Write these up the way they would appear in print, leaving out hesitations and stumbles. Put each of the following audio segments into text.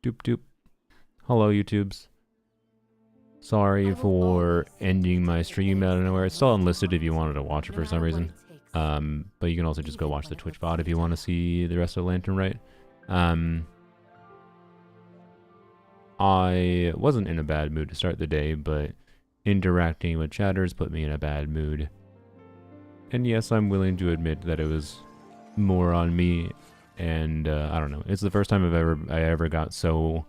Doop doop. Hello, YouTubes. Sorry for ending my stream out of nowhere. It's still unlisted if you wanted to watch it for some reason. But you can also just go watch the Twitch VOD if you want to see the rest of Lantern Right. I wasn't in a bad mood to start the day, but interacting with chatters put me in a bad mood. And yes, I'm willing to admit that it was more on me. And I don't know. It's the first time I ever got so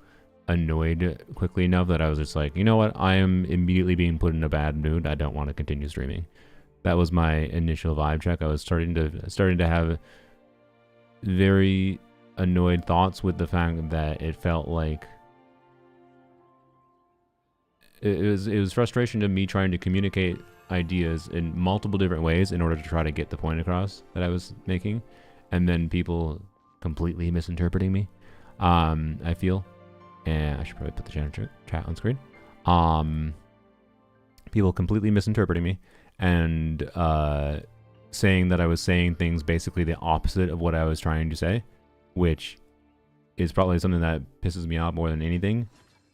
annoyed quickly enough that I was just like, you know what? I am immediately being put in a bad mood. I don't want to continue streaming. That was my initial vibe check. I was starting to have very annoyed thoughts with the fact that it felt like it was frustration to me trying to communicate ideas in multiple different ways in order to try to get the point across that I was making, and then people completely misinterpreting me. I feel, and I should probably put the chat on screen. People completely misinterpreting me and saying that I was saying things basically the opposite of what I was trying to say, which is probably something that pisses me off more than anything,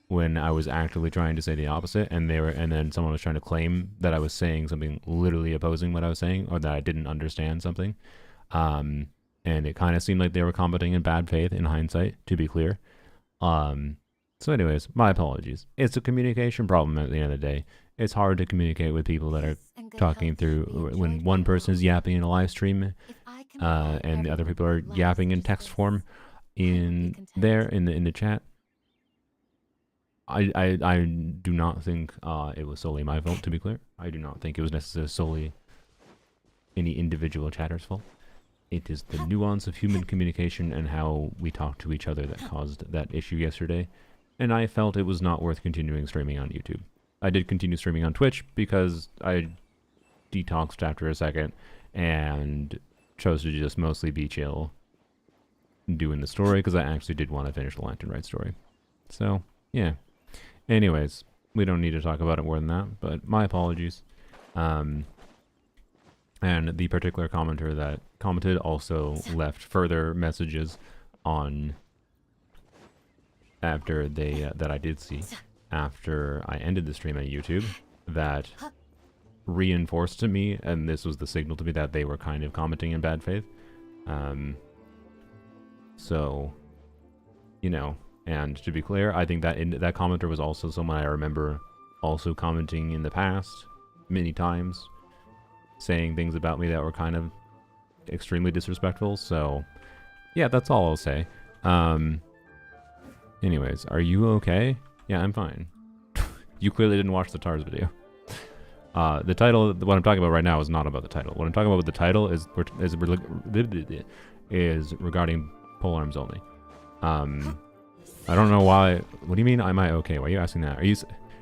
when I was actively trying to say the opposite, and then someone was trying to claim that I was saying something literally opposing what I was saying, or that I didn't understand something. And it kind of seemed like they were commenting in bad faith in hindsight, to be clear. So anyways, my apologies. It's a communication problem at the end of the day. It's hard to communicate with people that are talking through when one person is yapping in a live stream, and the other people are yapping in text form in the chat. I do not think it was solely my fault, to be clear. I do not think it was necessarily solely any individual chatter's fault. It is the nuance of human communication and how we talk to each other that caused that issue yesterday. And I felt it was not worth continuing streaming on YouTube. I did continue streaming on Twitch because I detoxed after a second and chose to just mostly be chill doing the story, because I actually did want to finish the Lantern Right story. So, yeah. Anyways, we don't need to talk about it more than that, but my apologies. And the particular commenter that commented also left further messages on after that I did see after I ended the stream on YouTube that reinforced to me, and this was the signal to me that they were kind of commenting in bad faith. So, you know. And to be clear, I think that that commenter was also someone I remember also commenting in the past many times, saying things about me that were kind of extremely disrespectful. So, yeah, that's all I'll say. Anyways, are you okay? Yeah, I'm fine. You clearly didn't watch the TARS video. The title, what I'm talking about right now, is not about the title. What I'm talking about with the title is regarding polearms only. I don't know why. What do you mean, am I okay? Why are you asking that? Are you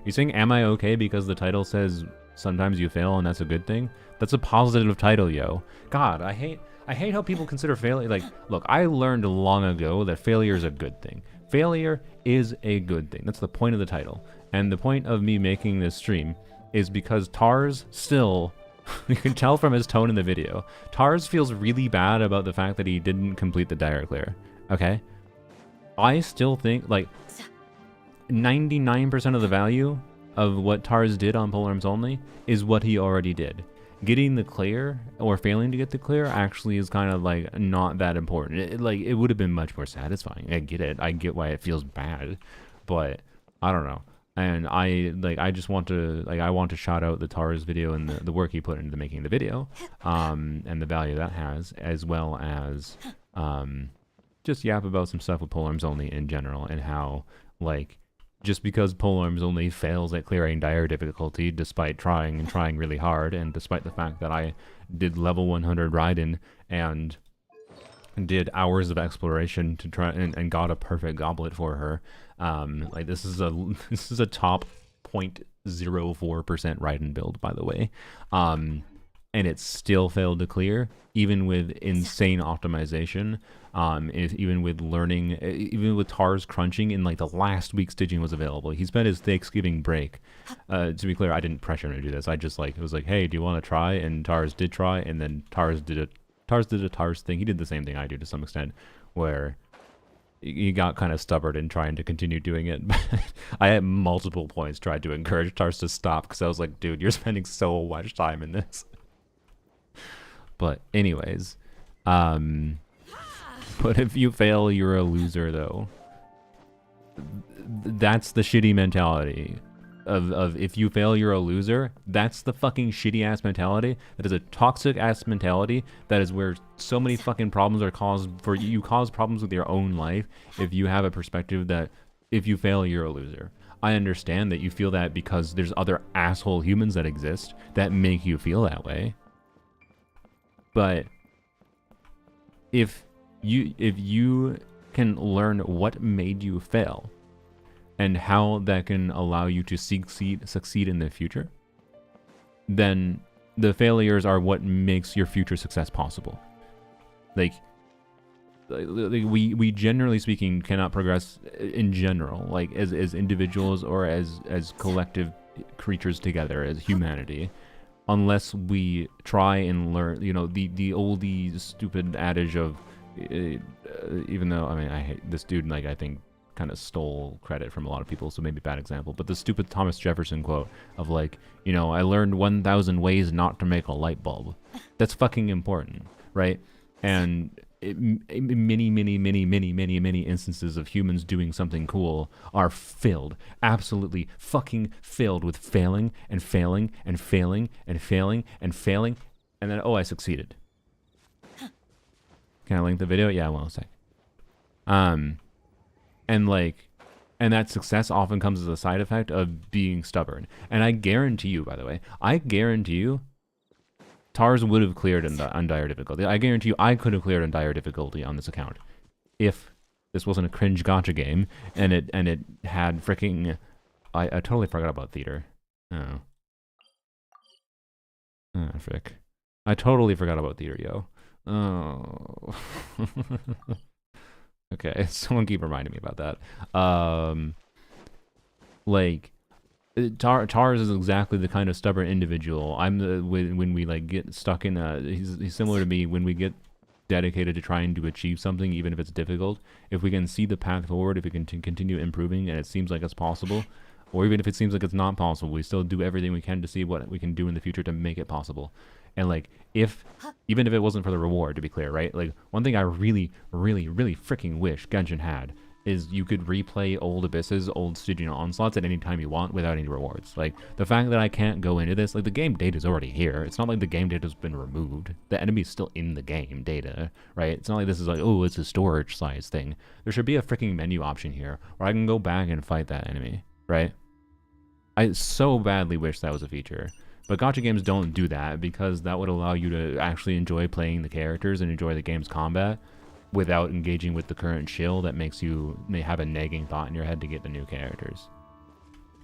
saying, am I okay because the title says sometimes you fail and that's a good thing? That's a positive title, yo. God, I hate how people consider failure. Like, look, I learned long ago that failure is a good thing. Failure is a good thing. That's the point of the title. And the point of me making this stream is because TARS still, you can tell from his tone in the video, TARS feels really bad about the fact that he didn't complete the dire clear. Okay? I still think, like, 99% of the value of what TARS did on polearms only is what he already did. Getting the clear, or failing to get the clear, actually is kind of, like, not that important. It would have been much more satisfying. I get it. I get why it feels bad. But, I don't know. And I just want to, I want to shout out the TARS video and the work he put into making the video, and the value that has, as well as, just yap about some stuff with polearms only in general, and how, like, just because polearms only fails at clearing dire difficulty despite trying really hard, and despite the fact that I did level 100 Raiden and did hours of exploration to try and got a perfect goblet for her, like, this is a top 0.04% Raiden build, by the way, and it still failed to clear, even with insane optimization, even with learning, even with TARS crunching in, like, the last week stitching was available. He spent his Thanksgiving break. To be clear, I didn't pressure him to do this. I just, like, it was like, hey, do you want to try? And TARS did try, and then TARS did a TARS thing. He did the same thing I do to some extent, where he got kind of stubborn in trying to continue doing it. I at multiple points tried to encourage Tars to stop because I was like, dude, you're spending so much time in this. But anyways, but if you fail, you're a loser though. That's the shitty mentality of if you fail, you're a loser. That's the fucking shitty ass mentality. That is a toxic ass mentality. That is where so many fucking problems are caused for you. You cause problems with your own life if you have a perspective that if you fail, you're a loser. I understand that you feel that because there's other asshole humans that exist that make you feel that way. But if you can learn what made you fail and how that can allow you to succeed in the future, then the failures are what makes your future success possible. Like we generally speaking cannot progress in general, like as individuals or as collective creatures together as humanity, unless we try and learn, you know, the oldie stupid adage of, even though, I mean, I hate this dude, like, I think kind of stole credit from a lot of people, so maybe bad example, but the stupid Thomas Jefferson quote of like, you know, I learned 1,000 ways not to make a light bulb. That's fucking important, right? And many instances of humans doing something cool are filled, absolutely fucking filled with failing and failing and failing and failing and failing, and then, oh, I succeeded. Can I link the video? Yeah, well, a sec. And like, and that success often comes as a side effect of being stubborn. And I guarantee you, by the way, I guarantee you, Tars would have cleared on dire difficulty. I guarantee you I could have cleared on dire difficulty on this account if this wasn't a cringe gacha game and it had freaking, I totally forgot about theater. Oh. Oh, frick. I totally forgot about theater, yo. Oh. Okay, someone keep reminding me about that. Like, Tars is exactly the kind of stubborn individual. I'm the when we like get stuck in a, he's similar to me when we get dedicated to trying to achieve something, even if it's difficult. If we can see the path forward, if we can continue improving, and it seems like it's possible, or even if it seems like it's not possible, we still do everything we can to see what we can do in the future to make it possible. And like, even if it wasn't for the reward, to be clear, right? Like, one thing I really freaking wish Genshin had is you could replay old abysses, old studio onslaughts at any time you want without any rewards. Like, the fact that I can't go into this, like, the game data is already here. It's not like the game data's been removed. The enemy's still in the game data, right? It's not like this is like, oh, it's a storage size thing. There should be a freaking menu option here where I can go back and fight that enemy, right? I so badly wish that was a feature. But gacha games don't do that because that would allow you to actually enjoy playing the characters and enjoy the game's combat without engaging with the current chill that makes you may have a nagging thought in your head to get the new characters.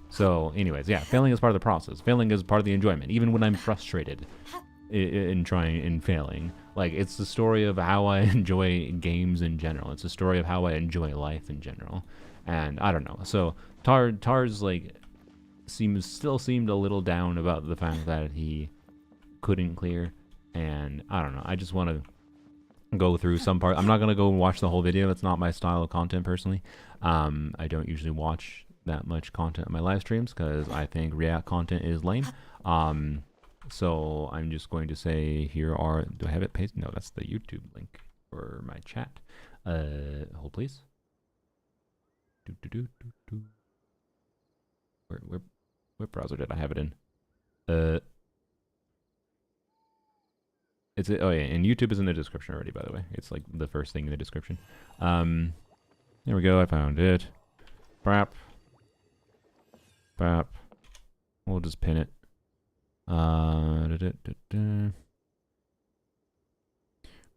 So anyways, yeah, failing is part of the process. Failing is part of the enjoyment. Even when I'm frustrated in trying and failing, like, it's the story of how I enjoy games in general. It's the story of how I enjoy life in general. And I don't know. So Tars like still seemed a little down about the fact that he couldn't clear, and I don't know. I just want to go through some part. I'm not gonna go and watch the whole video. It's not my style of content personally. I don't usually watch that much content on my live streams because I think React content is lame. So I'm just going to say, here are, do I have it pasted? No, that's the YouTube link for my chat. Hold please. What browser did I have it in? It's, oh yeah, and YouTube is in the description already, by the way. It's like the first thing in the description. There we go, I found it. Bap. Bap. We'll just pin it.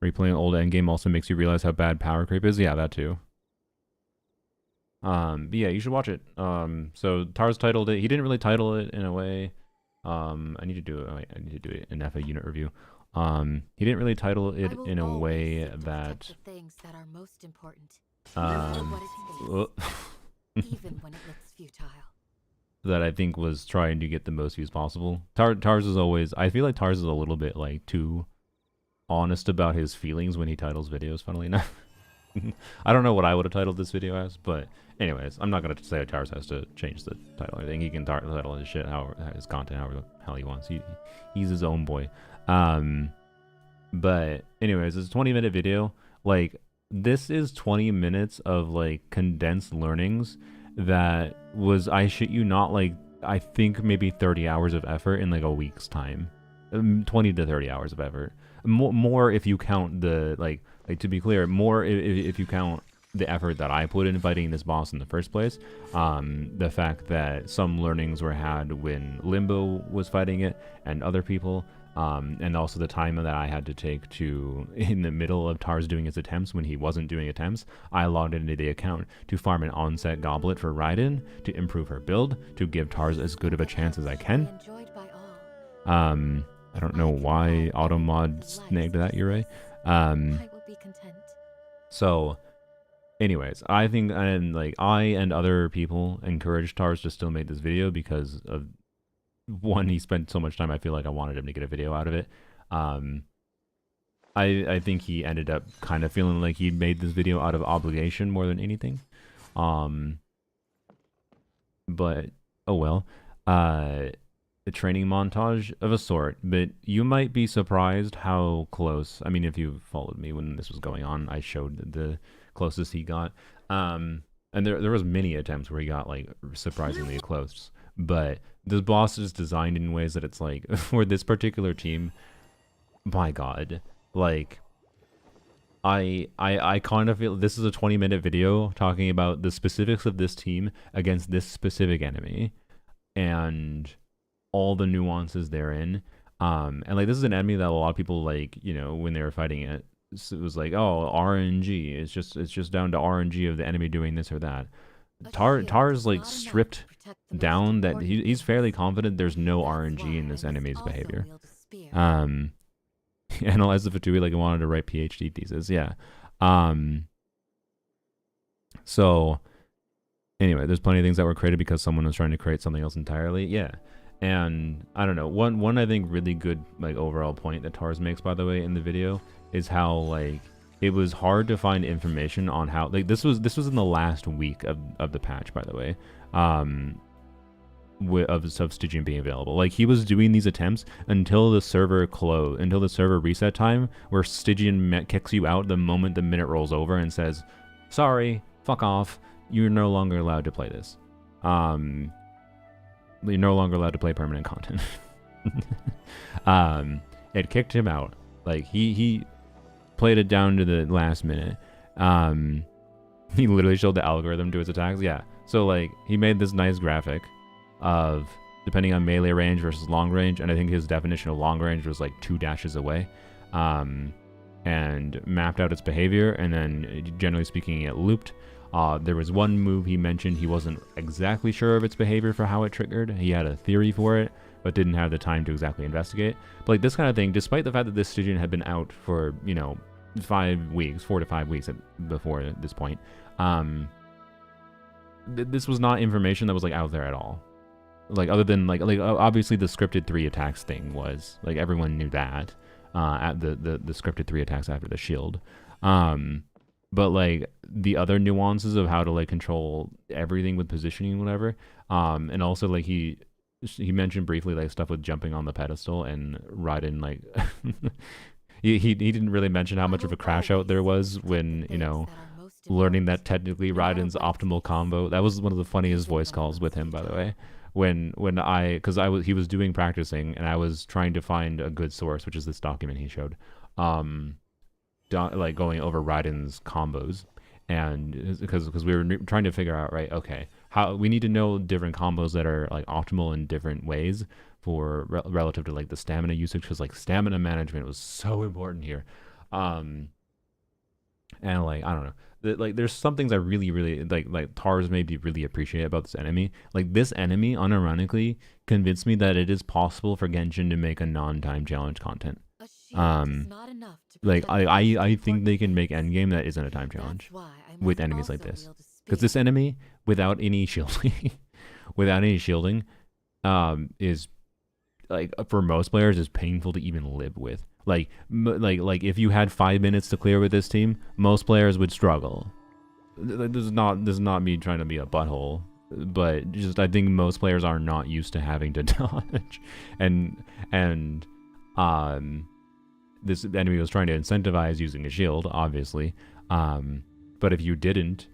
Replaying old endgame also makes you realize how bad power creep is. Yeah, that too. But yeah, you should watch it. So Tars titled it. He didn't really title it in a way. I need to do it. I need to do it in a unit review. He didn't really title it in a way that. Things that are most important. Even when it looks futile. That I think was trying to get the most views possible. Tars is always. I feel like Tars is a little bit like too honest about his feelings when he titles videos. Funnily enough. I don't know what I would have titled this video as, but anyways, I'm not gonna say Tars has to change the title or anything. He can title his shit however, his content however the hell he wants. He's his own boy. But anyways, it's a 20-minute video. Like, this is 20 minutes of like condensed learnings that was, I shit you not, like I think maybe 30 hours of effort in like a week's time. 20 to 30 hours of effort. More if you count the like to be clear, more if you count the effort that I put in fighting this boss in the first place. The fact that some learnings were had when Limbo was fighting it and other people. And also the time that I had to take to, in the middle of Tars doing his attempts when he wasn't doing attempts, I logged into the account to farm an onset goblet for Raiden, to improve her build, to give Tars as good of a chance as I can. I don't know why Automod snagged that, Yurei. So, anyways, I think, and like, I and other people encouraged Tars to still make this video because of, one, he spent so much time, I feel like I wanted him to get a video out of it. I think he ended up kind of feeling like he made this video out of obligation more than anything. But, oh well. A training montage of a sort, but you might be surprised how close, I mean, if you followed me when this was going on, I showed the closest he got. And there was many attempts where he got, like, surprisingly close. But this boss is designed in ways that it's like, for this particular team, my god, like, I kind of feel this is a 20-minute video talking about the specifics of this team against this specific enemy and all the nuances therein. And like, this is an enemy that a lot of people, like, you know, when they were fighting it, it was like, oh, RNG, it's just down to RNG of the enemy doing this or that. Tar's like stripped down that he's fairly confident there's no RNG in this enemy's behavior. Analyze the Fatui like he wanted to write PhD thesis. Yeah. So anyway, there's plenty of things that were created because someone was trying to create something else entirely. Yeah. And I don't know, one I think really good like overall point that Tars makes, by the way, in the video is how like it was hard to find information on how, like, this was in the last week of the patch, by the way, of Stygian being available. Like, he was doing these attempts until the server reset time, where Stygian kicks you out the moment the minute rolls over and says, sorry, fuck off, you're no longer allowed to play this. You're no longer allowed to play permanent content. It kicked him out. Like, he played it down to the last minute. He literally showed the algorithm to his attacks. Yeah. So like, he made this nice graphic of depending on melee range versus long range, and I think his definition of long range was like 2 dashes away, and mapped out its behavior, and then generally speaking it looped. There was one move he mentioned he wasn't exactly sure of its behavior for how it triggered. He had a theory for it, but didn't have the time to exactly investigate. But like, this kind of thing, despite the fact that this Stygian had been out for, you know, 5 weeks, 4 to 5 weeks before this point, this was not information that was like out there at all. Like, other than like obviously the scripted 3 attacks thing was like, everyone knew that, at the scripted 3 attacks after the shield. But like the other nuances of how to like control everything with positioning and whatever, and also like he mentioned briefly like stuff with jumping on the pedestal and Raiden, like he didn't really mention how much of a crash out there was when, you know, learning that technically Raiden's optimal combo. That was one of the funniest voice calls with him, by the way. Because he was doing practicing and I was trying to find a good source, which is this document he showed, like going over Raiden's combos, and because we were trying to figure out, right, okay, how we need to know different combos that are like optimal in different ways for relative to like the stamina usage, because like stamina management was so important here. And like, I don't know, like there's some things I really like Tars maybe really appreciate about this enemy. Like, this enemy unironically convinced me that it is possible for Genshin to make a non-time challenge content. Like I think they can make endgame that isn't a time challenge with enemies like this, because this enemy without any shielding is like, for most players, is painful to even live with. Like if you had 5 minutes to clear with this team, most players would struggle. This is not me trying to be a butthole, but just I think most players are not used to having to dodge, and this enemy was trying to incentivize using a shield, obviously, but if you didn't,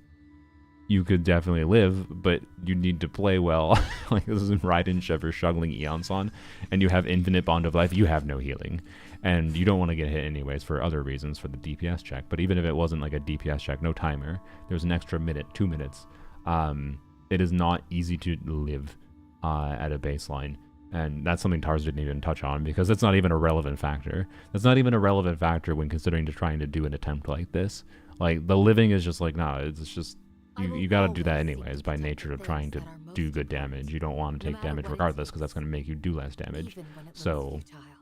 you could definitely live, but you need to play well. Like this is Raiden, Shiver, Shuggling, Eonson, and you have infinite Bond of Life, you have no healing. And you don't want to get hit anyways for other reasons, for the DPS check. But even if it wasn't like a DPS check, no timer, there's an extra minute, 2 minutes. It is not easy to live at a baseline. And that's something Tars didn't even touch on, because it's not even a relevant factor. That's not even a relevant factor when considering trying to do an attempt like this. Like, the living is just like, no, it's just... You gotta do that anyways by nature of trying to do good damage. You don't want to take damage regardless, because that's going to make you do less damage. So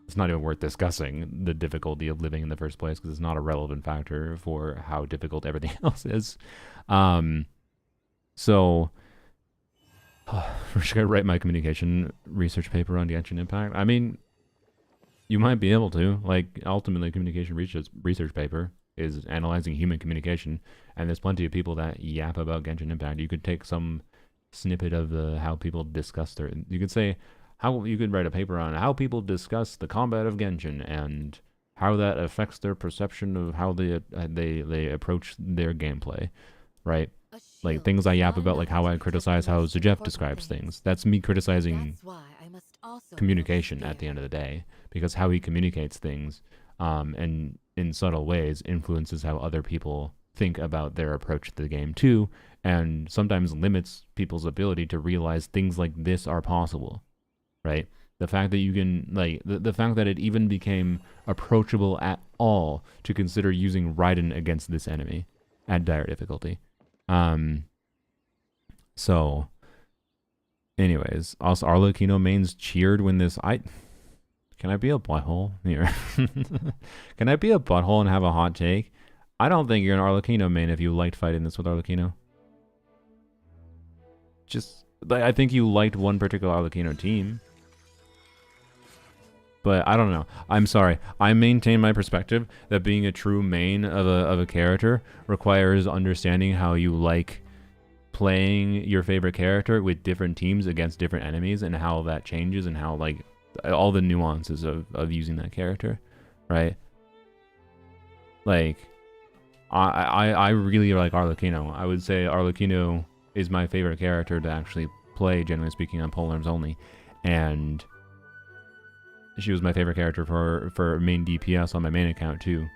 it's not even worth discussing the difficulty of living in the first place, because it's not a relevant factor for how difficult everything else is. So we're just going to write my communication research paper on Genshin Impact. I mean, you might be able to. Like, ultimately, communication research paper is analyzing human communication, and there's plenty of people that yap about Genshin Impact. You could take some snippet of how people discuss their... You could say how you could write a paper on how people discuss the combat of Genshin and how that affects their perception of how they approach their gameplay, right? Like things I yap about, like how I criticize how Zujef describes things. That's me criticizing communication at the end of the day, because how he communicates things and in subtle ways influences how other people think about their approach to the game too, and sometimes limits people's ability to realize things like this are possible, right? The fact that you can, like, the fact that it even became approachable at all to consider using Raiden against this enemy at dire difficulty. So anyways, also Arlecchino mains cheered when this... Can I be a butthole here? Can I be a butthole and have a hot take? I don't think you're an Arlecchino main if you liked fighting this with Arlecchino. Just, I think you liked one particular Arlecchino team. But I don't know. I'm sorry. I maintain my perspective that being a true main of a character requires understanding how you like playing your favorite character with different teams against different enemies, and how that changes, and how, like, all the nuances of using that character, right? Like, I really like Arlecchino. I would say Arlecchino is my favorite character to actually play, generally speaking, on polearms only. And she was my favorite character for main DPS on my main account too,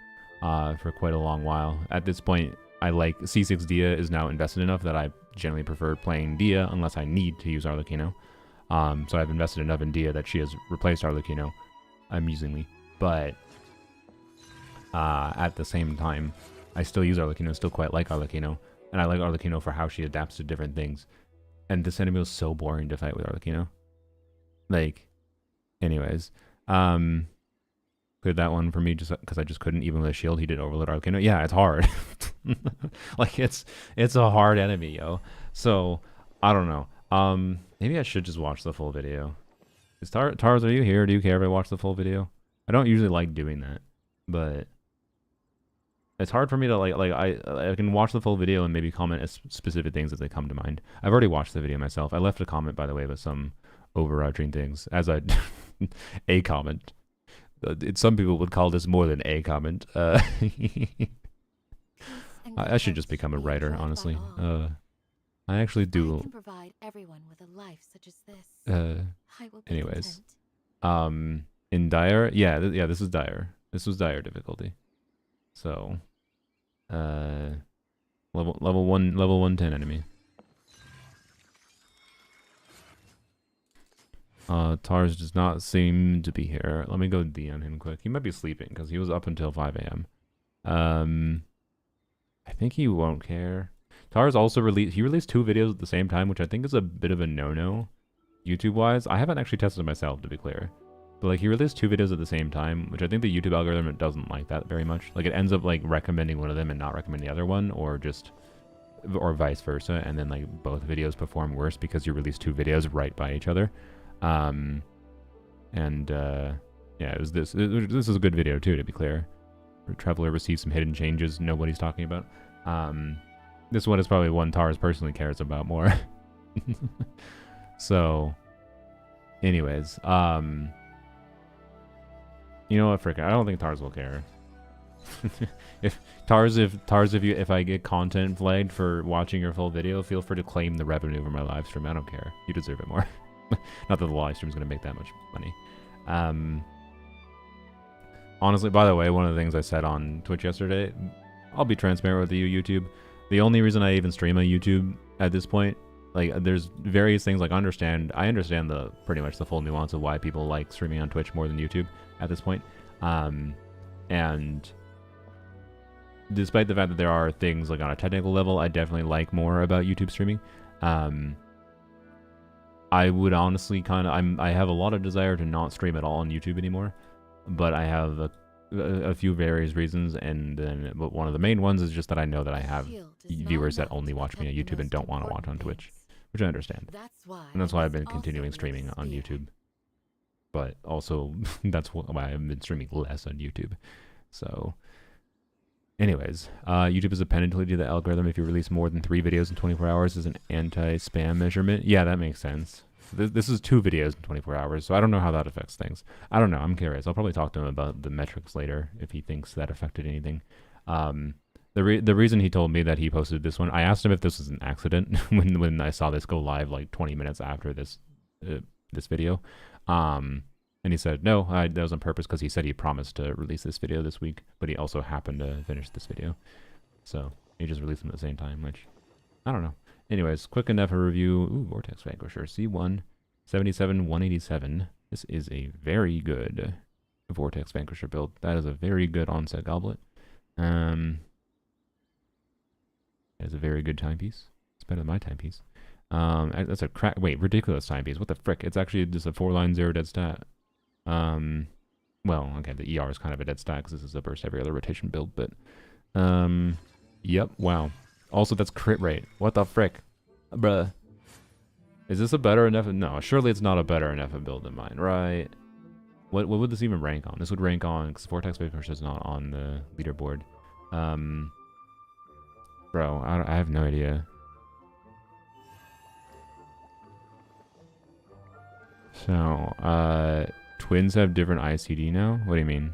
for quite a long while. At this point, I like C6 Dia is now invested enough that I generally prefer playing Dia unless I need to use Arlecchino. So I've invested enough in Dia that she has replaced Arlecchino amusingly. But at the same time, I still use Arlecchino, still quite like Arlecchino. And I like Arlecchino for how she adapts to different things. And this enemy was so boring to fight with Arlecchino. Like, anyways. Cleared that one for me just because I just couldn't, even with a shield. He did overload Arlecchino. Yeah, it's hard. Like, it's a hard enemy, yo. So, I don't know. Maybe I should just watch the full video. Is Tars, are you here? Do you care if I watch the full video? I don't usually like doing that, but it's hard for me to I can watch the full video and maybe comment as specific things as they come to mind. I've already watched the video myself. I left a comment, by the way, with some overarching things, as I a comment. Some people would call this more than a comment. I should just become a writer, honestly. I actually do. I can provide everyone with a life such as this. Anyways, in dire, yeah, this is dire. This was dire difficulty. So, level 110 enemy. Tars does not seem to be here. Let me go DM him quick. He might be sleeping because he was up until 5 a.m. I think he won't care. Tars also released 2 videos at the same time, which I think is a bit of a no-no YouTube-wise. I haven't actually tested myself, to be clear. But, like, he released 2 videos at the same time, which I think the YouTube algorithm doesn't like that very much. Like, it ends up, like, recommending one of them and not recommending the other one, or vice versa, and then, like, both videos perform worse because you release 2 videos right by each other. Yeah, it was this. This is a good video too, to be clear. Traveler receives some hidden changes nobody's talking about. This one is probably one Tars personally cares about more. So, anyways, you know what, frick, I don't think Tars will care. if I get content flagged for watching your full video, feel free to claim the revenue from my live stream. I don't care. You deserve it more. Not that the live stream is going to make that much money. Honestly, by the way, one of the things I said on Twitch yesterday, I'll be transparent with you, YouTube. The only reason I even stream on YouTube at this point, like, there's various things, like, I understand the pretty much the full nuance of why people like streaming on Twitch more than YouTube at this point. And despite the fact that there are things, like, on a technical level, I definitely like more about YouTube streaming. I would honestly I have a lot of desire to not stream at all on YouTube anymore, but I have a few various reasons, and then but one of the main ones is just that I know that I have viewers that only watch me on YouTube and don't want to watch on Twitch, which I understand. And that's why I've been continuing streaming on YouTube. But also, that's why I've been streaming less on YouTube. So, anyways, YouTube is a penalty to the algorithm if you release more than 3 videos in 24 hours as an anti-spam measurement. Yeah, that makes sense. This is 2 videos in 24 hours, so I don't know how that affects things. I don't know. I'm curious. I'll probably talk to him about the metrics later if he thinks that affected anything. The reason he told me that he posted this one, I asked him if this was an accident when I saw this go live like 20 minutes after this video. And he said, no, that was on purpose because he said he promised to release this video this week, but he also happened to finish this video. So he just released them at the same time, which, I don't know. Anyways, quick enough a review. Ooh, Vortex Vanquisher, C1, 77-187. This is a very good Vortex Vanquisher build. That is a very good onset goblet. It is a very good timepiece. It's better than my timepiece. That's a ridiculous timepiece. What the frick? It's actually just a 4-line 0 dead stat. Well, okay, the ER is kind of a dead stat because this is a burst every other rotation build, but, yep, wow. Also, that's crit rate. What the frick? Bruh. Is this a better enough? No, surely it's not a better enough build than mine, right? What would this even rank on? This would rank on, because Vortex Vanquisher is not on the leaderboard. Bro, I have no idea. So, twins have different ICD now? What do you mean?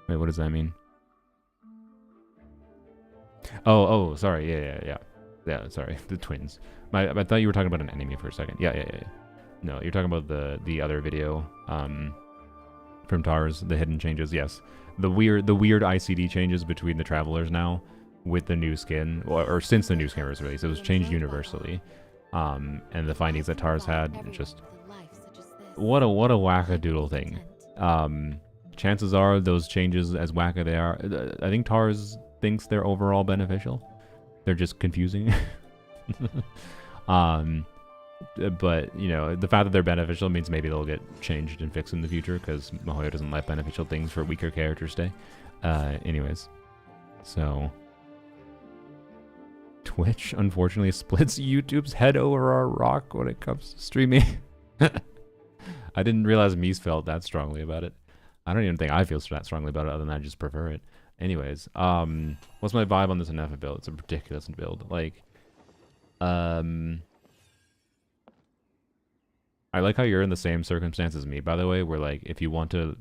Wait, what does that mean? Oh, sorry. Yeah, sorry. The twins. I thought you were talking about an enemy for a second. Yeah. No, you're talking about the other video from Tars, the hidden changes. Yes. The weird ICD changes between the travelers now with the new skin, or since the new skin was released. It was changed universally. And the findings that Tars had, just what a wackadoodle thing. Chances are those changes, as wacka they are, I think Tars thinks they're overall beneficial. They're just confusing. But, you know, the fact that they're beneficial means maybe they'll get changed and fixed in the future, because Mihoyo doesn't let beneficial things for weaker characters stay. Anyways. So, Twitch, unfortunately, splits YouTube's head over our rock when it comes to streaming. I didn't realize Mies felt that strongly about it. I don't even think I feel that strongly about it, other than I just prefer it. Anyways, what's my vibe on this Nefa build? It's a ridiculous build. Like, I like how you're in the same circumstance as me, by the way, where, like, if you want to,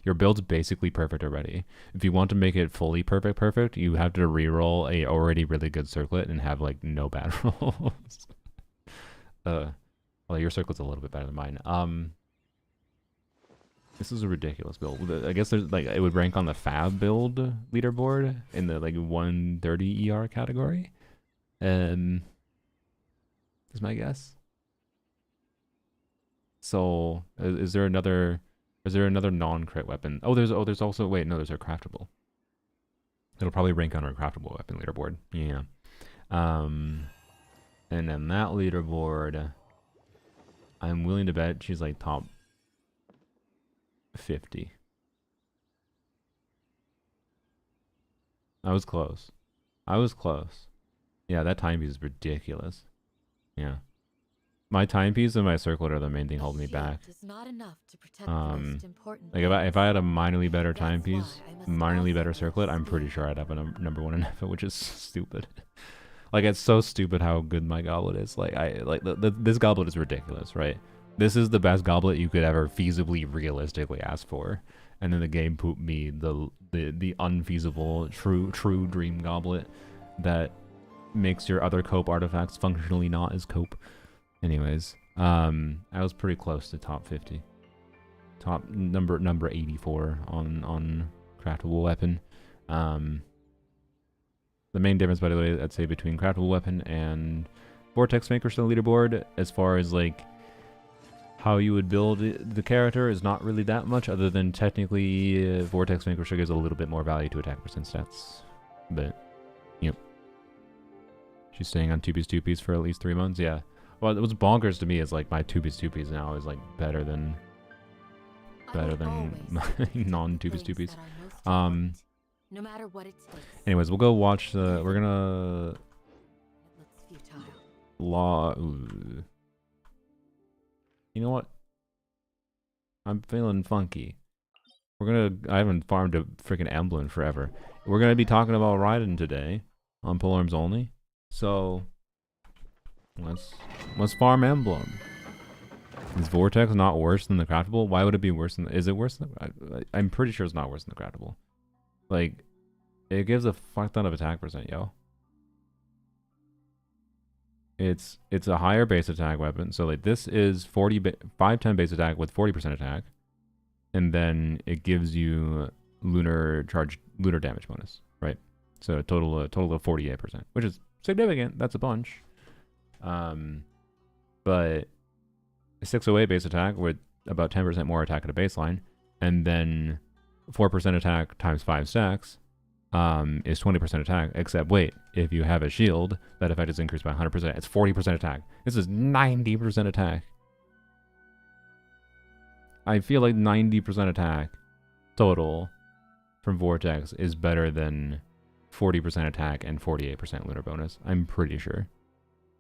your build's basically perfect already. If you want to make it fully perfect, you have to reroll a already really good circlet and have, like, no bad rolls. Well, your circlet's a little bit better than mine. This is a ridiculous build. I guess there's, like, it would rank on the Fab build leaderboard in the, like, 130 ER category. Is my guess. So, is there another non-crit weapon? There's also, wait, no, there's a craftable. It'll probably rank on our craftable weapon leaderboard. Yeah. And then that leaderboard, I'm willing to bet she's like top 50. I was close. Yeah, that timepiece is ridiculous. Yeah. My timepiece and my circlet are the main thing holding me back. Is not enough to protect the most important Like if I had a minorly better That's timepiece, why I must minorly better also circlet, I'm speak. pretty sure I'd have a number one in F, which is stupid. Like it's so stupid how good my goblet is. Like this goblet is ridiculous, right? This is the best goblet you could ever feasibly, realistically ask for, and then the game pooped me the unfeasible, true dream goblet that makes your other cope artifacts functionally not as cope. Anyways, I was pretty close to top 50, top number 84 on craftable weapon. The main difference, by the way, I'd say between craftable weapon and vortex maker still leaderboard, as far as like how you would build the character, is not really that much, other than technically vortex maker still gives a little bit more value to attack percent stats. But yep, she's staying on 2-piece for at least 3 months. Yeah. Well, it was bonkers to me is like my 2-piece now is like better than my non 2-piece. No matter what it takes. Anyways, we'll go watch the. We're gonna. It looks futile. Ooh. You know what? I'm feeling funky. I haven't farmed a freaking emblem forever. We're gonna be talking about Raiden today on Polearms only. So let's farm emblem. Is Vortex not worse than the craftable? Why would it be worse than? Is it worse than? I'm pretty sure it's not worse than the craftable. Like, it gives a fuck ton of attack percent, yo. It's a higher base attack weapon. So like this is 510 base attack with 40% attack, and then it gives you lunar damage bonus, right? So a total of 48%, which is significant. That's a bunch. But 608 base attack with about 10% more attack at a baseline, and then 4% attack times 5 stacks is 20% attack, except wait, if you have a shield, that effect is increased by 100%. It's 40% attack. This is 90% attack. I feel like 90% attack total from Vortex is better than 40% attack and 48% lunar bonus. I'm pretty sure.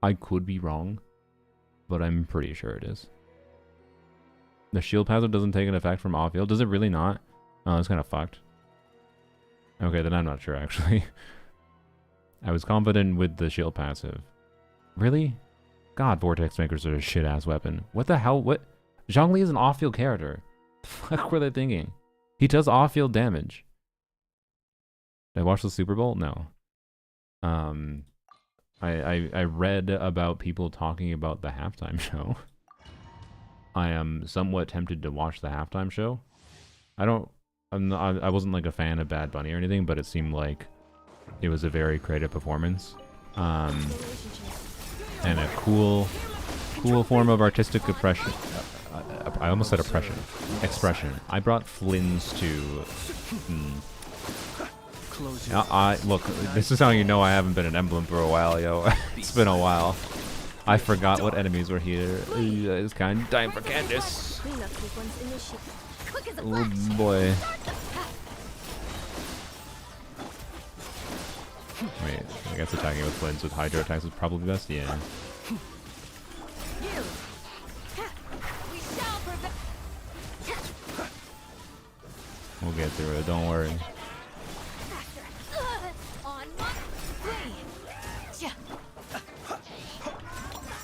I could be wrong, but I'm pretty sure it is. The shield passive doesn't take an effect from off-field. Does it really not? Oh, that's kind of fucked. Okay, then I'm not sure, actually. I was confident with the shield passive. Really? God, Vortex Makers are a shit-ass weapon. What the hell? What? Zhongli is an off-field character. The fuck were they thinking? He does off-field damage. Did I watch the Super Bowl? No. I read about people talking about the halftime show. I am somewhat tempted to watch the halftime show. I wasn't like a fan of Bad Bunny or anything, but it seemed like it was a very creative performance, and a cool form of artistic expression. I almost said expression. I brought Flynn's to. Look. This is how you know I haven't been an emblem for a while, yo. It's been a while. I forgot what enemies were here. It's kind of time for Candace. Oh boy. Wait, I guess attacking with Flynn's with Hydro attacks is probably best? Yeah. We'll get through it, don't worry.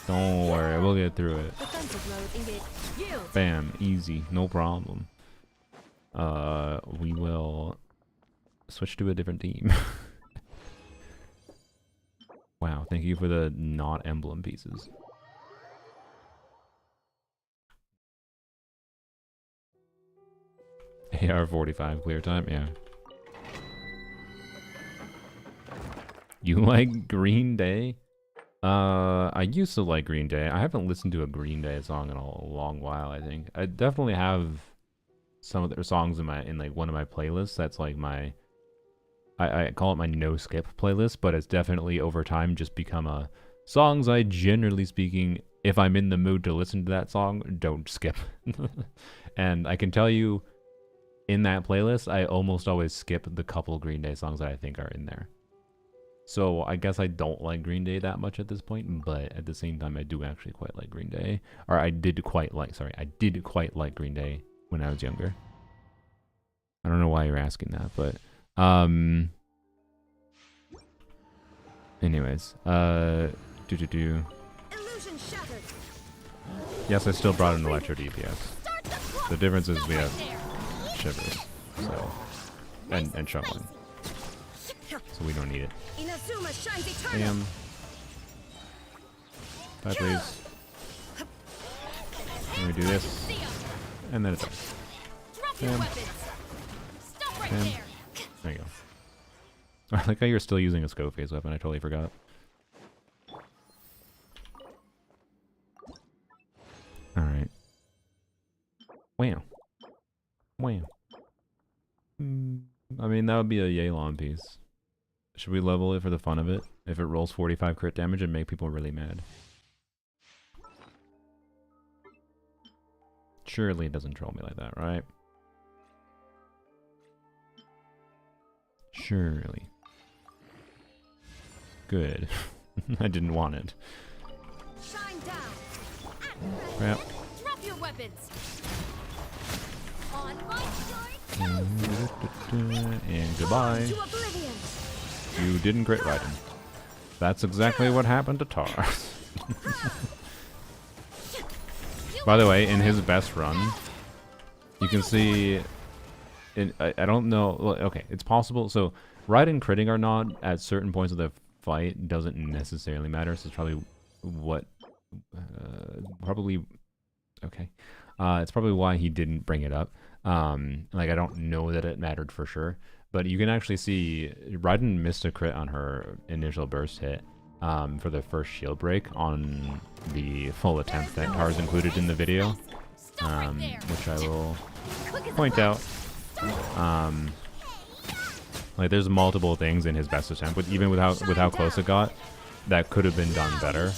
Don't worry, we'll get through it. Bam, easy, no problem. We will switch to a different team. Wow, thank you for the not emblem pieces. AR-45 clear time, yeah. You like Green Day? I used to like Green Day. I haven't listened to a Green Day song in a long while, I think. I definitely have some of their songs in like one of my playlists. That's like my I call it my no skip playlist, but it's definitely over time just become a songs I generally speaking, if I'm in the mood to listen to that song, don't skip. And I can tell you in that playlist, I almost always skip the couple Green Day songs that I think are in there. So I guess I don't like Green Day that much at this point, but at the same time, I do actually quite like Green Day. Or I did quite like Green Day when I was younger. I don't know why you're asking that, but anyways, Illusion shattered. Yes, I still brought an Electro DPS. The difference is we have Shivers, so and Shuttling, so we don't need it. Inazuma shines eternal. Bam. Die, please. Let me do this, and then it's off. Bam. Bam. There you go. I like how you're still using a scope phase weapon. I totally forgot. Alright. Wham. Wham. I mean, that would be a Yelan piece. Should we level it for the fun of it? If it rolls 45 crit damage and make people really mad. Surely it doesn't troll me like that, right? Surely. Good. I didn't want it. Shine down. Crap. Drop your weapons. On my sword. And goodbye. To oblivion. You didn't crit Raiden. That's exactly what happened to Tar. By the way, in his best run, you can see... I don't know... Well, okay, it's possible. So, Raiden critting or not at certain points of the fight doesn't necessarily matter. So it's probably what... probably... Okay. It's probably why he didn't bring it up. Like, I don't know that it mattered for sure. But you can actually see Raiden missed a crit on her initial burst hit for the first shield break on the full attempt that Tar's included in the video, which I will point out. Like there's multiple things in his best attempt, even with how close it got, that could have been done better.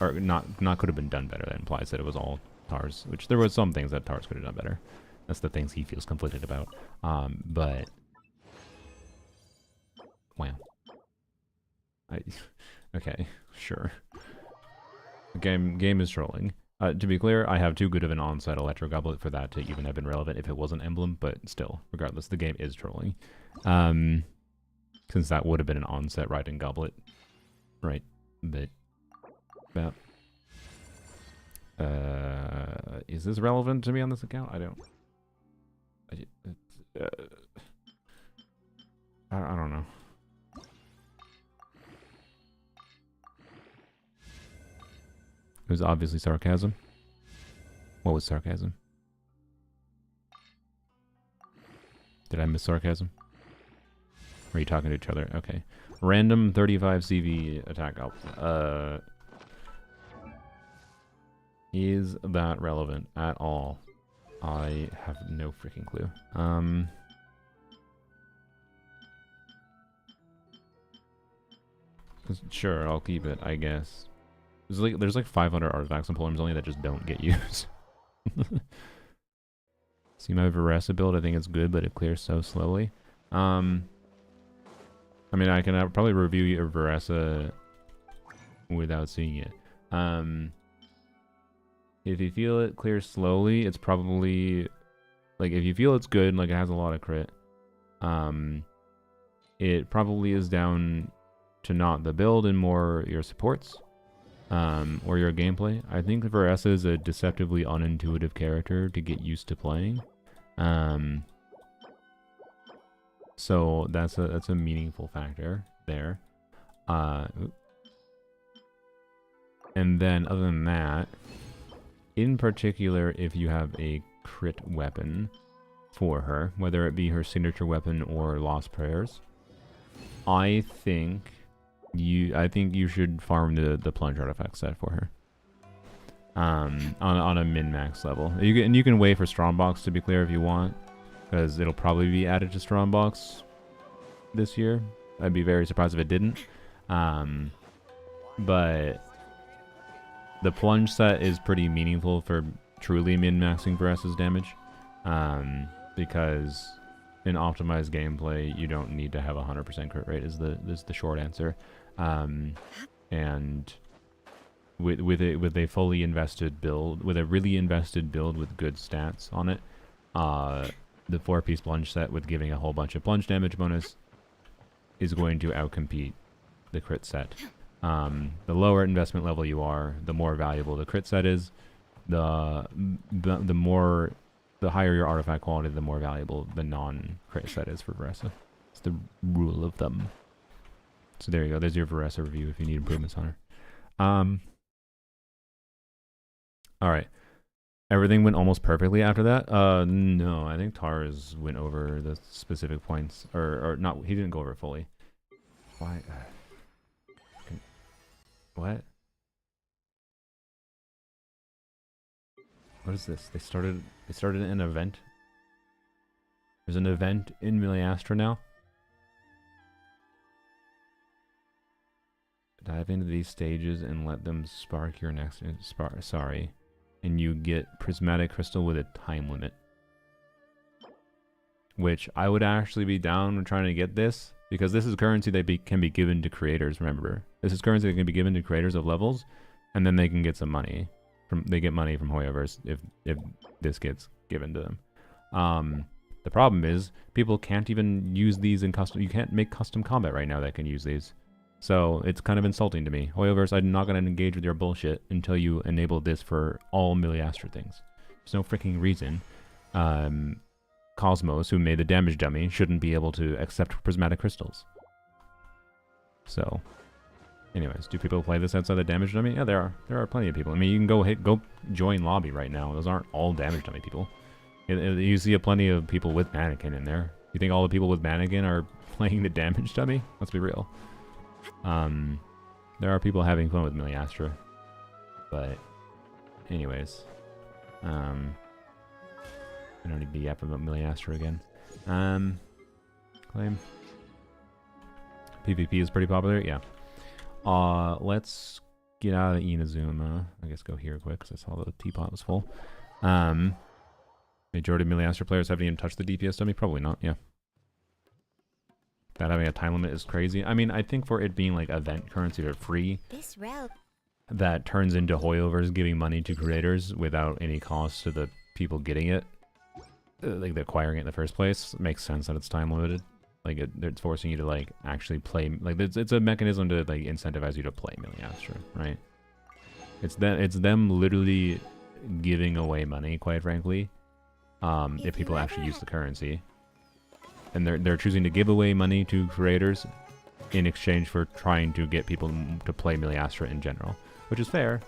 Or not could have been done better. That implies that it was all Tar's, which there was some things that Tar's could have done better. That's the things he feels conflicted about. But wow. Okay, sure. The game is trolling. To be clear, I have too good of an on-site Electro Goblet for that to even have been relevant if it was an emblem, but still, regardless, the game is trolling. Since that would have been an on-set Raiden Goblet. Right, but... About... is this relevant to me on this account? I don't... I don't know. It was obviously sarcasm. What was sarcasm? Did I miss sarcasm? Are you talking to each other? Okay. Random 35 CV attack up. Is that relevant at all? I have no freaking clue. Sure, I'll keep it, I guess. There's like 500 artifacts and polearms only that just don't get used. See my Veresa build, I think it's good, but it clears so slowly. I mean, I can probably review your Veresa without seeing it. If you feel it clears slowly, it's probably... Like, if you feel it's good, like it has a lot of crit, it probably is down to not the build and more your supports. Or your gameplay. I think Veresa is a deceptively unintuitive character to get used to playing. So that's a meaningful factor there. And then other than that, in particular, if you have a crit weapon for her, whether it be her signature weapon or Lost Prayers, I think you should farm the plunge artifact set for her. On a min-max level. You can wait for Strongbox, to be clear, if you want, because it'll probably be added to Strongbox this year. I'd be very surprised if it didn't. But the plunge set is pretty meaningful for truly min-maxing Veresa's damage, because in optimized gameplay, you don't need to have 100% crit rate. Is the short answer. And with a fully invested build, with a really invested build with good stats on it, the 4-piece plunge set with giving a whole bunch of plunge damage bonus is going to outcompete the crit set. The lower investment level you are, the more valuable the crit set is. The higher your artifact quality, the more valuable the non-crit set is for Varessa. It's the rule of thumb. So there you go. There's your Varessa review if you need improvements on her. All right. Everything went almost perfectly after that. No, I think Tars went over the specific points, or not. He didn't go over it fully. Why? What? What is this? They started an event. There's an event in Miliastra now. Dive into these stages and let them spark your next sorry. And you get prismatic crystal with a time limit. Which I would actually be down with trying to get this, because this is currency that can be given to creators, remember. This is currency that can be given to creators of levels, and then they can get some money. They get money from Hoyoverse if this gets given to them. The problem is, people can't even use these in custom. You can't make custom combat right now that can use these. So it's kind of insulting to me. Hoyoverse, I'm not going to engage with your bullshit until you enable this for all Miliastra things. There's no freaking reason Cosmos, who made the damage dummy, shouldn't be able to accept prismatic crystals. So, anyways, do people play this outside the damage dummy? Yeah, there are plenty of people. I mean, you can go join lobby right now. Those aren't all damage dummy people. You see plenty of people with mannequin in there. You think all the people with mannequin are playing the damage dummy? Let's be real. There are people having fun with Miliastra, but anyways, I don't need to yap about Miliastra again. Claim PvP is pretty popular, yeah. Let's get out of Inazuma. I guess go here quick because I saw the teapot was full. Majority of Miliastra players haven't even touched the DPS dummy. Probably not, yeah. That having a time limit is crazy. I mean, I think for it being like event currency or free, that turns into Hoyoverse giving money to creators without any cost to the people getting it, like the acquiring it in the first place. It makes sense that it's time limited. Like it's forcing you to like actually play. Like it's a mechanism to like incentivize you to play Miliastra, right? It's them literally giving away money, quite frankly. If people actually use the currency. And they're choosing to give away money to creators in exchange for trying to get people to play Miliastra in general, which is fair.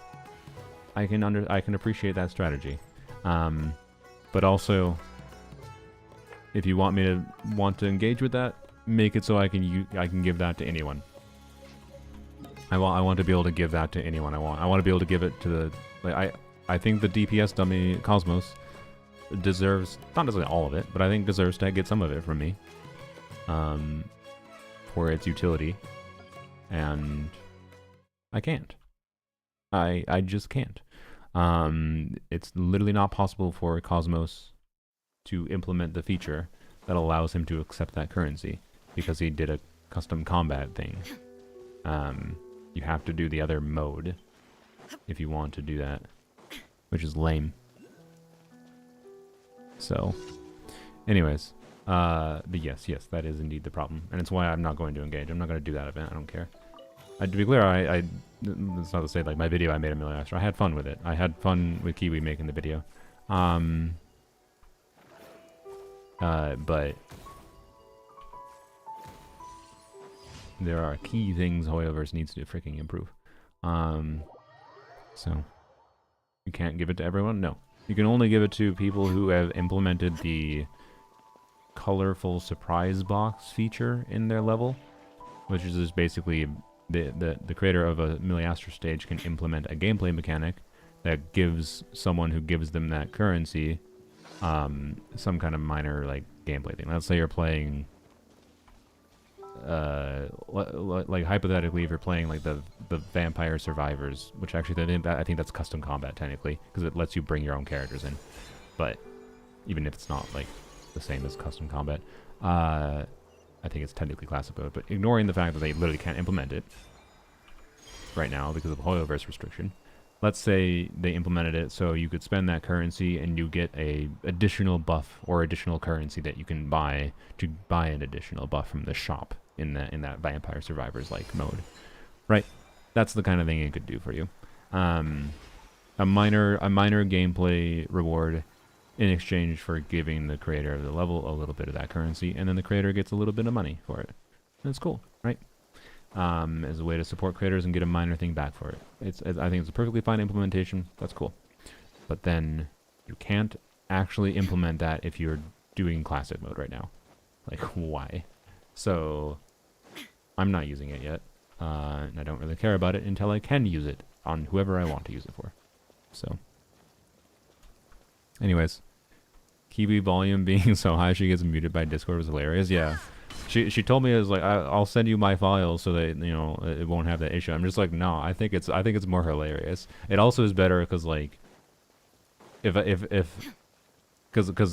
I can appreciate that strategy, but also, if you want me to engage with that, make it so I can give that to anyone. I want to be able to give that to anyone I want. I want to be able to give it to the I think the DPS dummy Cosmos deserves, not necessarily all of it, but I think deserves to get some of it from me for its utility, and I can't. I just can't. It's literally not possible for Cosmos to implement the feature that allows him to accept that currency because he did a custom combat thing. You have to do the other mode if you want to do that, which is lame. So, anyways, but yes, that is indeed the problem, and it's why I'm not going to engage. I'm not going to do that event. I don't care. To be clear, it's not to say like my video I made a Miliastra. I had fun with it. I had fun with Kiwi making the video. But there are key things Hoyoverse needs to freaking improve. So you can't give it to everyone? No. You can only give it to people who have implemented the colorful surprise box feature in their level, which is just basically the creator of a Miliastra stage can implement a gameplay mechanic that gives someone who gives them that currency some kind of minor like gameplay thing. Let's say you're playing like hypothetically, if you're playing like the Vampire Survivors, which actually I think that's custom combat technically, because it lets you bring your own characters in, but even if it's not like the same as custom combat, I think it's technically classic mode, but ignoring the fact that they literally can't implement it right now because of the Hoyoverse restriction. Let's say they implemented it so you could spend that currency and you get a additional buff or additional currency that you can buy to buy an additional buff from the shop in that Vampire Survivors like mode, right? That's the kind of thing it could do for you. A minor gameplay reward in exchange for giving the creator of the level a little bit of that currency, and then the creator gets a little bit of money for it. That's cool, right? As a way to support creators and get a minor thing back for it. I think it's a perfectly fine implementation. That's cool. But then you can't actually implement that if you're doing classic mode right now. Like, why? So I'm not using it yet, and I don't really care about it until I can use it on whoever I want to use it for. So anyways, Kiwi volume being so high she gets muted by Discord was hilarious. Yeah. She told me, it was like, I'll send you my files so that, you know, it won't have that issue. I'm just like, no, I think it's more hilarious. It also is better because, like, because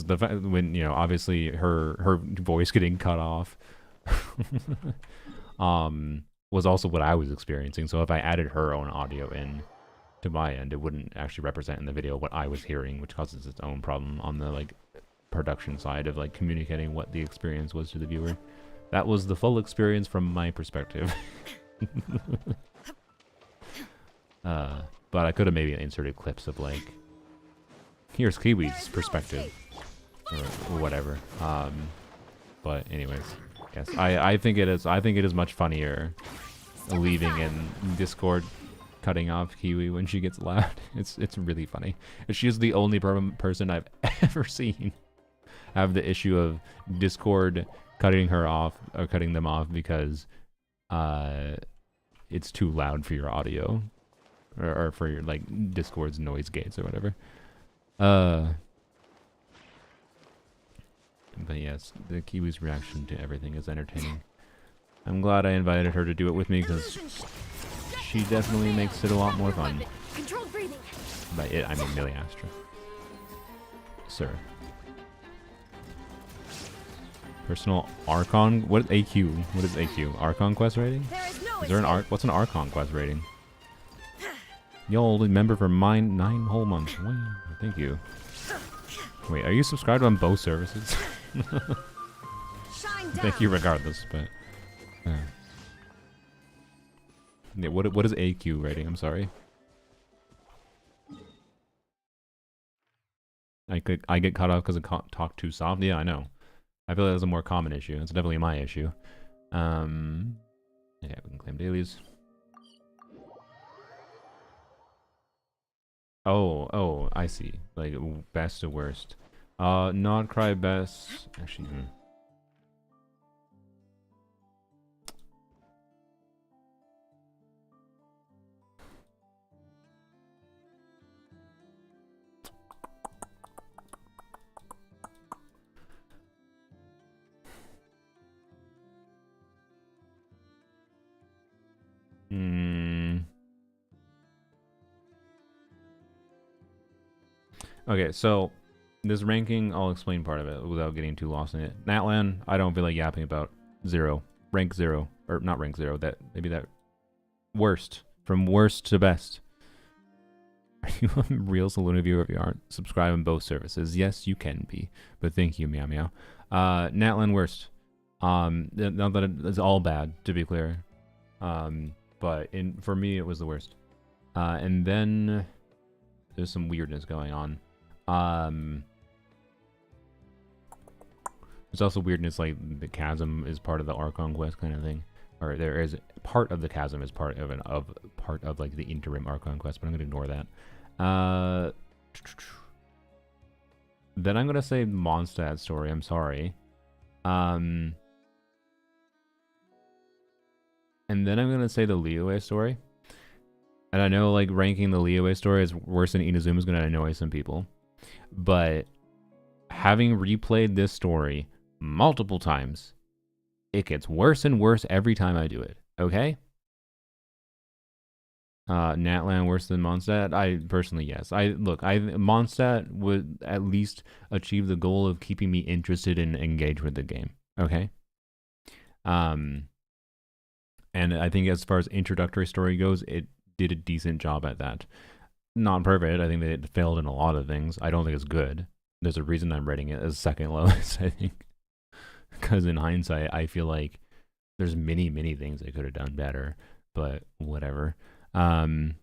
the fact when, you know, obviously her voice getting cut off was also what I was experiencing. So if I added her own audio in to my end, it wouldn't actually represent in the video what I was hearing, which causes its own problem on the, like, production side of, like, communicating what the experience was to the viewer. That was the full experience from my perspective. But I could have maybe inserted clips of, like, here's Kiwi's perspective or whatever. But anyways, yes, I think it is much funnier leaving in Discord cutting off Kiwi when she gets loud. It's really funny. She's the only person I've ever seen have the issue of Discord cutting her off or cutting them off because it's too loud for your audio or for your, like, Discord's noise gates or whatever. But yes, the Kiwi's reaction to everything is entertaining. I'm glad I invited her to do it with me because she definitely makes it a lot more fun. Controlled breathing. By it, I mean Millie Astra. Sir. Personal Archon? What is AQ? What is AQ? Archon quest rating? Is there an Arc? What's an Archon quest rating? Yo, member for 9 whole months. Wow, thank you. Wait, are you subscribed on both services? Thank you regardless, but... yeah, what is AQ rating? I'm sorry. I get cut off because I talk too soft? Yeah, I know. I feel like that's a more common issue. It's definitely my issue. Yeah, we can claim dailies. Oh, I see. Like, best to worst. Not cry best. Actually, Okay, so this ranking, I'll explain part of it without getting too lost in it. Natlan, I don't feel like yapping about. 0. Rank 0. Or not rank 0, maybe that worst. From worst to best. Are you a real Saluna viewer if you aren't? Subscribe on both services. Yes, you can be. But thank you, meow meow. Natlan worst. Not that it's all bad, to be clear. But for me, it was the worst. And then there's some weirdness going on. There's also weirdness, like the chasm is part of the Archon quest kind of thing, or there is part of the chasm is part of like the interim Archon quest, but I'm gonna ignore that. Then I'm gonna say Mondstadt story. I'm sorry. And then I'm gonna say the Liyue story. And I know, like, ranking the Liyue story is worse than Inazuma is gonna annoy some people. But having replayed this story multiple times, it gets worse and worse every time I do it. Okay? Natlan worse than Mondstadt? I personally, yes. Mondstadt would at least achieve the goal of keeping me interested and engaged with the game. Okay. Um, and I think as far as introductory story goes, it did a decent job at that. Not perfect. I think that it failed in a lot of things. I don't think it's good. There's a reason I'm rating it as second lowest, I think. Because in hindsight, I feel like there's many things I could have done better, but whatever. Um,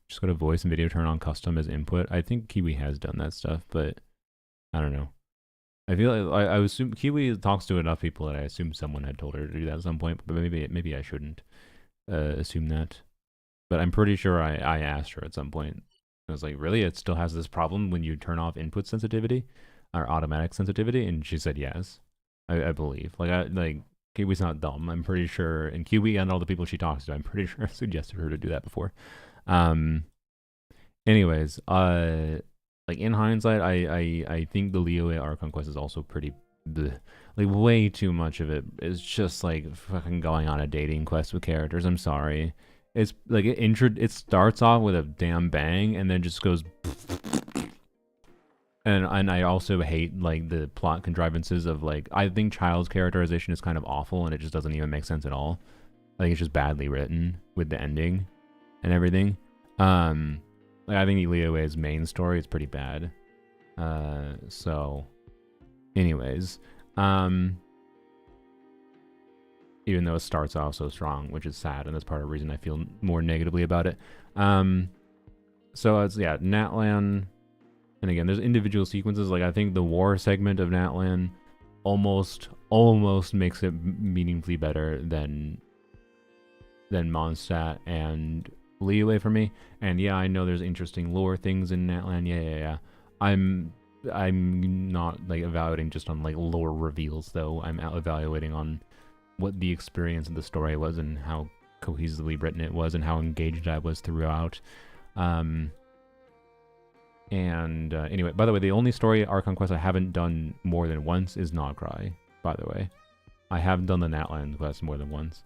just go to voice and video, turn on custom as input. I think Kiwi has done that stuff, but I don't know. I feel like I assume Kiwi talks to enough people that I assume someone had told her to do that at some point, but maybe I shouldn't assume that. But I'm pretty sure I asked her at some point. I was like, really? It still has this problem when you turn off input sensitivity or automatic sensitivity? And she said yes. I believe. Like Kiwi's not dumb. I'm pretty sure, and Kiwi and all the people she talks to, I'm pretty sure I suggested her to do that before. Anyways, like in hindsight, I think the Liyue Archon quest is also pretty bleh. Like way too much of it is just like fucking going on a dating quest with characters. I'm sorry. It's like it starts off with a damn bang and then just goes and I also hate like the plot contrivances of like I think Child's characterization is kind of awful and it just doesn't even make sense at all. Like it's just badly written with the ending and everything. Like I think Liyue's main story is pretty bad. So anyways, even though it starts off so strong, which is sad, and that's part of the reason I feel more negatively about it. So it's yeah, Natlan, and again, there's individual sequences. Like I think the war segment of Natlan almost makes it meaningfully better than Mondstadt and Liyue for me. And yeah, I know there's interesting lore things in Natlan. Yeah. I'm not like evaluating just on like lore reveals though. I'm evaluating on what the experience of the story was and how cohesively written it was and how engaged I was throughout. Anyway, by the way, the only story Archon quest I haven't done more than once is Nogcry, by the way. I have done the Natlan quest more than once.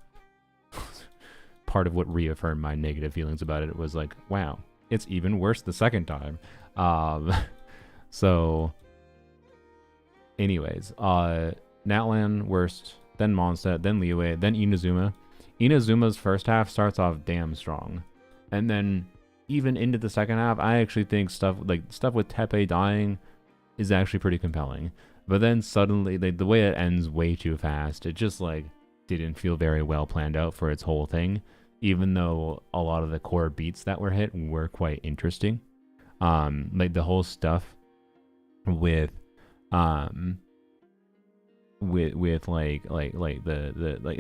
Part of what reaffirmed my negative feelings about it was like, wow, it's even worse the second time. So, anyways, Natlan worst, then Mondstadt, then Liyue, then Inazuma. Inazuma's first half starts off damn strong, and then even into the second half, I actually think stuff with Tepe dying is actually pretty compelling. But then suddenly, the way it ends way too fast, it just like didn't feel very well planned out for its whole thing. Even though a lot of the core beats that were hit were quite interesting, like the whole stuff with it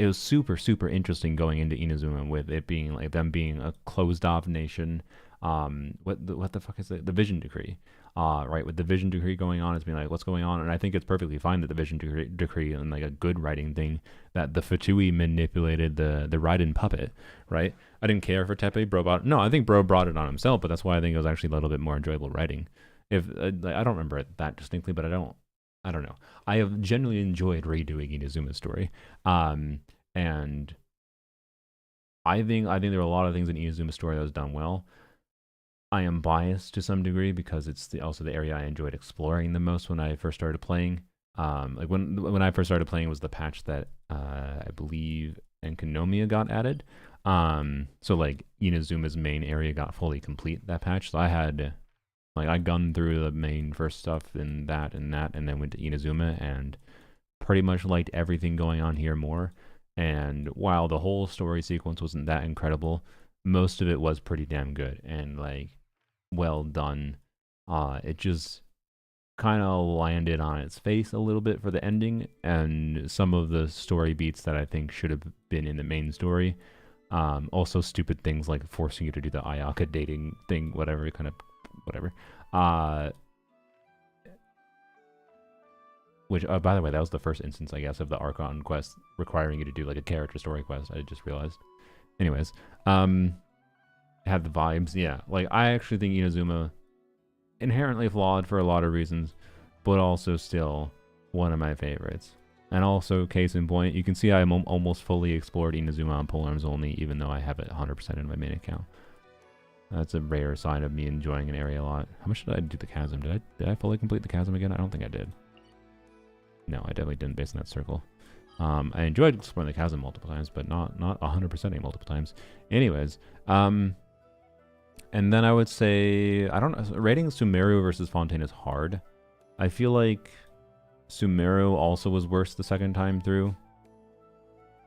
was super interesting going into Inazuma with it being like them being a closed off nation. What the fuck is it? The Vision Decree. Right, with the Vision Decree going on, it's being like, what's going on? And I think it's perfectly fine that the Vision Decree and like a good writing thing that the Fatui manipulated the Raiden puppet, right? I didn't care for Tepe. I think Bro brought it on himself, but that's why I think it was actually a little bit more enjoyable writing. If I don't remember it that distinctly, but I don't know. I have genuinely enjoyed redoing Inazuma's story, and I think there are a lot of things in Inazuma's story that was done well. I am biased to some degree because it's also the area I enjoyed exploring the most when I first started playing. Like when I first started playing was the patch that I believe Enkanomiya got added. So like Inazuma's main area got fully complete that patch. So I had I gunned through the main first stuff and then went to Inazuma and pretty much liked everything going on here more. And while the whole story sequence wasn't that incredible, most of it was pretty damn good and like well done. It just kind of landed on its face a little bit for the ending and some of the story beats that I think should have been in the main story. Also stupid things like forcing you to do the Ayaka dating thing, whatever. Which, by the way, that was the first instance, I guess, of the Archon quest requiring you to do like a character story quest. I just realized. Anyways, had the vibes, yeah. Like I actually think Inazuma inherently flawed for a lot of reasons, but also still one of my favorites. And also, case in point, you can see I'm almost fully explored Inazuma on Polearms only, even though I have it 100% in my main account. That's a rare sign of me enjoying an area a lot. How much did I do the chasm? Did I fully complete the chasm again? I don't think I did. No, I definitely didn't base in that circle. I enjoyed exploring the chasm multiple times, but not 100%ing multiple times. Anyways, and then I would say, I don't know, rating Sumeru versus Fontaine is hard. I feel like Sumeru also was worse the second time through.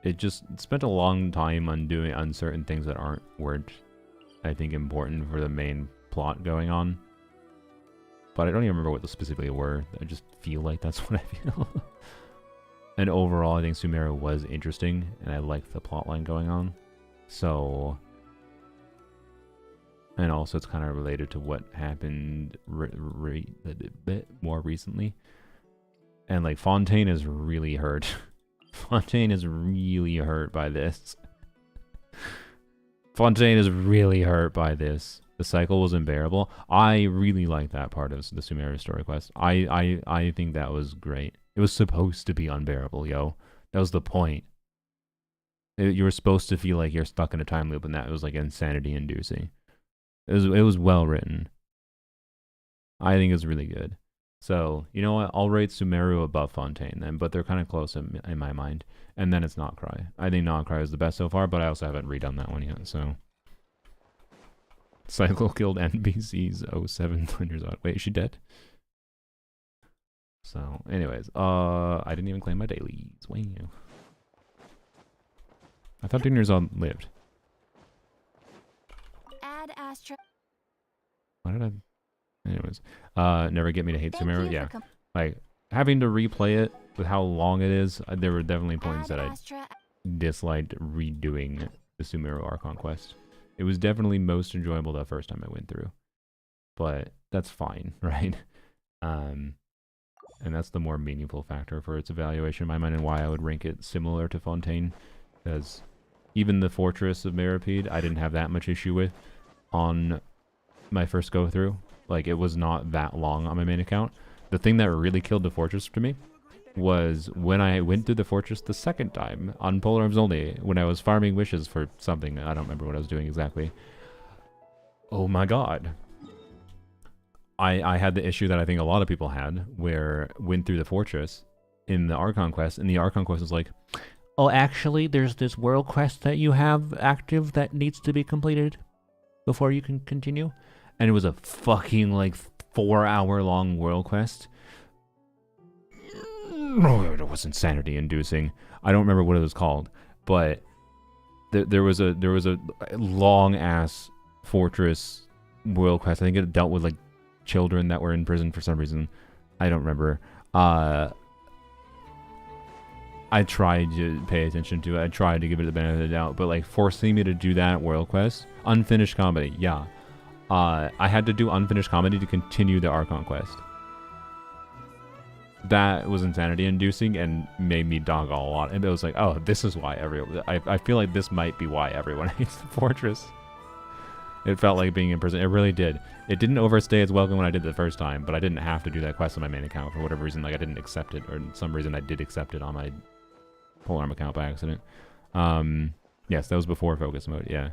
It just spent a long time on doing uncertain things that weren't, I think, important for the main plot going on. But I don't even remember what those specifically were. I just feel like that's what I feel. And overall, I think Sumeru was interesting, and I liked the plotline going on. So, and also it's kind of related to what happened a bit more recently. And like Fontaine is really hurt. Fontaine is really hurt by this. Fontaine is really hurt by this. The cycle was unbearable. I really like that part of the Sumeru story quest. I think that was great. It was supposed to be unbearable, yo. That was the point. You were supposed to feel like you're stuck in a time loop, and that was like insanity inducing. It was well written. I think it's really good. So, you know what? I'll rate Sumeru above Fontaine then, but they're kind of close in my mind. And then it's Not Cry. I think Not Cry is the best so far, but I also haven't redone that one yet, so. Cycle killed NPCs 07 years old. Wait, is she dead? So, anyways, I didn't even claim my dailies. Wow. I thought Dinner's lived. Add Astra. Why did I? Anyways, never get me to hate Sumeru. Yeah, like having to replay it with how long it is. There were definitely points that I disliked redoing the Sumeru Archon quest. It was definitely most enjoyable the first time I went through, but that's fine, right? And that's the more meaningful factor for its evaluation in my mind, and why I would rank it similar to Fontaine, because even the Fortress of Meripede, I didn't have that much issue with on my first go through. Like, it was not that long on my main account. The thing that really killed the Fortress to me was when I went through the Fortress the second time on Polearms only, when I was farming wishes for something. I don't remember what I was doing exactly. Oh my god. I had the issue that I think a lot of people had, where went through the Fortress in the Archon quest, and the Archon quest was like, oh, actually, there's this world quest that you have active that needs to be completed before you can continue. And it was a fucking, like, 4-hour-long world quest. It was insanity inducing. I don't remember what it was called, but there was a long ass fortress world quest. I think it dealt with like children that were in prison for some reason. I don't remember. I tried to pay attention to it. I tried to give it the benefit of the doubt, but like forcing me to do that world quest, unfinished comedy, yeah. I had to do unfinished comedy to continue the Archon quest. That was insanity inducing and made me dog a lot. And it was like, oh, this is why everyone... I feel like this might be why everyone hates the Fortress. It felt like being in prison. It really did. It didn't overstay its welcome when I did it the first time, but I didn't have to do that quest on my main account for whatever reason. Like, I didn't accept it, or for some reason I did accept it on my Polearm account by accident. Yes, that was before focus mode, yeah.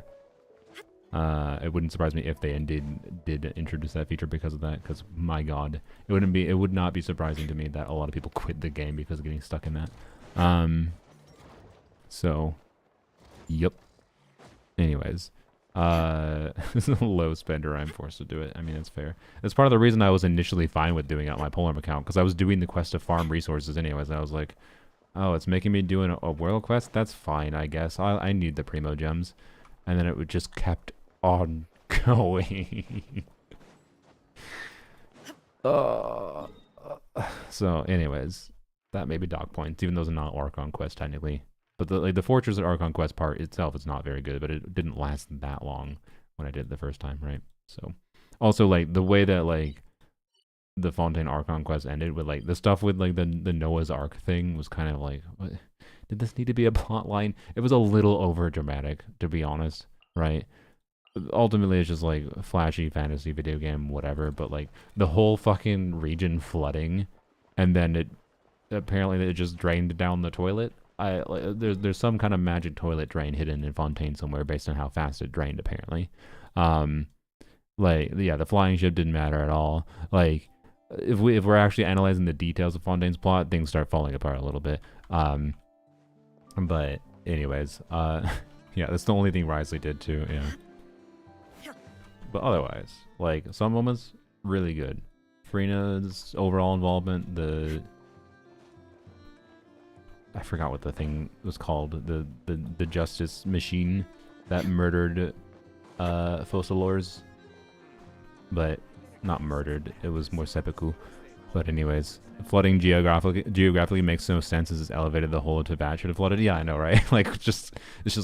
It wouldn't surprise me if they indeed did introduce that feature because of that, because my god, it would not be surprising to me that a lot of people quit the game because of getting stuck in that. So, yep. Anyways, this is a low spender. I'm forced to do it. I mean, it's fair. That's part of the reason I was initially fine with doing it on my Polearm account, because I was doing the quest to farm resources anyways. I was like, oh, it's making me do a world quest? That's fine, I guess. I need the Primogems. And then it would just kept on going. So, anyways, that may be dog points, even though it's not Archon quest technically. But the Fortress of Archon quest part itself is not very good, but it didn't last that long when I did it the first time, right? So, also like the way that like the Fontaine Archon quest ended with like the stuff with like the Noah's Ark thing was kind of like, what? Did this need to be a plot line? It was a little over dramatic, to be honest, right? Ultimately, it's just like a flashy fantasy video game, whatever. But like the whole fucking region flooding, and then it just drained down the toilet. There's some kind of magic toilet drain hidden in Fontaine somewhere based on how fast it drained, apparently. Like, yeah, the flying ship didn't matter at all. Like, if we're actually analyzing the details of Fontaine's plot, things start falling apart a little bit. But anyways, yeah, that's the only thing Risley did too. Yeah. But otherwise, like, some moments really good. Freena's overall involvement, I forgot what the thing was called, the justice machine that murdered Focalors, but not murdered, it was more seppuku. But anyways, flooding geographically makes no sense as it's elevated the whole Tibet should have flooded. Yeah, I know, right? Like, it's just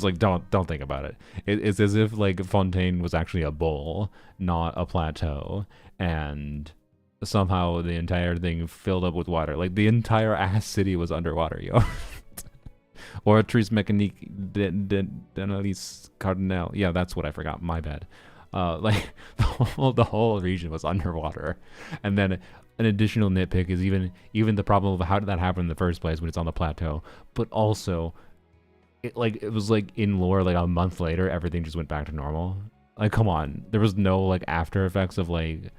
like, don't think about it. It's as if like Fontaine was actually a bowl, not a plateau, and somehow the entire thing filled up with water. Like, the entire ass city was underwater, yo. Or Tris Mécanique d'Analyse Cardinal. Yeah, that's what I forgot. My bad. Like, the whole region was underwater. And then an additional nitpick is even the problem of how did that happen in the first place when it's on the plateau. But also, it was like in lore, like a month later, everything just went back to normal. Like, come on. There was no like after effects of like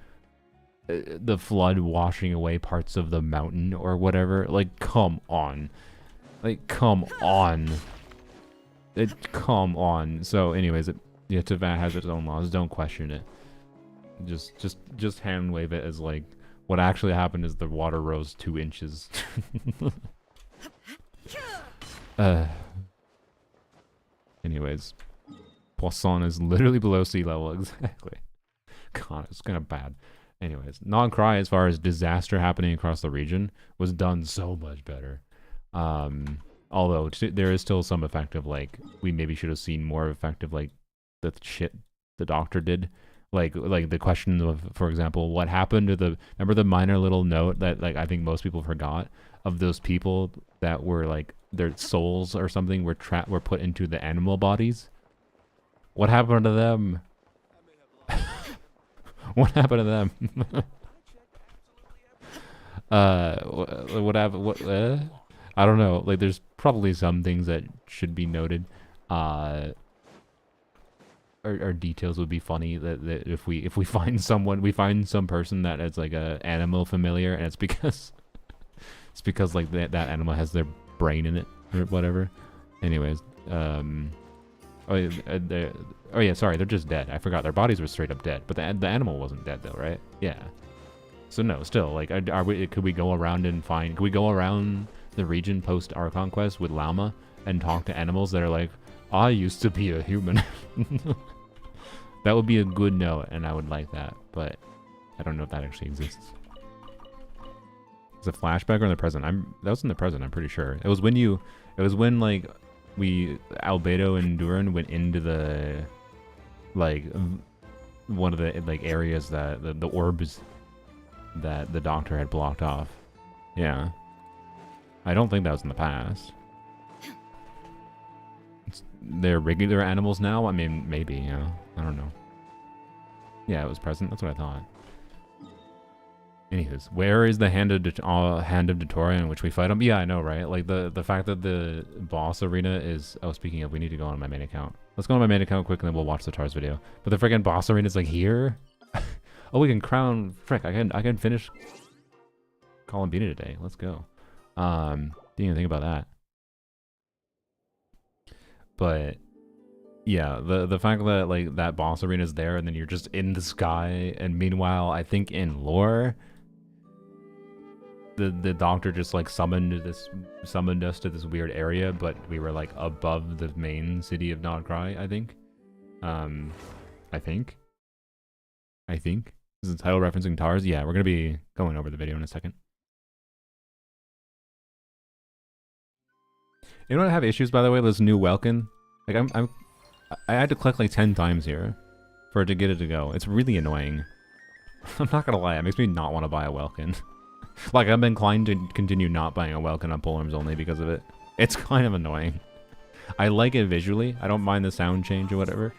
the flood washing away parts of the mountain or whatever. Like, come on. Like, come on. Come on. So anyways, yeah, Teyvat has its own laws. Don't question it. Just hand wave it as like what actually happened is the water rose 2 inches. Anyways, Poisson is literally below sea level. Exactly. God, it's kind of bad. Anyways, Non-Cry, as far as disaster happening across the region, was done so much better. Although there is still some effect of like we maybe should have seen more effect of like the shit the doctor did, like the question of, for example, what happened to remember the minor little note that like I think most people forgot of those people that were like their souls or something were put into the animal bodies. What happened to them? What happened to them? What happened? What? I don't know. Like, there's probably some things that should be noted. Or details would be funny that if we find someone, we find some person that is like a animal familiar, and it's because like that animal has their brain in it or whatever. Anyways, oh yeah, sorry, they're just dead. I forgot their bodies were straight up dead, but the animal wasn't dead though, right? Yeah. So no, still, like, could we go around the region post Archon Quest with Llama and talk to animals that are like, I used to be a human? That would be a good note, and I would like that, but I don't know if that actually exists. Is it flashback or in the present? That was in the present, I'm pretty sure. It was when like Albedo and Duran went into the like one of the like areas that the orbs that the doctor had blocked off. Yeah. I don't think that was in the past. They're regular animals now? I mean, maybe, yeah. I don't know. Yeah, it was present. That's what I thought. Anyways, where is the hand of Detoria in which we fight him? Yeah, I know, right? Like, the fact that the boss arena is... Oh, speaking of, we need to go on my main account. Let's go on my main account quick, and then we'll watch the TARS video. But the freaking boss arena is, like, here? Oh, we can crown... Frick, I can finish Columbina today. Let's go. Didn't even think about that. But yeah, the fact that like that boss arena is there and then you're just in the sky, and meanwhile I think in lore the doctor just like summoned us to this weird area, but we were like above the main city of Non-Cry, I think. I think is the title referencing TARS? Yeah, we're gonna be going over the video in a second. You know what I have issues, by the way, this new Welkin? Like, I had to click like 10 times here for it to get it to go. It's really annoying. I'm not gonna lie, it makes me not want to buy a Welkin. Like, I'm inclined to continue not buying a Welkin on Polearms only because of it. It's kind of annoying. I like it visually. I don't mind the sound change or whatever.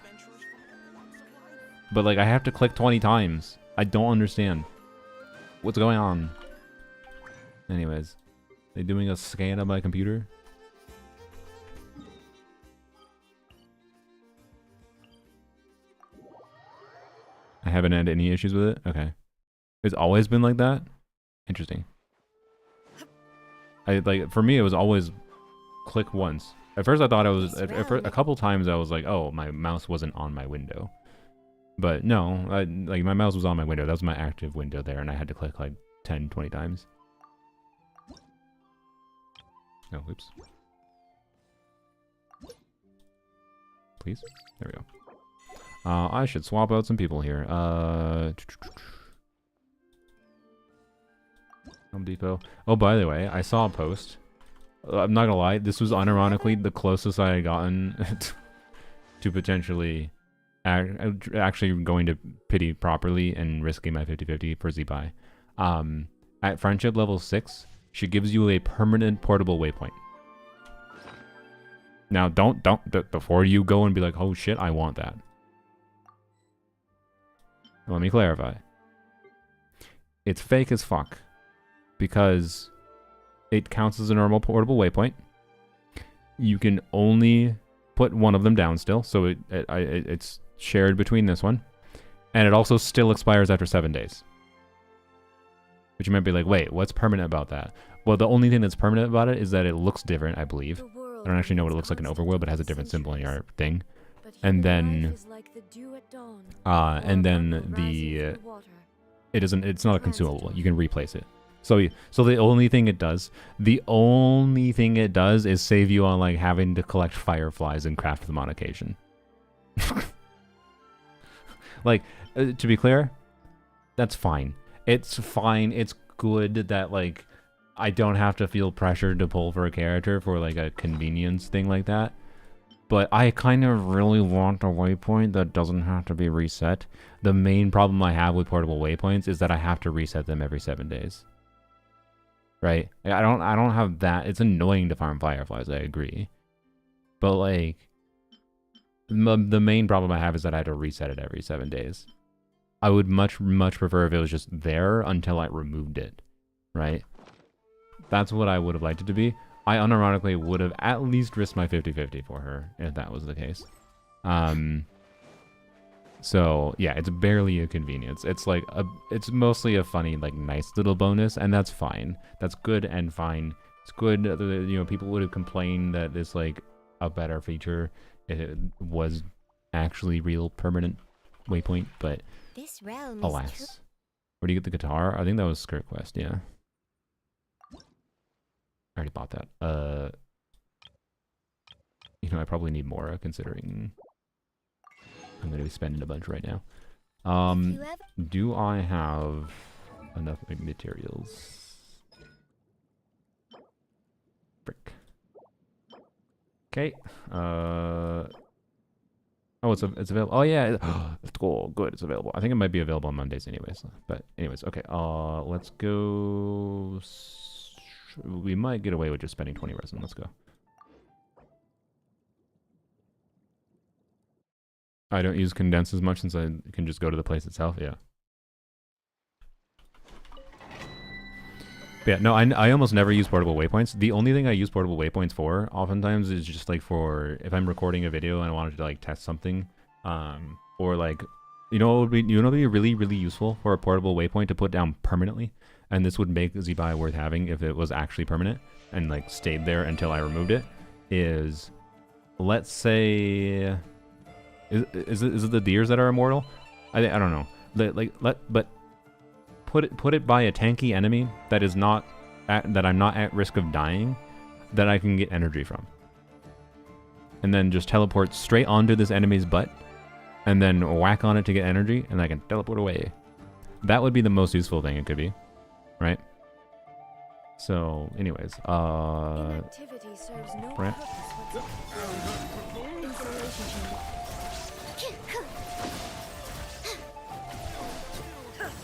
But, like, I have to click 20 times. I don't understand. What's going on? Anyways. They doing a scan of my computer? I haven't had any issues with it? Okay. It's always been like that? Interesting. For me, it was always click once. At first, I thought it was a couple times. I was like, oh, my mouse wasn't on my window, but no, my mouse was on my window. That was my active window there, and I had to click like 10, 20 times. No, oops. Please, there we go. I should swap out some people here. Home Depot. Oh, by the way, I saw a post. I'm not gonna lie, this was unironically the closest I had gotten to potentially actually going to pity properly and risking my 50-50 for Z-Buy. At friendship level 6, she gives you a permanent portable waypoint. Now, don't before you go and be like, oh shit, I want that. Let me clarify. It's fake as fuck. Because it counts as a normal portable waypoint. You can only put one of them down still, so it's shared between this one. And it also still expires after 7 days. But you might be like, wait, what's permanent about that? Well, the only thing that's permanent about it is that it looks different, I believe. I don't actually know what it looks like in Overworld, but it has a different symbol in your thing. And then it's not a consumable. You can replace it. So the only thing it does is save you on like having to collect fireflies and craft them on occasion. Like, to be clear, that's fine. It's fine. It's good that like I don't have to feel pressured to pull for a character for like a convenience thing like that. But I kind of really want a waypoint that doesn't have to be reset. The main problem I have with portable waypoints is that I have to reset them every 7 days. Right? I don't have that. It's annoying to farm fireflies, I agree. But like the main problem I have is that I had to reset it every 7 days. I would much prefer if it was just there until I removed it. Right? That's what I would have liked it to be. I unironically would have at least risked my 50-50 for her if that was the case. So yeah, it's barely a convenience. It's like it's mostly a funny, like nice little bonus, and that's fine. That's good and fine. It's good. You know, people would have complained that it's like a better feature if it was actually real permanent waypoint, but This realm alas. Where do you get the guitar? I think that was Skirt Quest, yeah. I already bought that. You know, I probably need more considering I'm going to be spending a bunch right now. Do I have enough materials? Frick. Okay. Oh, it's available. Oh yeah, it's cool. Good, it's available. I think it might be available on Mondays, anyways. But anyways, okay. Let's go. We might get away with just spending 20 resin. Let's go. I don't use condense as much since I can just go to the place itself. Yeah. But yeah, no, I almost never use portable waypoints. The only thing I use portable waypoints for, oftentimes, is just like for if I'm recording a video and I wanted to like test something, or like, you know, what would be really useful for a portable waypoint to put down permanently, and this would make Z-Buy worth having if it was actually permanent and like stayed there until I removed it. Is, let's say, is it the deers that are immortal? I don't know. But put it by a tanky enemy that is not that I'm not at risk of dying, that I can get energy from, and then just teleport straight onto this enemy's butt, and then whack on it to get energy, and I can teleport away. That would be the most useful thing it could be, right? So, anyways, Inactivity serves no Brent. purpose whatsoever. Installation chamber.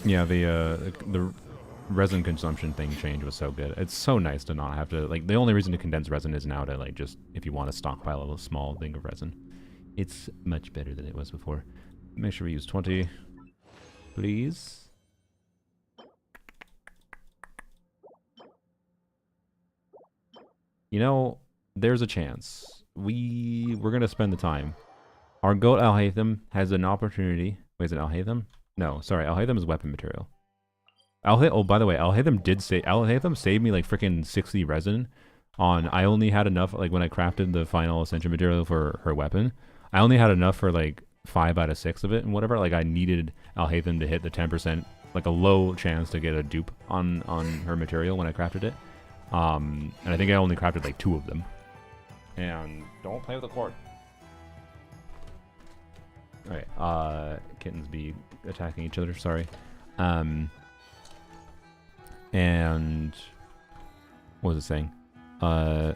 Yeah, the resin consumption thing change was so good. It's so nice to not have to, like, the only reason to condense resin is now to, like, just, if you want to stockpile a small thing of resin. It's much better than it was before. Make sure we use 20, please. You know, there's a chance. We're going to spend the time. Our goat Alhaitham has an opportunity. Wait, is it Alhaitham? No, sorry, Alhaitham is weapon material. Oh, by the way, Alhaitham saved me like freaking 60 resin. On I only had enough like when I crafted the final ascension material for her weapon. I only had enough for like 5 out of 6 of it and whatever. Like I needed Alhaitham to hit the 10%, like a low chance to get a dupe on her material when I crafted it. And I think I only crafted like 2 of them. And don't play with the cord. Alright, kittens be attacking each other, sorry. And what was it saying? Sorry,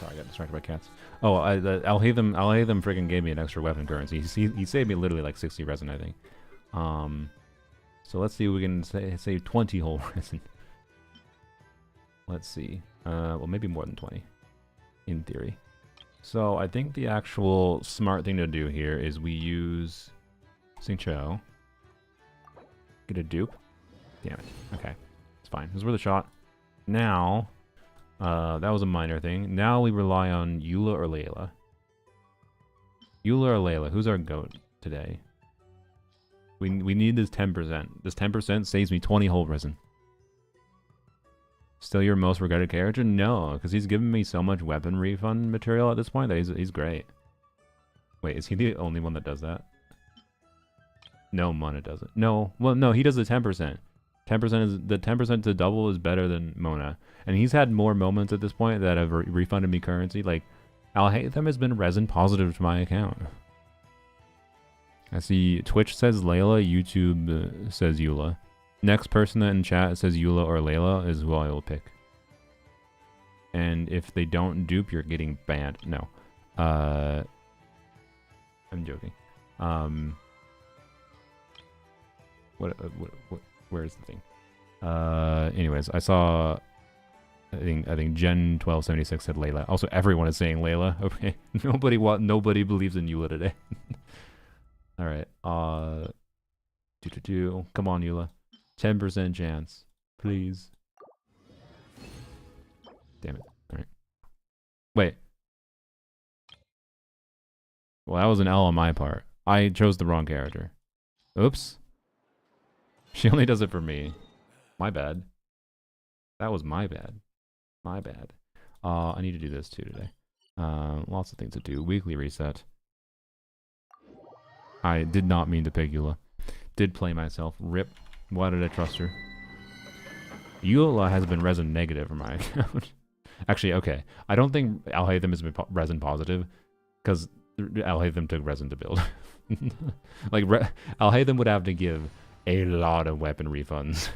I got distracted by cats. Oh, Alhaitham freaking gave me an extra weapon currency. He saved me literally like 60 resin, I think. So let's see if we can save 20 whole resin. Let's see. Well, maybe more than 20, in theory. So I think the actual smart thing to do here is we use Xingqiu. Get a dupe. Damn it. Okay. It's fine. It was worth a shot. Now, that was a minor thing. Now we rely on Eula or Layla. Eula or Layla? Who's our goat today? We need this 10%. This 10% saves me 20 whole resin. Still your most regretted character? No, because he's given me so much weapon refund material at this point that he's great. Wait, is he the only one that does that? No, Mona does it. No, well, no, he does the 10%. 10% is the 10% to double is better than Mona, and he's had more moments at this point that have refunded me currency. Like Alhaitham has been resin positive to my account. I see Twitch says Layla, YouTube says Eula. Next person in chat says Eula or Layla is who I will pick. And if they don't dupe, you're getting banned. No. I'm joking. Where's the thing? Anyways, I saw I think Gen 1276 said Layla. Also, everyone is saying Layla. Okay. Nobody believes in Eula today. All right. Come on, Eula. 10% chance, please. Damn it. All right. Wait. Well, that was an L on my part. I chose the wrong character. Oops. She only does it for me. My bad. That was my bad. My bad. I need to do this too today. Lots of things to do. Weekly reset. I did not mean to pick Eula. Did play myself. Rip. Why did I trust her? Eula has been resin negative for my account. Actually, okay. I don't think Alhaitham has been resin positive because Alhaitham took resin to build. Like, Alhaitham would have to give a lot of weapon refunds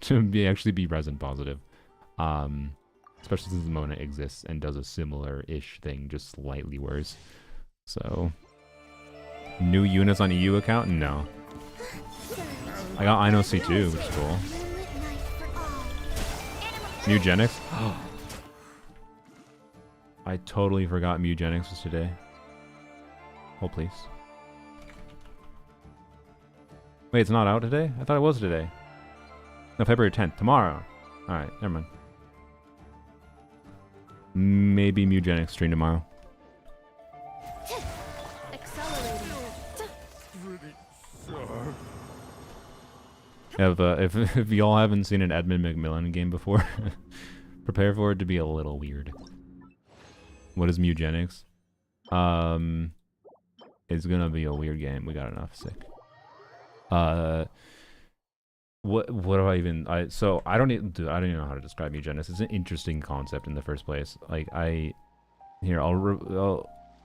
to actually be resin positive. Especially since Mona exists and does a similar-ish thing, just slightly worse. So, new units on EU account? No. I got Ino C2, which is cool. Mugenics? I totally forgot Mugenics was today. Hold please. Wait, it's not out today? I thought it was today. No, February 10th. Tomorrow. Alright, never mind. Maybe Mugenics stream tomorrow. If y'all haven't seen an Edmund McMillan game before, prepare for it to be a little weird. What is Mugenics? It's gonna be a weird game. We got enough. Sick. What do I even? I don't even know how to describe Mugenics. It's an interesting concept in the first place. Like I'll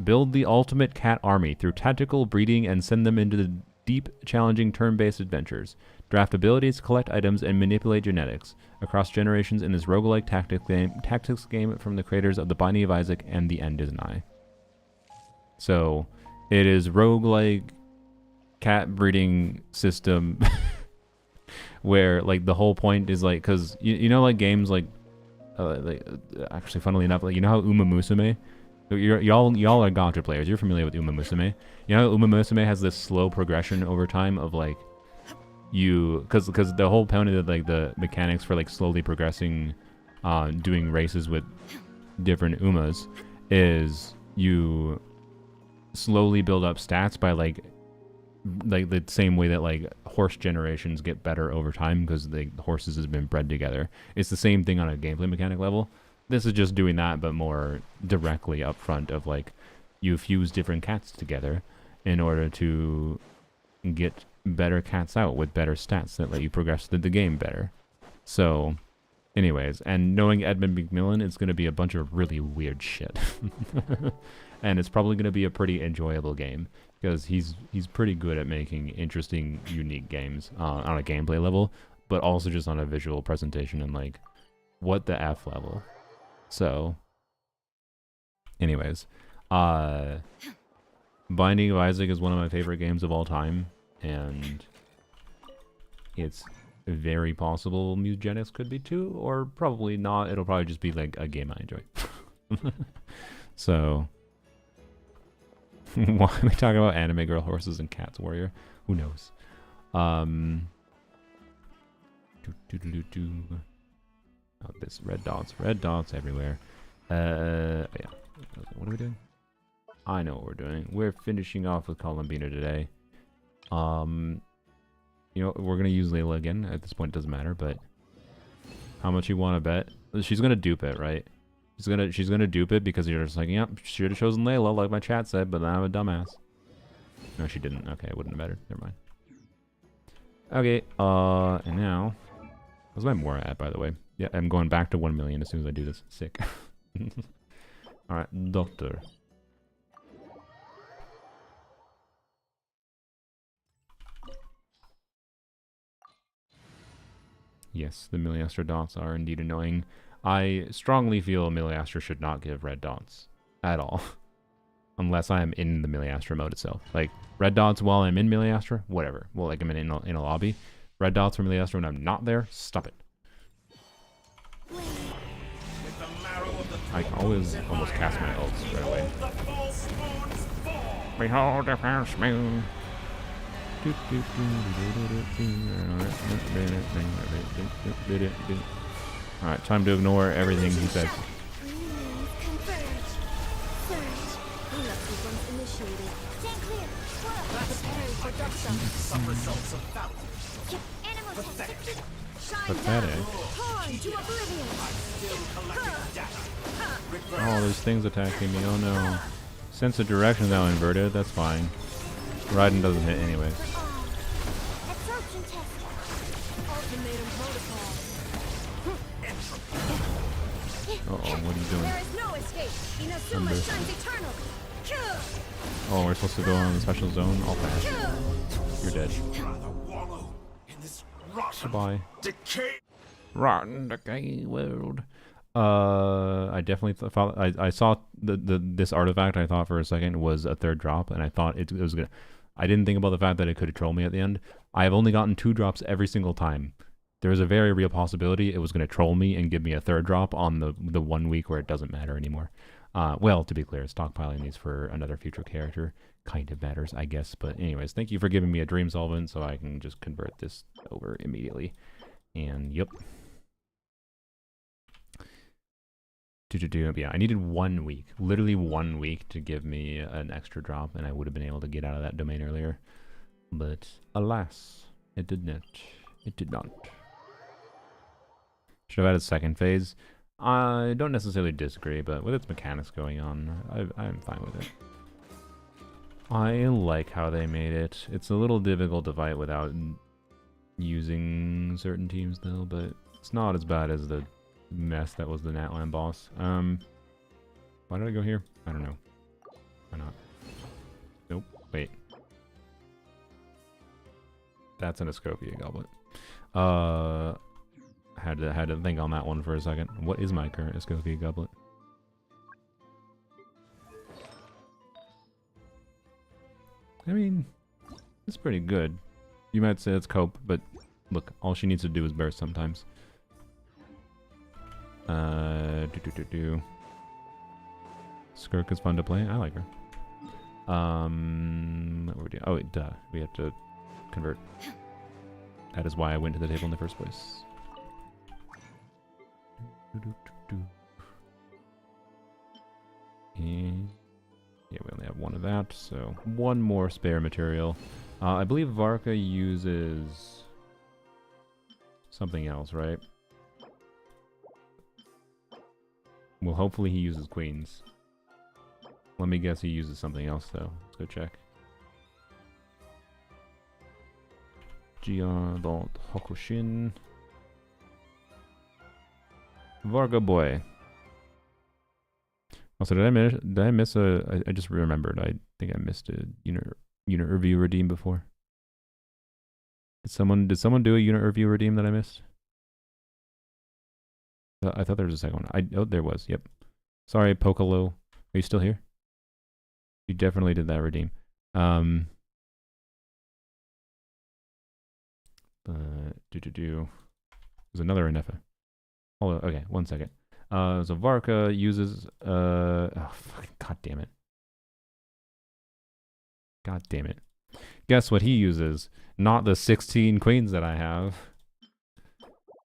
build the ultimate cat army through tactical breeding and send them into the deep, challenging turn-based adventures. Draft abilities, collect items, and manipulate genetics across generations in this roguelike tactics game from the creators of The Binding of Isaac and The End is Nigh. So, it is roguelike cat breeding system where, like, the whole point is, like, because, you know, like, games like actually, funnily enough, like, you know how Uma Musume? Y'all are gacha players. You're familiar with Uma Musume. You know how Uma Musume has this slow progression over time of, like, because the whole point of like the mechanics for like slowly progressing, doing races with different Umas is you slowly build up stats by like like the same way that like horse generations get better over time because the horses has been bred together. It's the same thing on a gameplay mechanic level. This is just doing that, but more directly up front of like you fuse different cats together in order to get better cats out with better stats that let you progress through the game better. So, anyways, and knowing Edmund McMillan, it's going to be a bunch of really weird shit. And it's probably going to be a pretty enjoyable game because he's pretty good at making interesting, unique games on a gameplay level, but also just on a visual presentation and like, what the F level. So, anyways, Binding of Isaac is one of my favorite games of all time, and it's very possible Mutagenics could be too, or probably not. It'll probably just be like a game I enjoy. So, why are we talking about anime girl horses and cats warrior? Who knows? Oh, this red dots everywhere. Yeah. What are we doing? I know what we're doing. We're finishing off with Columbina today. You know, we're gonna use Layla again. At this point, it doesn't matter. But how much you want to bet? She's gonna dupe it, right? She's gonna dupe it because you're just like, yep, should have chosen Layla, like my chat said, but then I'm a dumbass. No, she didn't. Okay, it wouldn't have mattered. Never mind. Okay. And now, what's my more at, by the way? Yeah, I'm going back to 1 million as soon as I do this. Sick. All right, doctor. Yes, the Milliastra dots are indeed annoying. I strongly feel Milliastra should not give red dots at all. Unless I am in the Milliastra mode itself. Like, red dots while I'm in Milliastra, whatever. Well, like I'm in a lobby. Red dots from Milliastra when I'm not there, stop it. I can always almost cast my ults right away. Behold the first moon. Alright, time to ignore everything he says. Pathetic. Oh, there's things attacking me. Oh no. Sense of direction is now inverted. That's fine. Raiden doesn't hit anyways. Uh-oh, what are you doing? Oh, we're supposed to go on the special zone? I'll pass. You're dead. Goodbye. Rotten decay world. I definitely thought I saw this artifact. I thought for a second was a third drop, and I thought it was gonna. I didn't think about the fact that it could troll me at the end. I have only gotten 2 drops every single time. There was a very real possibility it was going to troll me and give me a third drop on the 1 week where it doesn't matter anymore. Well, to be clear, stockpiling these for another future character kind of matters, I guess. But anyways, thank you for giving me a dream solvent so I can just convert this over immediately. And yep. Yeah, I needed 1 week, literally 1 week to give me an extra drop, and I would have been able to get out of that domain earlier. But alas, it did not. It did not. Should have had a second phase. I don't necessarily disagree, but with its mechanics going on, I'm fine with it. I like how they made it. It's a little difficult to fight without using certain teams though, but it's not as bad as the mess that was the Natlan boss. Why did I go here? I don't know. Why not? Nope. Wait. That's an Escopia goblet. Had to think on that one for a second. What is my current Escopia goblet? I mean, it's pretty good. You might say it's cope, but look, all she needs to do is burst sometimes. Skirk is fun to play. I like her. What we're doing? Oh, duh. We have to convert. That is why I went to the table in the first place. And yeah, we only have one of that, so one more spare material. I believe Varka uses something else, right? Well, hopefully he uses queens. Let me guess he uses something else, though. Let's go check. Jian Dont Hokushin. Varga boy. Also, did I miss a... I just remembered. I think I missed a unit review redeem before. Did someone do a unit review redeem that I missed? I thought there was a second one. Oh, there was. Yep. Sorry, Pokalo. Are you still here? You definitely did that redeem. There's another Inefa. Hold on. Okay, 1 second. So Varka uses oh fucking god damn it. God damn it. Guess what he uses? Not the 16 queens that I have.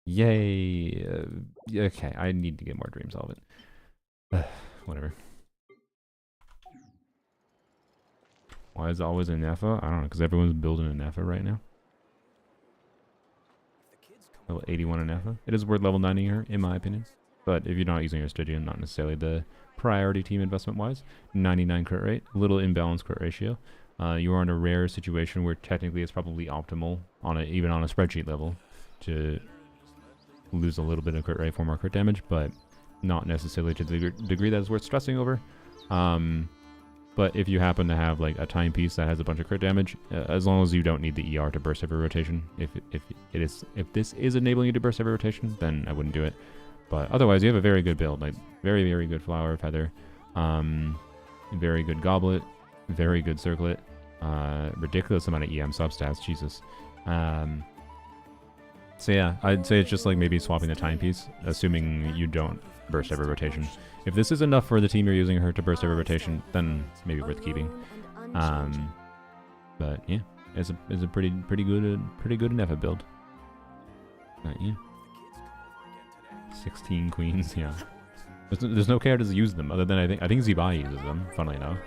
Yay. Okay, I need to get more Dream Solvent. Whatever. Why is it always an Nefa? I don't know, because everyone's building a Nefa right now. Level 81 in Nefa. It is worth level 90 here, in my opinion. But if you're not using your Stygian, not necessarily the priority team investment-wise. 99 crit rate, little imbalanced crit ratio. You are in a rare situation where technically it's probably optimal, even on a spreadsheet level, to lose a little bit of crit rate for more crit damage, but not necessarily to the degree that is worth stressing over. But if you happen to have like a timepiece that has a bunch of crit damage, as long as you don't need the ER to burst every rotation, if this is enabling you to burst every rotation, then I wouldn't do it. But otherwise, you have a very good build, like very, very good Flower Feather, very good Goblet, very good Circlet, ridiculous amount of EM substats, Jesus. So yeah, I'd say it's just like maybe swapping the timepiece, assuming you don't burst every rotation. If this is enough for the team you're using her to burst every rotation, then maybe worth keeping. But yeah, it's a pretty good Nefa build. But yeah. 16 queens, yeah. There's no characters to use them, other than I think Zibai uses them, funnily enough.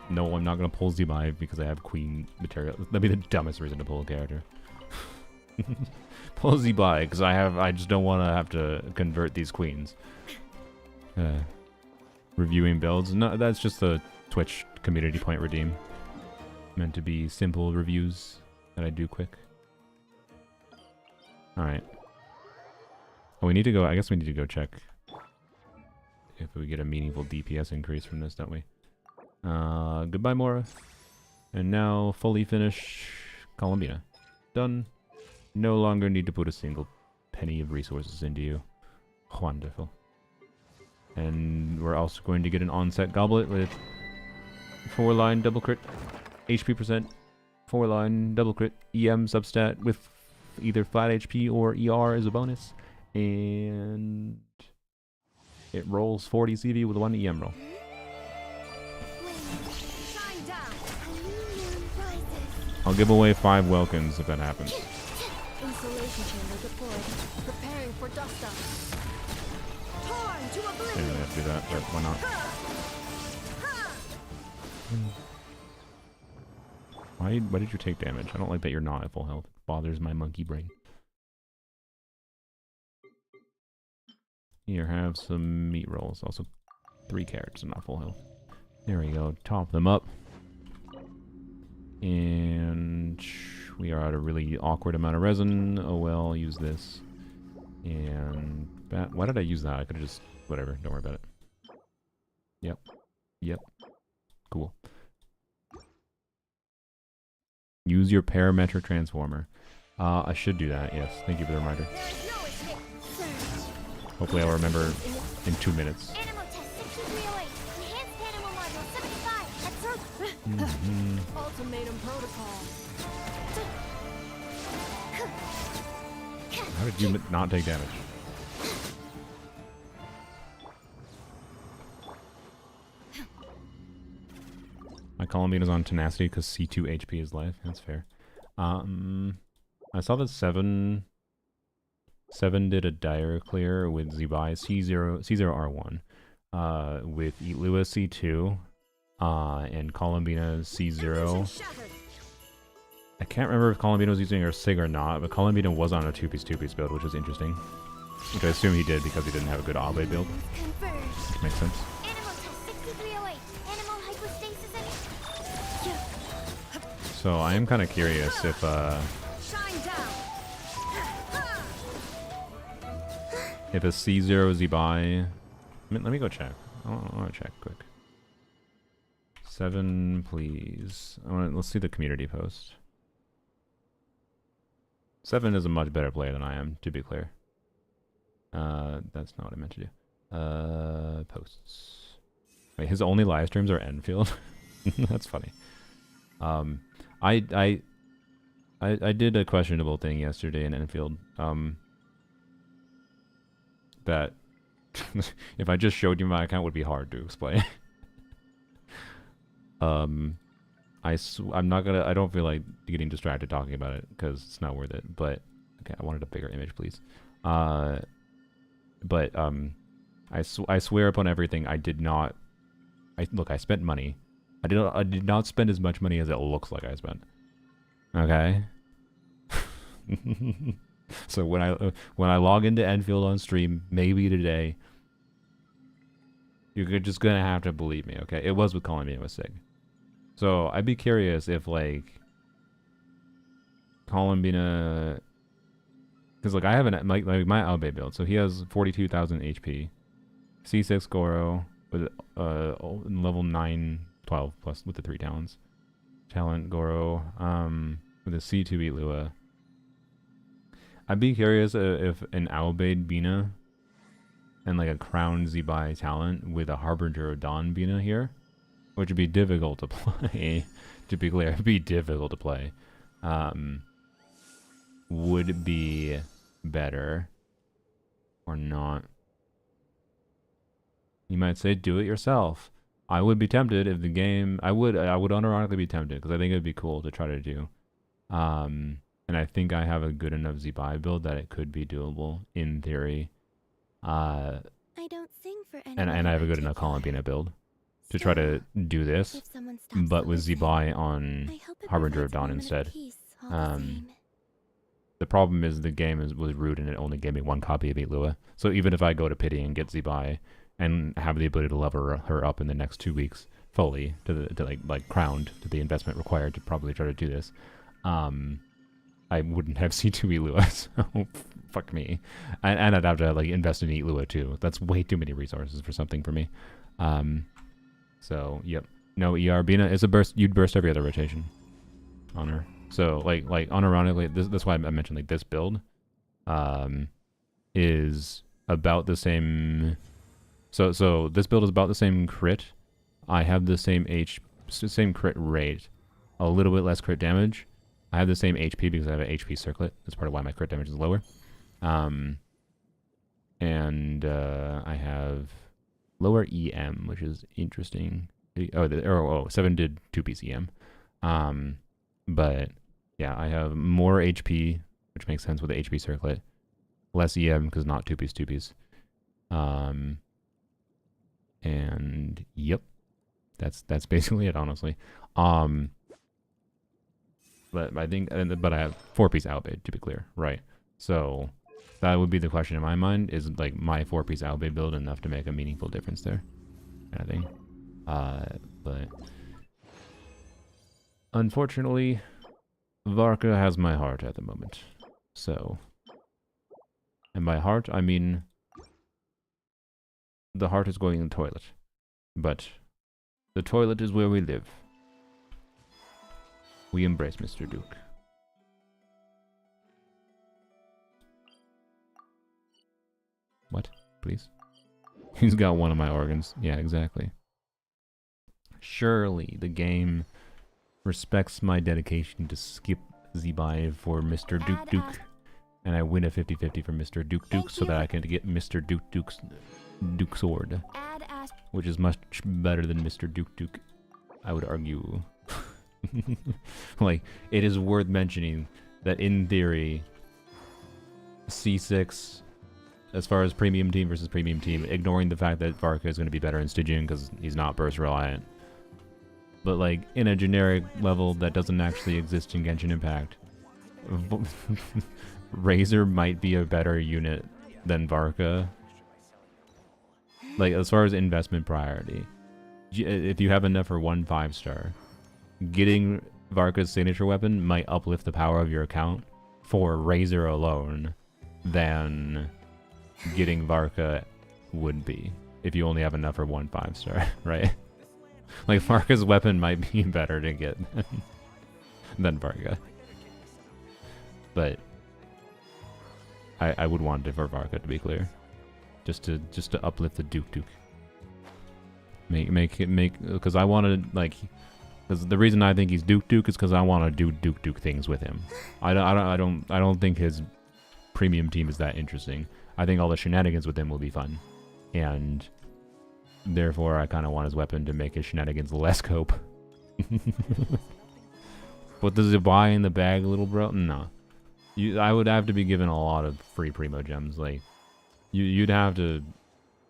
No, I'm not gonna pull Zibai because I have queen material. That'd be the dumbest reason to pull a character. Pull Zibai because I just don't want to have to convert these queens. Reviewing builds. No, that's just a Twitch community point redeem. Meant to be simple reviews that I do quick. Alright. Oh, we need to go. I guess we need to go check if we get a meaningful DPS increase from this, don't we? Goodbye, Mora. And now, fully finish Columbina. Done. No longer need to put a single penny of resources into you. Wonderful. And we're also going to get an onset goblet with 4-line double crit, HP percent, 4-line double crit, EM substat with either flat HP or ER as a bonus. And it rolls 40 CV with 1 EM roll. I'll give away 5 welcomes if that happens. Insulation chamber deployed. Preparing for dust up. Torn to I oblivion. didn't have to do that, but why not? Why did you take damage? I don't like that you're not at full health. It bothers my monkey brain. Here, have some meat rolls. Also, 3 carrots and not full health. There we go. Top them up. And we are at a really awkward amount of resin. Oh well, I'll use this. And why did I use that? I could have just... whatever, don't worry about it. Yep. Yep. Cool. Use your parametric transformer. I should do that, yes. Thank you for the reminder. Hopefully I'll remember in 2 minutes. Animal test 6308. Enhanced animal module 75. Ultimatum protocol. How did you not take damage? My Columbine is on tenacity because C2 HP is life. That's fair. I saw that 7 did a dire clear with Zibai C0R1. With Eat Lewis C2. And Columbina C0. I can't remember if Colombino was using her SIG or not, but Colombino was on a 2-piece build, which was interesting. Which I assume he did because he didn't have a good Abe build. Which makes sense. So I am kind of curious if a C0 Zibai. Let me go check. I want to check quick. 7, please. Let's see the community post. 7 is a much better player than I am, to be clear. That's not what I meant to do. Posts. Wait, his only live streams are Enfield. That's funny. I did a questionable thing yesterday in Enfield. That if I just showed you my account, would be hard to explain. I'm not gonna. I don't feel like getting distracted talking about it because it's not worth it. But okay, I wanted a bigger image, please. I swear upon everything, I did not. Look, I spent money. I did not spend as much money as it looks like I spent. Okay. So when I log into Enfield on stream, maybe today, you're just gonna have to believe me. Okay, it was with calling me a SIG. So I'd be curious if like Colombina, because like I have an like my Albe build, so he has 42,000 HP, C6 Goro with level 9, 12 plus with the 3 talents, talent Goro with a C2 beat Lua. I'd be curious if an Albe Bina and like a Crown Zibai talent with a Harbinger of Dawn Bina here, which would be difficult to play. To be clear, it'd be difficult to play. Would be better or not. You might say do it yourself. I would be tempted if the game. I would unironically be tempted because I think it'd be cool to try to do. And I think I have a good enough Zibai build that it could be doable in theory. I don't sing for and I have a good enough Colombina build to try to do this, but with Zibai on Harbinger of Dawn instead. The problem is the game was rude and it only gave me 1 copy of 8 Lua. So even if I go to Pity and get Zibai and have the ability to level her up in the next 2 weeks fully to like crowned to the investment required to probably try to do this, I wouldn't have C2 Lua, so fuck me. And I'd have to like invest in Lua too. That's way too many resources for something for me. So yep. No, Bina is a burst. You'd burst every other rotation on her. So like unironically, that's why I mentioned like this build is about the same. So this build is about the same crit. I have the same same crit rate, a little bit less crit damage. I have the same HP because I have an HP circlet. That's part of why my crit damage is lower. And I have lower EM, which is interesting. 7 did 2-piece EM. But yeah, I have more HP, which makes sense with the HP circlet. Less EM because not 2-piece. And yep, that's basically it, honestly. But I think, but I have 4-piece Albe, to be clear, right? So that would be the question in my mind: is like my 4-piece Albe build enough to make a meaningful difference there? Kind of thing. But unfortunately, Varka has my heart at the moment. So, and by heart, I mean the heart is going in the toilet, but the toilet is where we live. We embrace Mr. Duke. What? Please? He's got one of my organs. Yeah, exactly. Surely the game respects my dedication to skip Zibai for Mr. Duke. And I win a 50-50 for Mr. Duke so that I can get Mr. Duke's Duke Sword. Which is much better than Mr. Duke, I would argue. Like, it is worth mentioning that in theory, C6, as far as premium team versus premium team, ignoring the fact that Varka is going to be better in Stygian because he's not burst reliant, but like in a generic level that doesn't actually exist in Genshin Impact, Razor might be a better unit than Varka. Like as far as investment priority, if you have enough for 1 5-star, getting Varka's signature weapon might uplift the power of your account for Razor alone than getting Varka would be if you only have enough for 1 5-star, right? Like Varka's weapon might be better to get than Varka, but I would want it for Varka, to be clear, just to uplift the Duke. Make because I want to like. Because the reason I think he's Duke is because I want to do Duke things with him. I don't think his premium team is that interesting. I think all the shenanigans with him will be fun, and therefore I kind of want his weapon to make his shenanigans less cope. What does it buy in the bag, little bro? No, I would have to be given a lot of free Primogems. Like you'd have to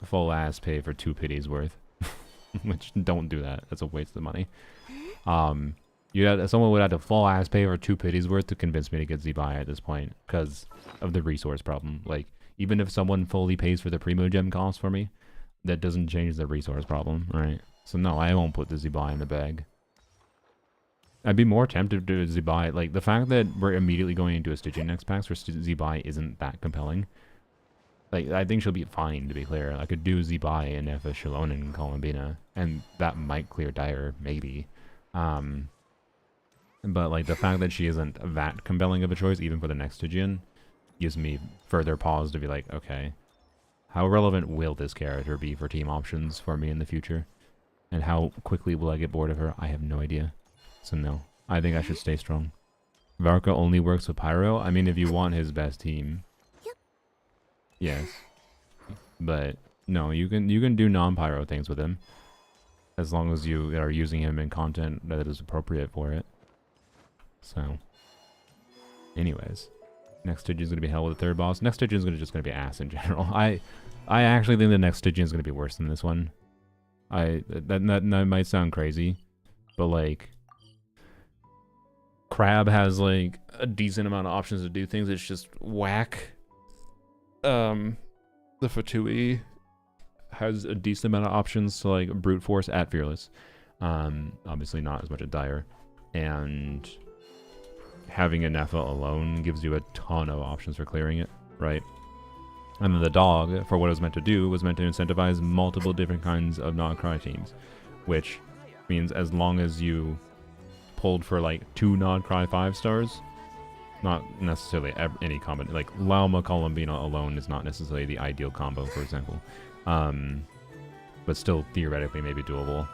full ass pay for 2 pities worth, which don't do that. That's a waste of money. Someone would have to full ass pay for 2 pities worth to convince me to get Zebai at this point because of the resource problem. Like, even if someone fully pays for the Primogem cost for me, that doesn't change the resource problem, right? So no, I won't put the Zebai in the bag. I'd be more tempted to Zebai. Like, the fact that we're immediately going into a Stygian next packs for Zebai isn't that compelling. Like, I think she'll be fine, to be clear. I could do Zebai and F a Shalon and Columbina, and that might clear Dire, maybe. But like the fact that she isn't that compelling of a choice even for the next Stygian gives me further pause to be like, okay, how relevant will this character be for team options for me in the future? And how quickly will I get bored of her? I have no idea. So no, I think I should stay strong. Varka only works with Pyro. I mean, if you want his best team, yes, but no, you can do non-Pyro things with him. As long as you are using him in content that is appropriate for it. So, anyways, next Stygian is going to be hell with the 3rd boss. Next Stygian is just going to be ass in general. I actually think the next Stygian is going to be worse than this one. That might sound crazy, but like, Crab has like a decent amount of options to do things. It's just whack. The Fatui has a decent amount of options to like brute force at Fearless. Obviously not as much at Dire. And having a Nepha alone gives you a ton of options for clearing it, right? And then the dog, for what it was meant to do, was meant to incentivize multiple different kinds of non-cry teams. Which means as long as you pulled for like 2 non-cry 5-stars, not necessarily any combo, like Lauma Columbina alone is not necessarily the ideal combo, for example. But still theoretically maybe doable,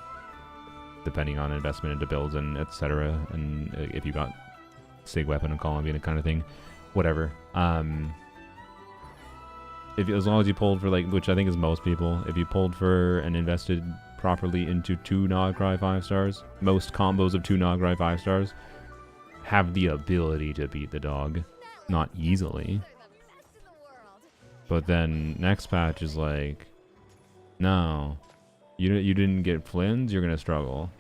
depending on investment into builds and etc. And if you got Sig Weapon and Columbina kind of thing, whatever. As long as you pulled for like, which I think is most people, if you pulled for and invested properly into 2 Nogcry 5-stars, most combos of 2 Nogcry 5-stars have the ability to beat the dog, not easily. But then next patch is like, no, you didn't get Flynn's, you're gonna struggle.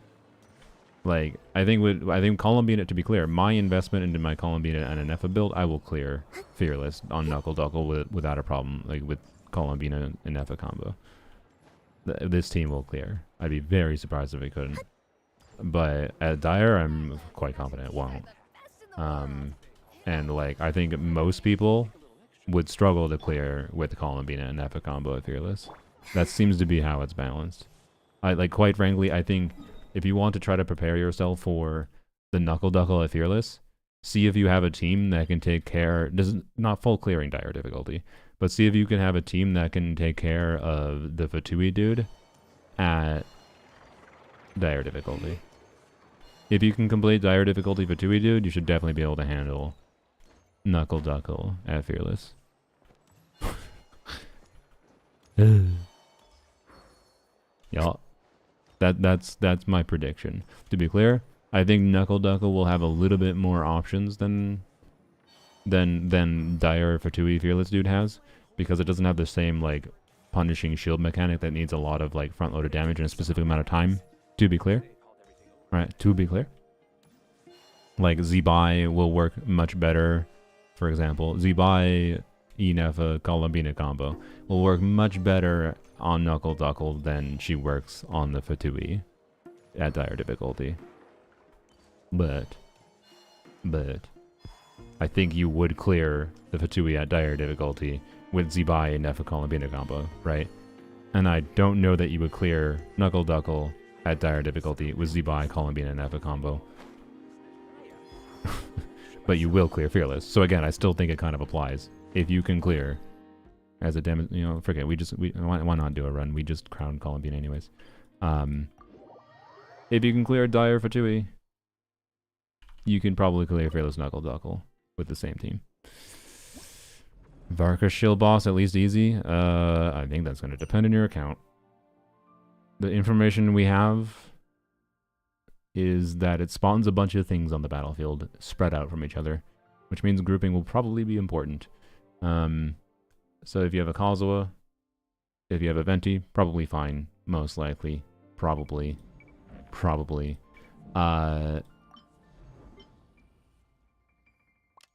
Like, I think Columbina, to be clear, my investment into my Columbina and an Nefa build, I will clear Fearless on Knuckle Duckle without a problem, like with Columbina and Nefa combo. This team will clear. I'd be very surprised if it couldn't. But at Dire, I'm quite confident it won't. And like, I think most people would struggle to clear with Columbina and Nefa combo at Fearless. That seems to be how it's balanced. Quite frankly, I think if you want to try to prepare yourself for the Knuckle Duckle at Fearless, see if you have a team that can take care, not full clearing Dire difficulty, but see if you can have a team that can take care of the Fatui dude at Dire difficulty. If you can complete Dire difficulty Fatui dude, you should definitely be able to handle Knuckle Duckle at Fearless. Y'all, that's my prediction. To be clear, I think Knuckle Duckle will have a little bit more options than Dire Fatui Fearless dude has, because it doesn't have the same like punishing shield mechanic that needs a lot of like front loaded damage in a specific amount of time. To be clear, right? To be clear. Like, Z-Buy will work much better. For example, Z-Buy Enefa Columbina combo will work much better on Knuckle Duckle than she works on the Fatui at dire difficulty. But I think you would clear the Fatui at dire difficulty with Z-Buy Enefa Columbina combo, right? And I don't know that you would clear Knuckle Duckle at dire difficulty with Z-Buy Columbina Enefa combo. But you will clear Fearless. So again, I still think it kind of applies. If you can clear as a demo, you know, forget, why not do a run? We just crowned Columbine anyways. If you can clear Dire Fatui, you can probably clear Fearless Knuckle Duckle with the same team. Varka Shield Boss, at least easy. I think that's going to depend on your account. The information we have is that it spawns a bunch of things on the battlefield spread out from each other, which means grouping will probably be important. So if you have a Kazuha, if you have a Venti, probably fine. Most likely. Probably.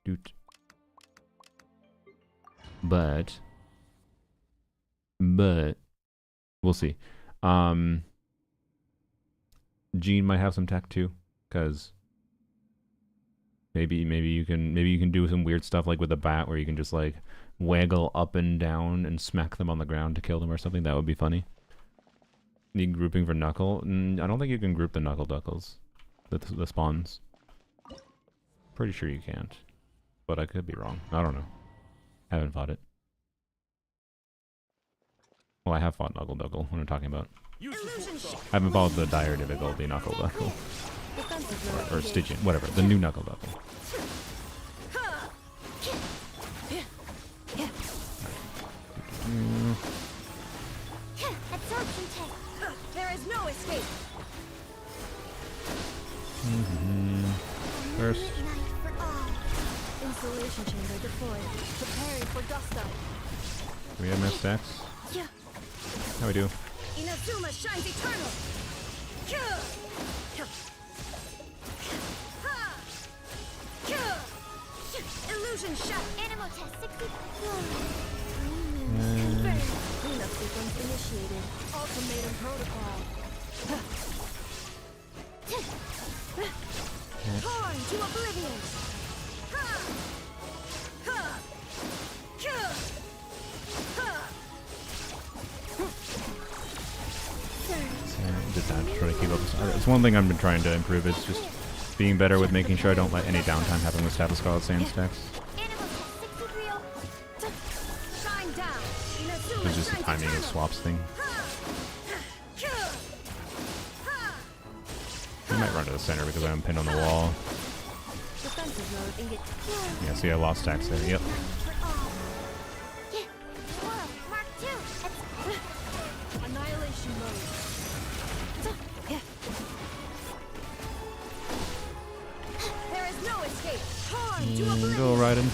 Doot. But we'll see. Jean might have some tech too, because maybe you can do some weird stuff like with the bat where you can just like waggle up and down and smack them on the ground to kill them or something. That would be funny. Need grouping for Knuckle? I don't think you can group the Knuckle Duckles, the spawns. Pretty sure you can't, but I could be wrong. I don't know. Haven't fought it. Well, I have fought Knuckle Duckle. What am I talking about? I haven't fought the dire difficulty Knuckle Duckle. Or Stygian, whatever. The new Knuckle Duckle. There is no escape. First. Installation chamber deployed. Preparing for dust up. Do we have enough stacks? How we do? Inazuma shines eternal. Illusion shot. Animal test 60. Cleanup sequence initiated. Ultimatum protocol. Torn to oblivion. Did that to try to keep up. It's one thing I've been trying to improve. It's just being better with making sure I don't let any downtime happen with Staff of Scarlet Sand stacks. It's just a timing of swaps thing. I might run to the center because I'm pinned on the wall. Yeah, see, I lost stacks there. Yep. Annihilation mode. There is no escape. Go Raiden.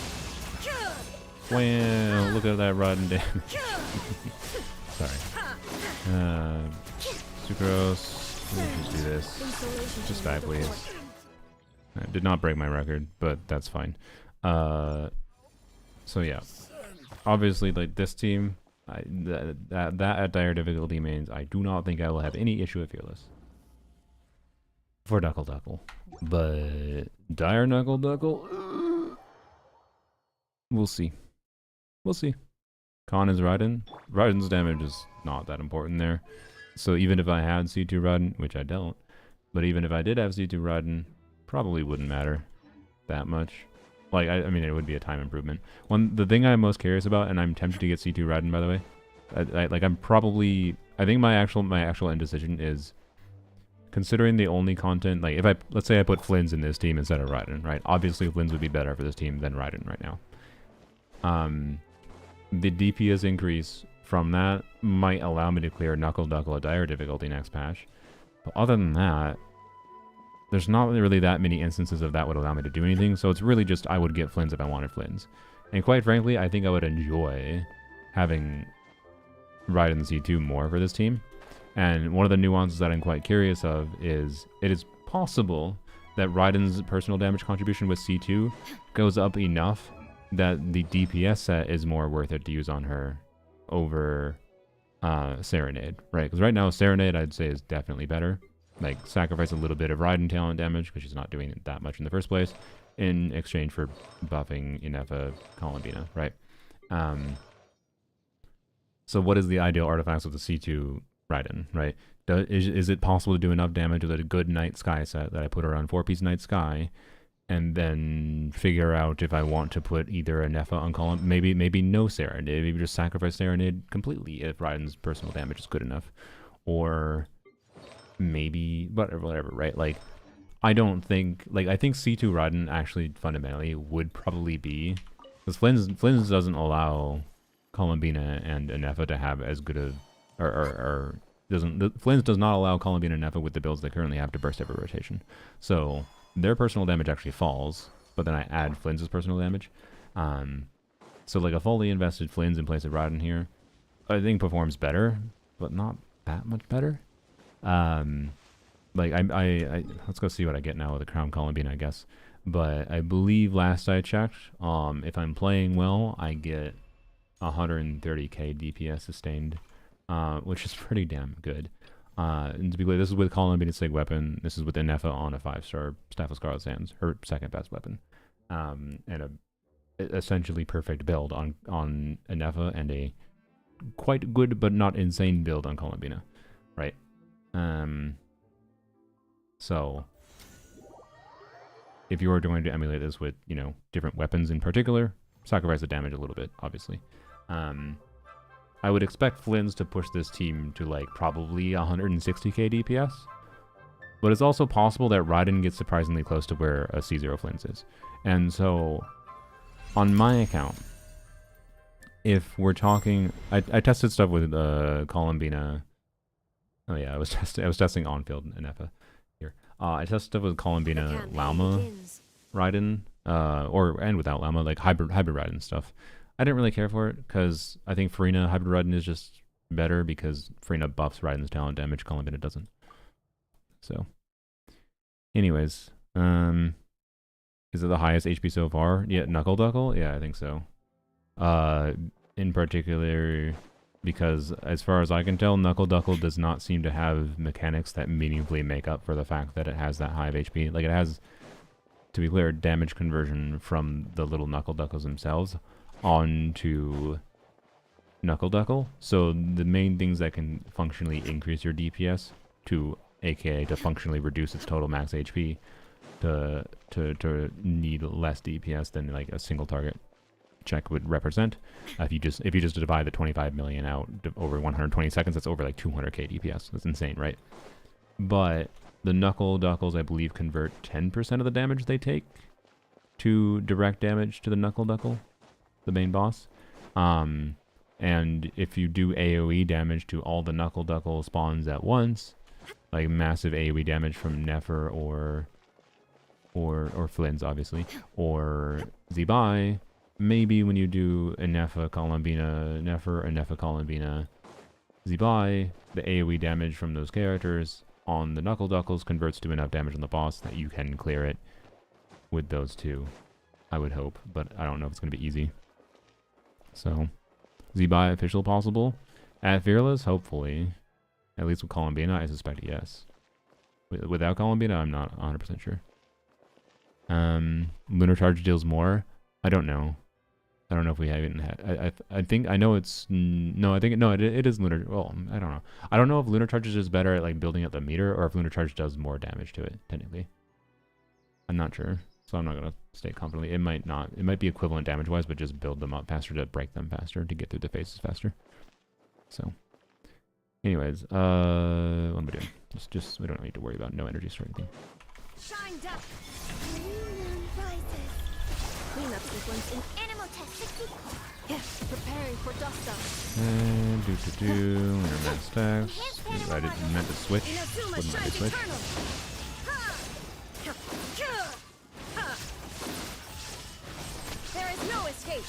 Wow, look at that Raiden damage. Sorry. Sucrose. Let's just do this. Just die, please. I did not break my record, but that's fine. So yeah. Obviously, like this team, that at dire difficulty means I do not think I will have any issue with Fearless. For Knuckle Duckle. But dire Knuckle Duckle? We'll see. We'll see. Con is Raiden. Raiden's damage is not that important there. So even if I had C2 Raiden, which I don't, but even if I did have C2 Raiden, probably wouldn't matter that much. Like, I mean, it would be a time improvement. The thing I'm most curious about, and I'm tempted to get C2 Raiden, by the way, I think my actual indecision is considering the only content, like, let's say I put Flynn's in this team instead of Raiden, right? Obviously, Flynn's would be better for this team than Raiden right now. The DPS increase from that might allow me to clear Knuckle Duckle at dire difficulty next patch. But other than that, there's not really that many instances of that would allow me to do anything, so it's really just I would get Flynn's if I wanted Flynn's. And quite frankly, I think I would enjoy having Raiden C2 more for this team. And one of the nuances that I'm quite curious of is it is possible that Raiden's personal damage contribution with C2 goes up enough that the DPS set is more worth it to use on her over Serenade, right? Because right now Serenade I'd say is definitely better. Like, sacrifice a little bit of Raiden talent damage because she's not doing it that much in the first place in exchange for buffing Inefa Columbina, right? So what is the ideal artifacts with the C2 Raiden, right? Is it possible to do enough damage with a good Night Sky set that I put her on 4-piece Night Sky, and then figure out if I want to put either a Nefa on column, maybe no Serenade, maybe just sacrifice Serenade completely if Raiden's personal damage is good enough, or maybe whatever, right? Like, I don't think, like, I think C2 Raiden actually fundamentally would probably be, because Flynn's doesn't allow Columbina and Nefa to have as good of, Flynn's does not allow Columbina and Nefa with the builds they currently have to burst every rotation. So their personal damage actually falls, but then I add Flynn's personal damage. So like a fully invested Flynn's in place of Raiden here, I think performs better, but not that much better. Like I let's go see what I get now with the Crown Columbina, I guess. But I believe last I checked, if I'm playing well, I get 130k DPS sustained, which is pretty damn good. And to be clear, this is with Columbina Sig weapon. This is with Inefa on a 5-star Staff of Scarlet Sands, her second best weapon, and a essentially perfect build on Inefa, and a quite good but not insane build on Columbina, right? So if you are going to emulate this with, you know, different weapons in particular, sacrifice the damage a little bit, obviously. I would expect Flynn's to push this team to like probably 160k DPS, but it's also possible that Raiden gets surprisingly close to where a C0 Flynn's is. And so, on my account, if we're talking, I tested stuff with Columbina. Oh yeah, I was testing on-field Inefa here. I tested stuff with Columbina Lauma Raiden, and without Lauma, like hybrid Raiden stuff. I didn't really care for it because I think Farina hybrid Raiden is just better because Farina buffs Raiden's talent damage, Columbina doesn't. So, anyways, is it the highest HP so far? Yeah, Knuckle Duckle? Yeah, I think so. In particular, because as far as I can tell, Knuckle Duckle does not seem to have mechanics that meaningfully make up for the fact that it has that high of HP. Like, it has, to be clear, damage conversion from the little Knuckle Duckles themselves onto Knuckle Duckle. So the main things that can functionally increase your DPS aka to functionally reduce its total max HP to need less DPS than like a single target check would represent. If you just divide the 25 million out over 120 seconds, that's over like 200k DPS. That's insane, right? But the Knuckle Duckles, I believe, convert 10% of the damage they take to direct damage to the Knuckle Duckle, the main boss. And if you do AoE damage to all the Knuckle Duckle spawns at once, like massive AoE damage from Nefer or Flynn's, obviously, or Zebai, maybe when you do Inefa Columbina Nefer, Inefa Columbina Zebai, the AoE damage from those characters on the Knuckle Duckles converts to enough damage on the boss that you can clear it with those two, I would hope, but I don't know if it's going to be easy. So, Zebai official possible? At Fearless, hopefully. At least with Columbina, I suspect yes. Without Columbina, I'm not 100% sure. Lunar Charge deals more? I don't know. I don't know if we haven't had... I think... I know it's... No, I think... No, it is Lunar... Well, I don't know. I don't know if Lunar Charge is just better at like building up the meter, or if Lunar Charge does more damage to it, technically. I'm not sure. So I'm not going to state confidently. It might not. It might be equivalent damage-wise, but just build them up faster to break them faster, to get through the phases faster. So, anyways, what am I doing? Just we don't need to worry about no energies or anything. Shined up. Moon rises. Cleanup sequence in Animal Test 64. Preparing for dust up. And lunar mass stacks. I didn't meant to switch. Wouldn't let me switch. There is no escape.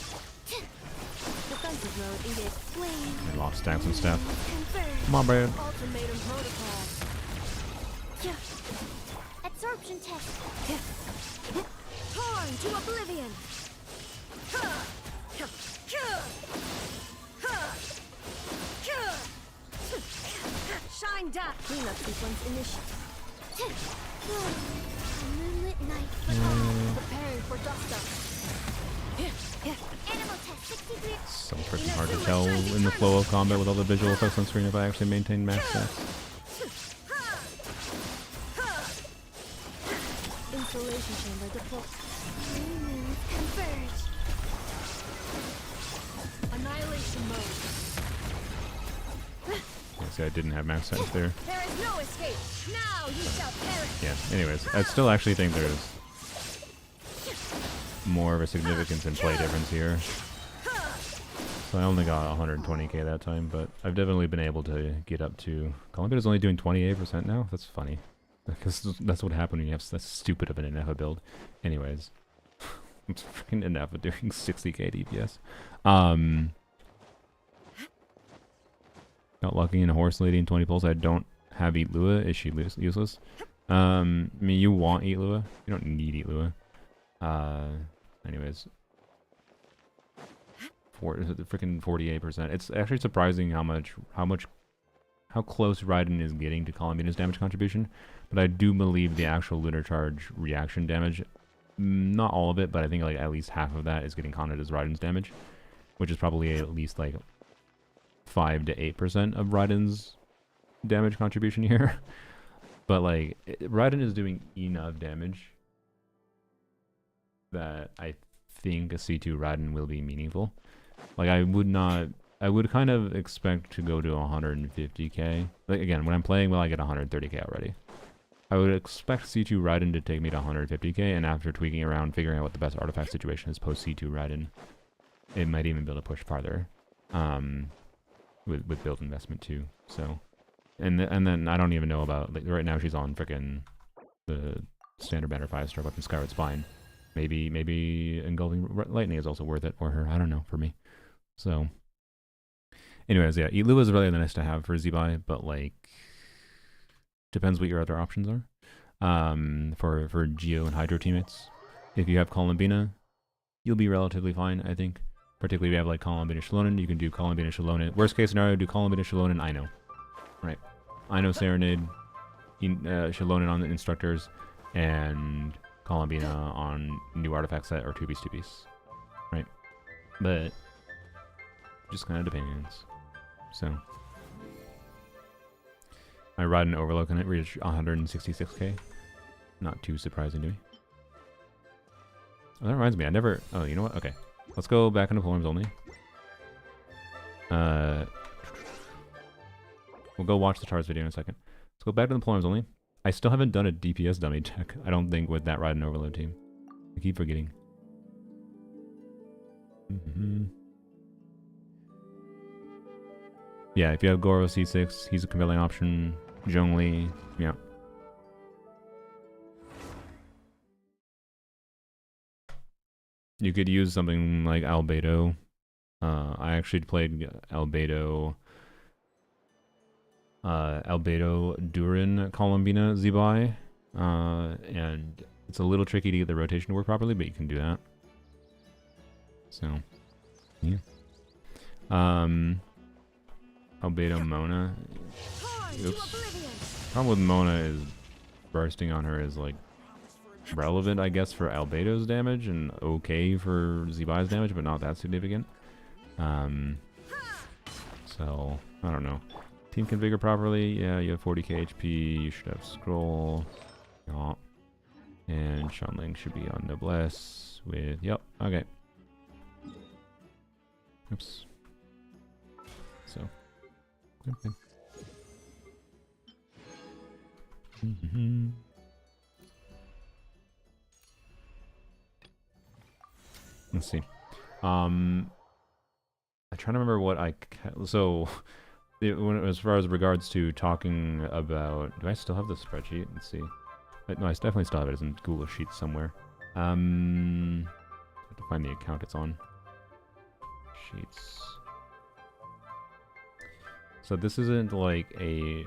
Defensive mode engaged. Flame. I lost stacks and stuff. Confirmed. My bad. Ultimatum protocol. absorption test. Torn to oblivion. Shine down. Cleanup sequence initiated. A moonlit night for all. Preparing for dust up. Animal test 63. So freaking hard to tell in the flow of combat with all the visual effects on screen if I actually maintain max stats. Insulation chamber deployed. Three moons converge. Annihilation mode. See, I didn't have max stats there. There is no escape. Now you shall perish. Yeah, anyways, I still actually think there's more of a significance in play difference here. So I only got 120k that time, but I've definitely been able to get up to... Columbia is only doing 28% now? That's funny. Because that's what happened when you have that stupid of an Inefa build. Anyways. It's freaking Inefa doing 60k DPS. Got lucky in a horse leading 20 pulls. I don't have Eat Lua. Is she useless? I mean, you want Eat Lua. You don't need Eat Lua. Anyways. Freaking 48%. It's actually surprising how close Raiden is getting to Columbina's damage contribution. But I do believe the actual Lunar Charge reaction damage, not all of it, but I think like at least half of that is getting counted as Raiden's damage. Which is probably at least like 5 to 8% of Raiden's damage contribution here. But like, Raiden is doing enough damage that I think a C2 Raiden will be meaningful. Like I would kind of expect to go to 150k. Like again, when I'm playing well, I get 130k already. I would expect C2 Raiden to take me to 150k, and after tweaking around, figuring out what the best artifact situation is post C2 Raiden, it might even be able to push farther. With build investment too. So, and then I don't even know about, like, right now she's on frickin' the standard banner 5-star weapon Skyward Spine. Maybe Engulfing Lightning is also worth it for her. I don't know, for me. So, anyways, yeah, Eat Lua is really nice to have for Z-Buy, but like, depends what your other options are. For Geo and Hydro teammates, if you have Columbina, you'll be relatively fine, I think. Particularly if you have like Columbina Shalonen, you can do Columbina Shalonen. Worst case scenario, do Columbina Shalonen Ino. Right. Ino Serenade, Shalonen on the instructors, and Columbina on new artifact set or 2-piece 2-piece. Right. But just kind of depends. So my Raiden Overload can reach 166k. Not too surprising to me. Oh, that reminds me, oh, you know what? Okay. Let's go back into Polearms only. We'll go watch the Tars video in a second. Let's go back to the Polearms only. I still haven't done a DPS dummy check, I don't think, with that Raiden Overload team. I keep forgetting. Yeah, if you have Goro C6, he's a compelling option. Zhongli, yeah. You could use something like Albedo. I actually played Albedo Durin Columbina Z-Buy. And it's a little tricky to get the rotation to work properly, but you can do that. So, yeah. Albedo Mona. Oops. Problem with Mona is bursting on her is like relevant, I guess, for Albedo's damage and okay for Z-Buy's damage, but not that significant. So, I don't know. Team configure properly. Yeah, you have 40k HP. You should have scroll. Yeah. And Shanling should be on Noblesse with... Yep, okay. Oops. So. Okay. Let's see. I'm trying to remember what so as far as regards to talking about, do I still have the spreadsheet? Let's see. No, I definitely still have it. It's in Google Sheets somewhere. I have to find the account it's on. Sheets. So this isn't like a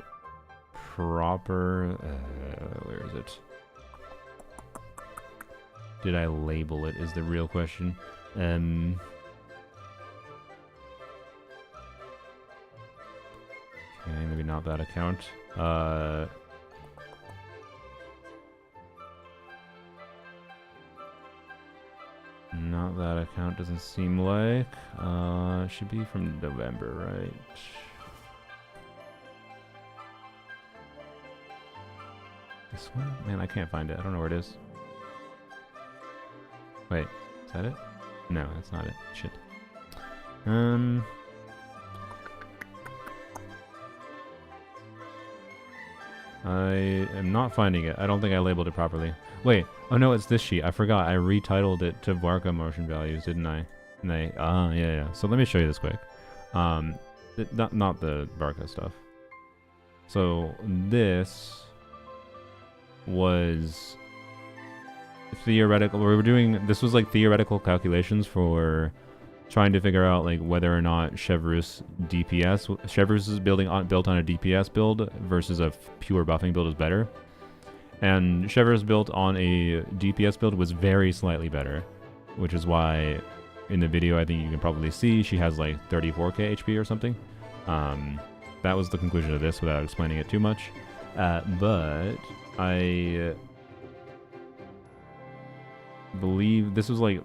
proper, where is it? did I label it is the real question. Okay, maybe not that account. Not that account, doesn't seem like. Should be from November, right? This one? Man, I can't find it. I don't know where it is. Wait, is that it? No, that's not it. Shit. I am not finding it. I don't think I labeled it properly. Wait. Oh no, it's this sheet. I forgot. I retitled it to Varka motion values, didn't I? And yeah. So let me show you this quick. Not the Varka stuff. So this was theoretical. We were doing this was like theoretical calculations for trying to figure out like whether or not Chevreuse is built on a DPS build versus a pure buffing build is better. And Chevreuse built on a DPS build was very slightly better, which is why in the video I think you can probably see she has like 34k HP or something. That was the conclusion of this without explaining it too much. But I believe this was like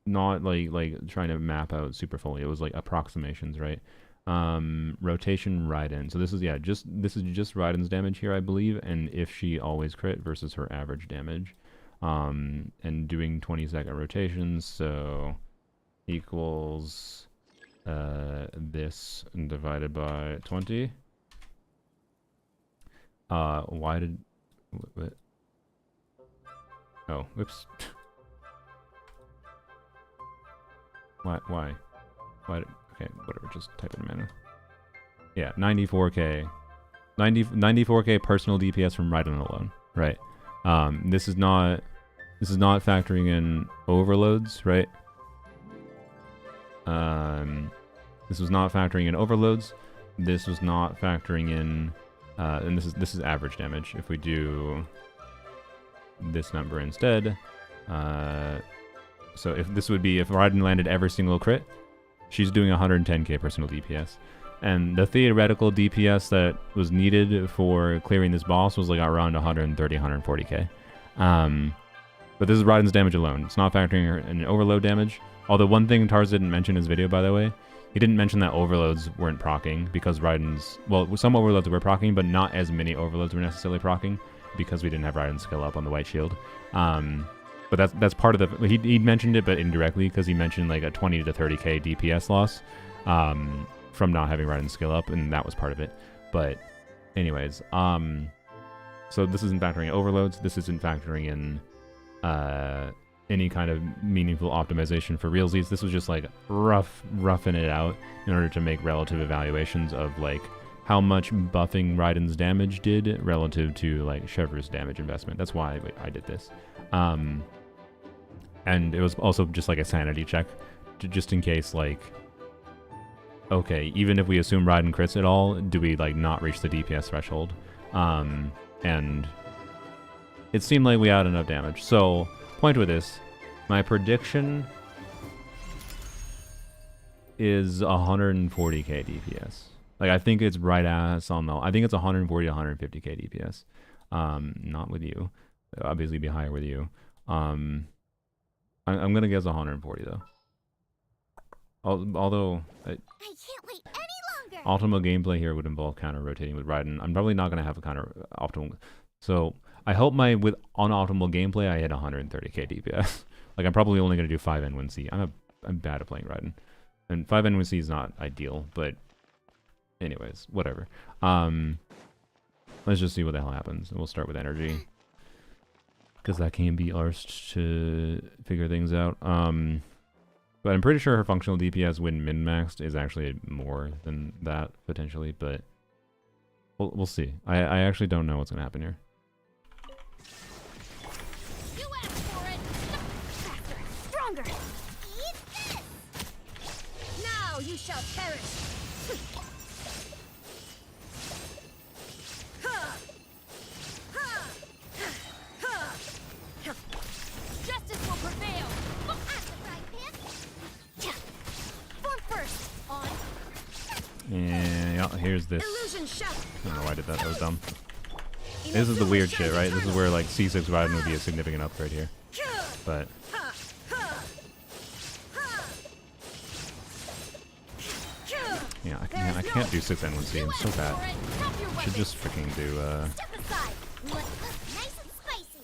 not like trying to map out super fully. It was like approximations, right? Rotation Raiden. So this is just Raiden's damage here, I believe, and if she always crit versus her average damage. And doing 20-second rotations, so equals this divided by 20. Why did what? Oh, whoops. Why? Okay, whatever, just type it in manual. Yeah, 94k. 94k personal DPS from Raiden alone, right? This is not factoring in overloads, right? This was not factoring in overloads. This was not factoring in and this is average damage. If we do this number instead, so if Raiden landed every single crit, she's doing 110k personal DPS. And the theoretical DPS that was needed for clearing this boss was like around 130, 140k. But this is Raiden's damage alone. It's not factoring in overload damage. Although one thing Tars didn't mention in his video, by the way, he didn't mention that overloads weren't proccing because Raiden's... Well, some overloads were proccing, but not as many overloads were necessarily proccing because we didn't have Raiden's skill up on the white shield. But that's part of the... He mentioned it, but indirectly, because he mentioned like a 20 to 30k DPS loss from not having Raiden's skill up, and that was part of it. But anyways, so this isn't factoring in overloads. This isn't factoring in any kind of meaningful optimization for realsies. This was just like roughing it out in order to make relative evaluations of like how much buffing Raiden's damage did relative to like Chevreuse's damage investment. That's why I did this. And it was also just like a sanity check, just in case like, okay, even if we assume Raiden crits at all, do we like not reach the DPS threshold? And it seemed like we had enough damage. So, point with this, my prediction is 140k DPS. Like, I think it's right ass on the... I think it's 140 to 150k DPS. Not with you. Obviously be higher with you. I'm gonna guess 140 though. Although... I can't wait any longer. Optimal gameplay here would involve counter-rotating with Raiden. I'm probably not going to have a counter-optimal... So, I hope with unoptimal gameplay, I hit 130k DPS. Like, I'm probably only going to do 5 N1C. I'm bad at playing Raiden. And 5 N1C is not ideal, but... Anyways, whatever. Let's just see what the hell happens. And we'll start with energy. Because that can be arsed to figure things out. But I'm pretty sure her functional DPS when min-maxed is actually more than that, potentially, but we'll see. I actually don't know what's going to happen here. You asked for it! Faster, stronger! Eat this! Now you shall perish! here's this. Illusion shout. I don't know why I did that. That was dumb. This is the weird shit, right? This is where like C6 Raiden would be a significant upgrade here. But yeah, I can't do 6N1C. I'm so bad. I should just freaking do Step aside. Let's look nice and spicy.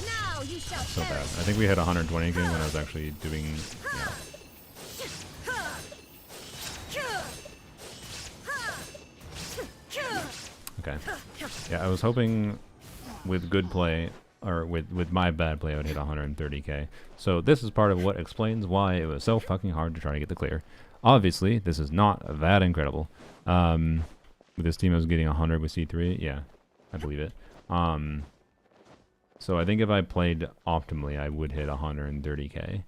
Now you shall so bad. perish. I think we hit 120 again when I was actually doing. Yeah. Okay. Yeah, I was hoping with good play, or with my bad play, I would hit 130k. So this is part of what explains why it was so fucking hard to try to get the clear. Obviously, this is not that incredible. With this team, I was getting 100 with C3. Yeah, I believe it. So I think if I played optimally, I would hit 130k.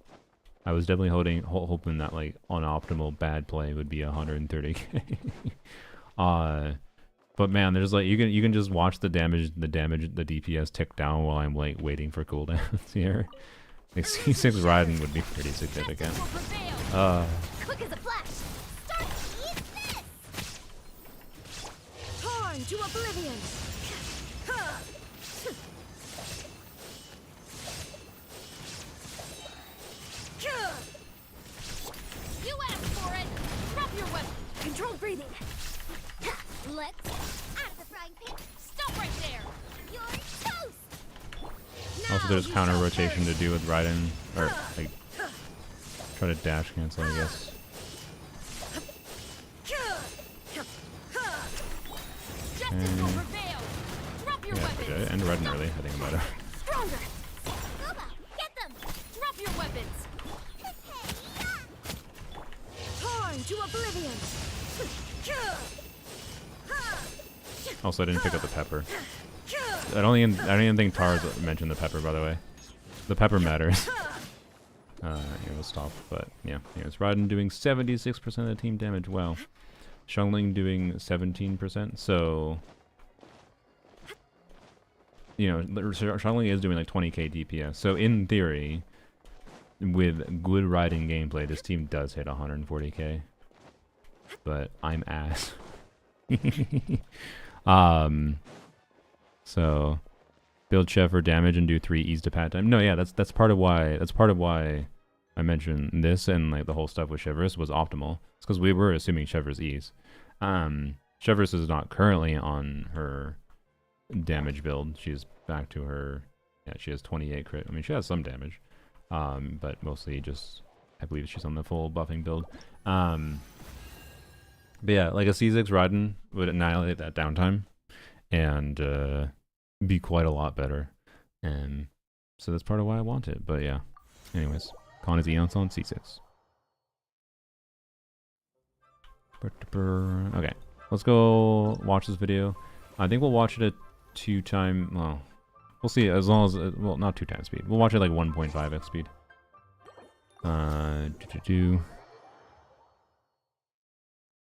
I was definitely hoping that like on optimal bad play would be 130k. But man, there's like you can just watch the DPS tick down while I'm like waiting for cooldowns here. Like C6 Raiden would be pretty significant. Quick as a flash. Start eat this. Torn to oblivion. You asked for it. Drop your weapon. Controlled breathing. Let's out of the frying pan. Stop right there. You're toast. Also, there's counter rotation to do with Raiden, or like try to dash cancel, I guess. Yeah, end Raiden early. I think I'm better. Stronger. Get them. Drop your weapons. Torn to oblivion. Also, I didn't pick up the pepper. I don't even think Tars mentioned the pepper, by the way. The pepper matters. It will stop, but yeah. It's Raiden doing 76% of the team damage. Wow. Xiangling doing 17%. So, you know, Xiangling is doing like 20k DPS. So in theory, with good Raiden gameplay, this team does hit 140k. But I'm ass. So build Chef for damage and do 3 E's to pat time. No, yeah, that's part of why I mentioned this and like the whole stuff with Chevrolet was optimal. It's because we were assuming Chevrolet's E's. Chevrolet is not currently on her damage build. She's back to her. Yeah, she has 28 crit. I mean, she has some damage, but mostly just I believe she's on the full buffing build. But yeah, like a C6 Raiden would annihilate that downtime and be quite a lot better. And so that's part of why I want it. But yeah, anyways, Con is Eons on C6. Okay, let's go watch this video. I think we'll watch it at 2x. Well, we'll see. As long as well, not 2x speed. We'll watch it like 1.5x speed.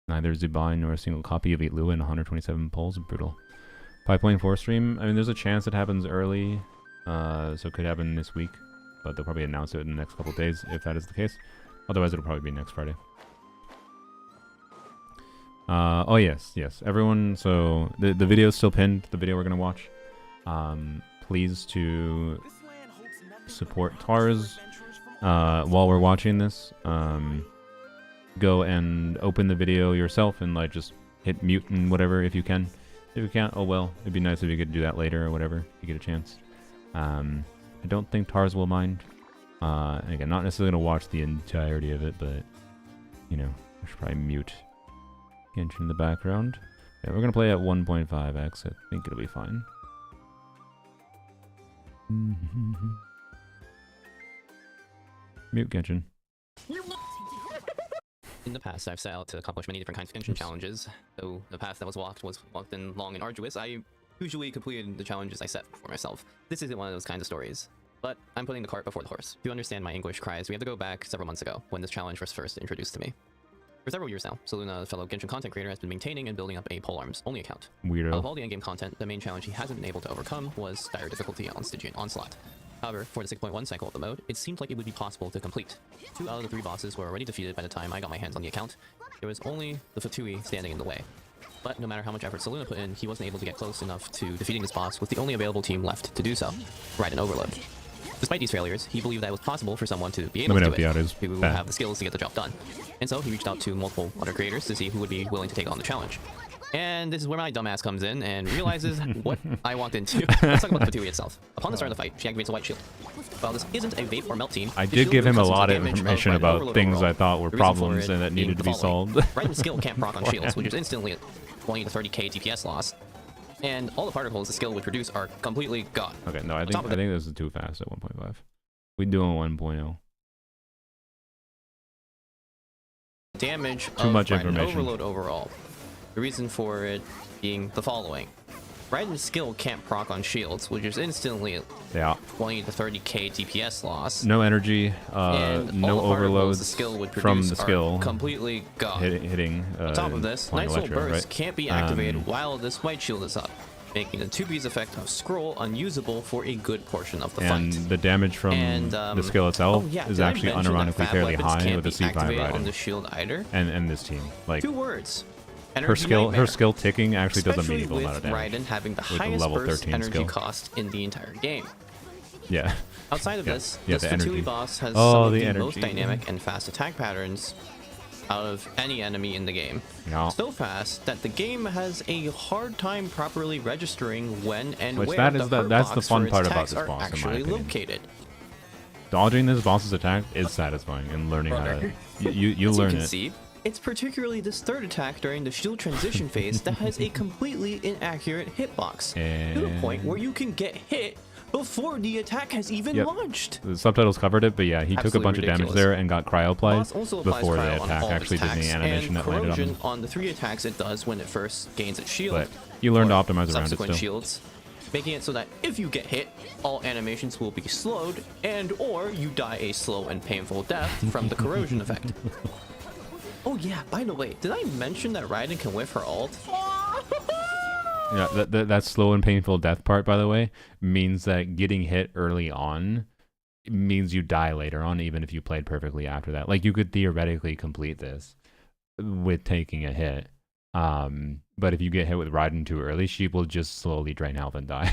Neither Zubai nor a single copy of 8 Lua and 127 polls. Brutal. Pipeline 4 stream. I mean, there's a chance it happens early, so it could happen this week, but they'll probably announce it in the next couple of days if that is the case. Otherwise, it'll probably be next Friday. Oh yes, everyone. So the video is still pinned. The video we're gonna watch. Please to support Tars while we're watching this. Go and open the video yourself and like just hit mute and whatever if you can. If you can't, oh well. It'd be nice if you could do that later or whatever if you get a chance. I don't think Tars will mind. Again, not necessarily gonna watch the entirety of it, but you know, I should probably mute Genshin in the background. Yeah, we're gonna play at 1.5x. I think it'll be fine. Mute Genshin. In the past, I've set out to accomplish many different kinds of Genshin challenges. Though the path that was walked and long and arduous, I usually completed the challenges I set for myself. This isn't one of those kinds of stories. But I'm putting the cart before the horse. To understand my anguish cries, we have to go back several months ago, when this challenge was first introduced to me. For several years now, Saluna, a fellow Genshin content creator, has been maintaining and building up a polearms only account. Weirdo. Out of all the endgame content, the main challenge he hasn't been able to overcome was dire difficulty on Stygian Onslaught. However, for the 6.1 cycle of the mode, it seemed like it would be possible to complete. 2 out of the 3 bosses were already defeated by the time I got my hands on the account. There was only the Fatui standing in the way. But no matter how much effort Seluna put in, he wasn't able to get close enough to defeating this boss with the only available team left to do so, Raiden Overload. Despite these failures, he believed that it was possible for someone to be able to do it, who would have the skills to get the job done. And so he reached out to multiple other creators to see who would be willing to take on the challenge. And this is where my dumbass comes in and realizes what I walked into. Let's talk about the Fatui itself. Upon the start of the fight, she activates a white shield. While this isn't a vape or melt team, I did give him a lot of information about things I thought were problems and that needed to be solved. Raiden's skill can't proc on shields, which is instantly a 20 to 30k DPS loss. And all the particles the skill would produce are completely gone. Okay, no, I think this is too fast at 1.5. We do on 1.0. Damage too much Raiden information. Overload overall. The reason for it being the following. Raiden's skill can't proc on shields, which is instantly 20 to 30k DPS loss. No energy, and no overloads the skill would from the skill. Completely gone. Hitting. On top of this, Night Soul Burst can't be activated while this white shield is up, making the 2B's effect of scroll unusable for a good portion of the fight. And the damage from the skill itself is actually unironically fairly high with the C5 Raiden. On the shield either. And this team, like 2 words. Her skill ticking actually does a meaningful amount of damage. Raiden having the highest level burst 13 energy skill. cost in the entire game. Yeah. Outside of this, the this Fatui energy. boss has some of the energy. most dynamic and fast attack patterns out of any enemy in the game. Yeah. So fast that the game has a hard time properly registering when and Which where that's the the fun part about attacks this are boss, in my actually opinion. located. Dodging this boss's attack is satisfying and learning how to you As learn you can it. see, it's particularly this third attack during the shield transition phase that has a completely inaccurate hitbox, to the point where you can get hit before the attack has even launched. The subtitles covered it, but yeah, he took a bunch of damage ridiculous. there and got cryo Boss applied also applies before cryo the on attack all of actually its did the attacks, animation and that landed on corrosion him. on the 3 attacks it does when it first gains its shield. But you learn to or optimize around it subsequent still. shields, making it so that if you get hit, all animations will be slowed, and or you die a slow and painful death from the corrosion effect. Oh yeah, by the way, did I mention that Raiden can whiff her ult? Yeah, that slow and painful death part, by the way, means that getting hit early on means you die later on, even if you played perfectly after that. Like, you could theoretically complete this with taking a hit. But if you get hit with Raiden too early, she will just slowly drain health and die.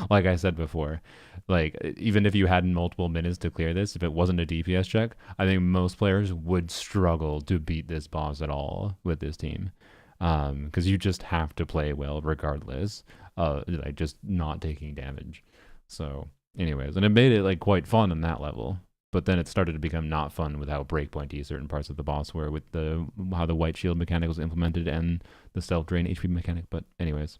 Like I said before, like, even if you had multiple minutes to clear this, if it wasn't a DPS check, I think most players would struggle to beat this boss at all with this team. Because you just have to play well regardless, like, just not taking damage. So anyways, and it made it like quite fun on that level. But then it started to become not fun with how breakpointy certain parts of the boss were, with how the white shield mechanic was implemented and the self drain HP mechanic. But anyways,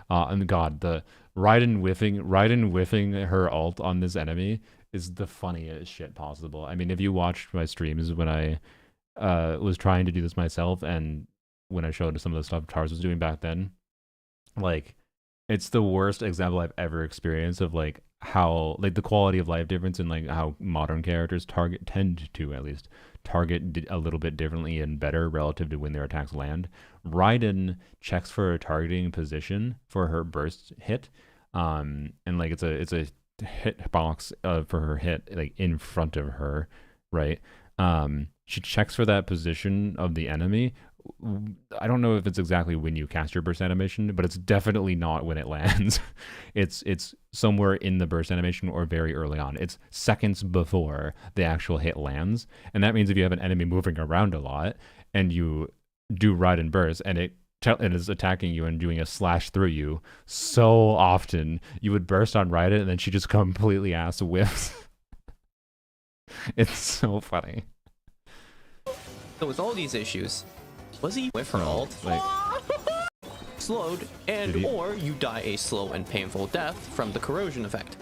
and God, the Raiden whiffing her ult on this enemy is the funniest shit possible. I mean, if you watched my streams when I was trying to do this myself, and when I showed some of the stuff Tars was doing back then, like, it's the worst example I've ever experienced of like how, like, the quality of life difference in like how modern characters tend to at least target a little bit differently and better relative to when their attacks land. Raiden checks for a targeting position for her burst hit, and like it's a hit box for her hit, like in front of her, right? She checks for that position of the enemy. I don't know if it's exactly when you cast your burst animation, but it's definitely not when it lands. It's somewhere in the burst animation or very early on. It's seconds before the actual hit lands. And that means if you have an enemy moving around a lot and you do Raiden burst and it is attacking you and doing a slash through you, so often you would burst on Raiden and then she just completely ass whiffs. It's so funny. So with all these issues, was he whiff her ult? Like, slowed, and or you die a slow and painful death from the corrosion effect.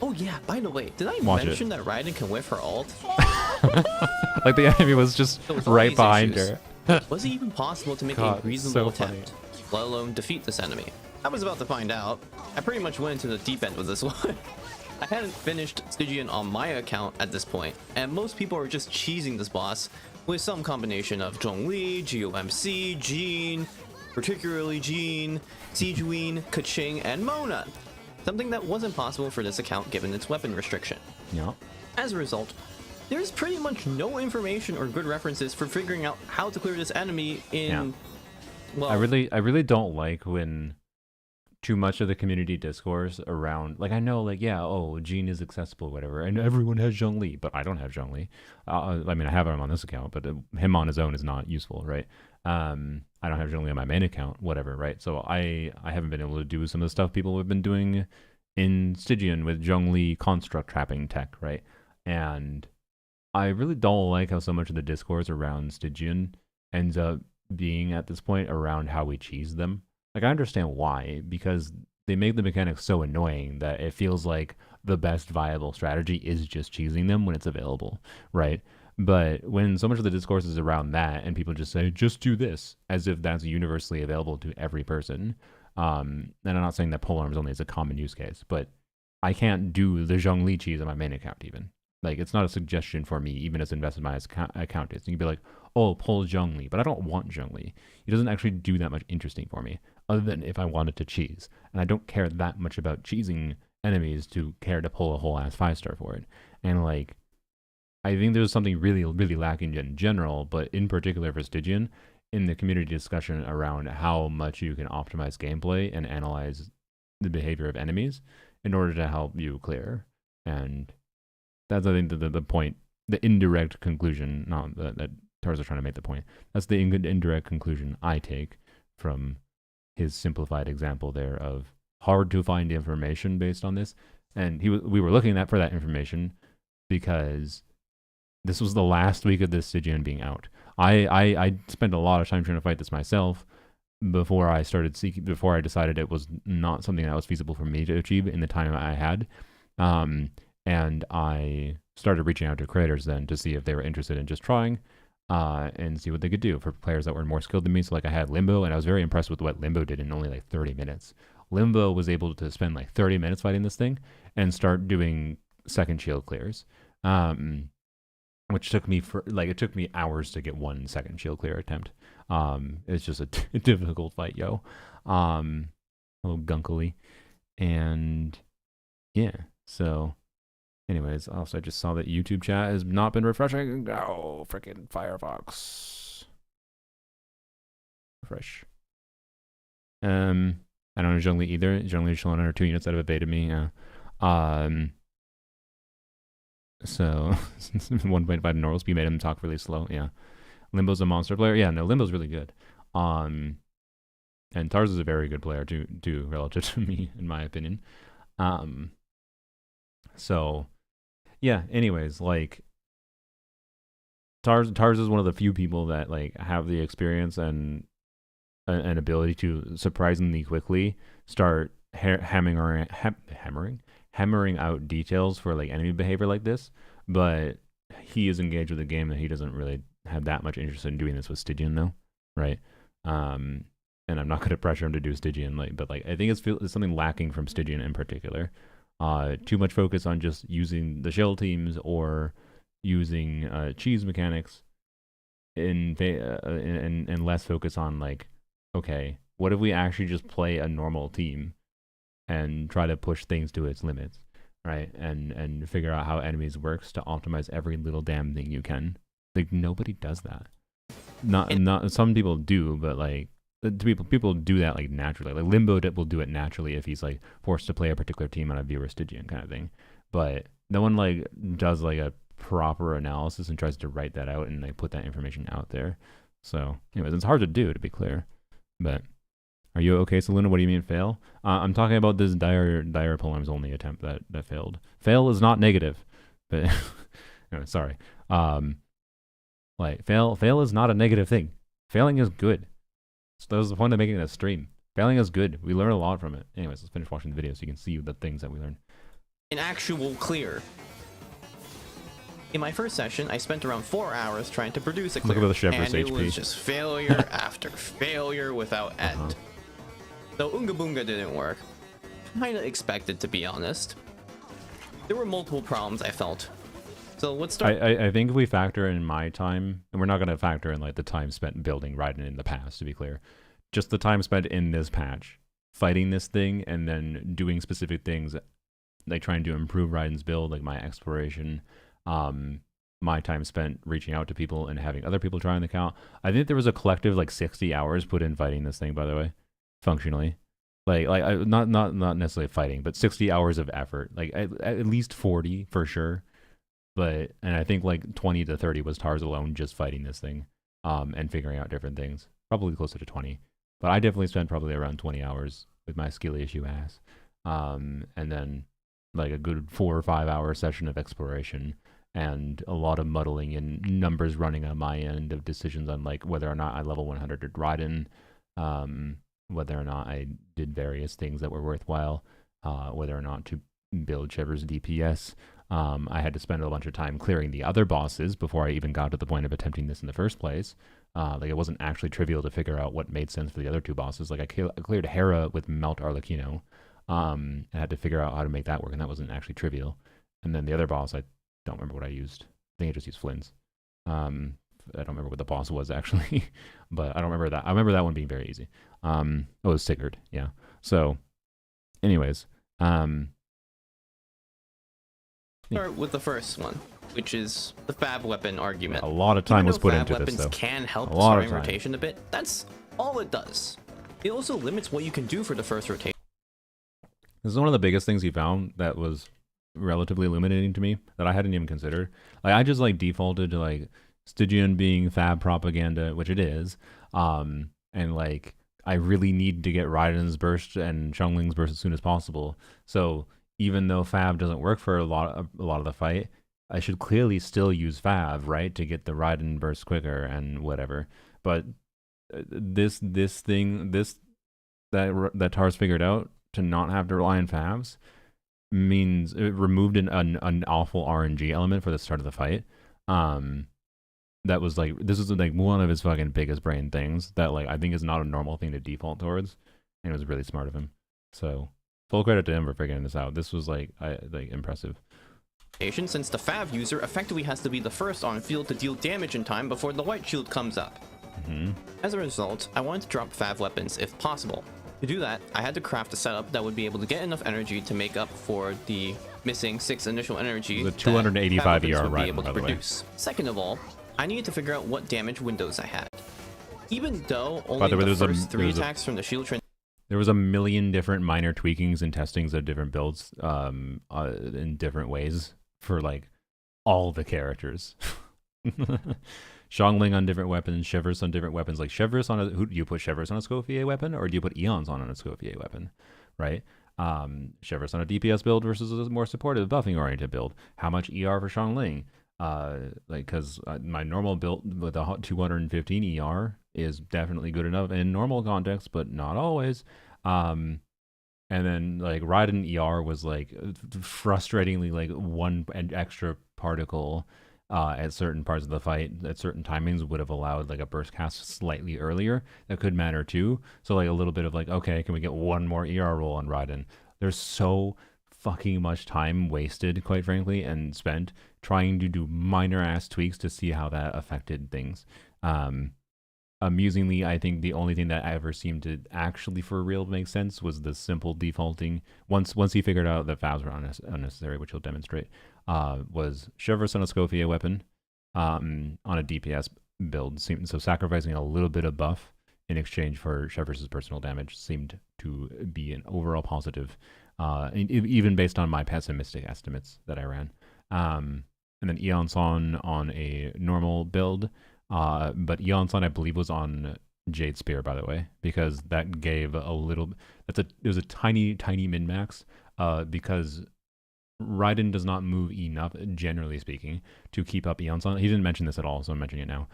Oh yeah, by the way, did I mention that Raiden can whiff her ult? like, the enemy was just right behind her. Was it even possible to make a reasonable attempt, let alone defeat this enemy? I was about to find out. I pretty much went into the deep end with this one. I hadn't finished Stygian on my account at this point, and most people are just cheesing this boss with some combination of Zhongli, GOMC, Jean, particularly Jean, Sijuin, Kaching, and Mona. something that wasn't possible for this account given its weapon restriction. Yeah. As a result, there's pretty much no information or good references for figuring out how to clear this enemy in... Well, I really don't like when too much of the community discourse around, like, I know, like, yeah, oh, Jean is accessible, whatever, and everyone has Zhongli, but I don't have Zhongli. I mean, I have him on this account, but him on his own is not useful, right? I don't have Zhongli on my main account, whatever, right? So I haven't been able to do some of the stuff people have been doing in Stygian with Zhongli construct trapping tech, right? And I really don't like how so much of the discourse around Stygian ends up being at this point around how we cheese them. Like, I understand why, because they make the mechanics so annoying that it feels like the best viable strategy is just cheesing them when it's available, right? But when so much of the discourse is around that and people just say, just do this, as if that's universally available to every person, and I'm not saying that polearms only is a common use case, but I can't do the Zhongli cheese on my main account even. Like, it's not a suggestion for me, even as invested in my account is. You can be like, oh, pull Zhongli, but I don't want Zhongli. It doesn't actually do that much interesting for me, other than if I wanted to cheese. And I don't care that much about cheesing enemies to care to pull a whole ass 5-star for it. And, like, I think there's something really, really lacking in general, but in particular for Stygian, in the community discussion around how much you can optimize gameplay and analyze the behavior of enemies in order to help you clear. And that's, I think, the point, the indirect conclusion, not that Tars is trying to make the point. That's the indirect conclusion I take from his simplified example there of hard to find information based on this. And we were looking for that information because this was the last week of this Stygian being out. I spent a lot of time trying to fight this myself before I decided it was not something that was feasible for me to achieve in the time I had. And I started reaching out to creators then to see if they were interested in just trying and see what they could do for players that were more skilled than me. So, like, I had Limbo, and I was very impressed with what Limbo did in only like 30 minutes. Limbo was able to spend like 30 minutes fighting this thing and start doing second shield clears, which took me it took me hours to get 1 second shield clear attempt. It's just a difficult fight, yo. A little gunkily, and yeah, so. Anyways, also I just saw that YouTube chat has not been refreshing. Oh, freaking Firefox. Refresh. I don't know Zhongli either. Zhongli is showing under 2 units that have evaded me. Yeah. So 1.5 normal speed made him talk really slow. Yeah. Limbo's a monster player. Yeah, no, Limbo's really good. And Tars is a very good player too, relative to me, in my opinion. So yeah, anyways, like Tars is one of the few people that like have the experience and an ability to surprisingly quickly start hammering out details for like enemy behavior like this, but he is engaged with a game that he doesn't really have that much interest in doing this with Stygian though, right? And I'm not going to pressure him to do Stygian, but I think it's something lacking from Stygian in particular. Too much focus on just using the shell teams or using cheese mechanics, and less focus on like, okay, what if we actually just play a normal team and try to push things to its limits, right? And figure out how enemies works to optimize every little damn thing you can. Like, nobody does that. Not some people do, but like people do that like naturally. Like Limbo will do it naturally if he's like forced to play a particular team on a viewer Stygian kind of thing. But no one like does like a proper analysis and tries to write that out and like put that information out there. So anyways, it's hard to do, to be clear. But are you okay, Seluna? What do you mean fail? I'm talking about this dire polearms only attempt that failed. Fail is not negative, but no, sorry. Like fail is not a negative thing. Failing is good. So that was the point of making it a stream. Failing is good. We learn a lot from it. Anyways, let's finish watching the video so you can see the things that we learned. An actual clear. In my first session, I spent around 4 hours trying to produce a clear. Look at the Shepherd's and HP. It was just failure after failure without end. So Unga Boonga didn't work. Kinda expected, to be honest. There were multiple problems I felt. So let's start. I think if we factor in my time, and we're not going to factor in like the time spent building Raiden in the past, to be clear, just the time spent in this patch, fighting this thing and then doing specific things, like trying to improve Raiden's build, like my exploration, my time spent reaching out to people and having other people try on the account. I think there was a collective like 60 hours put in fighting this thing, by the way, functionally. Not necessarily fighting, but 60 hours of effort, like at least 40 for sure. And I think like 20 to 30 was Tars alone just fighting this thing, and figuring out different things. Probably closer to 20, but I definitely spent probably around 20 hours with my skill issue ass, and then like a good 4 or 5 hour session of exploration and a lot of muddling and numbers running on my end of decisions on like whether or not I level 100 Raiden, whether or not I did various things that were worthwhile, whether or not to build Shiver's DPS. I had to spend a bunch of time clearing the other bosses before I even got to the point of attempting this in the first place. Like it wasn't actually trivial to figure out what made sense for the other two bosses. Like I cleared Hera with Melt Arlecchino. I had to figure out how to make that work, and that wasn't actually trivial. And then the other boss, I don't remember what I used. I think I just used Flynn's. I don't remember what the boss was actually, but I don't remember that. I remember that one being very easy. It was Sigurd, yeah. So, anyways, Start with the first one, which is the fab weapon argument. a lot of time was put into weapons this, though. can help A lot of starting time. rotation a bit. That's all it does. It also limits what you can do for the first rotation. This is one of the biggest things he found that was relatively illuminating to me that I hadn't even considered. Like I just like defaulted to like Stygian being fab propaganda, which it is, and like I really need to get Raiden's burst and Xiangling's burst as soon as possible. So even though fab doesn't work for a lot of the fight, I should clearly still use fab, right, to get the Raiden burst quicker and whatever. But this thing that Tars figured out to not have to rely on fabs means it removed an awful RNG element for the start of the fight. That was like, this is like one of his fucking biggest brain things that like I think is not a normal thing to default towards, and it was really smart of him. So full credit to him for figuring this out. This was like impressive. Since the fab user effectively has to be the first on field to deal damage in time before the white shield comes up. As a result, I wanted to drop fab weapons if possible. To do that, I had to craft a setup that would be able to get enough energy to make up for the missing 6 initial energy The 285 that ER would be Raiden, able to by the way. produce. Second of all, I needed to figure out what damage windows I had. Even though By only the way, the there's a- first 3 there's a- attacks from the shield There was a million different minor tweakings and testings of different builds in different ways for like all the characters. Xiangling on different weapons, Shivers on different weapons. Like Shivers on who do you put Shivers on a Scofier weapon, or do you put Eons on a Scofier weapon, right? Shivers on a DPS build versus a more supportive buffing oriented build. How much ER for Xiangling? Like because my normal build with a 215 ER is definitely good enough in normal context, but not always. And then like Raiden ER was like frustratingly like one extra particle at certain parts of the fight at certain timings would have allowed like a burst cast slightly earlier. That could matter too. So like a little bit of like, okay, can we get one more ER roll on Raiden? There's so fucking much time wasted, quite frankly, and spent trying to do minor ass tweaks to see how that affected things. Amusingly, I think the only thing that ever seemed to actually for real make sense was the simple defaulting. Once he figured out that fabs were unnecessary, which he'll demonstrate, was Shivers on a Scofier weapon on a DPS build. So sacrificing a little bit of buff in exchange for Shivers' personal damage seemed to be an overall positive, even based on my pessimistic estimates that I ran. And then Eonson on a normal build. But Eonson, I believe, was on Jade Spear, by the way, because that gave a little. It was a tiny min max. Because Raiden does not move enough, generally speaking, to keep up Eonson. He didn't mention this at all, so I'm mentioning it now.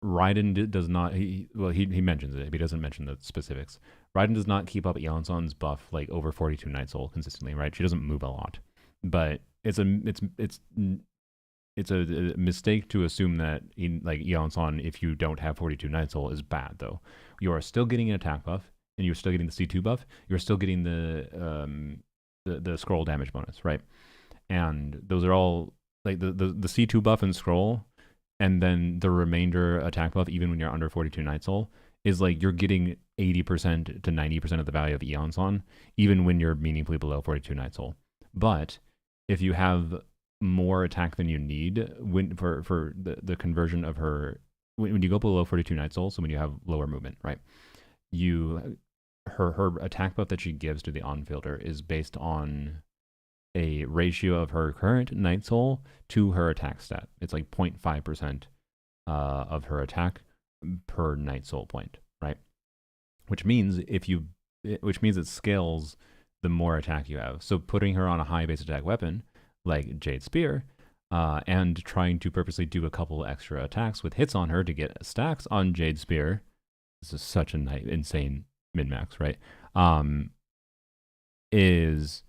Raiden does not. He mentions it, but he doesn't mention the specifics. Raiden does not keep up Eonson's buff like over 42 Night Soul consistently, right? She doesn't move a lot, but it's a mistake to assume that like Eonson, if you don't have 42 Night Soul, is bad though. You are still getting an attack buff, and you're still getting the C2 buff. You're still getting the scroll damage bonus, right? And those are all like the C2 buff and scroll, and then the remainder attack buff, even when you're under 42 Night Soul, is like you're getting 80% to 90% of the value of Eon's on, even when you're meaningfully below 42 Night Soul. But if you have more attack than you need for the conversion of her, when you go below 42 Night Soul, so when you have lower movement, right? Her attack buff that she gives to the on-fielder is based on a ratio of her current Night Soul to her attack stat. It's like 0.5% of her attack per Night Soul point, right? Which means it scales the more attack you have. So putting her on a high base attack weapon like Jade Spear, and trying to purposely do a couple extra attacks with hits on her to get stacks on Jade Spear. This is such a insane min-max, right? Is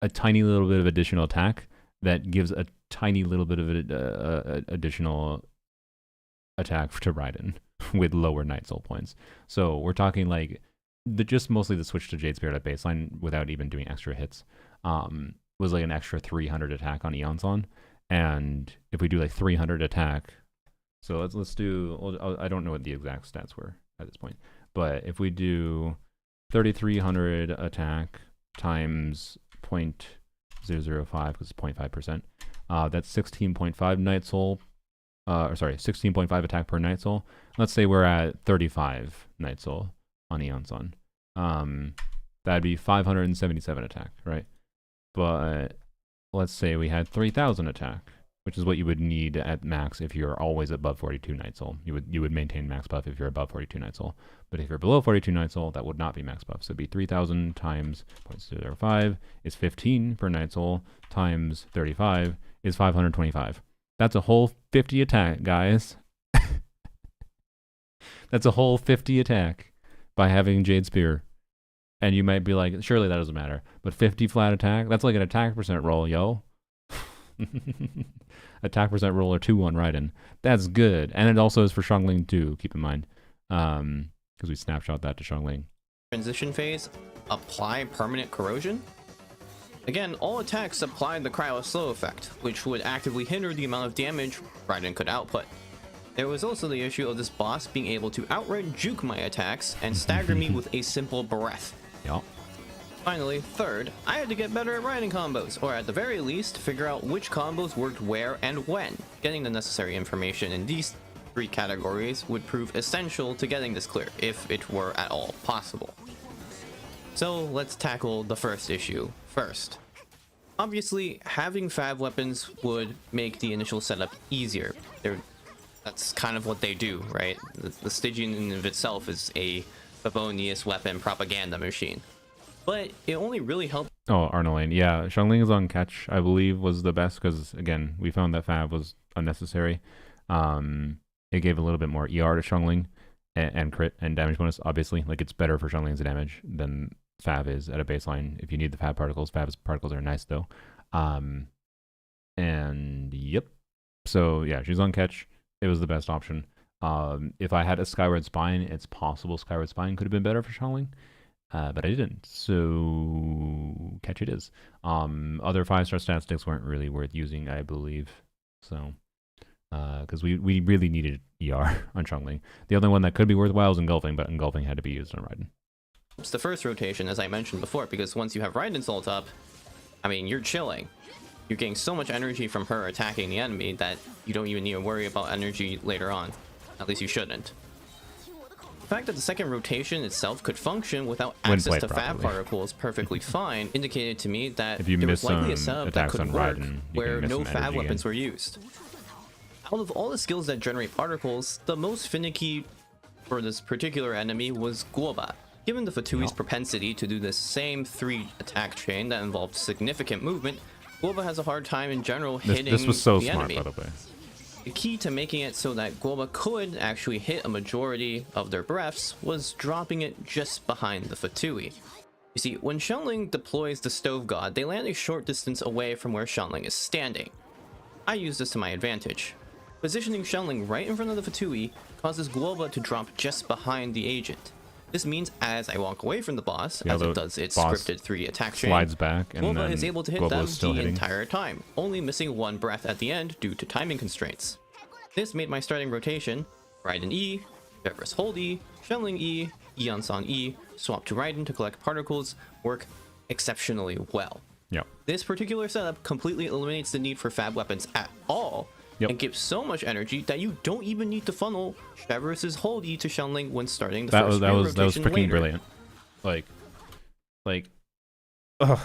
a tiny little bit of additional attack that gives a tiny little bit of additional attack to Raiden with lower Night Soul points. So we're talking like just mostly the switch to Jade Spirit at baseline without even doing extra hits was like an extra 300 attack on Eon's on. And if we do like 300 attack, so let's do, I don't know what the exact stats were at this point, but if we do 3,300 attack times 0.005, because it's 0.5%, that's 16.5 Night Soul, 16.5 attack per Night Soul. Let's say we're at 35 Night Soul on Eon's on. That'd be 577 attack, right? But let's say we had 3,000 attack, which is what you would need at max if you're always above 42 Night Soul. You would maintain max buff if you're above 42 Night Soul. But if you're below 42 Night Soul, that would not be max buff. So it'd be 3,000 times 0.005 is 15 per Night Soul, times 35 is 525. That's a whole 50 attack, guys. That's a whole 50 attack by having Jade Spear. And you might be like, surely that doesn't matter. But 50 flat attack, that's like an attack percent roll, yo. Attack percent roll or 2 on Raiden. That's good. And it also is for Xiangling too, keep in mind. Because we snapshot that to Xiangling. Transition phase, apply permanent corrosion. Again, all attacks apply the cryo slow effect, which would actively hinder the amount of damage Raiden could output. There was also the issue of this boss being able to outright juke my attacks and stagger me with a simple breath. Yep. Finally, third, I had to get better at Raiden combos, or at the very least, figure out which combos worked where and when. Getting the necessary information in these 3 categories would prove essential to getting this clear, if it were at all possible. So let's tackle the first issue first. Obviously, having fab weapons would make the initial setup easier. That's kind of what they do, right? The Stygian in of itself is a Favonius weapon propaganda machine. But it only really helped. Oh, Arnolane. Yeah, Xiangling is on catch, I believe, was the best because, again, we found that Fab was unnecessary. It gave a little bit more ER to Xiangling and crit and damage bonus, obviously. Like, it's better for Xiangling's damage than Fab is at a baseline. If you need the Fab particles, Fab's particles are nice, though. And, yep. So, yeah, she's on catch. It was the best option. If I had a Skyward Spine, it's possible Skyward Spine could have been better for Xiangling. But I didn't, so catch it is. Other 5-star stat sticks weren't really worth using, I believe. So, because we really needed ER on Xiangling. The only one that could be worthwhile is Engulfing, but Engulfing had to be used on Raiden. It's the first rotation, as I mentioned before, because once you have Raiden's ult up, I mean, you're chilling. You're getting so much energy from her attacking the enemy that you don't even need to worry about energy later on. At least you shouldn't. The fact that the second rotation itself could function without access to fab particles perfectly fine indicated to me that there was likely a setup that could work where no fab weapons were used. Out of all the skills that generate particles, the most finicky for this particular enemy was Guoba. Given the Fatui's propensity to do the same 3 attack chain that involved significant movement, Guoba has a hard time in general hitting this was so the smart, enemy. by the way. The key to making it so that Guoba could actually hit a majority of their breaths was dropping it just behind the Fatui. You see, when Xiangling deploys the Stove God, they land a short distance away from where Xiangling is standing. I use this to my advantage. Positioning Xiangling right in front of the Fatui causes Guoba to drop just behind the agent. This means as I walk away from the boss, as it does its scripted 3 attack chain, slides back and Guoba is able to hit them the hitting. entire time, only missing 1 breath at the end due to timing constraints. This made my starting rotation, Raiden E, Everest Hold E, Shenling E, Eonson E, swap to Raiden to collect particles work exceptionally well. Yep. This particular setup completely eliminates the need for fab weapons at all, Yep. and gives so much energy that you don't even need to funnel Everest's Hold E to Shenling when starting the That first was rotation freaking later. brilliant. Ugh.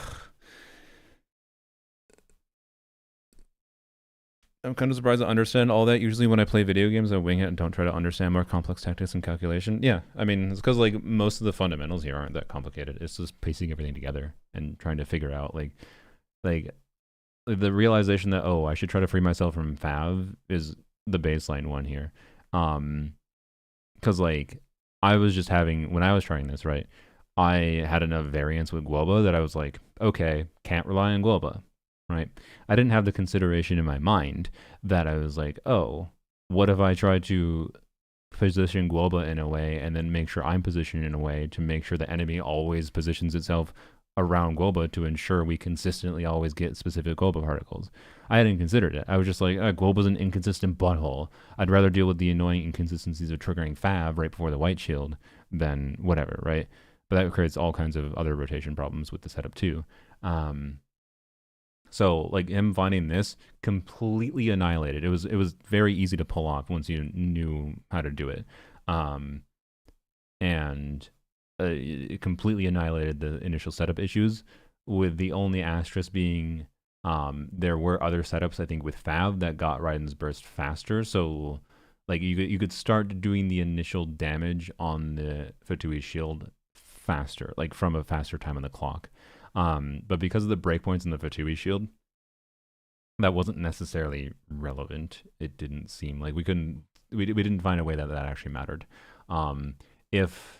I'm kind of surprised I understand all that. Usually when I play video games, I wing it and don't try to understand more complex tactics and calculation. Yeah, I mean, it's because like most of the fundamentals here aren't that complicated. It's just piecing everything together and trying to figure out like the realization that, oh, I should try to free myself from Fav is the baseline one here. Because like I was just having, when I was trying this, right, I had enough variance with Guoba that I was like, okay, can't rely on Guoba. Right? I didn't have the consideration in my mind that I was like, oh, what if I try to position Guoba in a way and then make sure I'm positioned in a way to make sure the enemy always positions itself around Guoba to ensure we consistently always get specific Guoba particles. I hadn't considered it. I was just like, Guoba's an inconsistent butthole. I'd rather deal with the annoying inconsistencies of triggering Fav right before the white shield than whatever, right? But that creates all kinds of other rotation problems with the setup too. So like him finding this completely annihilated. It was very easy to pull off once you knew how to do it, and it completely annihilated the initial setup issues. With the only asterisk being, there were other setups I think with Fav that got Raiden's burst faster. So like you could start doing the initial damage on the Fatui shield faster, like from a faster time on the clock. But because of the breakpoints in the Fatui shield, that wasn't necessarily relevant. It didn't seem like we didn't find a way that actually mattered. If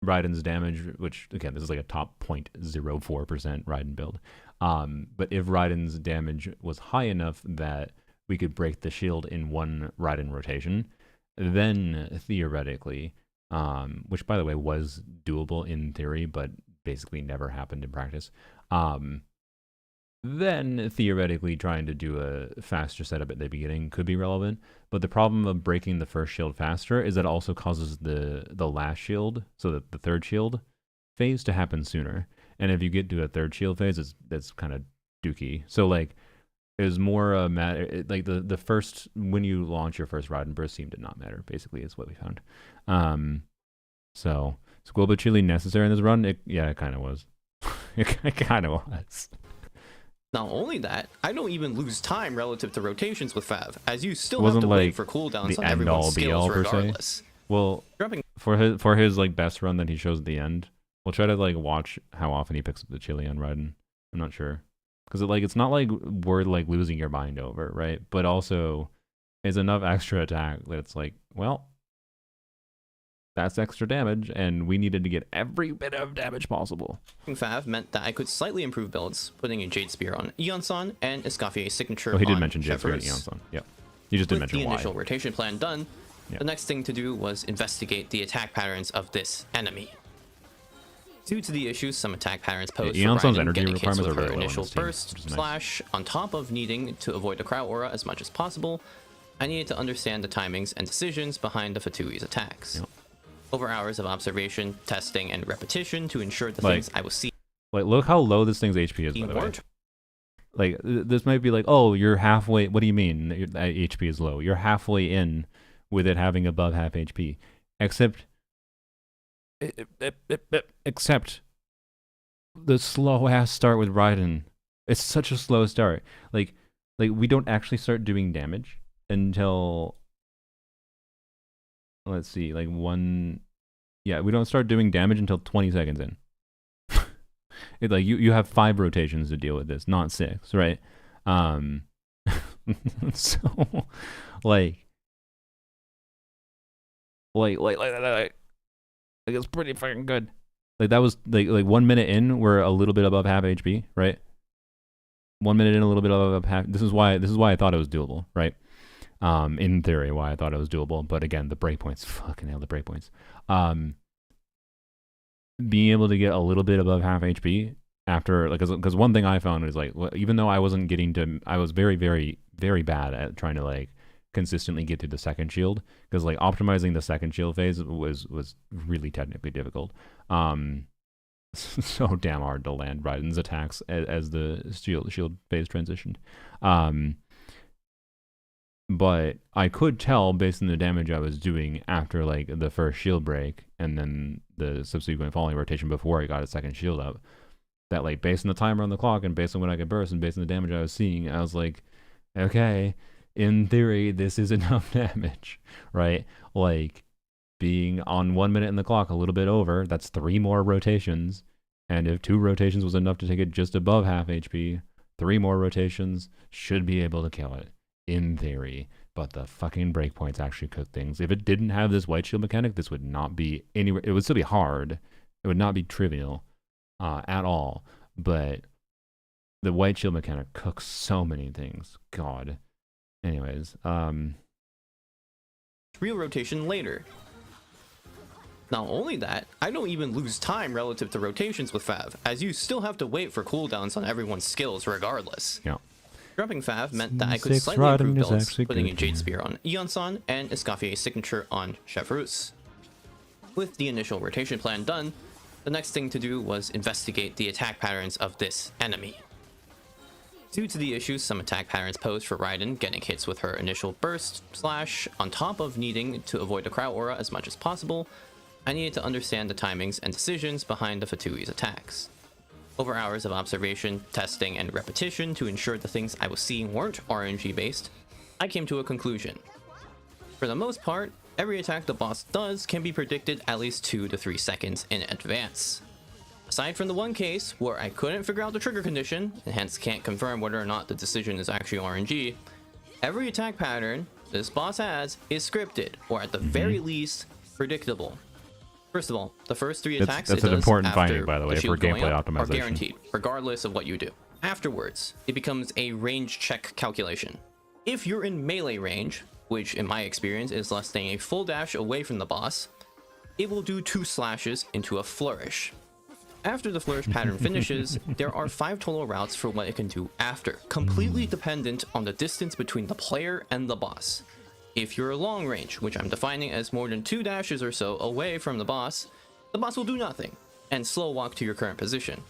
Raiden's damage, which again, this is like a top 0.04% Raiden build, but if Raiden's damage was high enough that we could break the shield in one Raiden rotation, then theoretically, which by the way was doable in theory, but basically never happened in practice, then theoretically trying to do a faster setup at the beginning could be relevant. But the problem of breaking the first shield faster is that it also causes the last shield, so that the third shield phase, to happen sooner. And if you get to a third shield phase, that's kind of dookie. So like it was more a matter, like the first, when you launch your first Raiden burst seemed to not matter, basically, is what we found. So is Guoba Chili necessary in this run? It kind of was. It kind of was. Not only that, I don't even lose time relative to rotations with Fav, as you still Wasn't have to wait like for cooldowns the on end all everyone's be all skills per se. regardless. Well, Dropping for his like best run that he shows at the end, we'll try to like watch how often he picks up the chili on Raiden. I'm not sure, because it's not like we're like losing your mind over, right? But also, it's enough extra attack that it's like, well, that's extra damage, and we needed to get every bit of damage possible. Fav meant that I could slightly improve builds, putting a Jade Spear on Eonson and Escaffier's signature Oh, he did on mention Jade Spear and Shepherds. Eonson. Yep. You just didn't With mention the why. initial rotation plan done, Yeah. the next thing to do was investigate the attack patterns of this enemy. Due to the issues some attack patterns pose Yeah, for Eonson's Raiden energy getting hits requirements with are her really low on initial this team, burst which is nice. slash, on top of needing to avoid the Crowd Aura as much as possible, I needed to understand the timings and decisions behind the Fatui's attacks. Yep. Over hours of observation, testing, and repetition to ensure the Like- things I was seeing Like, look how low this thing's HP is, by the way. weren't Like, this might be like, oh, you're halfway. What do you mean that HP is low? You're halfway in with it having above half HP. Except the slow ass start with Raiden. It's such a slow start. Like we don't actually start doing damage until, let's see, like we don't start doing damage until 20 seconds in. Like you have 5 rotations to deal with this, not 6, right? So like it's pretty fucking good. Like that was like 1 minute in, we're a little bit above half HP, right? 1 minute in, a little bit above half. This is why I thought it was doable, right? In theory, why I thought it was doable, but again, the breakpoints, fucking hell, the breakpoints. Being able to get a little bit above half HP after, like, because one thing I found is like, even though I wasn't getting to, I was very, very, very bad at trying to like consistently get through the second shield, because like optimizing the second shield phase was really technically difficult. So damn hard to land Raiden's attacks as the shield phase transitioned. But I could tell based on the damage I was doing after like the first shield break and then the subsequent falling rotation before I got a second shield up, that like based on the timer on the clock and based on when I could burst and based on the damage I was seeing, I was like, okay, in theory, this is enough damage, right? Like being on 1 minute in the clock, a little bit over, that's 3 more rotations. And if 2 rotations was enough to take it just above half HP, 3 more rotations should be able to kill it. In theory, but the fucking breakpoints actually cook things. If it didn't have this white shield mechanic, this would not be anywhere. It would still be hard. It would not be trivial at all. But the white shield mechanic cooks so many things. God. Anyways, real rotation later. Not only that, I don't even lose time relative to rotations with Fav, as you still have to wait for cooldowns on everyone's skills regardless. Yeah. Dropping Fav meant that I could slightly improve builds, putting a Jade Spear on Eon-san and Escaffier's signature on Chef Roos. With the initial rotation plan done, the next thing to do was investigate the attack patterns of this enemy. Due to the issues some attack patterns posed for Raiden getting hits with her initial burst slash, on top of needing to avoid the crowd aura as much as possible, I needed to understand the timings and decisions behind the Fatui's attacks. Over hours of observation, testing, and repetition to ensure the things I was seeing weren't RNG based, I came to a conclusion. For the most part, every attack the boss does can be predicted at least 2 to 3 seconds in advance. Aside from the one case where I couldn't figure out the trigger condition, and hence can't confirm whether or not the decision is actually RNG, every attack pattern this boss has is scripted, or at the very least, predictable. First of all, the first 3 attacks that's it an does important after finding, by the way, the for shield going gameplay up optimization. are guaranteed, regardless of what you do. Afterwards, it becomes a range check calculation. If you're in melee range, which in my experience is less than a full dash away from the boss, it will do 2 slashes into a flourish. After the flourish pattern finishes, there are 5 total routes for what it can do after, completely dependent on the distance between the player and the boss. If you're long range, which I'm defining as more than 2 dashes or so away from the boss will do nothing, and slow walk to your current position.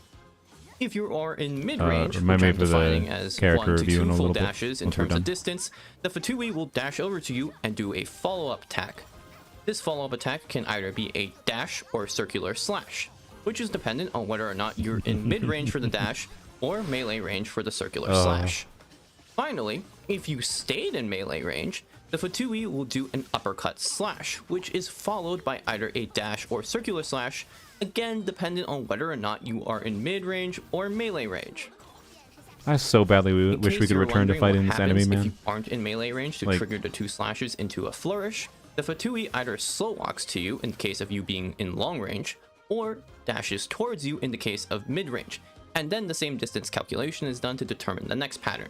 If you are in mid-range, which I'm defining as 1 to 2 full dashes in terms of distance, the Fatui will dash over to you and do a follow-up attack. This follow-up attack can either be a dash or circular slash, which is dependent on whether or not you're in mid-range for the dash or melee range for the circular slash. Finally, if you stayed in melee range, the Fatui will do an uppercut slash, which is followed by either a dash or circular slash, again dependent on whether or not you are in mid-range or melee range. I so badly wish we could return to fighting this enemy, man. If you aren't in melee range to trigger the 2 slashes into a flourish, the Fatui either slow walks to you in the case of you being in long range, or dashes towards you in the case of mid-range, and then the same distance calculation is done to determine the next pattern.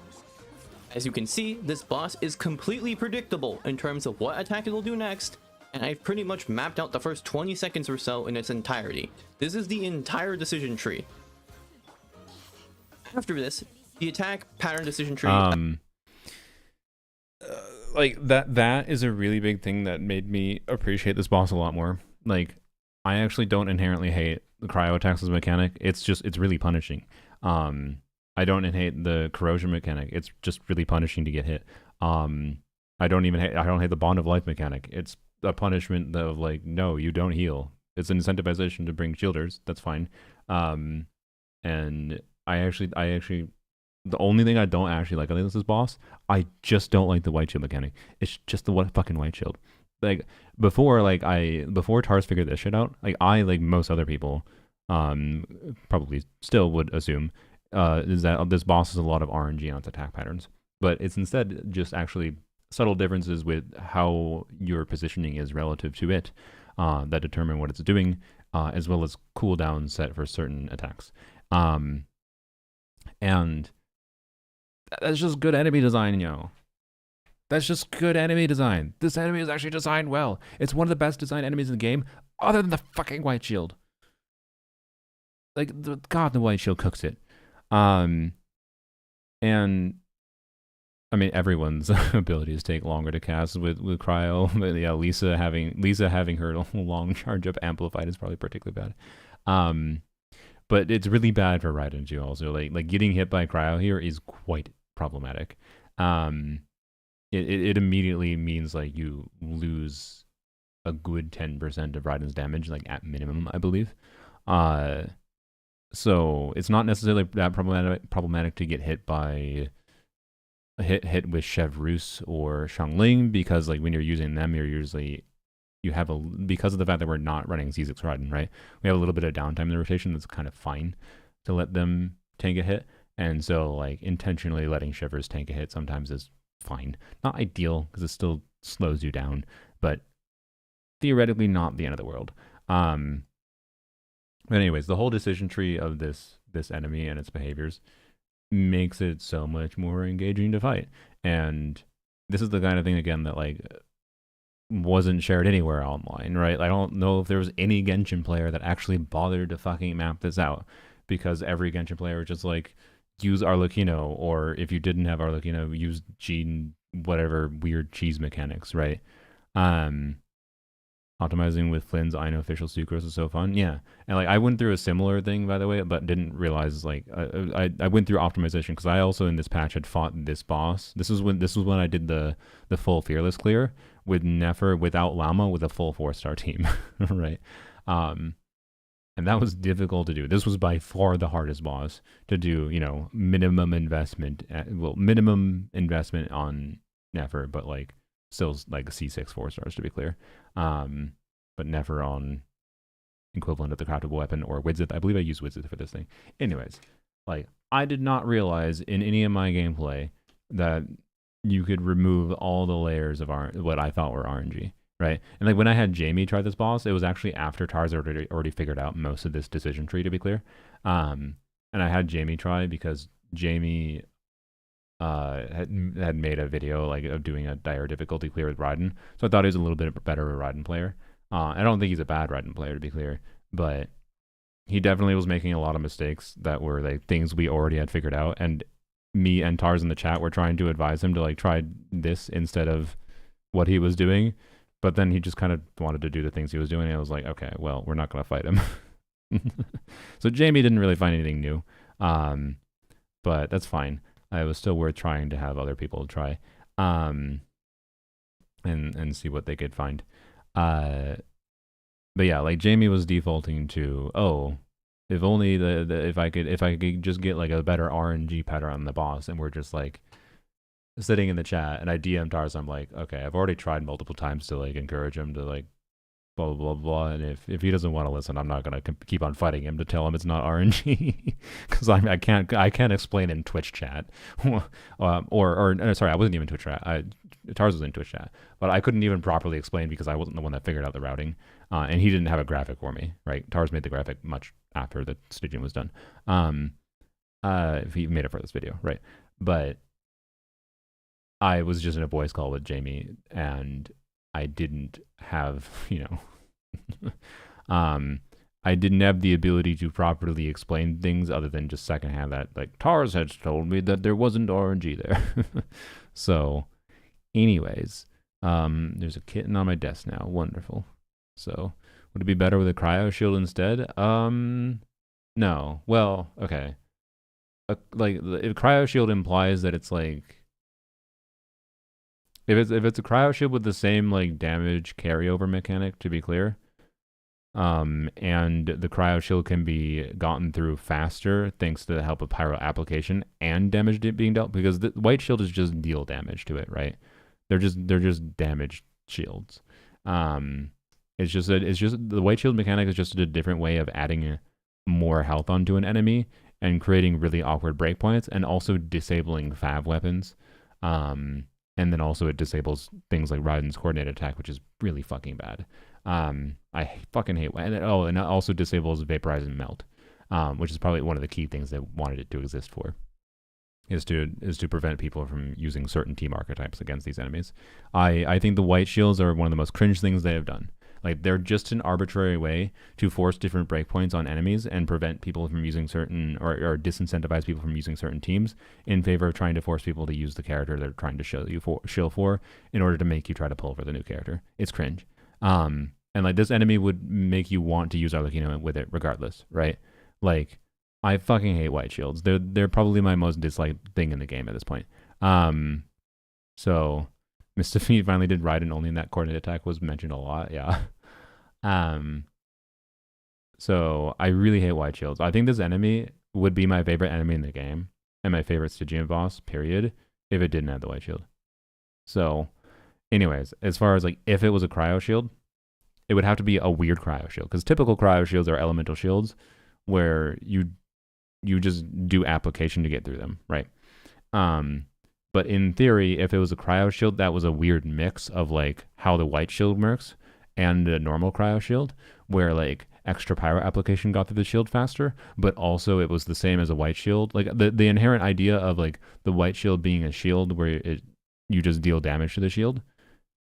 As you can see, this boss is completely predictable in terms of what attack it will do next, and I've pretty much mapped out the first 20 seconds or so in its entirety. This is the entire decision tree. After this, the attack pattern decision tree... like, that is a really big thing that made me appreciate this boss a lot more. Like, I actually don't inherently hate the cryo attacks as a mechanic. It's really punishing. I don't hate the corrosion mechanic. It's just really punishing to get hit. I don't hate the bond of life mechanic. It's a punishment of like, no, you don't heal. It's an incentivization to bring shielders. That's fine. And I actually, the only thing I don't actually like on this boss, I just don't like the white shield mechanic. It's just the fucking white shield. Like before Tars figured this shit out, like I, like most other people, probably still would assume, is that this boss has a lot of RNG on its attack patterns, but it's instead just actually subtle differences with how your positioning is relative to it that determine what it's doing, as well as cooldowns set for certain attacks. And that's just good enemy design, yo. That's just good enemy design. This enemy is actually designed well. It's one of the best designed enemies in the game, other than the fucking white shield. Like, God, the white shield cooks it. And I mean, everyone's abilities take longer to cast with cryo. But yeah, Lisa having her long charge up amplified is probably particularly bad. But it's really bad for Raiden too. Also, like getting hit by cryo here is quite problematic. It immediately means like you lose a good 10% of Raiden's damage, like at minimum, I believe. So it's not necessarily that problematic to get hit by hit with Chevreuse or Xiangling, because like when you're using them, you have because of the fact that we're not running C6 Raiden, right? We have a little bit of downtime in the rotation that's kind of fine to let them tank a hit, and so like intentionally letting Shivers tank a hit sometimes is fine. Not ideal because it still slows you down, but theoretically not the end of the world. But anyways, the whole decision tree of this enemy and its behaviors makes it so much more engaging to fight. And this is the kind of thing again that like wasn't shared anywhere online, right? I don't know if there was any Genshin player that actually bothered to fucking map this out, because every Genshin player was just like, use Arlecchino, or if you didn't have Arlecchino, use Gene whatever weird cheese mechanics, right? Optimizing with Flynn's Aino official sucrose is so fun. Yeah. And like I went through a similar thing, by the way, but didn't realize like I went through optimization because I also in this patch had fought this boss. This was when I did the full fearless clear with Nefer without Llama with a full 4-star team, right? And that was difficult to do. This was by far the hardest boss to do, minimum investment on Nefer, but like still like a C6 4-stars to be clear. But never on equivalent of the craftable weapon or Widzith. I believe I used Widzith for this thing. Anyways, like I did not realize in any of my gameplay that you could remove all the layers of what I thought were RNG, right? And like when I had Jamie try this boss, it was actually after Tars already figured out most of this decision tree, to be clear. And I had Jamie try because Jamie had made a video like of doing a dire difficulty clear with Raiden, so I thought he was a little bit better of a Raiden player. I don't think he's a bad Raiden player, to be clear, but he definitely was making a lot of mistakes that were like things we already had figured out, and me and Tars in the chat were trying to advise him to like try this instead of what he was doing, but then he just kind of wanted to do the things he was doing, and I was like, okay, well, we're not gonna fight him. So Jamie didn't really find anything new, but that's fine. It was still worth trying to have other people try, and see what they could find. But yeah, like Jamie was defaulting to, if only if I could just get like a better RNG pattern on the boss, and we're just like sitting in the chat, and I DM Tars, I'm like, okay, I've already tried multiple times to like encourage him to like blah blah blah, and if he doesn't want to listen, I'm not gonna keep on fighting him to tell him it's not RNG, because I can't explain in Twitch chat, or sorry, I wasn't even Twitch chat. Tars was in Twitch chat, but I couldn't even properly explain because I wasn't the one that figured out the routing, and he didn't have a graphic for me, right? Tars made the graphic much after the staging was done. If he made it for this video, right? But I was just in a voice call with Jamie, and I didn't have, I didn't have the ability to properly explain things other than just secondhand that, like, Tars had told me that there wasn't RNG there. So, anyways, there's a kitten on my desk now. Wonderful. So, would it be better with a cryo shield instead? No. Well, okay. Like, if cryo shield implies that it's like, if it's a cryo shield with the same like damage carryover mechanic, to be clear, and the cryo shield can be gotten through faster thanks to the help of pyro application and damage being dealt, because the white shield is just deal damage to it, right? They're just damage shields. It's just the white shield mechanic is just a different way of adding more health onto an enemy and creating really awkward breakpoints, and also disabling fav weapons. And then also it disables things like Raiden's coordinated attack, which is really fucking bad. I fucking hate, and it also disables Vaporize and Melt, which is probably one of the key things they wanted it to exist for, is to prevent people from using certain team archetypes against these enemies. I think the white shields are one of the most cringe things they have done. Like they're just an arbitrary way to force different breakpoints on enemies and prevent people from using certain or disincentivize people from using certain teams in favor of trying to force people to use the character they're trying to shill for in order to make you try to pull for the new character. It's cringe. And like this enemy would make you want to use Arlecchino with it regardless, right? Like I fucking hate white shields. They're probably my most disliked thing in the game at this point. So Mr. Feet finally did Raiden only, and that coordinate attack was mentioned a lot. Yeah. So I really hate white shields. I think this enemy would be my favorite enemy in the game and my favorite Stygian boss, period, if it didn't have the white shield. So, anyways, as far as like if it was a cryo shield, it would have to be a weird cryo shield, because typical cryo shields are elemental shields where you just do application to get through them, right? But in theory, if it was a cryo shield, that was a weird mix of like how the white shield works and a normal cryo shield, where like extra pyro application got through the shield faster, but also it was the same as a white shield. Like the inherent idea of like the white shield being a shield where you just deal damage to the shield,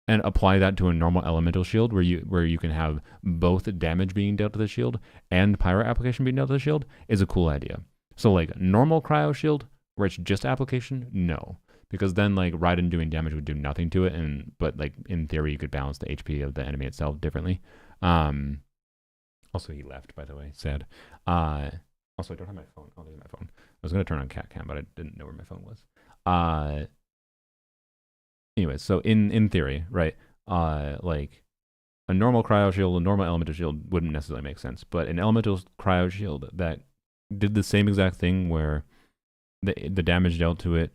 and apply that to a normal elemental shield where you can have both damage being dealt to the shield and pyro application being dealt to the shield is a cool idea. So like normal cryo shield where it's just application, no. Because then like Raiden doing damage would do nothing to it, but like in theory you could balance the HP of the enemy itself differently. Also he left, by the way, sad. Also I don't have my phone. Oh, there's my phone. I was gonna turn on cat cam, but I didn't know where my phone was. Anyways, so in theory, right, like a normal cryo shield, a normal elemental shield wouldn't necessarily make sense, but an elemental cryo shield that did the same exact thing where the damage dealt to it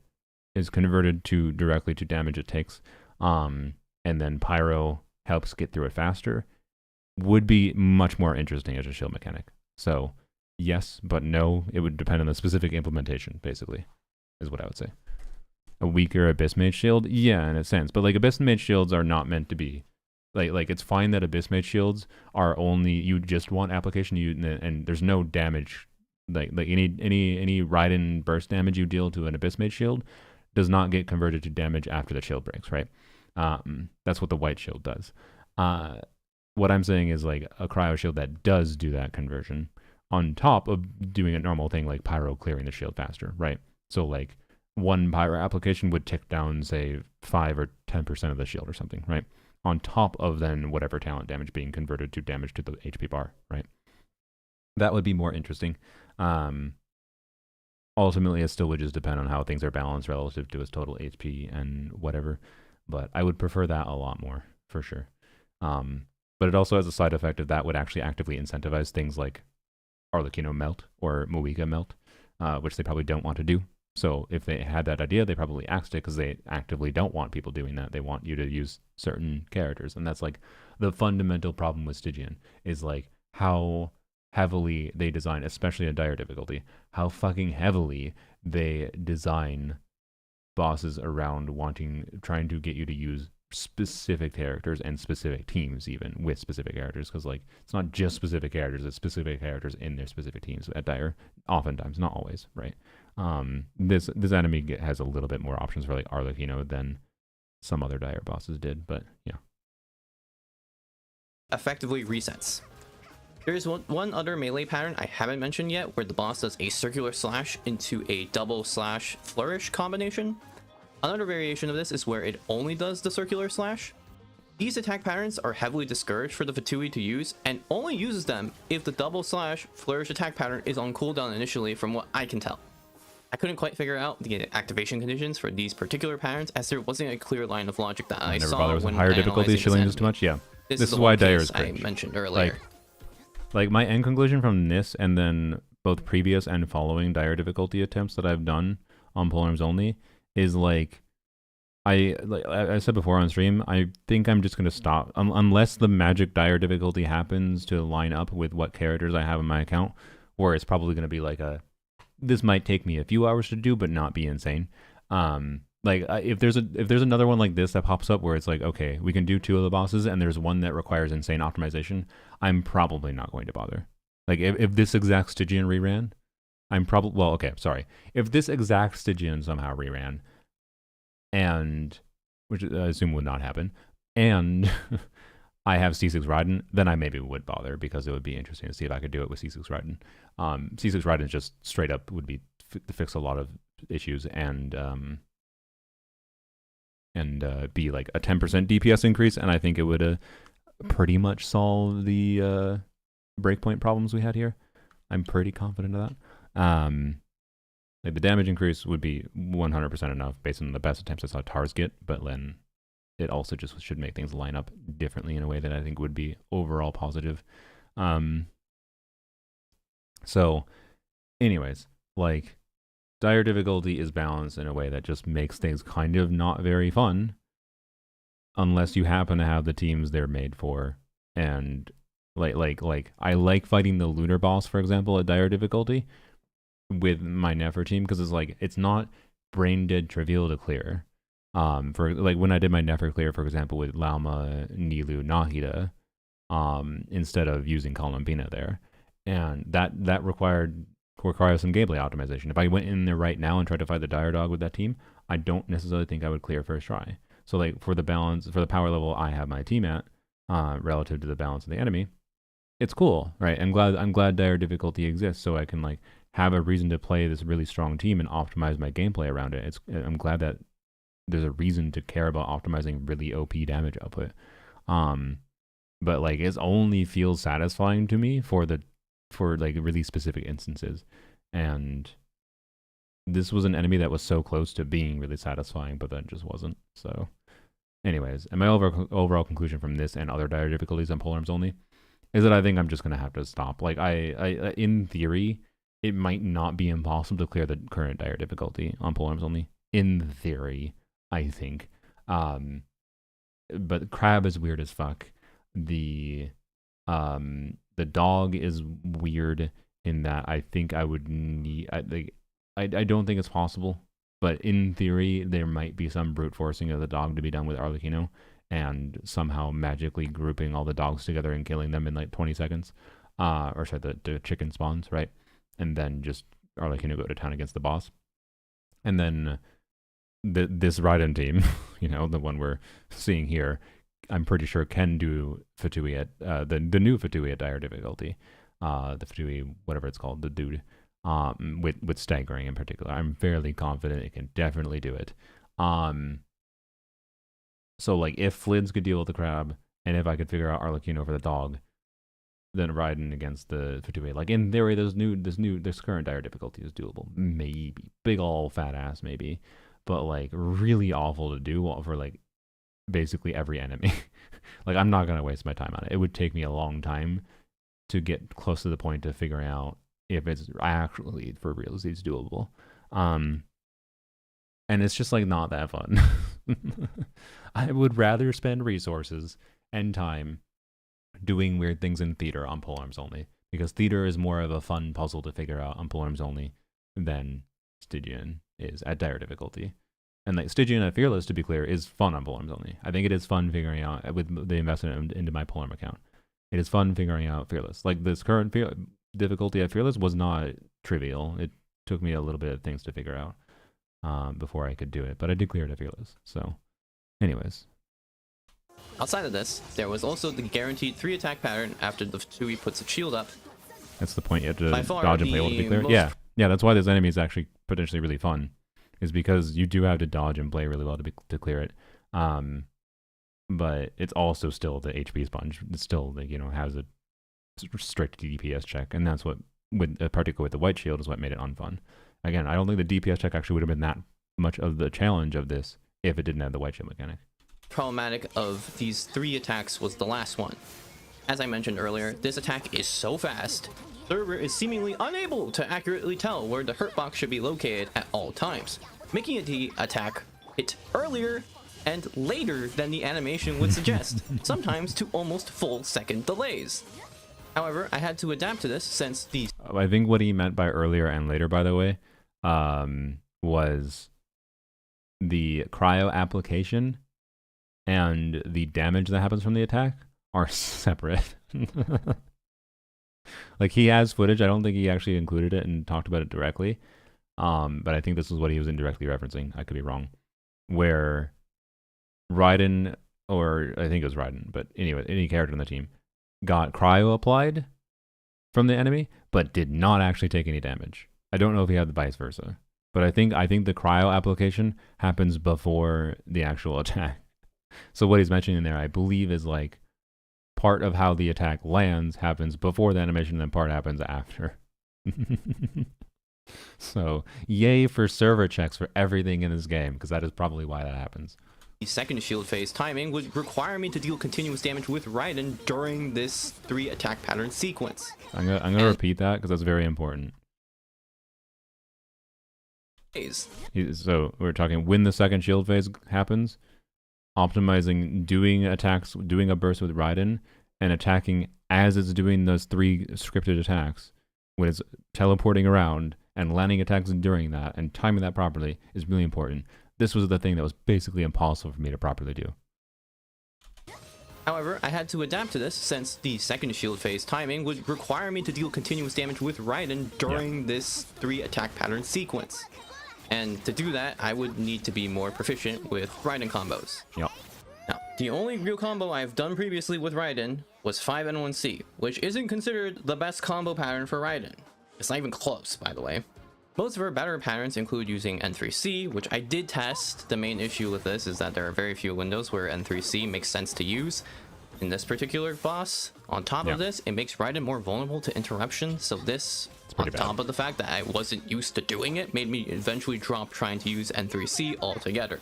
is converted directly to damage it takes, and then pyro helps get through it faster, would be much more interesting as a shield mechanic. So yes, but no, it would depend on the specific implementation, basically, is what I would say. A weaker Abyss Mage shield? Yeah, in a sense. But like Abyss Mage shields are not meant to be like it's fine that Abyss Mage shields are only, you just want application, and there's no damage. Like any Raiden burst damage you deal to an Abyss Mage shield does not get converted to damage after the shield breaks, right? That's what the white shield does. What I'm saying is like a cryo shield that does do that conversion on top of doing a normal thing like pyro clearing the shield faster, right? So like one pyro application would tick down, say, 5 or 10% of the shield or something, right? On top of then whatever talent damage being converted to damage to the HP bar, right? That would be more interesting. Ultimately, it still would just depend on how things are balanced relative to its total HP and whatever. But I would prefer that a lot more, for sure. But it also has a side effect of that would actually actively incentivize things like Arlecchino melt or Moika melt, which they probably don't want to do. So if they had that idea, they probably axed it because they actively don't want people doing that. They want you to use certain characters. And that's like the fundamental problem with Stygian is like how heavily they design, especially in dire difficulty, how fucking heavily they design bosses around trying to get you to use specific characters and specific teams even with specific characters, because like it's not just specific characters, it's specific characters in their specific teams at dire, oftentimes, not always, right? This enemy has a little bit more options for like Arlecchino than some other dire bosses did, but yeah. Effectively resets. There's one other melee pattern I haven't mentioned yet, where the boss does a circular slash into a double slash flourish combination. Another variation of this is where it only does the circular slash. These attack patterns are heavily discouraged for the Fatui to use, and only uses them if the double slash flourish attack pattern is on cooldown initially, from what I can tell. I couldn't quite figure out the activation conditions for these particular patterns, as there wasn't a clear line of logic that I saw when higher difficulty shilling this too much. Yeah, this is why dire is I mentioned earlier. Like my end conclusion from this, and then both previous and following dire difficulty attempts that I've done on polearms only, is like I said before on stream, I think I'm just gonna stop unless the magic dire difficulty happens to line up with what characters I have in my account, where it's probably gonna be like this might take me a few hours to do, but not be insane. If there's another one like this that pops up where it's like, okay, we can do 2 of the bosses, and there's one that requires insane optimization, I'm probably not going to bother. Like if this exact Stygian reran, if this exact Stygian somehow reran, and which I assume would not happen, and I have C6 Raiden, then I maybe would bother because it would be interesting to see if I could do it with C6 Raiden. C6 Raiden just straight up would be to fix a lot of issues and be like a 10% DPS increase, and I think it would pretty much solve the breakpoint problems we had here. I'm pretty confident of that. Like the damage increase would be 100% enough based on the best attempts I saw Tars get, but then it also just should make things line up differently in a way that I think would be overall positive. So anyways, like dire difficulty is balanced in a way that just makes things kind of not very fun unless you happen to have the teams they're made for. And like I like fighting the lunar boss, for example, at dire difficulty with my Nefer team because it's like it's not brain dead trivial to clear. For like when I did my Nefer clear, for example, with Lauma, Nilu, Nahida, instead of using Columbina there, and that requires some gameplay optimization. If I went in there right now and tried to fight the Dire Dog with that team, I don't necessarily think I would clear first try. So like for the balance, for the power level I have my team at, relative to the balance of the enemy, it's cool, right? I'm glad dire difficulty exists so I can like have a reason to play this really strong team and optimize my gameplay around it. I'm glad that there's a reason to care about optimizing really OP damage output. But like it only feels satisfying to me for like really specific instances. And this was an enemy that was so close to being really satisfying, but then just wasn't. So anyways, and my overall conclusion from this and other dire difficulties on polearms only is that I think I'm just going to have to stop. Like I in theory, it might not be impossible to clear the current dire difficulty on polearms only. In theory, I think. But Crab is weird as fuck. The dog is weird in that I think I would need... I don't think it's possible, but in theory, there might be some brute forcing of the dog to be done with Arlecchino and somehow magically grouping all the dogs together and killing them in like 20 seconds. Or sorry, the chicken spawns, right? And then just Arlecchino go to town against the boss. And then this Raiden team, you know, the one we're seeing here, I'm pretty sure can do Fatui at the new Fatui at dire difficulty, the Fatui whatever it's called, the dude, with staggering in particular. I'm fairly confident it can definitely do it. So like if Flids could deal with the crab, and if I could figure out Arlecchino for the dog, then Raiden against the Fatui, like in theory, this current dire difficulty is doable. Maybe big ol' fat ass maybe. But like really awful to do for like basically every enemy. Like I'm not gonna waste my time on it. It would take me a long time to get close to the point to figuring out if it's actually for real it's doable. And it's just like not that fun. I would rather spend resources and time doing weird things in theater on polearms only, because theater is more of a fun puzzle to figure out on polearms only than Stygian is at dire difficulty. And like Stygian at Fearless, to be clear, is fun on polearms only. I think it is fun figuring out with the investment into my polearm account. It is fun figuring out Fearless. Like this current difficulty at Fearless was not trivial. It took me a little bit of things to figure out before I could do it, but I did clear it at Fearless. So, anyways. Outside of this, there was also the guaranteed 3 attack pattern after the Fatui puts a shield up. That's the point. You have to dodge and play able to be clear. Yeah, that's why this enemy is actually potentially really fun, is because you do have to dodge and play really well to clear it. But it's also still the HP sponge. It's still like, you know, has a strict DPS check, and that's what, particularly with the white shield, is what made it unfun. Again, I don't think the DPS check actually would have been that much of the challenge of this if it didn't have the white shield mechanic. Problematic of these 3 attacks was the last one. As I mentioned earlier, this attack is so fast, server is seemingly unable to accurately tell where the hurt box should be located at all times, making the attack hit earlier and later than the animation would suggest, sometimes to almost full second delays. However, I had to adapt to this since the... I think what he meant by earlier and later, by the way, was the cryo application and the damage that happens from the attack are separate. Like, he has footage. I don't think he actually included it and talked about it directly. But I think this is what he was indirectly referencing. I could be wrong. Where Raiden or I think it was Raiden, but anyway, any character on the team, got cryo applied from the enemy, but did not actually take any damage. I don't know if he had the vice versa, but I think the cryo application happens before the actual attack. So what he's mentioning there, I believe, is like part of how the attack lands happens before the animation, and then part happens after. So yay for server checks for everything in this game, because that is probably why that happens. The second shield phase timing would require me to deal continuous damage with Raiden during this 3 attack pattern sequence. I'm gonna repeat that because that's very important. So we're talking when the second shield phase happens, optimizing doing attacks, doing a burst with Raiden, and attacking as it's doing those 3 scripted attacks, when it's teleporting around and landing attacks during that and timing that properly is really important. This was the thing that was basically impossible for me to properly do. However, I had to adapt to this since the second shield phase timing would require me to deal continuous damage with Raiden during this 3 attack pattern sequence. And to do that, I would need to be more proficient with Raiden combos. Yep. Now, the only real combo I've done previously with Raiden was 5N1C, which isn't considered the best combo pattern for Raiden. It's not even close, by the way. Most of our better patterns include using N3C, which I did test. The main issue with this is that there are very few windows where N3C makes sense to use. In this particular boss, on top of this, it makes Raiden more vulnerable to interruption, so this, on top of the fact that I wasn't used to doing it, made me eventually drop trying to use N3C altogether.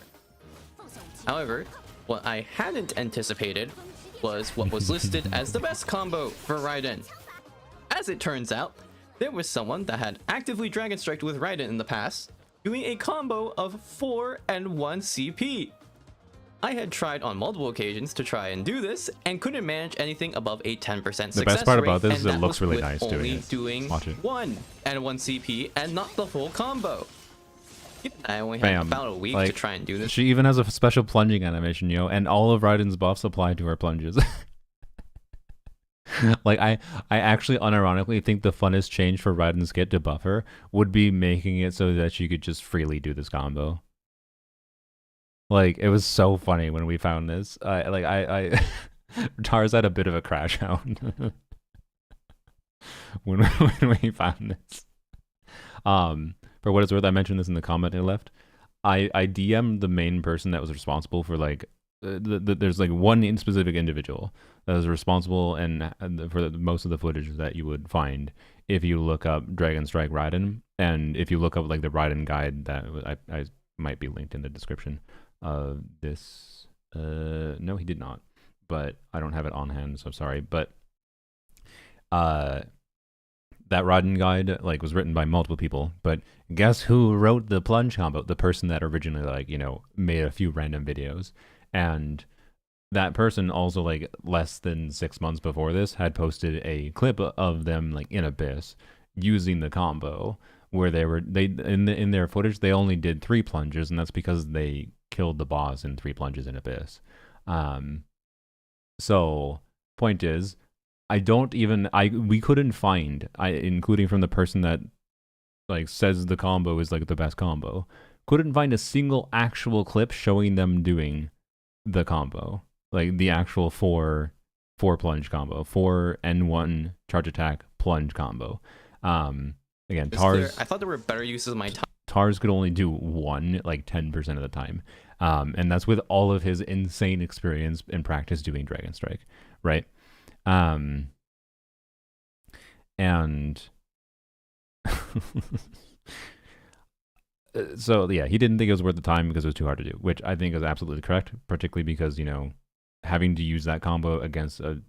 However, what I hadn't anticipated was what was listed as the best combo for Raiden. As it turns out, there was someone that had actively Dragon Striked with Raiden in the past, doing a combo of 4 and 1 CP. I had tried on multiple occasions to try and do this, and couldn't manage anything above a 10% success rate. The best part about this is it looks really nice doing it. Doing Watch it. 1 and 1 CP and not the full combo. I only had about a week to try and do this. She even has a special plunging animation, and all of Raiden's buffs apply to her plunges. Like, I actually unironically think the funnest change for Raiden's kit to buff her would be making it so that she could just freely do this combo. Like, it was so funny when we found this. Tars had a bit of a crash out when we found this. For what it's worth, I mentioned this in the comment I left. I DM'd the main person that was responsible for there's one specific individual that is responsible for most of the footage that you would find if you look up Dragon Strike Raiden, and if you look up the Raiden guide that I might be linked in the description of this. No, he did not, but I don't have it on hand, so sorry. But that Raiden guide was written by multiple people, but guess who wrote the plunge combo? The person that originally made a few random videos. And that person also, less than 6 months before this, had posted a clip of them in Abyss using the combo, where in their footage they only did 3 plunges, and that's because they killed the boss in 3 plunges in Abyss. So point is, we couldn't find, including from the person that says the combo is the best combo, couldn't find a single actual clip showing them doing the combo, the actual 4 plunge combo, 4 and 1 charge attack plunge combo. Again, Tars. I thought there were better uses of my time. Tars could only do 1 10% of the time, and that's with all of his insane experience and practice doing Dragon Strike, right? And so yeah, he didn't think it was worth the time because it was too hard to do, which I think is absolutely correct, particularly because having to use that combo against a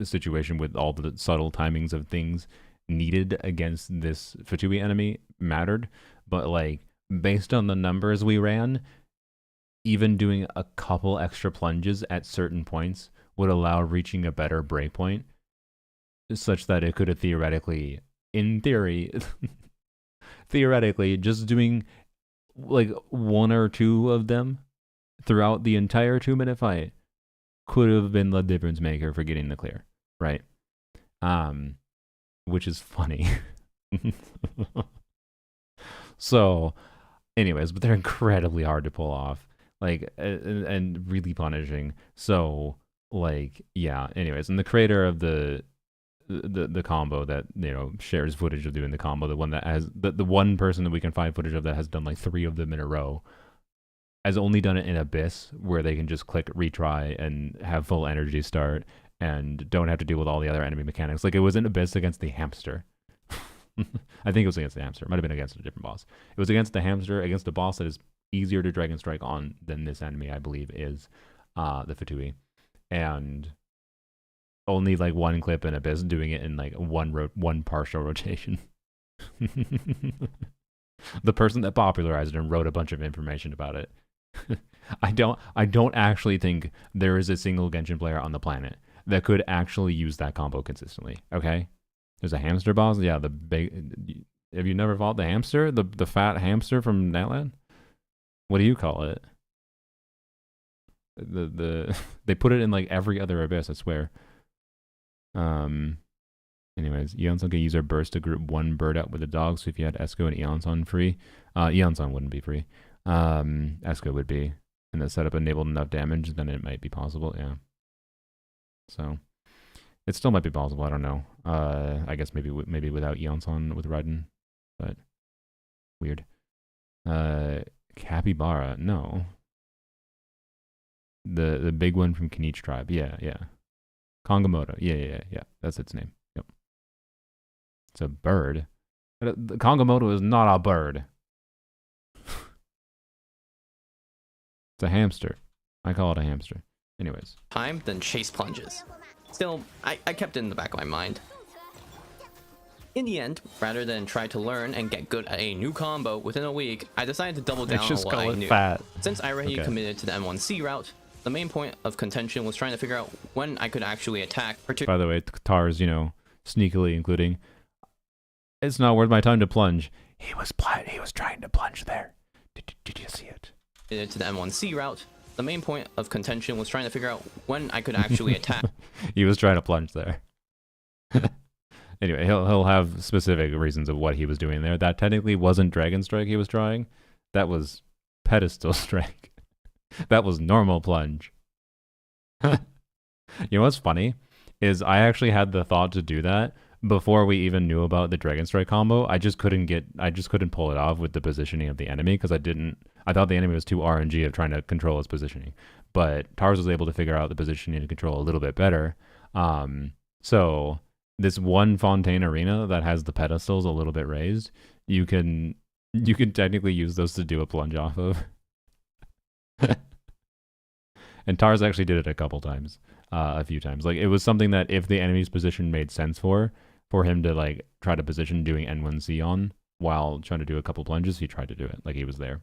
situation with all the subtle timings of things needed against this Fatui enemy mattered. But based on the numbers we ran, even doing a couple extra plunges at certain points would allow reaching a better breakpoint, such that it could have theoretically, just doing 1 or 2 of them throughout the entire 2-minute fight could have been the difference maker for getting the clear, right? Which is funny. So anyways, but they're incredibly hard to pull off. like and really punishing. So like yeah. Anyways, and the creator of the combo that shares footage of doing the combo, the one that has the one person that we can find footage of that has done like 3 of them in a row, has only done it in Abyss, where they can just click retry and have full energy start and don't have to deal with all the other enemy mechanics. Like it was in Abyss against the hamster. I think it was against the hamster. It might have been against a different boss. It was against the hamster, against a boss that is easier to Dragon Strike on than this enemy, I believe, is the Fatui. And only like one clip in Abyss, doing it in like one partial rotation. The person that popularized it and wrote a bunch of information about it. I don't actually think there is a single Genshin player on the planet that could actually use that combo consistently. Okay, there's a hamster boss. Yeah, the big. Have you never fought the hamster? The fat hamster from Natlan? What do you call it? They put it in like every other Abyss, I swear. Anyways, Eonson can use our burst to group one bird out with a dog. So if you had Esco and Eonson free, Eonson wouldn't be free. Esco would be, and the setup enabled enough damage, then it might be possible. Yeah. So it still might be possible. I don't know. I guess maybe without Eonson with Raiden, but weird. Capybara, no. The big one from Kenichi tribe. Yeah. Kongamoto. Yeah. That's its name. Yep. It's a bird. The Kongamoto is not a bird. It's a hamster. I call it a hamster. Anyways. Time, then chase plunges. Still, I kept it in the back of my mind. In the end, rather than try to learn and get good at a new combo within a week, I decided to double down on what I knew. Fat. Since I already committed to the M1C route, the main point of contention was trying to figure out when I could actually attack. By the way, Tars, sneakily including, it's not worth my time to plunge. He was trying to plunge there. Did you see it? To the M1C route, the main point of contention was trying to figure out when I could actually attack. He was trying to plunge there. Anyway, he'll have specific reasons of what he was doing there. That technically wasn't Dragon Strike he was trying. That was Pedestal Strike. That was normal plunge. You know what's funny? Is I actually had the thought to do that before we even knew about the Dragon Strike combo. I just couldn't pull it off with the positioning of the enemy, because I thought the enemy was too RNG of trying to control its positioning. But Tars was able to figure out the positioning and control a little bit better. So this one Fontaine arena that has the pedestals a little bit raised, you can technically use those to do a plunge off of. And Tars actually did it a few times. Like, it was something that if the enemy's position made sense for him to like try to position doing N1C on while trying to do a couple plunges, he tried to do it. Like, he was there.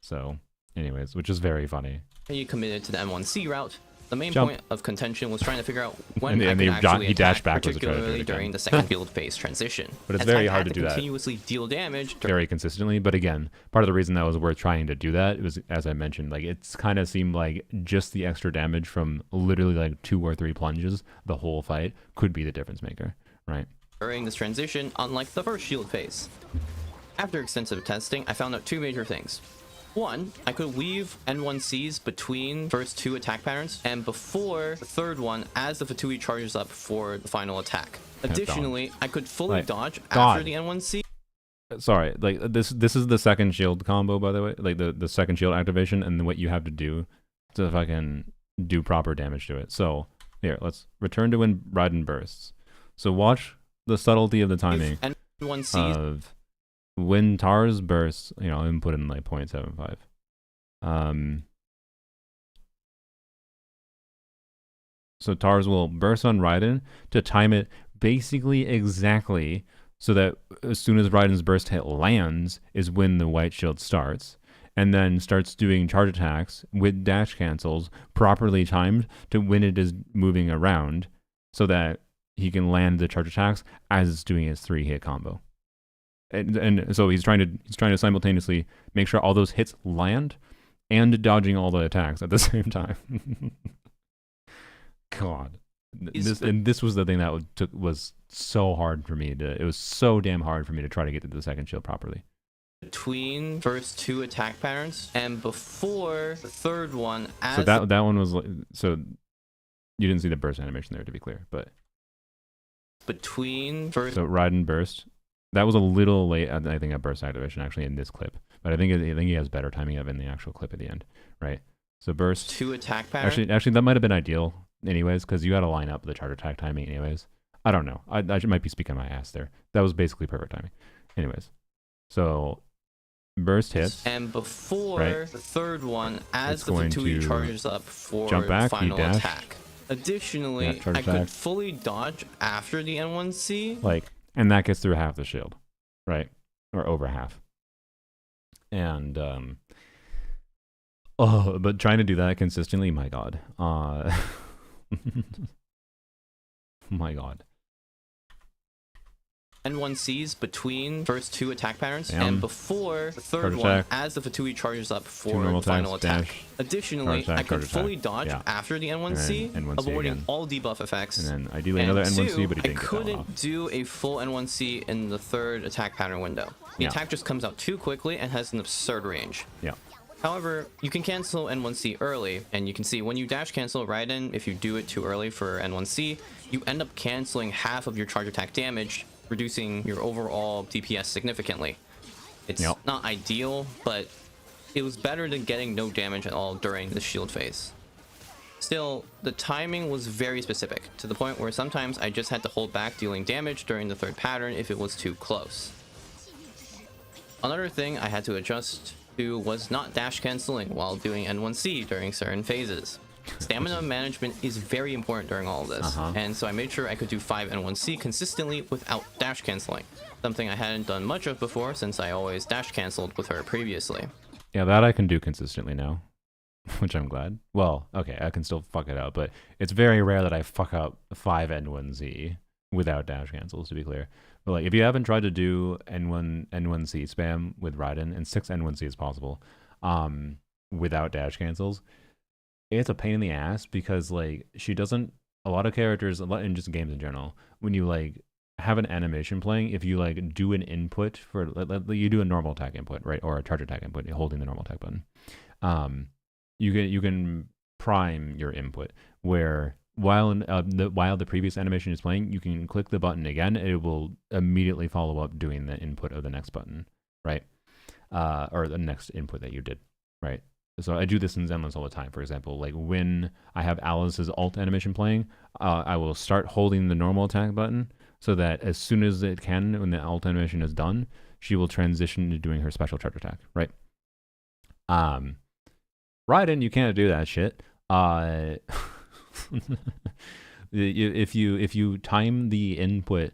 So anyways, which is very funny. You committed to the M1C route. The main point of contention was trying to figure out when I could actually he dashed attack, backwards particularly during the second field phase transition. But it's very hard to do that. Continuously deal damage very consistently. But again, part of the reason that was worth trying to do that was, as I mentioned, like, it's kind of seemed like just the extra damage from literally like 2 or 3 plunges the whole fight could be the difference maker, right? During this transition, unlike the first shield phase. After extensive testing, I found out 2 major things. One, I could weave N1Cs between first 2 attack patterns and before the third one as the Fatui charges up for the final attack. Additionally, I could fully dodge after the N1C. Sorry, like this is the second shield combo, by the way, like the second shield activation, and what you have to do to fucking do proper damage to it. So here, let's return to when Raiden bursts. So watch the subtlety of the timing of when Tars bursts. I'm put in like 0.75. So Tars will burst on Raiden to time it basically exactly so that as soon as Raiden's burst hit lands is when the white shield starts, and then starts doing charge attacks with dash cancels properly timed to when it is moving around, so that he can land the charge attacks as it's doing his 3-hit combo. And so he's trying to simultaneously make sure all those hits land and dodging all the attacks at the same time. God, this was the thing that was so hard for me it was so damn hard for me to try to get to the second shield properly. between first 2 attack patterns and before the third one. As So that one was like, so you didn't see the burst animation there, to be clear, but between first. so Raiden burst. That was a little late, I think, at burst activation actually in this clip, but I think he has better timing of in the actual clip at the end, right? So burst 2 attack patterns. Actually, that might have been ideal, anyways, because you got to line up the charge attack timing, anyways. I don't know. I might be speaking my ass there. That was basically perfect timing, anyways. So burst hits, and before right? the third one, as It's the going Fatui to charges up for jump back, the final dash. attack. Additionally, Yeah, charge I could attack. fully dodge after the N1C. like, and that gets through half the shield, right? Or over half. And oh, but trying to do that consistently, my god. My god. N1Cs between first 2 attack patterns Bam. and before the third Charge one attack. as the Fatui charges up 2 for normal the final attacks, attack. dash, Additionally, charge attack, I could charge fully attack. dodge Yeah. after the N1C, And then N1C avoiding again. all debuff effects. And then ideally And another N1C, 2, but he I didn't get that one couldn't off. do a full N1C in the third attack pattern window. The Yeah. attack just comes out too quickly and has an absurd range. Yeah. However, you can cancel N1C early, and you can see when you dash cancel Raiden, if you do it too early for N1C, you end up canceling half of your charge attack damage, reducing your overall DPS significantly. It's Yep. not ideal, but it was better than getting no damage at all during the shield phase. Still, the timing was very specific, to the point where sometimes I just had to hold back dealing damage during the third pattern if it was too close. Another thing I had to adjust to was not dash canceling while doing N1C during certain phases. Stamina management is very important during all of this, and so I made sure I could do 5 N1C consistently without dash canceling, something I hadn't done much of before since I always dash canceled with her previously. Yeah, that I can do consistently now, which I'm glad. Well, okay, I can still fuck it up, but it's very rare that I fuck up 5 N1Z without dash cancels, to be clear. But like, if you haven't tried to do N1C spam with Raiden, and 6 N1C is possible, without dash cancels, it's a pain in the ass because like she doesn't. A lot of characters, in just games in general, when you like have an animation playing, if you like do an input for, you do a normal attack input, right, or a charge attack input, holding the normal attack button, you can prime your input where while the previous animation is playing, you can click the button again. It will immediately follow up doing the input of the next button, right, or the next input that you did, right. So I do this in Zenless all the time. For example, like when I have Alice's alt animation playing, I will start holding the normal attack button so that as soon as it can, when the alt animation is done, she will transition to doing her special charge attack, right? Raiden, you can't do that shit. If you time the input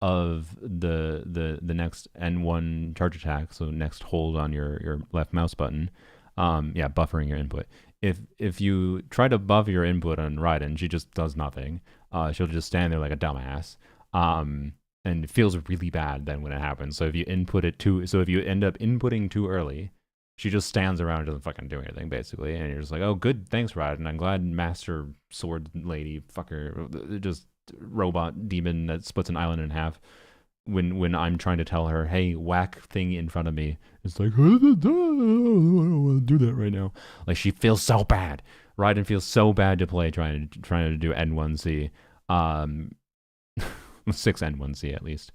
of the next N1 charge attack, so next hold on your left mouse button, yeah, buffering your input. If you try to buff your input on Raiden, she just does nothing. She'll just stand there like a dumbass. And it feels really bad then when it happens. So if you if you end up inputting too early, she just stands around and doesn't fucking do anything, basically. And you're just like, oh, good, thanks, Raiden. I'm glad Master Sword Lady fucker, just robot demon that splits an island in half. When I'm trying to tell her, hey, whack thing in front of me, it's like, I don't want to do that right now. Like, she feels so bad. Raiden feels so bad to play trying to do N1C, 6 N1C at least,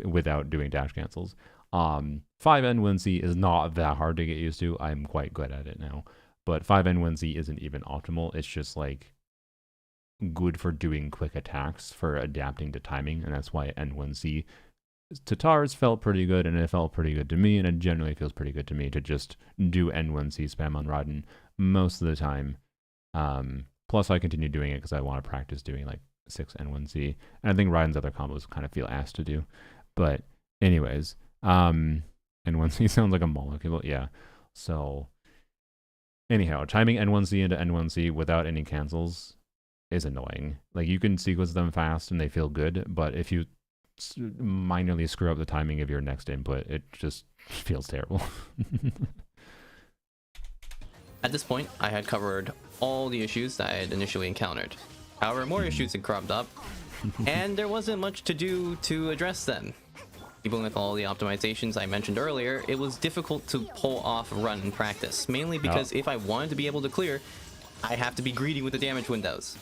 without doing dash cancels. 5 N1C is not that hard to get used to. I'm quite good at it now, but 5 N1C isn't even optimal. It's just like good for doing quick attacks, for adapting to timing, and that's why N1C to Tars felt pretty good, and it felt pretty good to me, and it generally feels pretty good to me to just do N1C spam on Raiden most of the time. Plus I continue doing it because I want to practice doing like 6 N1C, and I think Raiden's other combos kind of feel ass to do. But anyways, N1C sounds like a molecule, yeah. So anyhow, timing N1C into N1C without any cancels is annoying. Like, you can sequence them fast and they feel good, but if you minorly screw up the timing of your next input, it just feels terrible. At this point, I had covered all the issues that I had initially encountered. However, more issues had cropped up, and there wasn't much to do to address them. Even with all the optimizations I mentioned earlier, it was difficult to pull off a run in practice, mainly because if I wanted to be able to clear, I have to be greedy with the damage windows.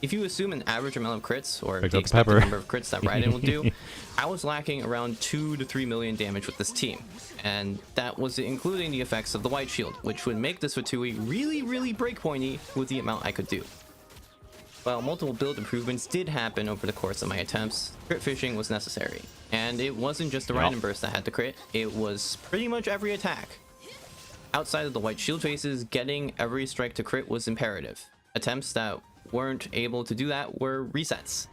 If you assume an average amount of crits, or the expected number of crits that Raiden will do, I was lacking around 2 to 3 million damage with this team, and that was including the effects of the White Shield, which would make this Fatui really breakpointy with the amount I could do. While multiple build improvements did happen over the course of my attempts, crit fishing was necessary. And it wasn't just the Raiden burst that had to crit, it was pretty much every attack. Outside of the White Shield phases, getting every strike to crit was imperative. Attempts that weren't able to do that were resets.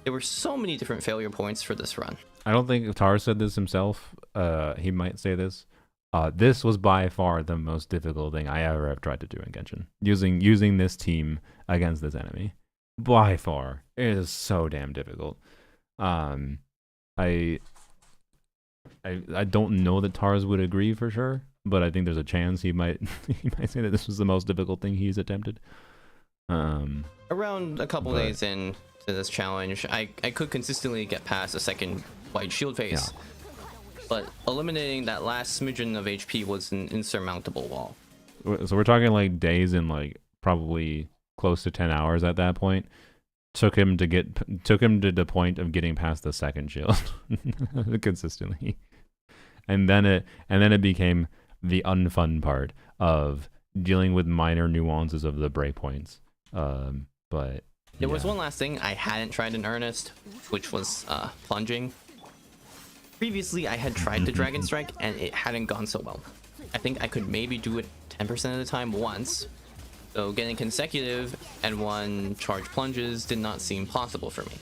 There were so many different failure points for this run. I don't think Tar said this himself. He might say this. This was by far the most difficult thing I ever have tried to do in Genshin. Using this team against this enemy. By far. It is so damn difficult. I don't know that Tars would agree for sure, but I think there's a chance he might say that this was the most difficult thing he's attempted. Around a couple days in to this challenge, I could consistently get past a second White Shield phase. Yeah. But eliminating that last smidgen of HP was an insurmountable wall. So we're talking like days and like probably close to 10 hours at that point. Took him to the point of getting past the second shield consistently. And then it became the unfun part of dealing with minor nuances of the breakpoints. But there was one last thing I hadn't tried in earnest, which was plunging. Previously, I had tried the Dragon Strike, and it hadn't gone so well. I think I could maybe do it 10% of the time once, so getting consecutive and one charge plunges did not seem possible for me.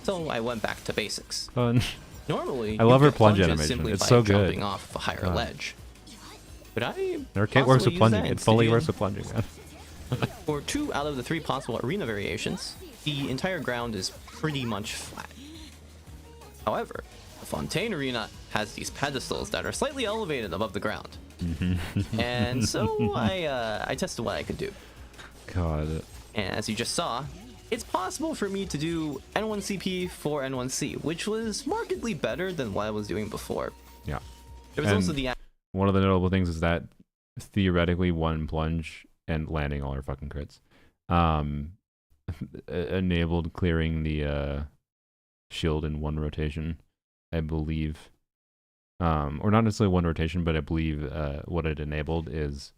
So I went back to basics. Fun. Normally, I love her plunge animation. It's so good. Jumping off a higher ledge. But Her kit works with plunging. It fully works with plunging. For 2 out of the 3 possible arena variations, the entire ground is pretty much flat. However, the Fontaine Arena has these pedestals that are slightly elevated above the ground. And so I tested what I could do. God. And as you just saw, it's possible for me to do N1CP for N1C, which was markedly better than what I was doing before. Yeah. There was also the... One of the notable things is that theoretically one plunge and landing all her fucking crits enabled clearing the shield in one rotation, I believe. Or not necessarily one rotation, but I believe what it enabled is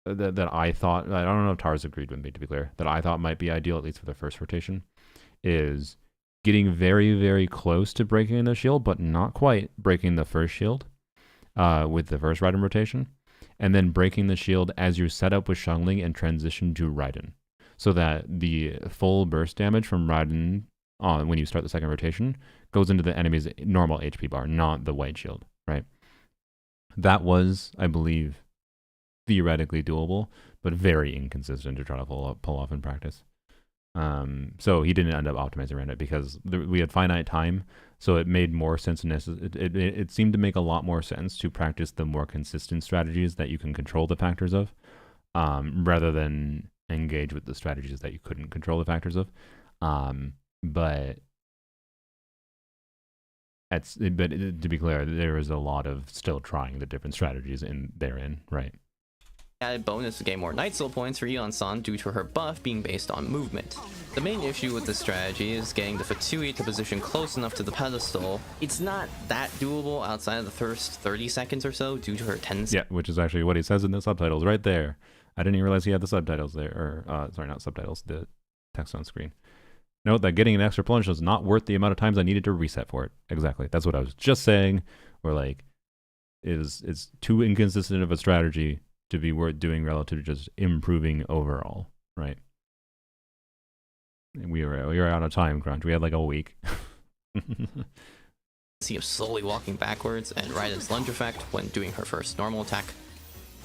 that I thought, I don't know if Tars agreed with me, to be clear, that I thought might be ideal, at least for the first rotation, is getting very close to breaking the shield, but not quite breaking the first shield with the first Raiden rotation, and then breaking the shield as you set up with Xiangling and transition to Raiden, so that the full burst damage from Raiden when you start the second rotation goes into the enemy's normal HP bar, not the white shield, right? That was, I believe, theoretically doable, but very inconsistent to try to pull off in practice. So he didn't end up optimizing around it because we had finite time, so it made more sense. It seemed to make a lot more sense to practice the more consistent strategies that you can control the factors of, rather than engage with the strategies that you couldn't control the factors of. But to be clear, there is a lot of still trying the different strategies therein, right? Added bonus to gain more Night Soul points for Eon-san due to her buff being based on movement. The main issue with this strategy is getting the Fatui to position close enough to the pedestal. It's not that doable outside of the first 30 seconds or so due to her tendency. Yeah, which is actually what he says in the subtitles right there. I didn't even realize he had the subtitles there, or sorry, not subtitles, the text on screen. Note that getting an extra plunge was not worth the amount of times I needed to reset for it. Exactly. That's what I was just saying. Or like, it's too inconsistent of a strategy to be worth doing relative to just improving overall, right? And we were out of time crunch. We had like a week. See him slowly walking backwards and Raiden's lunge effect when doing her first normal attack.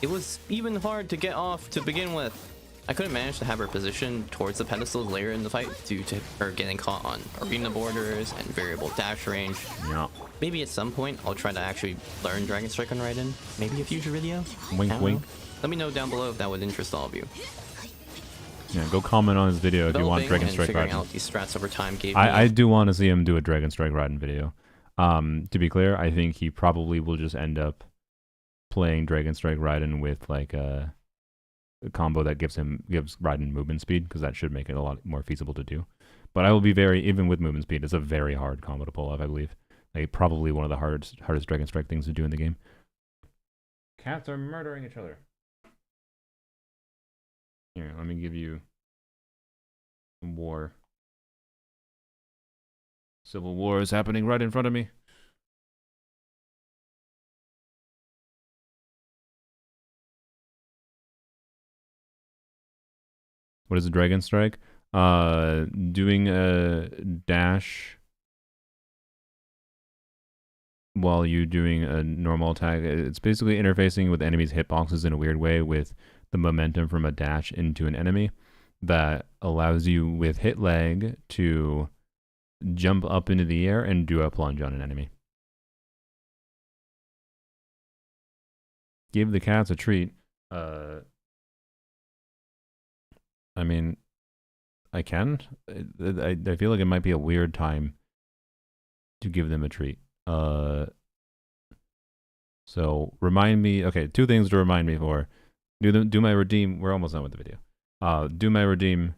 It was even hard to get off to begin with. I couldn't manage to have her position towards the pedestals later in the fight due to her getting caught on arena borders and variable dash range. Yeah. Maybe at some point I'll try to actually learn Dragon Strike on Raiden. Maybe a future video? Wink wink. Let me know down below if that would interest all of you. Yeah, go comment on his video if you want Dragon Strike figuring Raiden. out these strats over time gave I do want to see him do a Dragon Strike Raiden video. To be clear, I think he probably will just end up playing Dragon Strike Raiden with like a combo that gives Raiden movement speed, because that should make it a lot more feasible to do. But I will be even with movement speed, it's a very hard combo to pull off, I believe. Like probably one of the hardest Dragon Strike things to do in the game. Cats are murdering each other. Here, let me give you war. Civil war is happening right in front of me. What is a Dragon Strike? Doing a dash while you're doing a normal attack. It's basically interfacing with enemies' hitboxes in a weird way with the momentum from a dash into an enemy that allows you with hit lag to jump up into the air and do a plunge on an enemy. Give the cats a treat. I mean, I can. I feel like it might be a weird time to give them a treat. So remind me. Okay, 2 things to remind me for. Do my redeem. We're almost done with the video. Do my redeem,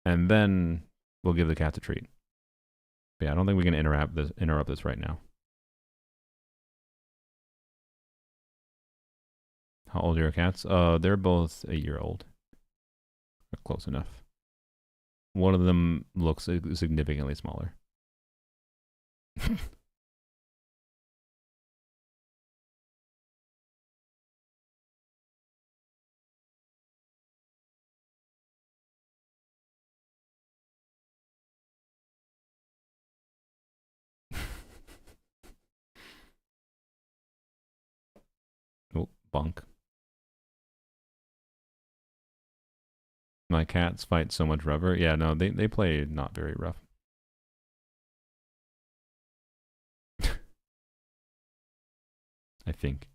and then we'll give the cats a treat. But yeah, I don't think we can interrupt this right now. How old are your cats? They're both 8-year-old. Close enough. One of them looks significantly smaller. Oh, bunk. My cats fight so much rougher. Yeah, no, they play not very rough. I think.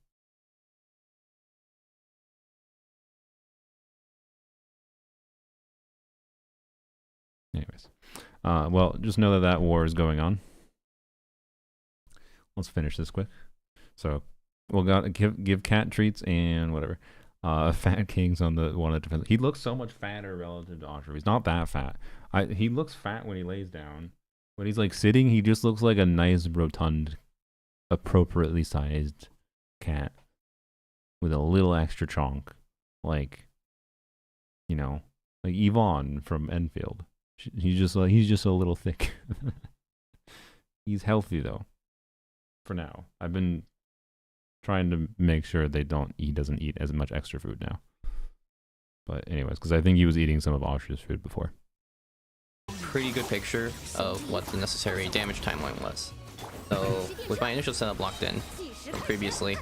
Anyways. Well, just know that war is going on. Let's finish this quick. So, we'll give cat treats and whatever. Fat King's on the one of the defense. He looks so much fatter relative to Oshra. He's not that fat. He looks fat when he lays down. When he's like sitting, he just looks like a nice, rotund, appropriately sized cat with a little extra chonk, like, you know, like Yvonne from Enfield. He's just a little thick. He's healthy though. For now, I've been trying to make sure he doesn't eat as much extra food now. But anyways, because I think he was eating some of Oshra's food before. Pretty good picture of what the necessary damage timeline was. So with my initial setup locked in from previously,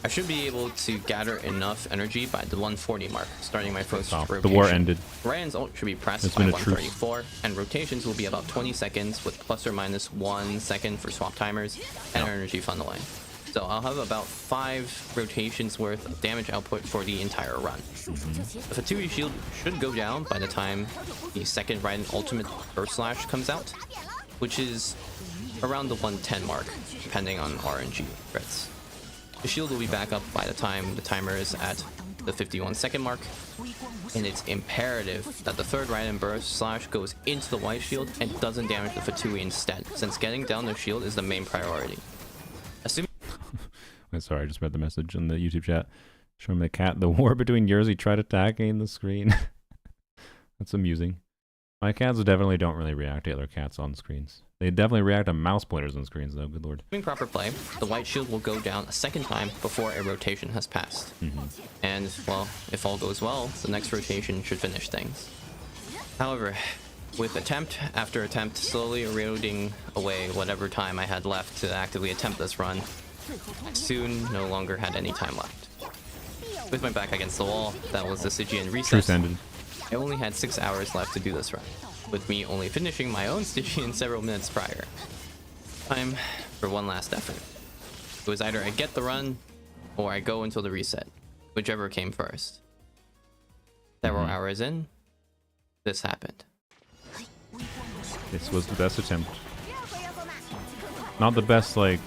I should be able to gather enough energy by the 140 mark, starting my first rotation. The war ended. Raiden's ult should be pressed by 134, and rotations will be about 20 seconds with plus or minus 1 second for swap timers and energy funneling. So I'll have about 5 rotations worth of damage output for the entire run. The Fatui shield should go down by the time the second Raiden ultimate burst slash comes out, which is around the 110 mark, depending on RNG crits. The shield will be back up by the time the timer is at the 51-second mark, and it's imperative that the third Raiden burst slash goes into the white shield and doesn't damage the Fatui instead, since getting down the shield is the main priority. Assuming Sorry, I just read the message in the YouTube chat. Showing the cat the war between Yerzy tried attacking the screen. That's amusing. My cats definitely don't really react to other cats on screens. They definitely react to mouse pointers on screens though, good lord. Doing proper play, the white shield will go down a second time before a rotation has passed. And, well, if all goes well, the next rotation should finish things. However, with attempt after attempt slowly eroding away whatever time I had left to actively attempt this run, I soon no longer had any time left. With my back against the wall, that was the Stygian reset. I only had 6 hours left to do this run, with me only finishing my own Stygian several minutes prior. Time for one last effort. It was either I get the run, or I go until the reset, whichever came first. Several hours in, this happened. This was the best attempt. not the best, like,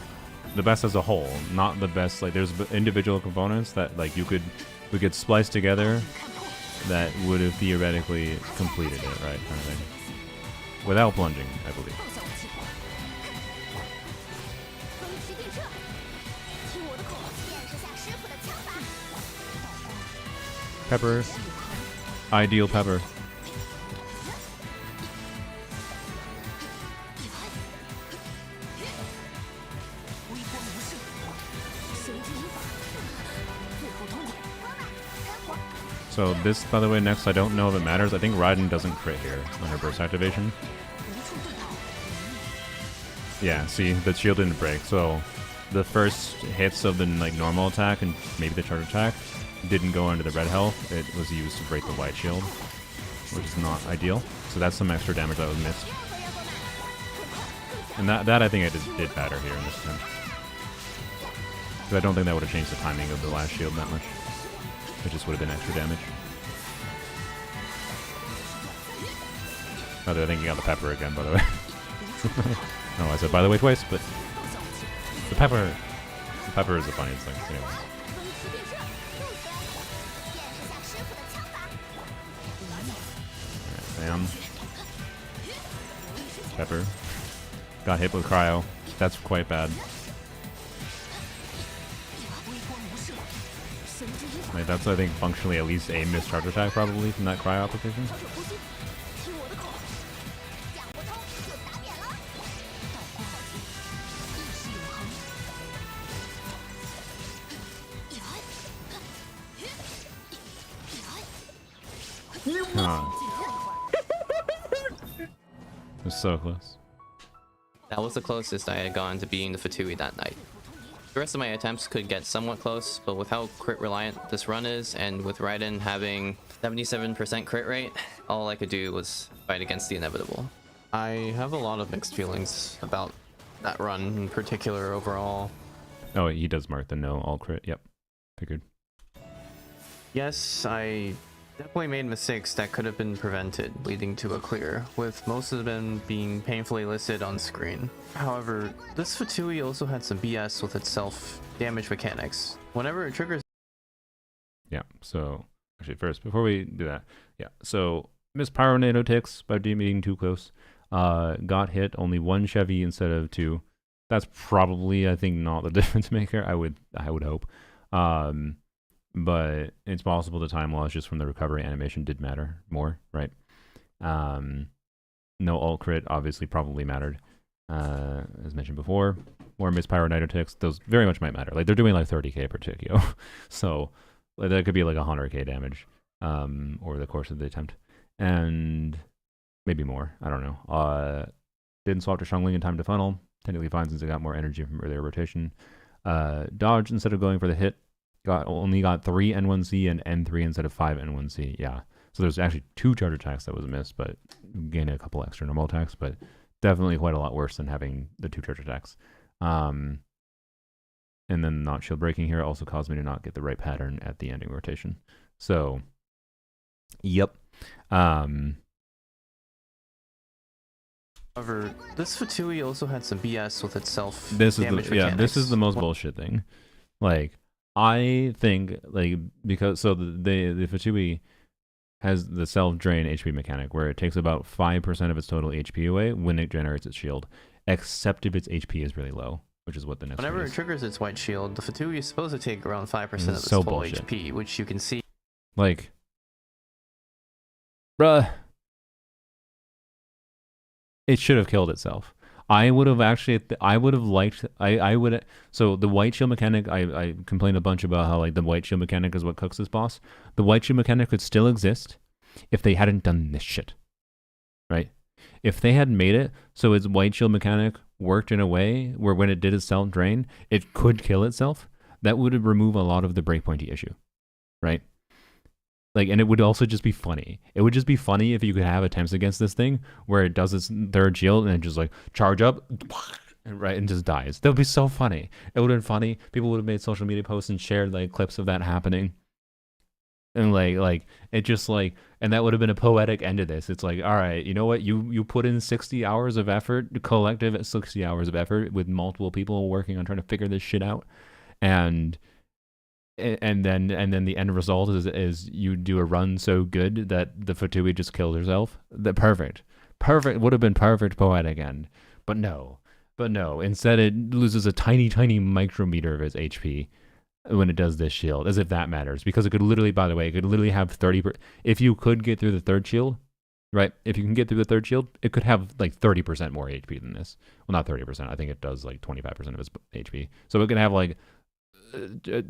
the best as a whole. Not the best, like, there's individual components that, like, we could splice together that would have theoretically completed it, right, kind of thing. Without plunging, I believe. 风驰电掣，听我的口，见识下师傅的枪法。 Pepper. Ideal pepper. 微光无视，神之一法，最后通牒。跟我。 So this, by the way, next, I don't know if it matters. I think Raiden doesn't crit here on her burst activation. Yeah, see, the shield didn't break. So the first hits of the like normal attack and maybe the charge attack didn't go into the red health. It was used to break the white shield, which is not ideal. So that's some extra damage that was missed. And that I think I did better here in this attempt. Because I don't think that would have changed the timing of the last shield that much. It just would have been extra damage. By the way, I think you got the pepper again, by the way. No, I said by the way twice, but the pepper is the funniest thing. Anyway. 风驰电掣，入贼。 Bam. Pepper. Got hit with cryo. That's quite bad. 微光无视，神之一法。 Like, that's, I think, functionally at least a missed charge attack probably from that cryo application. 调整呼吸，听我的口，讲不通就打扁了。道光浩劫，意识永恒。 Huh. It's so close. That was the closest I had gone to beating the Fatui that night. The rest of my attempts could get somewhat close, but with how crit reliant this run is, and with Raiden having 77% crit rate, all I could do was fight against the inevitable. I have a lot of mixed feelings about that run in particular overall. Oh, he does mark the no all crit. Yep. Figured. Yes, I definitely made mistakes that could have been prevented, leading to a clear, with most of them being painfully listed on screen. However, this Fatui also had some BS with its self-damage mechanics. Whenever it triggers... Yeah, so... Actually, first, before we do that... Yeah, so... Miss Pyro NATO ticks by being too close. Got hit only one Chevy instead of two. That's probably, I think, not the difference maker. I would hope. But it's possible the time loss just from the recovery animation did matter more, right? No alt crit obviously probably mattered, as mentioned before. More Miss Pyro Nitro ticks, those very much might matter. Like, they're doing like 30k per tick, yo. So like, that could be like 100k damage over the course of the attempt. And maybe more, I don't know. Didn't swap to Shungling in time to funnel. Technically fine since it got more energy from earlier rotation. Dodge instead of going for the hit. Only got 3 N1C and N3 instead of 5 N1C. Yeah. So there's actually 2 charge attacks that was missed, but gained a couple extra normal attacks, but definitely quite a lot worse than having the 2 charge attacks. And then not shield breaking here also caused me to not get the right pattern at the ending rotation. So, yep. However, this Fatui also had some BS with its self-damage This is the most Well, bullshit thing. Like, I think, like, because, so the Fatui has the self-drain HP mechanic where it takes about 5% of its total HP away when it generates its shield, except if its HP is really low, which is what the next Whenever one it is. triggers its white shield, the Fatui is supposed to take around 5% of its so total bullshit. HP, which you can see. Like, bruh, it should have killed itself. I would have liked, so the white shield mechanic, I complained a bunch about how, like, the white shield mechanic is what cooks this boss. The white shield mechanic could still exist if they hadn't done this shit, right? If they had made it so its white shield mechanic worked in a way where when it did its self-drain, it could kill itself, that would remove a lot of the breakpointy issue, right? Like, and it would also just be funny. It would just be funny if you could have attempts against this thing where it does its third shield and it just like charge up, right, and just dies. That would be so funny. It would have been funny. People would have made social media posts and shared like clips of that happening. And like it just like, and that would have been a poetic end to this. It's like, all right, you know what? You put in 60 hours of effort, collective 60 hours of effort with multiple people working on trying to figure this shit out, and then the end result is you do a run so good that the Fatui just kills herself. That perfect would have been perfect poetic end, but no. Instead, it loses a tiny micrometer of its HP when it does this shield, as if that matters, because it could literally, by the way, it could literally have 30. If you could get through the third shield, right? If you can get through the third shield, it could have like 30% more HP than this. Well, not 30%. I think it does like 25% of its HP. So it could have like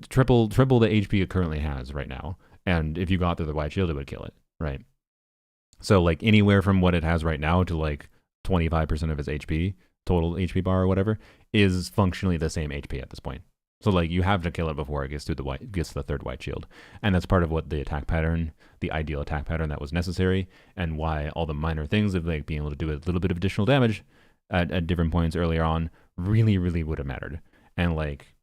triple the HP it currently has right now. And if you got through the white shield, it would kill it, right? So like anywhere from what it has right now to like 25% of its HP, total HP bar or whatever, is functionally the same HP at this point. So like you have to kill it before it gets to the third white shield, and that's part of what the attack pattern, the ideal attack pattern that was necessary, and why all the minor things of like being able to do a little bit of additional damage at different points earlier on really would have mattered. And like,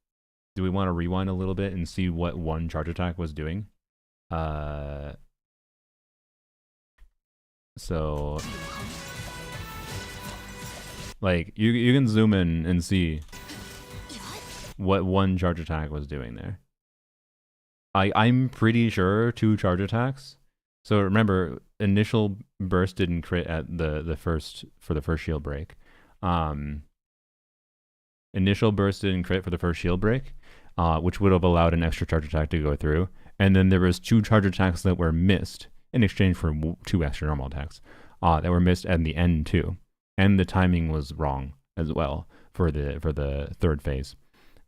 do we want to rewind a little bit and see what one charge attack was doing? So like you can zoom in and see what one charge attack was doing there. I'm pretty sure 2 charge attacks. So remember, initial burst didn't crit at the first shield break. Initial burst didn't crit for the first shield break, which would have allowed an extra charge attack to go through. And then there was 2 charge attacks that were missed in exchange for 2 extra normal attacks that were missed at the end too. And the timing was wrong as well for the third phase.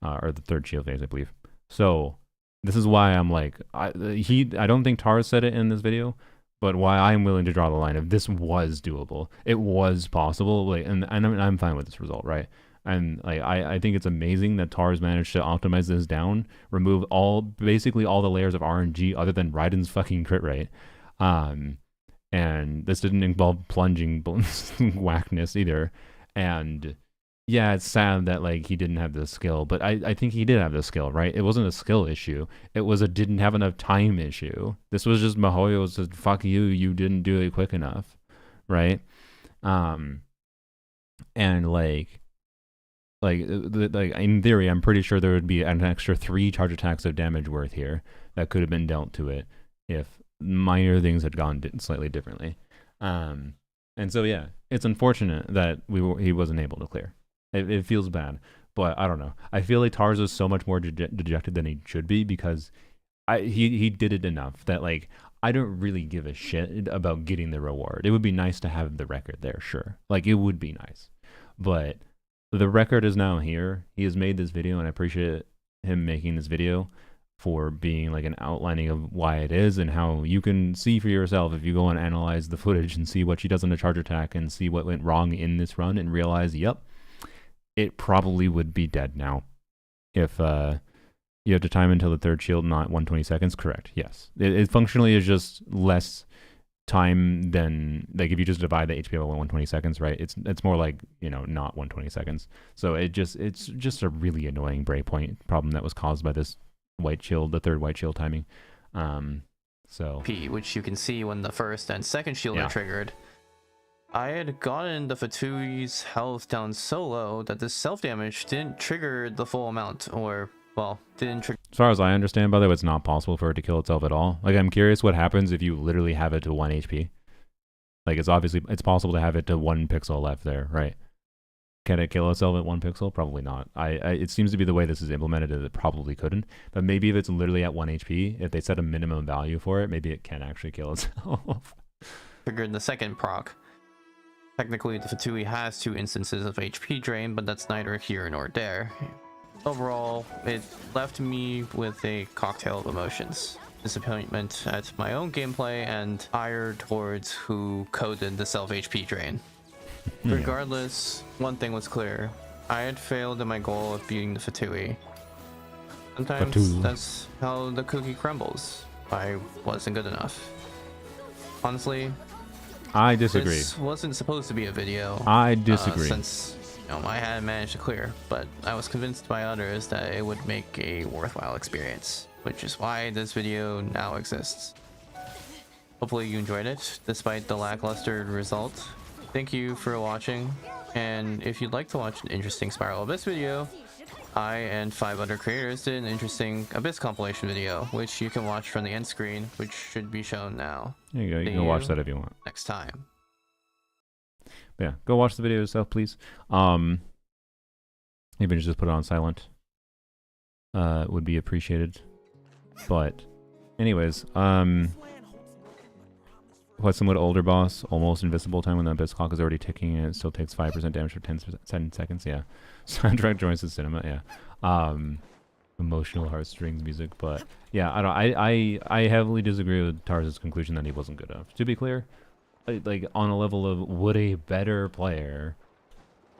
Or the third shield phase, I believe. So this is why I'm like, I don't think Tars said it in this video, but why I'm willing to draw the line of this was doable. It was possible, like, and I'm fine with this result, right? And like I think it's amazing that Tars managed to optimize this down, remove basically all the layers of RNG other than Raiden's fucking crit rate. And this didn't involve plunging whackness either. And yeah, it's sad that like he didn't have the skill, but I think he did have the skill, right? It wasn't a skill issue. It was a didn't have enough time issue. This was just Mihoyo said, fuck you didn't do it quick enough, right? And like in theory, I'm pretty sure there would be an extra 3 charge attacks of damage worth here that could have been dealt to it if minor things had gone slightly differently. And so yeah, it's unfortunate that he wasn't able to clear. It feels bad, but I don't know. I feel like Tars is so much more dejected than he should be because he did it enough that like I don't really give a shit about getting the reward. It would be nice to have the record there, sure. Like it would be nice, but the record is now here. He has made this video, and I appreciate him making this video for being like an outlining of why it is and how you can see for yourself if you go and analyze the footage and see what she does on the charge attack and see what went wrong in this run and realize, yep, it probably would be dead now. If you have to time until the third shield, not 120 seconds, correct, yes. It functionally is just less time than, like if you just divide the HP by 120 seconds, right? It's more like, you know, not 120 seconds. So it's just a really annoying breakpoint problem that was caused by this white shield, the third white shield timing. So which you can see when the first and second shield are triggered. I had gotten the Fatui's health down so low that the self damage didn't trigger the full amount, or well, didn't trigger. As far as I understand, by the way, it's not possible for it to kill itself at all. Like I'm curious what happens if you literally have it to 1 HP. Like it's possible to have it to 1 pixel left there, right? Can it kill itself at 1 pixel? Probably not. It seems to be the way this is implemented that it probably couldn't. But maybe if it's literally at 1 HP, if they set a minimum value for it, maybe it can actually kill itself. Triggered the second proc. Technically, the Fatui has 2 instances of HP drain, but that's neither here nor there. Overall, it left me with a cocktail of emotions. Disappointment at my own gameplay and ire towards who coded the self HP drain. Regardless, one thing was clear. I had failed in my goal of beating the Fatui. Sometimes that's how the cookie crumbles. I wasn't good enough. Honestly, I disagree. This wasn't supposed to be a video. I disagree. Since I hadn't managed to clear, but I was convinced by others that it would make a worthwhile experience. which is why this video now exists. Hopefully you enjoyed it, despite the lackluster result. Thank you for watching, and if you'd like to watch an interesting Spiral Abyss video, I and 5 other creators did an interesting Abyss compilation video, which you can watch from the end screen, which should be shown now. There you go. You can watch that if you want. Next time. But yeah, go watch the video yourself, please. Even just put it on silent. Would be appreciated. But, anyways, what's somewhat older boss, almost invisible time when the Abyss clock is already ticking and it still takes 5% damage for 10 seconds, yeah. Soundtrack joins the cinema, yeah. Emotional heartstrings music, but yeah, I heavily disagree with Tarz's conclusion that he wasn't good enough. To be clear, like on a level of would a better player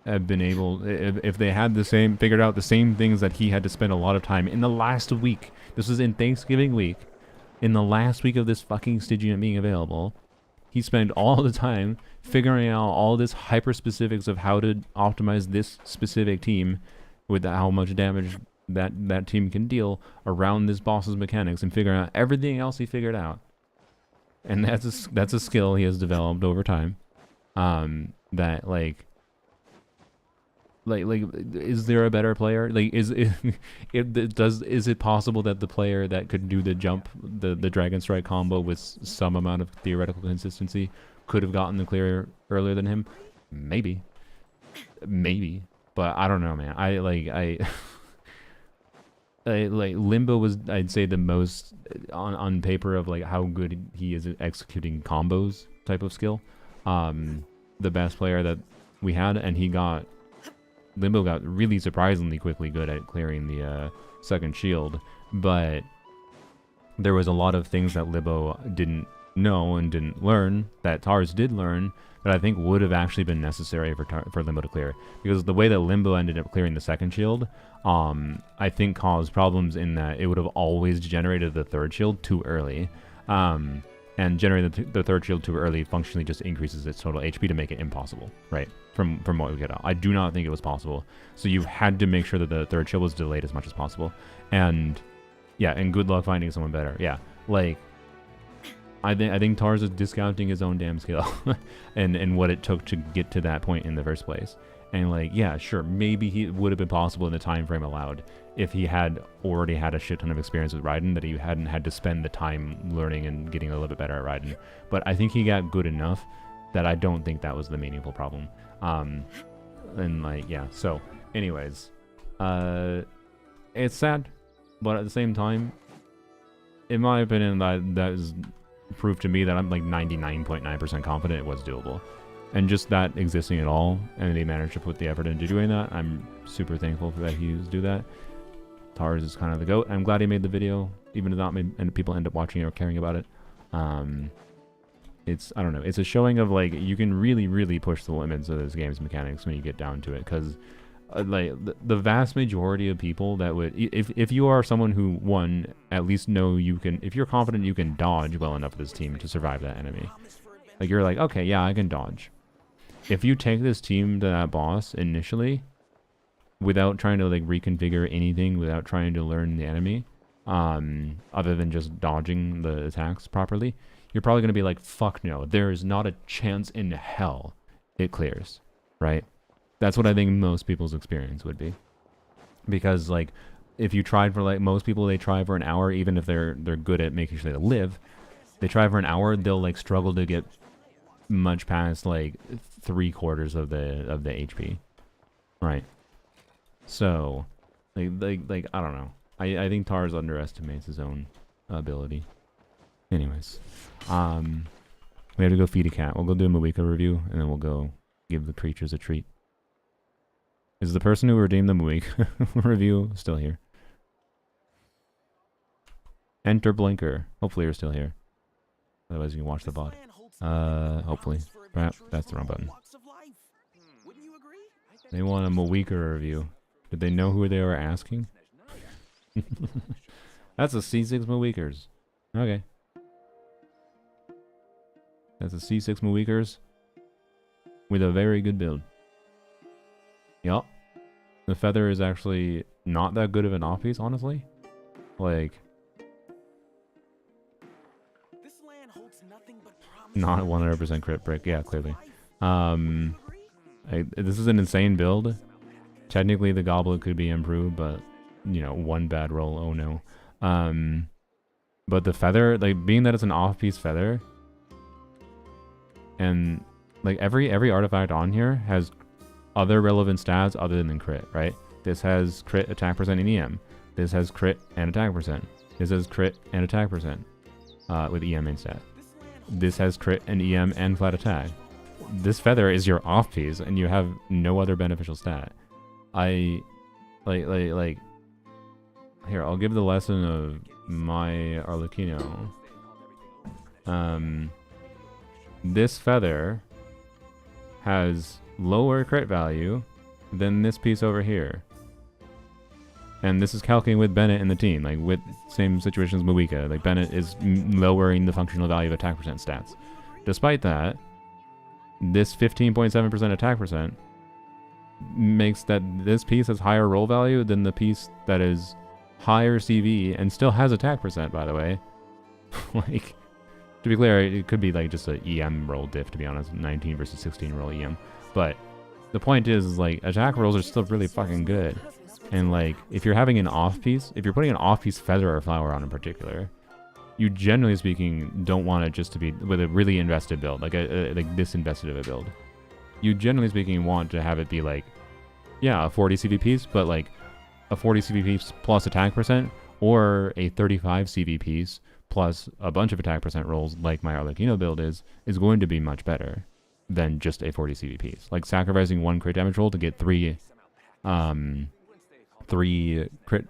have been able, if they had figured out the same things that he had to spend a lot of time in the last week. This was in Thanksgiving week. In the last week of this fucking Stygian being available, he spent all the time figuring out all this hyper specifics of how to optimize this specific team with how much damage that team can deal around this boss's mechanics, and figuring out everything else he figured out. And that's a skill he has developed over time. That like is there a better player? Like is it possible that the player that could do the jump, the Dragon Strike combo with some amount of theoretical consistency could have gotten the clear earlier than him? Maybe, but I don't know, man. Limbo was, I'd say, the most on paper of like how good he is at executing combos type of skill. The best player that we had, and Limbo got really surprisingly quickly good at clearing the second shield, but there was a lot of things that Limbo didn't know and didn't learn that Tars did learn that I think would have actually been necessary for Limbo to clear, because the way that Limbo ended up clearing the second shield, I think caused problems in that it would have always generated the third shield too early, and generating the third shield too early functionally just increases its total HP to make it impossible, right? From what we get out, I do not think it was possible. So you had to make sure that the third shield was delayed as much as possible, and yeah, and good luck finding someone better. Yeah, like I think Tars is discounting his own damn skill and what it took to get to that point in the first place. And like, yeah, sure, maybe he would have been possible in the time frame allowed if he had already had a shit ton of experience with Raiden, that he hadn't had to spend the time learning and getting a little bit better at Raiden. But I think he got good enough that I don't think that was the meaningful problem. And like, yeah, so anyways, it's sad, but at the same time, in my opinion, that is proof to me that I'm like 99.9% confident it was doable. And just that existing at all, and they managed to put the effort into doing that, I'm super thankful for that he do that. Tars is kind of the GOAT. I'm glad he made the video, even if not and people end up watching it or caring about it. It's, I don't know, it's a showing of like, you can really push the limits of this game's mechanics when you get down to it, because like the vast majority of people that would, if you are someone who, one, at least know you can, if you're confident you can dodge well enough with this team to survive that enemy, like you're like, okay, yeah, I can dodge. If you take this team to that boss initially without trying to like reconfigure anything, without trying to learn the enemy, other than just dodging the attacks properly, you're probably going to be like, fuck no, there is not a chance in hell it clears, right? That's what I think most people's experience would be. Because like, if you tried for, like, most people, they try for an hour, even if they're good at making sure they live, they try for an hour, they'll like struggle to get much past like 3/4 of the HP, right? So like I don't know, I think Tars underestimates his own ability. Anyways, we have to go feed a cat. We'll go do a Moika review, and then we'll go give the creatures a treat. Is the person who redeemed the Moika review still here? Enter Blinker. Hopefully you're still here. Otherwise you can watch the VOD. Hopefully. Perhaps that's the wrong button. They want a Moika review. Did they know who they were asking? That's a C6 Moikers. Okay. That's a C6 Moikers with a very good build. Yup. The feather is actually not that good of an off piece, honestly. Like, Not 100% crit break. Yeah, clearly. Um, this is an insane build. Technically, the goblet could be improved, but you know, one bad roll. Oh no. But the feather, like being that it's an off-piece feather, and like every artifact on here has other relevant stats other than crit, right? This has crit attack percent and EM. This has crit and attack percent. This has crit and attack percent with EM main stat. This has crit and EM and flat attack. This feather is your off piece, and you have no other beneficial stat. I like. Here, I'll give the lesson of my Arlecchino. This feather has lower crit value than this piece over here. And this is calculating with Bennett and the team, like with same situation as Mawika. Like Bennett is lowering the functional value of attack percent stats. Despite that, this 15.7% attack percent makes that this piece has higher roll value than the piece that is higher CV and still has attack percent, by the way. Like, to be clear, it could be like just an EM roll diff, to be honest, 19 versus 16 roll EM. But the point is like, attack rolls are still really fucking good. And like, if you're having an off piece, if you're putting an off piece feather or flower on in particular, you generally speaking don't want it just to be with a really invested build, like like this invested of a build. You generally speaking want to have it be like, yeah, a 40 CV piece, but like a 40 CV piece plus attack percent, or a 35 CV piece plus a bunch of attack percent rolls like my Arlecchino build is going to be much better than just a 40 CV piece. Like sacrificing one crit damage roll to get three crit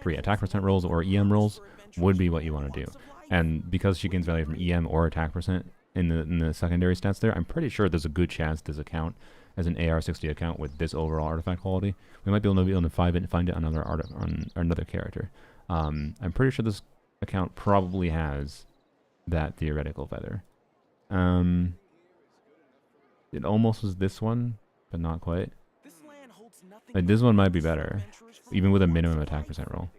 three attack percent rolls or EM rolls would be what you want to do. And because she gains value from EM or attack percent in the secondary stats there, I'm pretty sure there's a good chance this account as an AR60 account with this overall artifact quality, we might be able to find it on another character. I'm pretty sure this account probably has that theoretical feather. It almost was this one, but not quite. Like this one might be better, even with a minimum attack percent roll.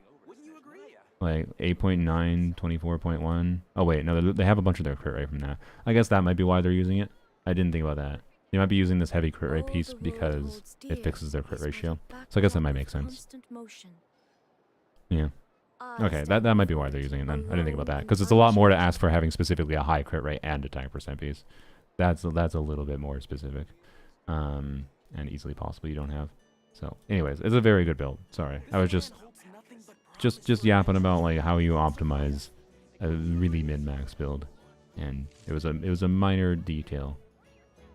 Like 8.9, 24.1. Oh wait, no, they have a bunch of their crit rate from that. I guess that might be why they're using it. I didn't think about that. They might be using this heavy crit rate piece because it fixes their crit ratio. So I guess that might make sense. Yeah. Okay, that might be why they're using it then. I didn't think about that. Because it's a lot more to ask for having specifically a high crit rate and attack percent piece. That's a little bit more specific. And easily possible you don't have. So anyways, it's a very good build. Sorry. I was just yapping about like how you optimize a really min-max build. And it was a minor detail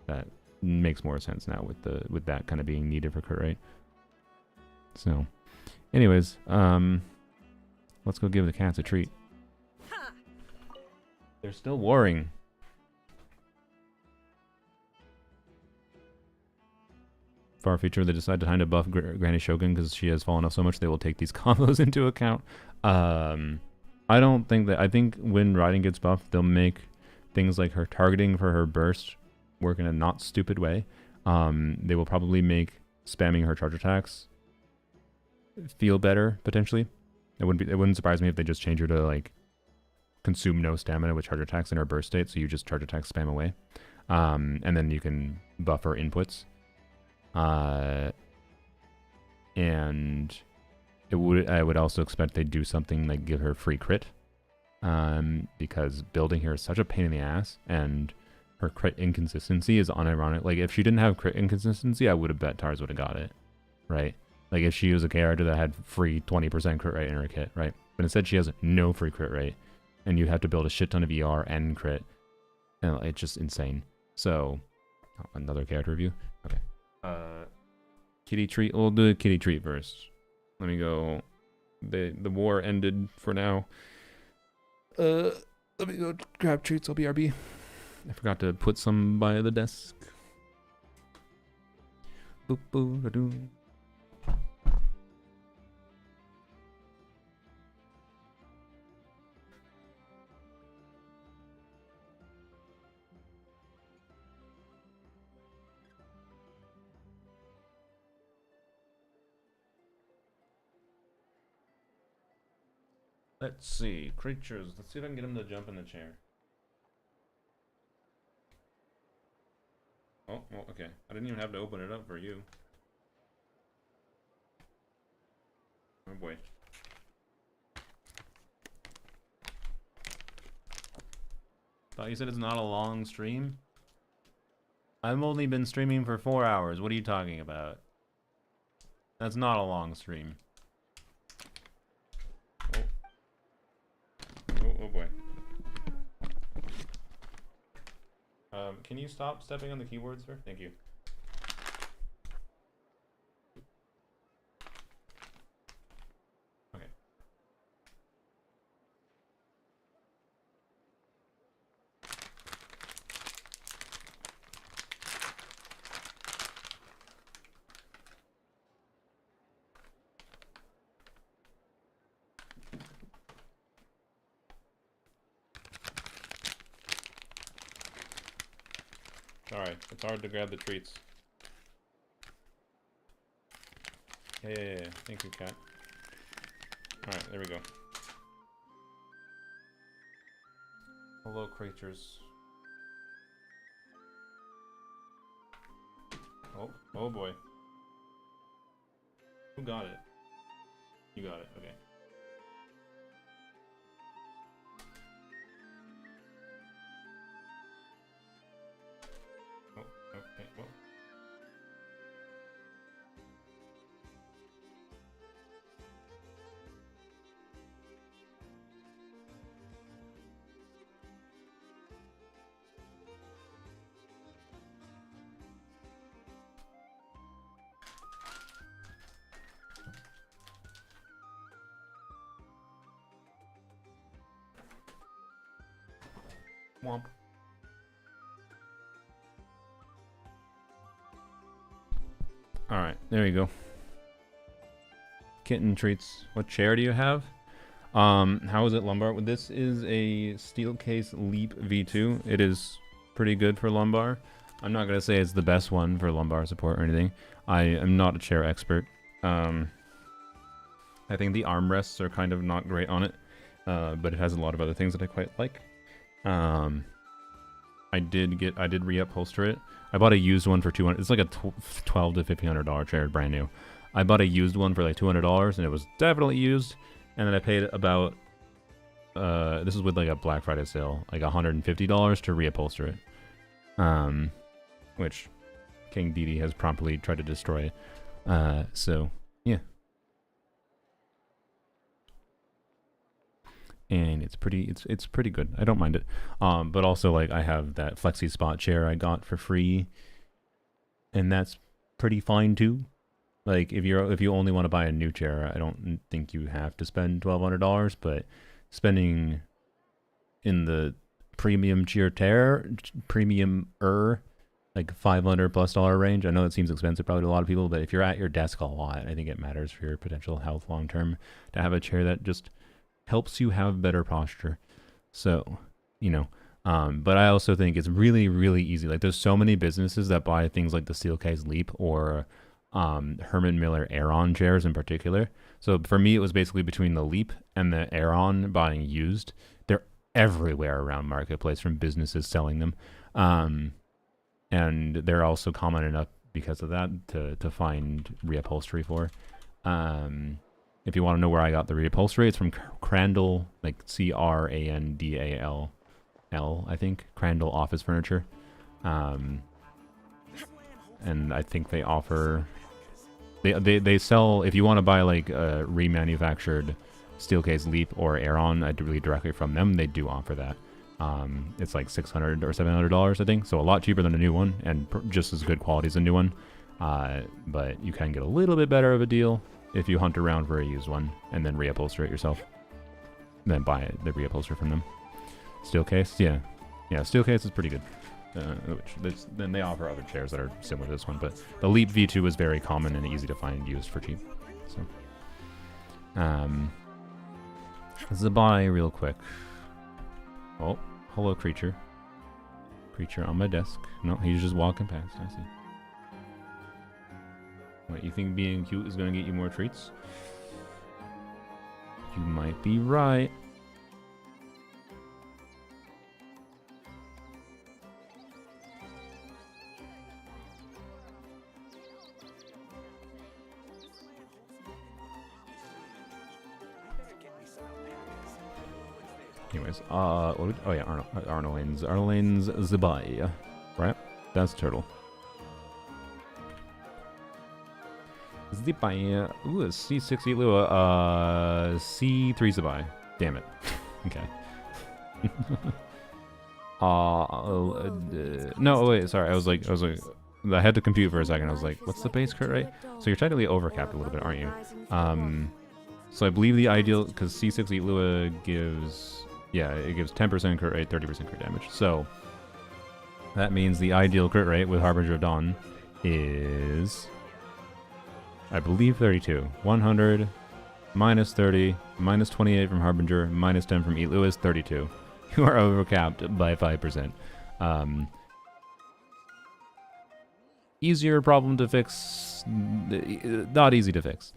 that makes more sense now with that kind of being needed for crit rate. So anyways, let's go give the cats a treat. They're still warring. Far future, they decide to kind of buff Granny Shogun because she has fallen off so much they will take these combos into account. I don't think that. I think when Riding gets buffed, they'll make things like her targeting for her burst work in a not stupid way. They will probably make spamming her charge attacks feel better potentially. It wouldn't surprise me if they just change her to like consume no stamina with charge attacks in her burst state, so you just charge attack spam away, and then you can buff her inputs. And I would also expect they'd do something like give her free crit, because building here is such a pain in the ass, and her crit inconsistency is unironic. Like if she didn't have crit inconsistency, I would have bet Tars would have got it, right? Like if she was a character that had free 20% crit rate in her kit, right? But instead she has no free crit rate, and you have to build a shit ton of ER and crit, and it's just insane. So, another character review. Okay. Kitty treat. We'll do a kitty treat first. Let me go. The war ended for now. Let me go grab treats. I'll BRB. I forgot to put some by the desk. Boop boo da doo. Let's see. Creatures. Let's see if I can get him to jump in the chair. Oh, well, okay. I didn't even have to open it up for you. Oh boy. Thought you said it's not a long stream? I've only been streaming for 4 hours. What are you talking about? That's not a long stream. Oh. Oh boy. Can you stop stepping on the keyboard, sir? Thank you. Okay. Sorry, it's hard to grab the treats. Yeah. Thank you, cat. Alright, there we go. Hello, creatures. Oh boy. Who got it? You got it, okay. Oh, okay, well. Womp. Alright, there you go. Kitten treats. What chair do you have? How is it lumbar? This is a Steelcase Leap V2. It is pretty good for lumbar. I'm not gonna say it's the best one for lumbar support or anything. I am not a chair expert. I think the armrests are kind of not great on it, but it has a lot of other things that I quite like. I did reupholster it. I bought a used one for $200. It's like a $12 to $1,500 chair, brand new. I bought a used one for like $200, and it was definitely used. And then I paid about this is with like a Black Friday sale, like $150 to reupholster it. Which King Dedede has promptly tried to destroy. So yeah. And it's pretty good. I don't mind it. But also like I have that Flexi Spot chair I got for free, and that's pretty fine too. Like if you only want to buy a new chair, I don't think you have to spend $1,200. But spending in the premium like $500+ range, I know it seems expensive probably to a lot of people, but if you're at your desk a lot, I think it matters for your potential health long term to have a chair that just helps you have better posture. So, but I also think it's really, really easy. Like there's so many businesses that buy things like the Steelcase Leap or Herman Miller Aeron chairs in particular. So for me, it was basically between the Leap and the Aeron buying used. They're everywhere around Marketplace from businesses selling them. And they're also common enough because of that to find reupholstery for. If you want to know where I got the reupholstery, it's from Crandall, like Crandall, I think. Crandall Office Furniture. And I think they offer... They sell... If you want to buy like a remanufactured Steelcase Leap or Aeron, really directly from them, they do offer that. It's like $600 or $700, I think. So a lot cheaper than a new one, and just as good quality as a new one. But you can get a little bit better of a deal if you hunt around for a used one and then reupholster it yourself. Then buy the reupholster from them. Steelcase, yeah. Steelcase is pretty good. Then they offer other chairs that are similar to this one, but the Leap V2 is very common and easy to find used for cheap. So, Zabai real quick. Oh, hello creature. Creature on my desk. No, he's just walking past. I see. What, you think being cute is going to get you more treats? You might be right. Anyways, oh yeah, Arnolane's Zibai, right? That's turtle. Zibai, ooh, C6 Elua, C3 Zibai. Damn it. Okay. No, wait, sorry. I was like, I had to compute for a second. I was like, what's the base crit rate? So you're technically overcapped a little bit, aren't you? So I believe the ideal, because C6 Eat Lua gives, yeah, it gives 10% crit rate, 30% crit damage. So that means the ideal crit rate with Harbinger of Dawn is, I believe, 32. 100 minus 30 minus 28 from Harbinger minus 10 from Eat Lua is 32. You are overcapped by 5%. Easier problem to fix, not easy to fix.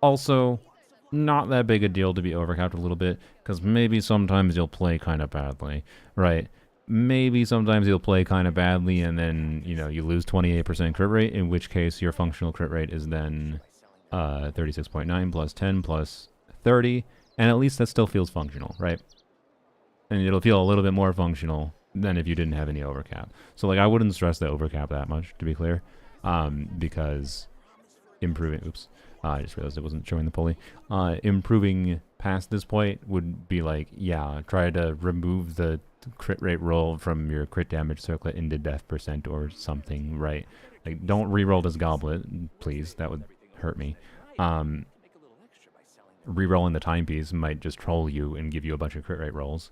Also, not that big a deal to be overcapped a little bit, because maybe sometimes you'll play kind of badly, right? Maybe sometimes you'll play kind of badly and then, you know, you lose 28% crit rate, in which case your functional crit rate is then 36.9 plus 10 plus 30, and at least that still feels functional, right? And it'll feel a little bit more functional than if you didn't have any overcap. So, like, I wouldn't stress the overcap that much, to be clear, because improving, oops, I just realized it wasn't showing the pulley. Improving past this point would be like, yeah, try to remove the crit rate roll from your crit damage circlet into death percent or something, right? Like, don't reroll this goblet, please. That would hurt me. Rerolling the timepiece might just troll you and give you a bunch of crit rate rolls.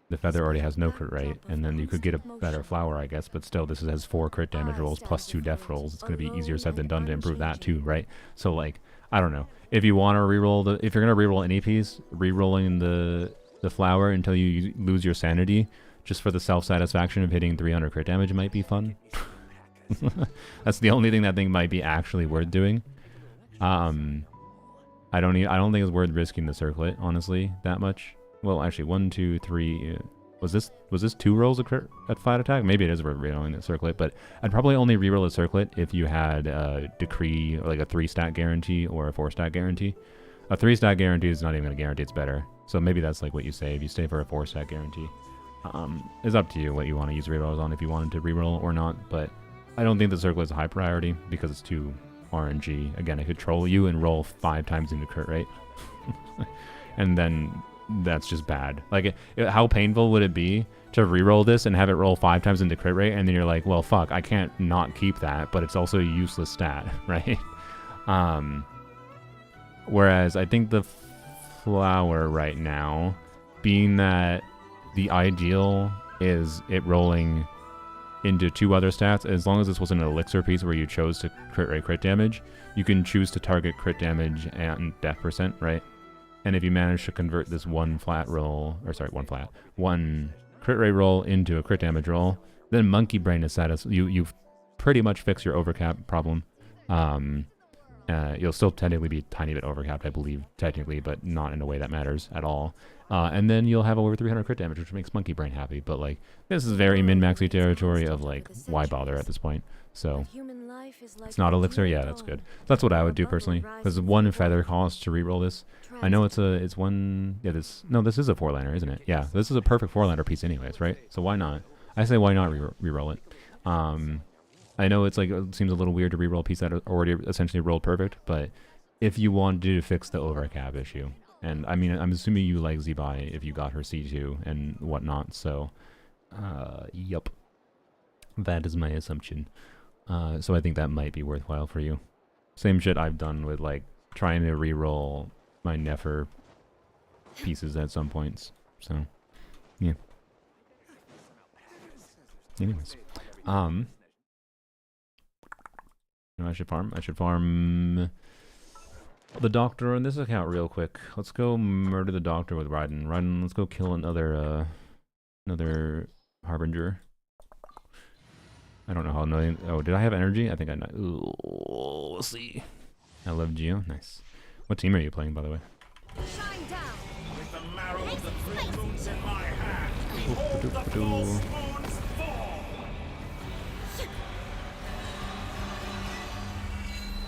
The feather already has no crit rate, and then you could get a better flower, I guess, but still, this has 4 crit damage rolls plus 2 death rolls. It's going to be easier said than done to improve that too, right? So, like, I don't know. If you want to reroll if you're going to reroll any piece, rerolling the flower until you lose your sanity, just for the self-satisfaction of hitting 300 crit damage might be fun. That's the only thing that thing might be actually worth doing. I don't think it's worth risking the circlet, honestly, that much. Well, actually, 1, 2, 3. Was this 2 rolls at flat attack? Maybe it is worth rerolling the circlet, but I'd probably only reroll a circlet if you had a decree, or like a 3-stat guarantee or a 4-stat guarantee. A 3-stat guarantee is not even going to guarantee it's better. So maybe that's like what you say if you stay for a 4-stat guarantee. It's up to you what you want to use rerolls on, if you wanted to reroll or not, but I don't think the circlet is a high priority because it's too RNG. Again, it could troll you and roll 5 times into crit rate. And then that's just bad. Like, how painful would it be to reroll this and have it roll 5 times into crit rate, and then you're like, well, fuck, I can't not keep that, but it's also a useless stat, right? Whereas I think the flower right now, being that the ideal is it rolling into 2 other stats, as long as this wasn't an elixir piece where you chose to crit rate crit damage, you can choose to target crit damage and death percent, right? And if you manage to convert this one crit rate roll into a crit damage roll, then Monkey Brain is satisfied. You've pretty much fixed your overcap problem. You'll still technically be a tiny bit overcapped, I believe, technically, but not in a way that matters at all. And then you'll have over 300 crit damage, which makes Monkey Brain happy. But, like, this is very min-maxy territory of, like, why bother at this point? So, it's not elixir? Yeah, that's good. That's what I would do, personally. Because 1 feather cost to reroll this. I know it's one... Yeah, this is a 4-liner, isn't it? Yeah, this is a perfect 4-liner piece anyways, right? So why not? I say why not reroll it? I know it's like, it seems a little weird to reroll a piece that already essentially rolled perfect, but if you want to fix the overcap issue, and I mean, I'm assuming you like Zibai if you got her C2 and whatnot, so, yup. That is my assumption. So I think that might be worthwhile for you. Same shit I've done with, like, trying to reroll my Nefer pieces at some points, so, yeah. Anyways, I should farm the doctor on this account real quick. Let's go murder the doctor with Raiden. Raiden, let's go kill another Harbinger. I don't know how annoying. Oh, did I have energy? I think I know. Ooh, we'll see. I love Geo. Nice. What team are you playing, by the way? Shine down. With the marrow of the 3 moons in my hand, Ba-doo, the ba-doo. false moons fall.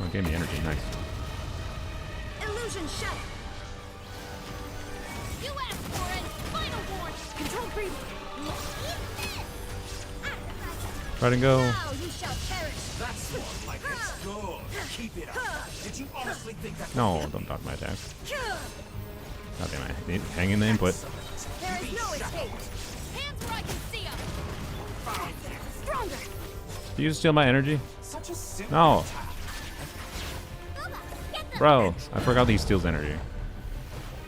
Oh, it gave me energy. Nice. Illusion shattered. You asked for it. Final warning. Control breathing. Try to go. Now you shall perish. That's more like it's good. Keep it up. Did you honestly think that? No, don't dodge my attack. God damn it. Hang in the input. There is no escape. Hands where I can see them. Stronger. Do you steal my energy? Such a simple No. attack. Get them. Bro, I forgot that he steals energy.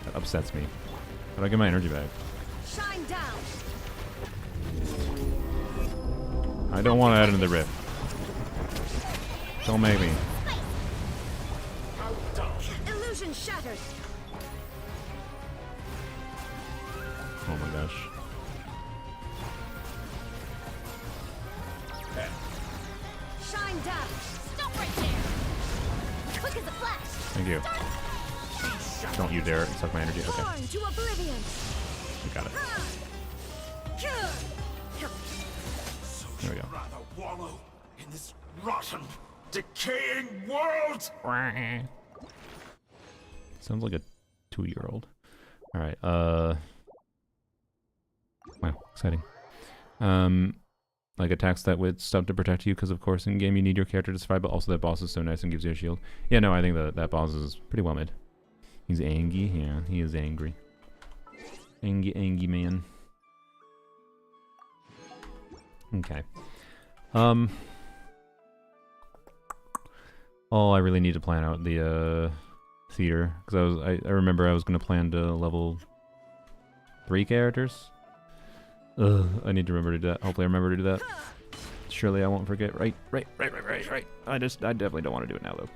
That upsets me. How do I get my energy back? Shine down. I don't want to add into the rift. Don't make me. Illusion shattered. Oh my gosh. Shine down. Stop right there. Quick as a flash. Thank you. Don't you dare suck my energy. Okay, Born to oblivion. we got it. There we go. Rather wallow in this rotten, decaying world. Sounds like a 2-year-old. All right. Wow, exciting. Like attacks that with stuff to protect you, because of course in game you need your character to survive, but also that boss is so nice and gives you a shield. Yeah, no, I think that boss is pretty well made. He's angry. Yeah, he is angry. Angry man. Okay. Oh, I really need to plan out the theater, because I remember I was gonna plan to level 3 characters. Ugh, I need to remember to do that. Hopefully I remember to do that. Surely I won't forget. Right. I definitely don't want to do it now though.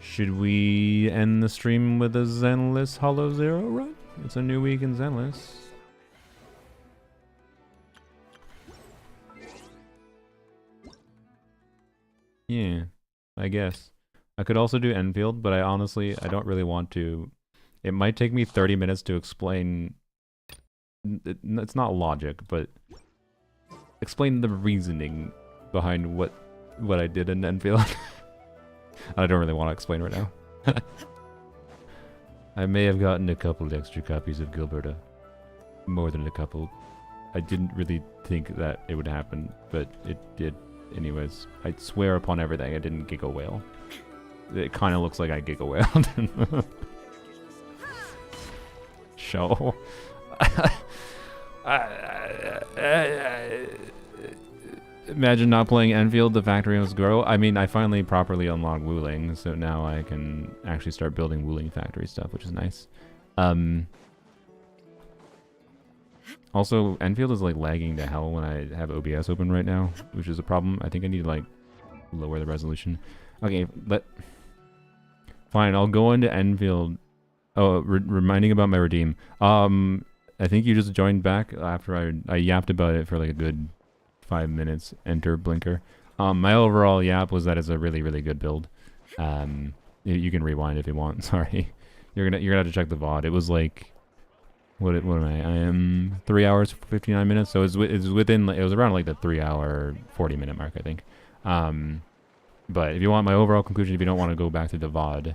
Should we end the stream with a Zenless Hollow Zero run? It's a new week in Zenless. Yeah, I guess. I could also do Enfield, but I don't really want to. It might take me 30 minutes to explain. It's not logic, but explain the reasoning behind what I did in Enfield. I don't really want to explain right now. I may have gotten a couple extra copies of Gilberta. More than a couple. I didn't really think that it would happen, but it did. Anyways, I swear upon everything I didn't giggle whale. It kind of looks like I giggle whaled. Show. Imagine not playing Enfield, the factory must grow. I mean, I finally properly unlocked Wuling, so now I can actually start building Wuling factory stuff, which is nice. Also, Enfield is like lagging to hell when I have OBS open right now, which is a problem. I think I need to like lower the resolution. Okay, fine, I'll go into Enfield. Oh, reminding about my redeem. I think you just joined back after I yapped about it for like a good 5 minutes. Enter blinker. My overall yap was that it's a really, really good build. You can rewind if you want. Sorry, you're gonna have to check the VOD. It was like, what am I? I am 3 hours 59 minutes. So it's within. It was around like the 3 hour 40-minute mark, I think. But if you want my overall conclusion, if you don't want to go back to the VOD,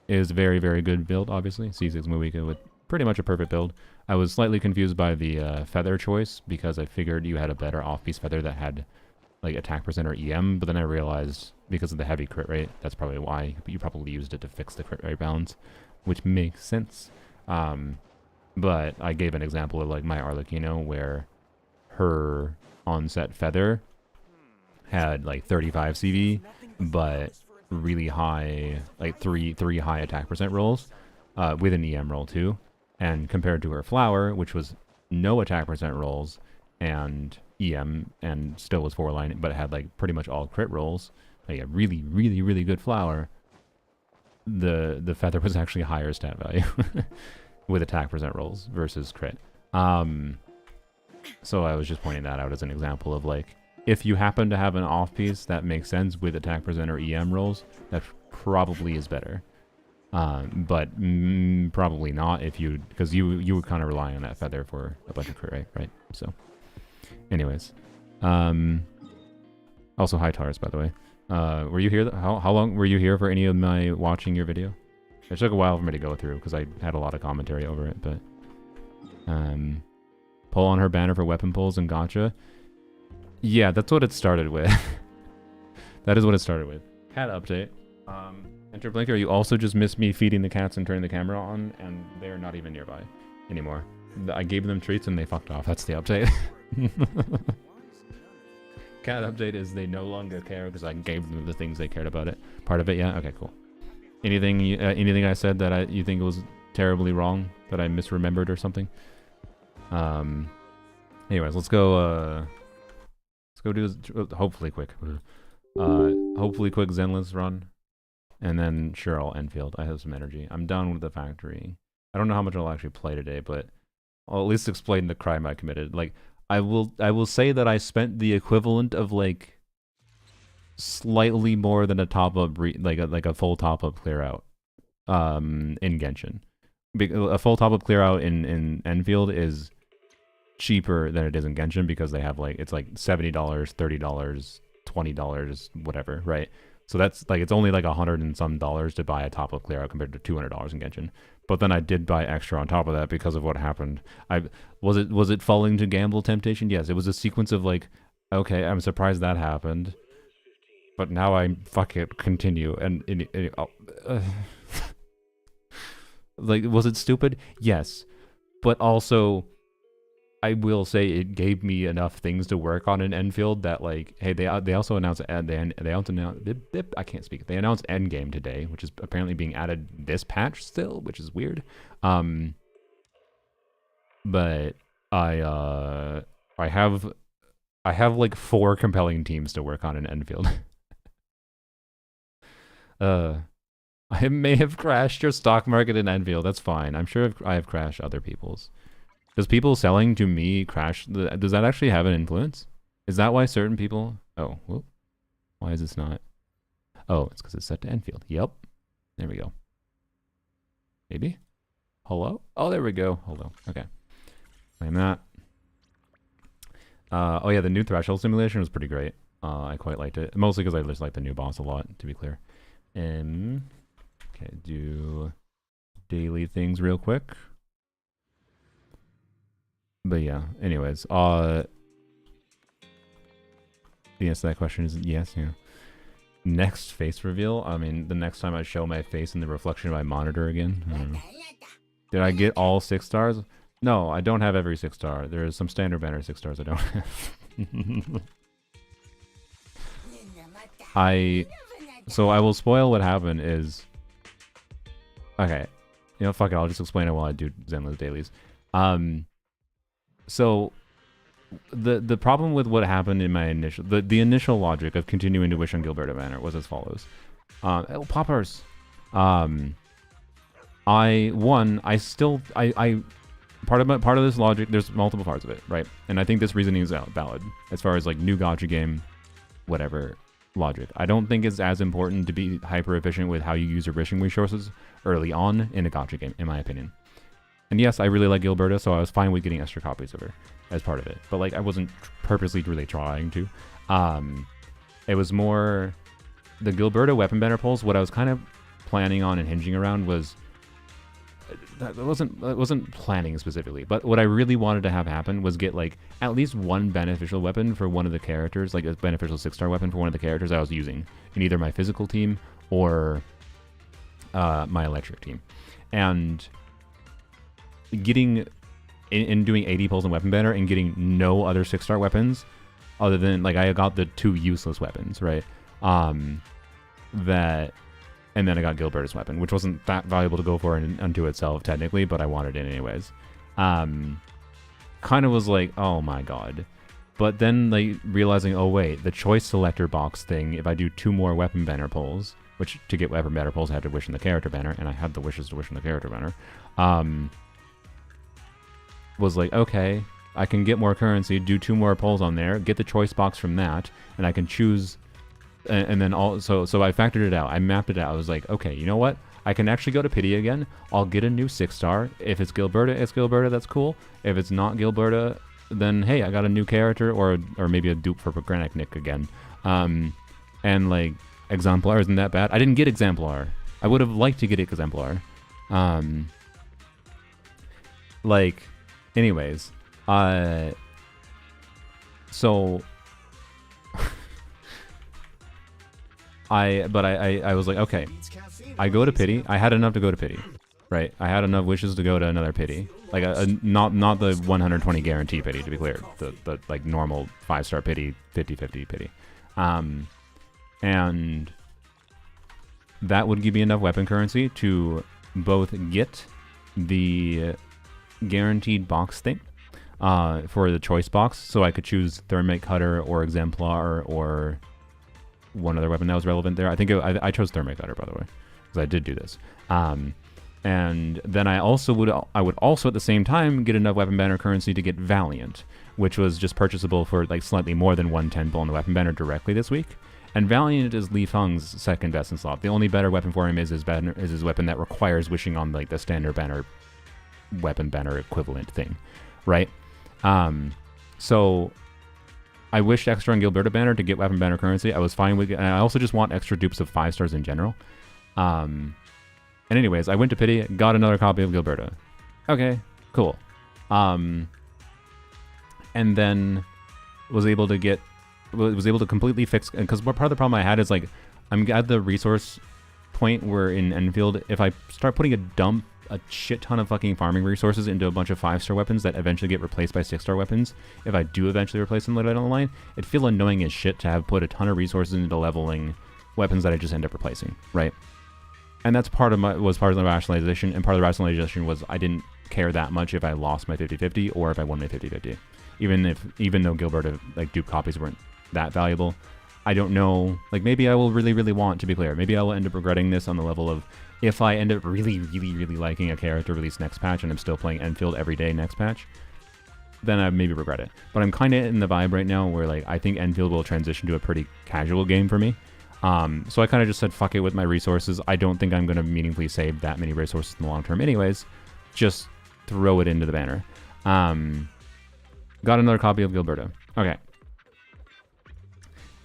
it is a very, very good build, obviously. C6 Moika with pretty much a perfect build. I was slightly confused by the feather choice, because I figured you had a better off-piece feather that had like attack percent or EM, but then I realized because of the heavy crit rate, that's probably why you probably used it to fix the crit rate balance, which makes sense. But I gave an example of like my Arlecchino, where her onset feather had like 35 CV, but really high, like three high attack percent rolls, with an EM roll too. And compared to her flower, which was no attack percent rolls and EM, and still was 4-line, but it had like pretty much all crit rolls, like a really, really, really good flower. The feather was actually a higher stat value with attack percent rolls versus crit. So I was just pointing that out as an example of like, if you happen to have an off piece that makes sense with attack percent or EM rolls, that probably is better. But probably not if because you were kind of relying on that feather for a bunch of crit, right? So, anyways, also hi Taurus, by the way. Were you here? How long were you here for any of my watching your video? It took a while for me to go through because I had a lot of commentary over it, but pull on her banner for weapon pulls and gotcha. Yeah, that's what it started with. That is what it started with. Cat update. Enter Blinker, you also just missed me feeding the cats and turning the camera on, and they're not even nearby anymore. I gave them treats and they fucked off. That's the update. Cat update is they no longer care because I gave them the things they cared about it. Part of it, yeah? Okay, cool. Anything I said that you think was terribly wrong, that I misremembered or something? Anyways, let's go do this, hopefully quick. Hopefully quick Zenless run. And then sure, I'll Enfield. I have some energy. I'm done with the factory. I don't know how much I'll actually play today, but I'll at least explain the crime I committed. Like, I will say that I spent the equivalent of like slightly more than a top up, like a full top up clear out, in Genshin. A full top up clear out in Enfield is cheaper than it is in Genshin because they have like, it's like $70, $30, $20, whatever, right? So that's like, it's only like $100 and some to buy a top up clear out compared to $200 in Genshin. But then I did buy extra on top of that because of what happened. Was it falling to gamble temptation? Yes, it was a sequence of like, okay, I'm surprised that happened, but now I fuck it, continue, and like, was it stupid? Yes, but also, I will say it gave me enough things to work on in Enfield that like, hey, they also announced they also announced I can't speak. They announced Endgame today, which is apparently being added this patch still, which is weird. But I have like 4 compelling teams to work on in Enfield. I may have crashed your stock market in Enfield. That's fine. I'm sure I have crashed other people's. Does people selling to me crash? Does that actually have an influence? Is that why certain people... Oh, whoop. Why is this not... Oh, it's because it's set to Enfield. Yep. There we go. Maybe? Hello? Oh, there we go. Hello. Okay. Claim that. Oh yeah, the new Threshold simulation was pretty great. I quite liked it. Mostly because I just like the new boss a lot, to be clear. Okay, do daily things real quick. But yeah, anyways, the answer to that question is yes, yeah. Next face reveal? I mean, the next time I show my face in the reflection of my monitor again. I don't know. Did I get all 6 stars? No, I don't have every 6 star. There is some standard banner 6 stars I don't have. So I will spoil what happened is... Okay. You know, fuck it, I'll just explain it while I do Zenless dailies. So the problem with what happened in my initial the initial logic of continuing to wish on Gilberto Manor was as follows. Poppers. I part of this logic, there's multiple parts of it, right? And I think this reasoning is valid as far as like new gacha game, whatever logic. I don't think it's as important to be hyper efficient with how you use your wishing resources early on in a gacha game, in my opinion. And yes, I really like Gilberta, so I was fine with getting extra copies of her as part of it. But like, I wasn't purposely really trying to. It was more the Gilberta weapon banner pulls. What I was kind of planning on and hinging around was I wasn't planning specifically, but what I really wanted to have happen was get like at least one beneficial weapon for one of the characters, like a beneficial 6-star weapon for one of the characters I was using in either my physical team or my electric team. And getting in doing 80 pulls in weapon banner and getting no other 6-star weapons other than like I got the 2 useless weapons, right? And then I got Gilberta's weapon, which wasn't that valuable to go for unto itself technically, but I wanted it anyways. Kind of was like, oh my god. But then like realizing, oh wait, the choice selector box thing, if I do 2 more weapon banner pulls, which to get weapon banner pulls I had to wish in the character banner, and I had the wishes to wish in the character banner, was like, okay, I can get more currency, do 2 more pulls on there, get the choice box from that, and I can choose, and then also, so I factored it out, I mapped it out, I was like, okay, you know what, I can actually go to Pity again, I'll get a new 6-star, if it's Gilberta, that's cool, if it's not Gilberta, then hey, I got a new character, or maybe a dupe for Granic Nick again, And like Exemplar isn't that bad. I didn't get Exemplar. I would have liked to get Exemplar. Like, anyways, so I was like, okay, I go to pity. I had enough to go to pity, right? I had enough wishes to go to another pity, like not the 120 guarantee pity, to be clear, the like normal 5-star pity, 50-50 pity, and that would give me enough weapon currency to both get the guaranteed box thing for the choice box, so I could choose Thermite Cutter or Exemplar or one other weapon that was relevant there. I think I chose Thermite Cutter, by the way, because I did do this. And then I would also at the same time get enough weapon banner currency to get Valiant, which was just purchasable for like slightly more than 110 pull in the weapon banner directly this week. And Valiant is Li Feng's second best in slot. The only better weapon for him is his weapon that requires wishing on like the standard banner weapon banner equivalent thing, right? So I wished extra on Gilberta banner to get weapon banner currency. I was fine with it, and I also just want extra dupes of 5 stars in general. And anyways, I went to pity, got another copy of Gilberta. Okay, cool. And then was able to completely fix, because part of the problem I had is like I'm at the resource point where in Enfield, if I start putting a shit ton of fucking farming resources into a bunch of 5-star weapons that eventually get replaced by 6-star weapons, if I do eventually replace them later down the line, it'd feel annoying as shit to have put a ton of resources into leveling weapons that I just end up replacing, right? And that's part of the rationalization, and part of the rationalization was I didn't care that much if I lost my 50-50 or if I won my 50-50. Even though Gilberta like dupe copies weren't that valuable, I don't know, like maybe I will really want, to be clear, maybe I will end up regretting this on the level of if I end up really liking a character released next patch and I'm still playing Enfield every day next patch, then I maybe regret it. But I'm kind of in the vibe right now where like I think Enfield will transition to a pretty casual game for me. So I kind of just said fuck it with my resources. I don't think I'm going to meaningfully save that many resources in the long term anyways. Just throw it into the banner. Got another copy of Gilberta. Okay.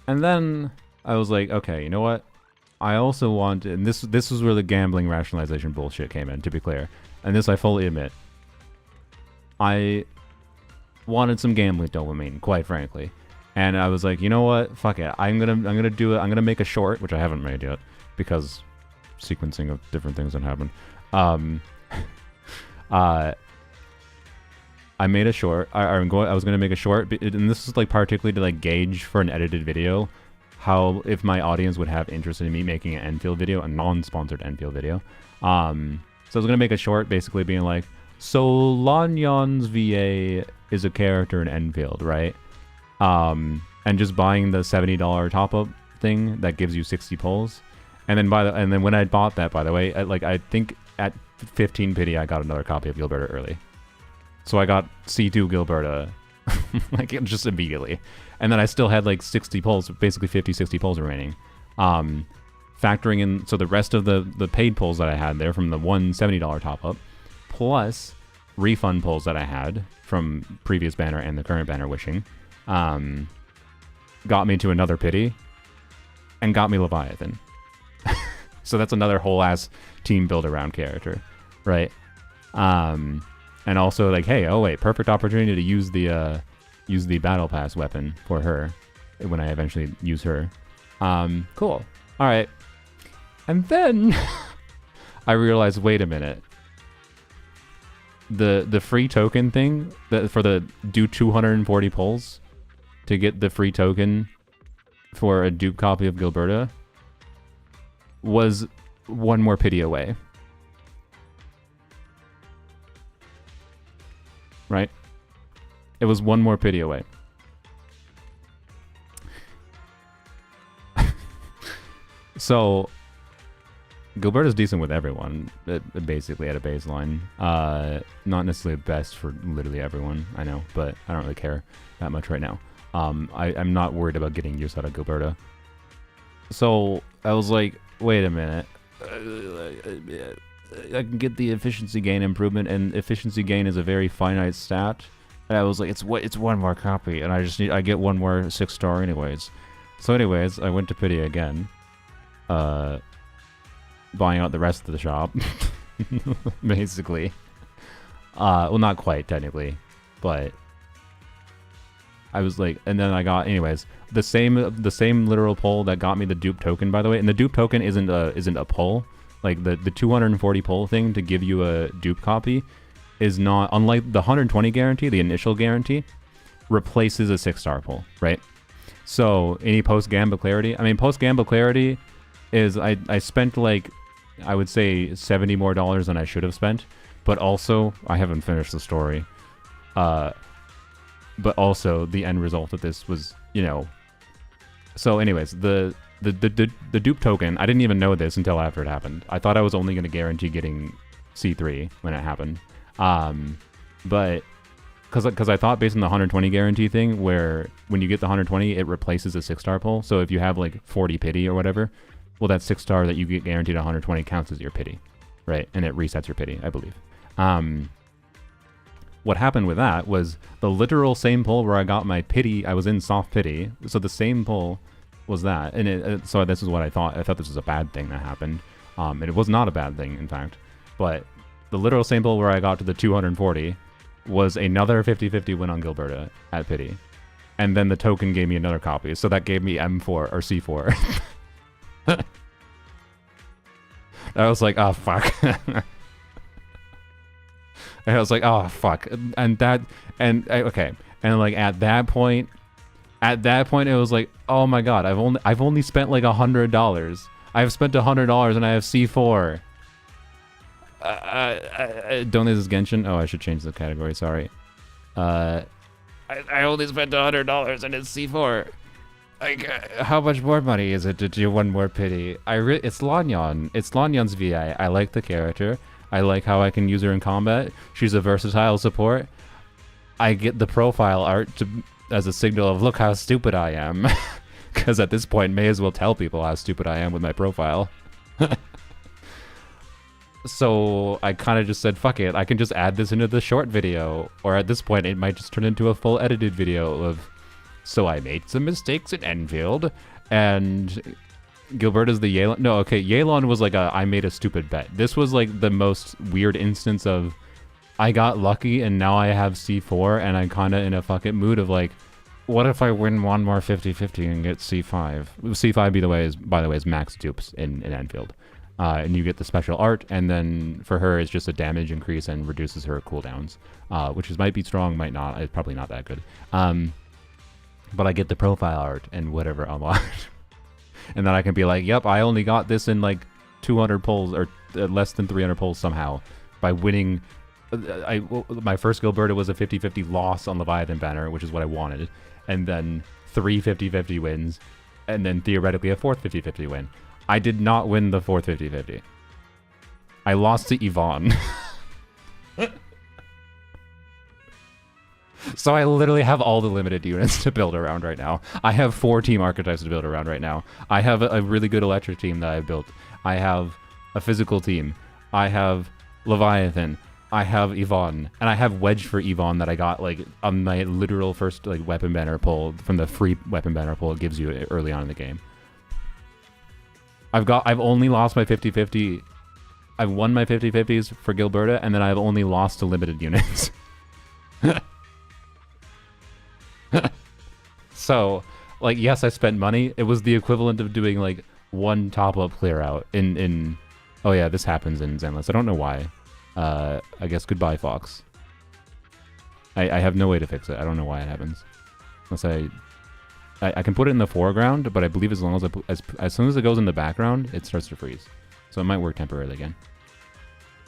And then I was like, okay, you know what? I also want, and this was where the gambling rationalization bullshit came in, to be clear. And this I fully admit. I wanted some gambling dopamine, quite frankly. And I was like, you know what? Fuck it. I'm gonna do it. I'm gonna make a short, which I haven't made yet, because sequencing of different things that happened. I made a short. I was gonna make a short, and this is like particularly to like gauge for an edited video how if my audience would have interest in me making an Enfield video, a non-sponsored Enfield video. So I was gonna make a short, basically being like, so Lanyon's VA is a character in Enfield, right? And just buying the $70 top-up thing that gives you 60 pulls, and then when I bought that, by the way, I think at 15 pity I got another copy of Gilberta early. So I got C2 Gilberta like just immediately. And then I still had like 60 pulls, basically 50-60 pulls remaining. Factoring in, so the rest of the paid pulls that I had there from the $170 top up, plus refund pulls that I had from previous banner and the current banner wishing, got me to another pity and got me Leviathan. So that's another whole ass team build around character, right? And also like, hey, oh wait, perfect opportunity to use the battle pass weapon for her when I eventually use her. Cool. All right. And then I realized, wait a minute. The free token thing for the do 240 pulls to get the free token for a dupe copy of Gilberta was one more pity away. Right? It was one more pity away. So, Gilberta's decent with everyone, basically at a baseline. Not necessarily best for literally everyone, I know, but I don't really care that much right now. I'm not worried about getting use out of Gilberta. So, I was like, wait a minute. I can get the efficiency gain improvement, and efficiency gain is a very finite stat. And I was like, it's one more copy, and I get one more 6-star anyways. So anyways, I went to pity again. Buying out the rest of the shop. Basically. Well, not quite, technically. But I was like, and then I got, anyways, the same literal pull that got me the dupe token, by the way. And the dupe token isn't a pull. Like the 240 pull thing to give you a dupe copy is not, unlike the 120 guarantee, the initial guarantee replaces a 6-star pull, right? So any post Gambit Clarity, I mean, post Gambit Clarity is, I spent like, I would say $70 more than I should have spent, but also I haven't finished the story. But also the end result of this was, you know. So anyways, the dupe token, I didn't even know this until after it happened. I thought I was only going to guarantee getting C3 when it happened. But because I thought based on the 120 guarantee thing, where when you get the 120, it replaces a 6-star pull. So if you have like 40 pity or whatever, well, that 6-star that you get guaranteed 120 counts as your pity, right? And it resets your pity, I believe. What happened with that was the literal same pull where I got my pity. I was in soft pity, so the same pull was that, and so this is what I thought. I thought this was a bad thing that happened, and it was not a bad thing, in fact. But the literal same pull where I got to the 240 was another 50-50 win on Gilberta at pity, and then the token gave me another copy, so that gave me M4 or C4. I was like, oh fuck. And I was like, oh fuck, okay, and like at that point it was like, oh my god, I've only spent like $100. I've spent $100 and I have C4. Don't this is Genshin? Oh, I should change the category. Sorry. I only spent $100 and it's C4. Like, how much more money is it to do one more pity? It's Lanyan. It's Lanyan's VI. I like the character. I like how I can use her in combat. She's a versatile support. I get the profile art as a signal of, look how stupid I am. Because at this point, may as well tell people how stupid I am with my profile. So I kind of just said, fuck it. I can just add this into the short video. Or at this point, it might just turn into a full edited video of, so I made some mistakes in Enfield. And Gilberta's the Yelan. No, okay, Yelan was like I made a stupid bet. This was like the most weird instance of, I got lucky and now I have C4 and I'm kind of in a fucking mood of like, what if I win one more 50-50 and get C5? C5, by the way, is max dupes in Enfield. And you get the special art, and then for her, it's just a damage increase and reduces her cooldowns, which might be strong, might not. It's probably not that good. But I get the profile art and whatever unlocked. And then I can be like, yep, I only got this in like 200 pulls or less than 300 pulls somehow by winning. My first Gilberta was a 50-50 loss on Leviathan banner, which is what I wanted. And then 3 50-50 wins, and then theoretically a fourth 50-50 win. I did not win the fourth 50-50. I lost to Yvonne. So I literally have all the limited units to build around right now. I have 4 team archetypes to build around right now. I have a really good electric team that I've built. I have a physical team. I have Leviathan. I have Yvonne. And I have Wedge for Yvonne that I got like on my literal first like weapon banner pull from the free weapon banner pull it gives you early on in the game. I've only lost my 50-50. I've won my 50-50s for Gilberta, and then I've only lost to limited units. So, like, yes, I spent money. It was the equivalent of doing, like, one top-up clear-out in... Oh, yeah, this happens in Zenless. I don't know why. I guess goodbye, Fox. I have no way to fix it. I don't know why it happens. Unless I can put it in the foreground, but I believe as long as as soon as it goes in the background, it starts to freeze. So it might work temporarily again.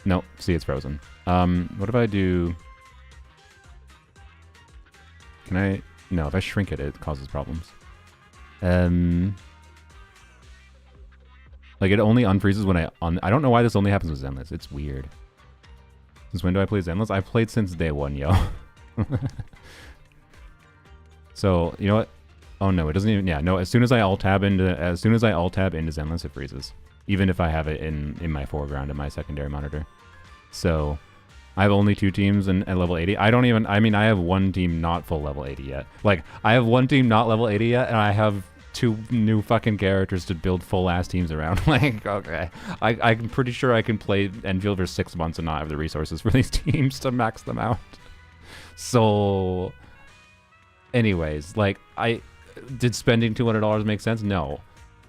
Nope. See, it's frozen. What if I do... Can I... No, if I shrink it, it causes problems. Like, it only unfreezes when I don't know why this only happens with Zenless. It's weird. Since when do I play Zenless? I've played since day one, yo. So, you know what? Oh, no, it doesn't even... Yeah, no, as soon as I alt-tab into Zenless, it freezes. Even if I have it in my foreground in my secondary monitor. So... I have only 2 teams at level 80. I mean, I have 1 team not full level 80 yet. Like, I have 1 team not level 80 yet, and I have 2 new fucking characters to build full ass teams around. Like, okay, I'm pretty sure I can play Enfield for 6 months and not have the resources for these teams to max them out. So, anyways, like, did spending $200 make sense? No.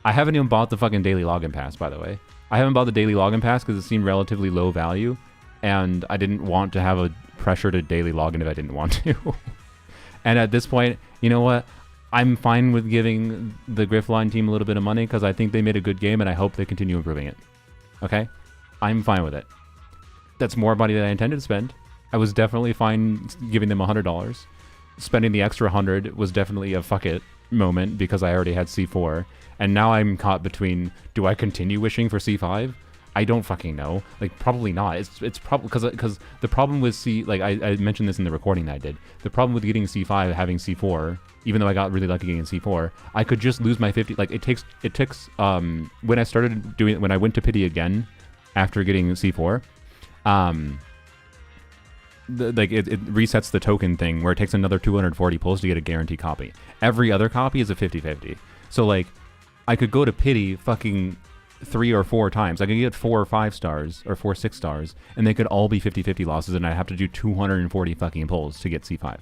I haven't even bought the fucking daily login pass, by the way. I haven't bought the daily login pass because it seemed relatively low value, and I didn't want to have a pressure to daily login if I didn't want to. And at this point, you know what? I'm fine with giving the Griffline team a little bit of money because I think they made a good game and I hope they continue improving it. Okay? I'm fine with it. That's more money than I intended to spend. I was definitely fine giving them $100. Spending the extra 100 was definitely a fuck it moment because I already had C4. And now I'm caught between, do I continue wishing for C5? I don't fucking know. Like, probably not. It's probably because the problem with I mentioned this in the recording that I did. The problem with getting C5 having C4, even though I got really lucky getting C4, I could just lose my 50. Like, it takes when I started doing it, when I went to pity again after getting C4, it resets the token thing where it takes another 240 pulls to get a guaranteed copy. Every other copy is a 50-50. So like, I could go to pity fucking 3 or 4 times. I could get 4 or 5 stars or 4 6 stars, and they could all be 50-50 losses, and I'd have to do 240 fucking pulls to get C5,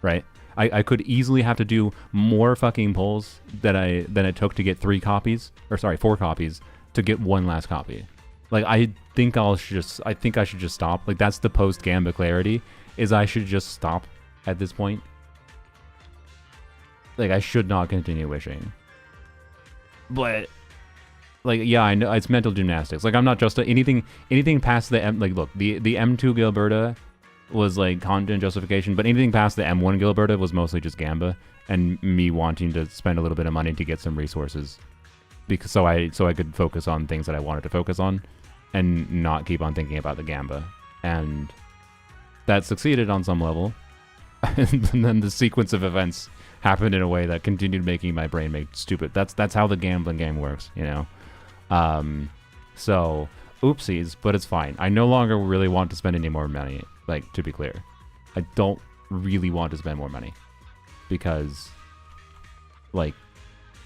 right? I could easily have to do more fucking pulls than it took to get 4 copies to get 1 last copy. Like, I think I should just stop. Like, that's the post Gamba clarity, is I should just stop at this point. Like, I should not continue wishing. But like, yeah, I know it's mental gymnastics. Like, I'm not just anything past the M. Like, look, the M2 Gilberta was like content justification, but anything past the M1 Gilberta was mostly just Gamba and me wanting to spend a little bit of money to get some resources, because so I could focus on things that I wanted to focus on and not keep on thinking about the Gamba. And that succeeded on some level. And then the sequence of events happened in a way that continued making my brain make stupid. That's how the gambling game works, you know. So oopsies, but it's fine. I no longer really want to spend any more money. Like, to be clear, I don't really want to spend more money because, like,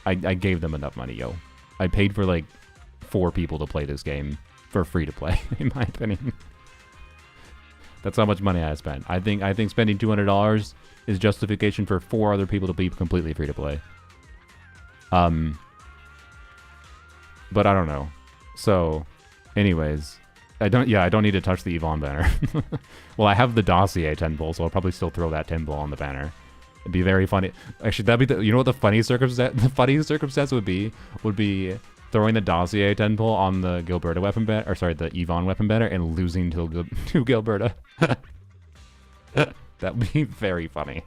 I gave them enough money, yo. I paid for like 4 people to play this game for free to play, in my opinion. That's how much money I spent. I think spending $200 is justification for 4 other people to be completely free to play. But I don't know. So, anyways, I don't need to touch the Yvonne banner. Well, I have the dossier 10 pull, so I'll probably still throw that 10 pull on the banner. It'd be very funny. Actually, that'd be you know what the funny circumstance? The funny circumstance would be throwing the dossier 10 pull on the Gilberta weapon banner, or sorry, the Yvonne weapon banner, and losing to Gilberta. That'd be very funny.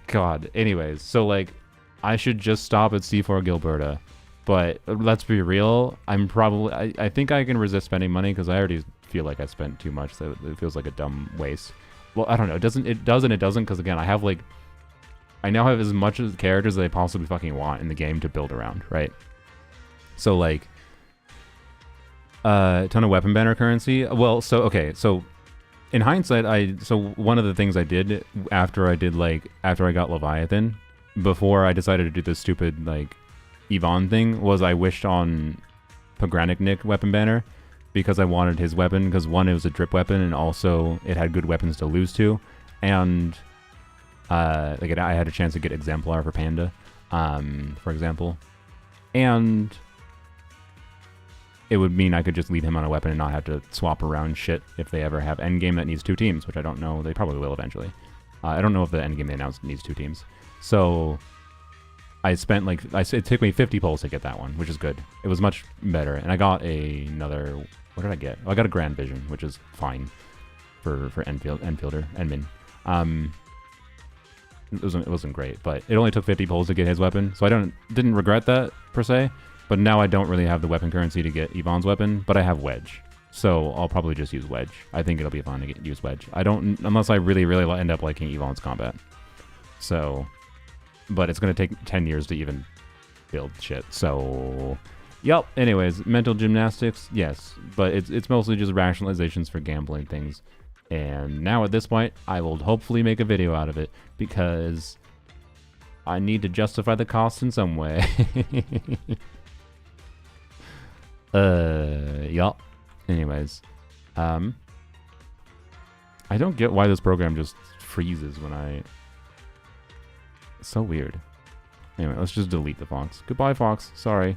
God. Anyways, so like, I should just stop at C4 Gilberta. But let's be real, I think I can resist spending money because I already feel like I spent too much, so it feels like a dumb waste. Well, I don't know. It does and it doesn't, because again, I now have as much of the characters as I possibly fucking want in the game to build around, right? So like, a ton of weapon banner currency. Well, so okay, so in hindsight, one of the things I did after I got Leviathan, before I decided to do this stupid like Yvonne thing, was I wished on Pogranic Nick weapon banner because I wanted his weapon, because one, it was a drip weapon, and also it had good weapons to lose to, and I had a chance to get Exemplar for Panda, for example, and it would mean I could just leave him on a weapon and not have to swap around shit if they ever have endgame that needs 2 teams, which I don't know. They probably will eventually. I don't know if the endgame they announced needs 2 teams. So I spent it took me 50 pulls to get that one, which is good. It was much better. And I got another, what did I get? Well, I got a Grand Vision, which is fine for Enfielder, Enmin. It wasn't great, but it only took 50 pulls to get his weapon. So I didn't regret that per se, but now I don't really have the weapon currency to get Yvonne's weapon, but I have Wedge. So I'll probably just use Wedge. I think it'll be fun to use Wedge. Unless I really, really end up liking Yvonne's combat. So, but it's going to take 10 years to even build shit. So, yep. Anyways, mental gymnastics, yes. But it's mostly just rationalizations for gambling things. And now at this point, I will hopefully make a video out of it, because I need to justify the cost in some way. Yup. Anyways, I don't get why this program just freezes when I... It's so weird. Anyway, let's just delete the Fox. Goodbye, Fox. Sorry.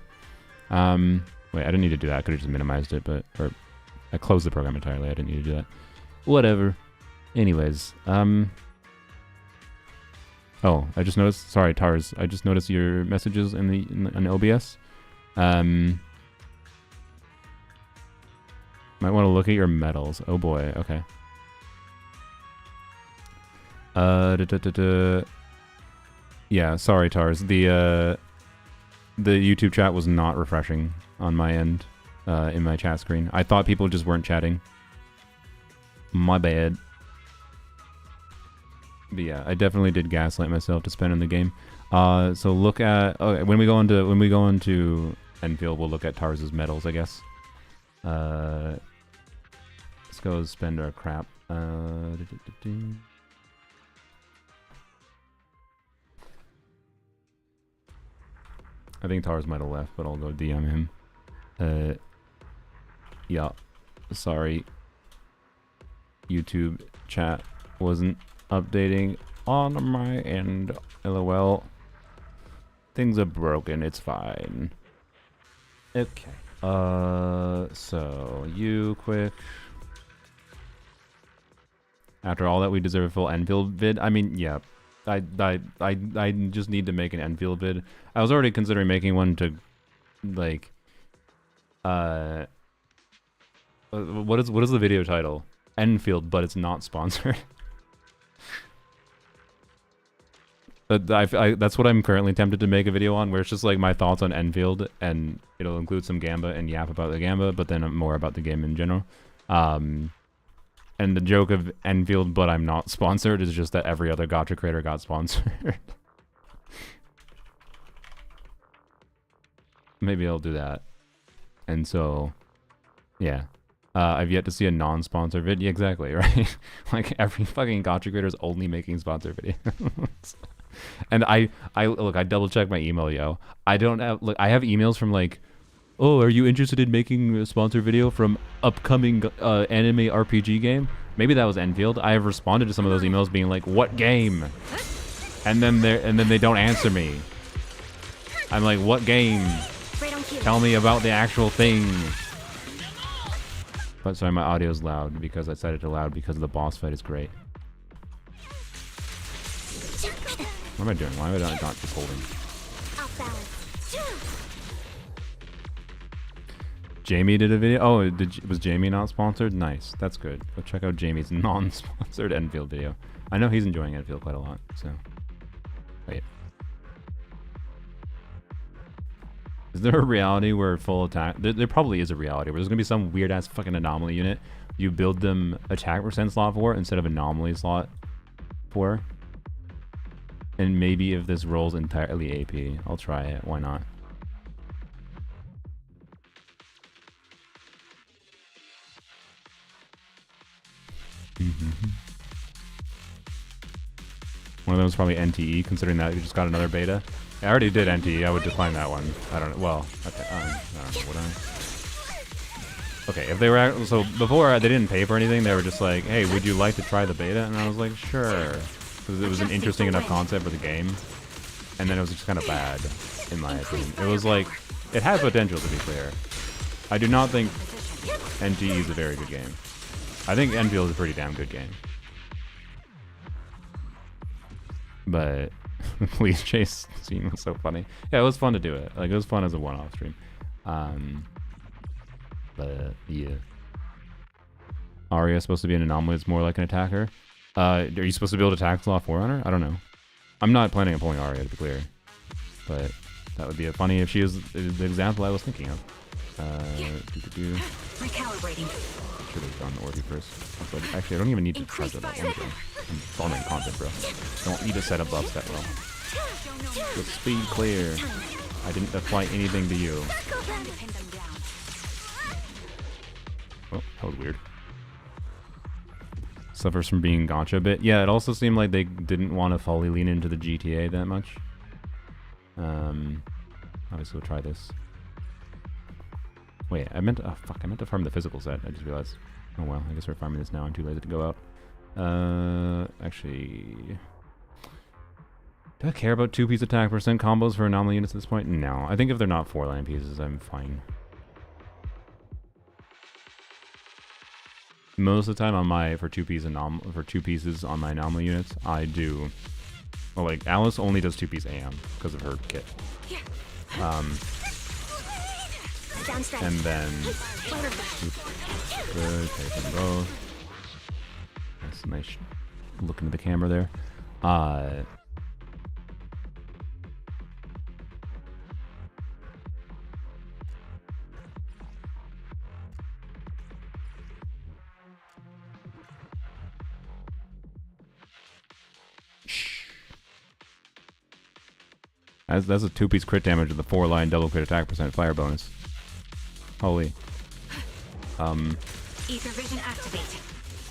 Wait, I didn't need to do that. I could have just minimized it, but... Or, I closed the program entirely. I didn't need to do that. Whatever. Anyways, Oh, I just noticed... Sorry, Tars. I just noticed your messages in OBS. Might want to look at your medals. Oh boy, okay. Yeah, sorry, Tars. The YouTube chat was not refreshing on my end, in my chat screen. I thought people just weren't chatting. My bad. But yeah, I definitely did gaslight myself to spend in the game. So look at... Okay, when we go into Enfield, we'll look at Tars's medals, I guess. Let's go spend our crap. I think Tars might have left, but I'll go DM him. Yeah. Sorry. YouTube chat wasn't updating on my end. LOL. Things are broken. It's fine. Okay. So you quick. After all that, we deserve a full Enfield vid. I mean, yeah. I just need to make an Enfield vid. I was already considering making one to, like, what is the video title? Enfield, but it's not sponsored. That's what I'm currently tempted to make a video on, where it's just like my thoughts on Enfield, and it'll include some Gamba and yap about the Gamba, but then more about the game in general. And the joke of Enfield, but I'm not sponsored, is just that every other gacha creator got sponsored. Maybe I'll do that. And so, yeah. I've yet to see a non-sponsor vid. Yeah, exactly, right? Like, every fucking gacha creator is only making sponsor videos. And I look, I double-checked my email, yo. I don't have, look, I have emails from, like, oh, are you interested in making a sponsor video from upcoming anime RPG game? Maybe that was Enfield. I have responded to some of those emails being like, what game? And then they don't answer me. I'm like, what game? Tell me about the actual thing. But sorry, my audio's loud because I set it to loud because the boss fight is great. What am I doing? Why am I not just holding? Jamie did a video. Oh, was Jamie not sponsored? Nice, that's good. Go check out Jamie's non-sponsored Enfield video. I know he's enjoying Enfield quite a lot. So, wait, is there a reality where full attack? There probably is a reality where there's gonna be some weird ass fucking anomaly unit. You build them attack percent slot for instead of anomaly slot for. And maybe if this rolls entirely AP, I'll try it. Why not? One of them is probably NTE, considering that you just got another beta. I already did NTE. I would decline that one. I don't know. Well, okay. I don't know. Would I? Okay, if they were... So, before, they didn't pay for anything. They were just like, hey, would you like to try the beta? And I was like, sure. Because it was an interesting enough concept for the game. And then it was just kind of bad, in my opinion. It was like... It had potential, to be clear. I do not think NTE is a very good game. I think Enfield is a pretty damn good game. But Police Chase scene was so funny. Yeah, it was fun to do it. Like, it was fun as a one-off stream. But yeah. Arya is supposed to be an anomaly. It's more like an attacker. Are you supposed to be able to attack Sloth Forerunner? I don't know. I'm not planning on pulling Arya, to be clear. But that would be funny if she is the example I was thinking of. Recalibrating. Should have done Orby first. Actually, I don't even need to try that one thing. I'm farming content, bro. Don't need to set up buffs that well. With speed clear. I didn't apply anything to you. Oh, that was weird. Suffers from being gacha a bit. Yeah, it also seemed like they didn't want to fully lean into the GTA that much. Obviously we'll try this. Wait, I meant to, oh fuck, I meant to farm the physical set. I just realized. Oh well, I guess we're farming this now. I'm too lazy to go out. Actually, do I care about 2-piece attack percent combos for anomaly units at this point? No. I think if they're not 4-line pieces, I'm fine. Most of the time on my for two pieces on my anomaly units, I do. Well, like Alice only does 2-piece AM because of her kit. And then good, take them both. That's a nice look into the camera there. That's a 2-piece crit damage with a 4-line double crit attack percent fire bonus. Holy. Ether vision activate.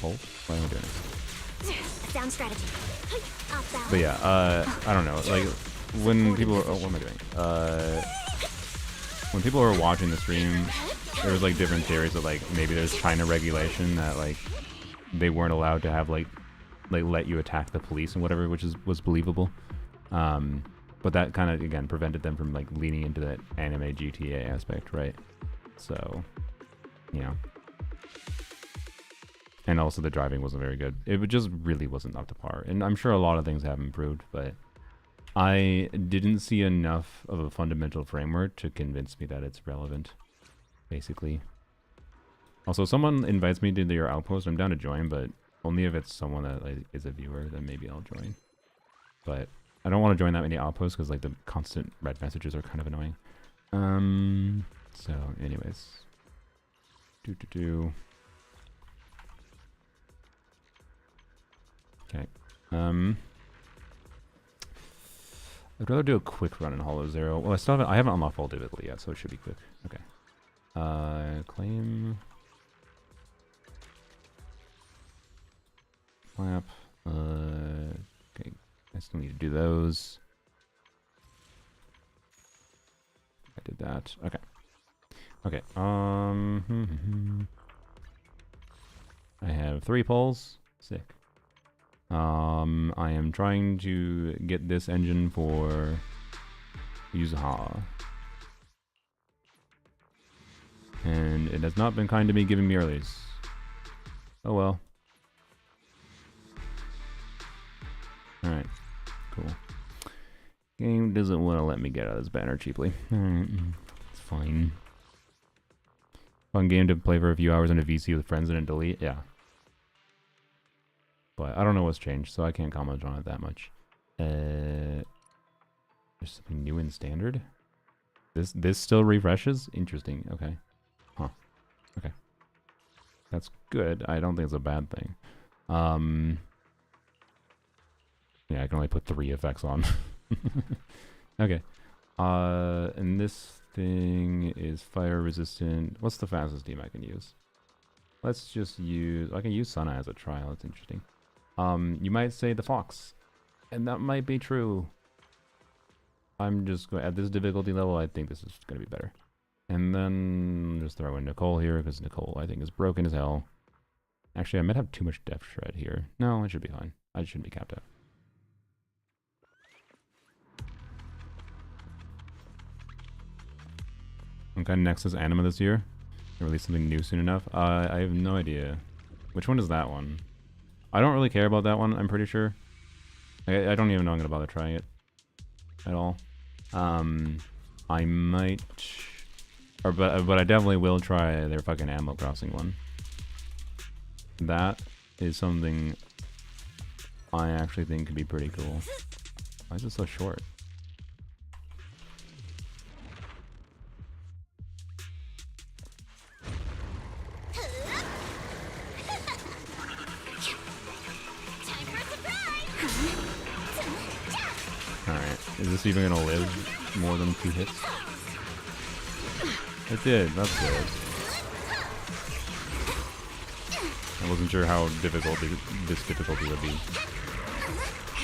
Oh, why am I doing this? Sound strategy. But yeah, I don't know. Like, when people are, oh, what am I doing? When people are watching the stream, there was like different theories that like maybe there's China regulation that like they weren't allowed to have like let you attack the police and whatever, which was believable. But that kind of again prevented them from like leaning into that anime GTA aspect, right? So, you know. And also the driving wasn't very good. It just really wasn't up to par. And I'm sure a lot of things have improved, but I didn't see enough of a fundamental framework to convince me that it's relevant, basically. Also, someone invites me to your outpost. I'm down to join, but only if it's someone that like, is a viewer, then maybe I'll join. But I don't want to join that many outposts because like the constant red messages are kind of annoying. So anyways. Okay. I'd rather do a quick run in Hollow Zero. Well, I haven't unlocked full difficulty yet, so it should be quick. Okay. Claim. Flap. Okay. I still need to do those. I did that. Okay. Okay. I have 3 pulls. Sick. I am trying to get this engine for Yuzuha. And it has not been kind to me giving me earlies. Oh well. Alright. Cool. Game doesn't want to let me get out of this banner cheaply. Alright. It's fine. Fun game to play for a few hours in a VC with friends and then delete. Yeah. But I don't know what's changed, so I can't comment on it that much. There's something new in standard? This still refreshes? Interesting. Okay. Huh. Okay. That's good. I don't think it's a bad thing. Yeah, I can only put 3 effects on. Okay. And this thing is fire resistant. What's the fastest team I can use? Let's just use... I can use Sana as a trial. That's interesting. You might say the Fox. And that might be true. I'm just going... At this difficulty level, I think this is going to be better. And then just throw in Nicole here, because Nicole, I think, is broken as hell. Actually, I might have too much depth shred here. No, it should be fine. I shouldn't be capped out. Okay, next is Anima this year. They'll release something new soon enough. I have no idea. Which one is that one? I don't really care about that one, I'm pretty sure. I don't even know I'm gonna bother trying it at all. I might... But I definitely will try their fucking Animal Crossing one. That is something I actually think could be pretty cool. Why is it so short? Alright, is this even gonna live more than 2 hits? It did, that's good. I wasn't sure how difficult this difficulty would be.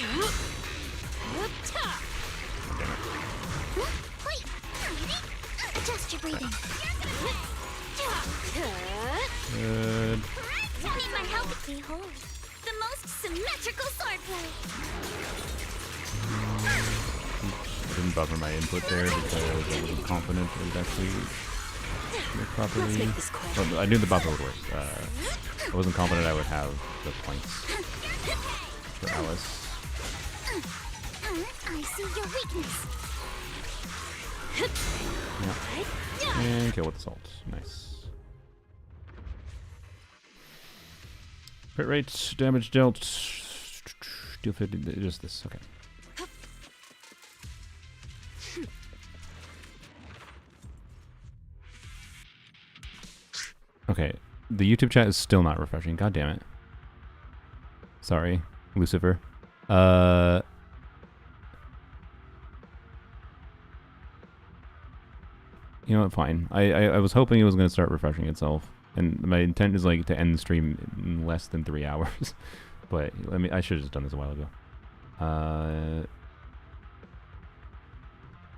Oh, damn it. Wait. Adjust your breathing. Good. Need my help? Behold, the most symmetrical swordplay. I didn't buffer my input there because I was a little confident it would actually work properly. Well, I knew the buffer would work. I wasn't confident I would have the points for Alice. I see your weakness. Yeah. And kill with assault. Nice. Crit rates, damage dealt. Deal 50, just this. Okay. Okay, the YouTube chat is still not refreshing. God damn it. Sorry, Lucifer. You know what? Fine. I was hoping it was going to start refreshing itself, and my intent is like to end the stream in less than 3 hours. But I should have just done this a while ago.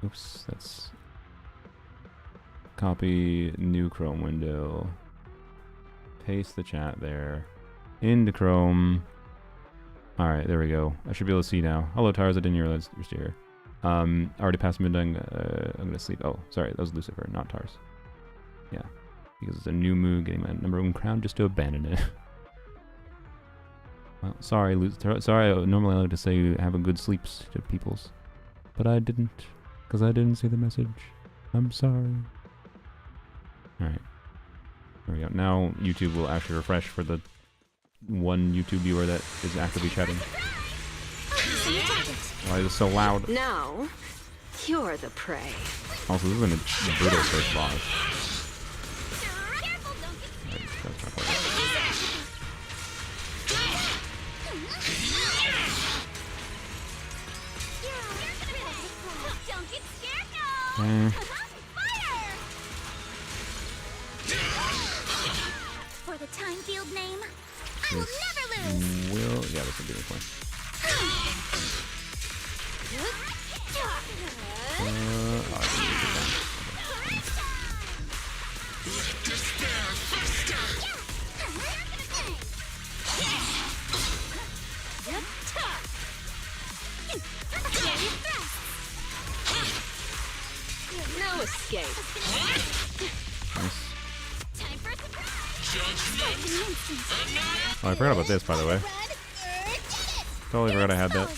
Oops, that's copy new Chrome window. Paste the chat there into Chrome. All right, there we go. I should be able to see now. Hello, Tars. I didn't realize you're still here. Already past midnight. I'm gonna sleep. Oh, sorry, that was Lucifer, not Tars. Yeah, because it's a new mood, getting my #1 crown just to abandon it. Well, sorry, sorry. Normally I like to say have a good sleeps to peoples, but I didn't, because I didn't see the message. I'm sorry. All right, there we go. Now YouTube will actually refresh for the one YouTube viewer that is actively chatting. Why is it so loud? Now, you're the prey. Also, this is a brutal first boss. Right, that's not quite right. For the time field name, I will never lose. Yeah, this will be this one. No escape. Nice. Time for a surprise. Oh, I forgot about this, by the way. Totally forgot I had that.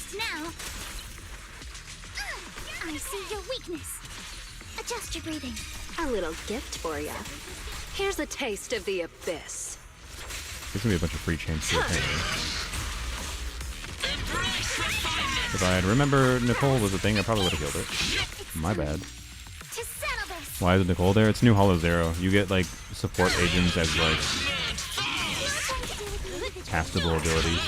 I see your weakness. Adjust your breathing. A little gift for ya. Here's a taste of the abyss. There's gonna be a bunch of free chains here. If I had remembered Nicole was a thing, I probably would have killed it. My bad. To settle this. Why is Nicole there? It's New Hollow Zero. You get like support agents as like castable abilities.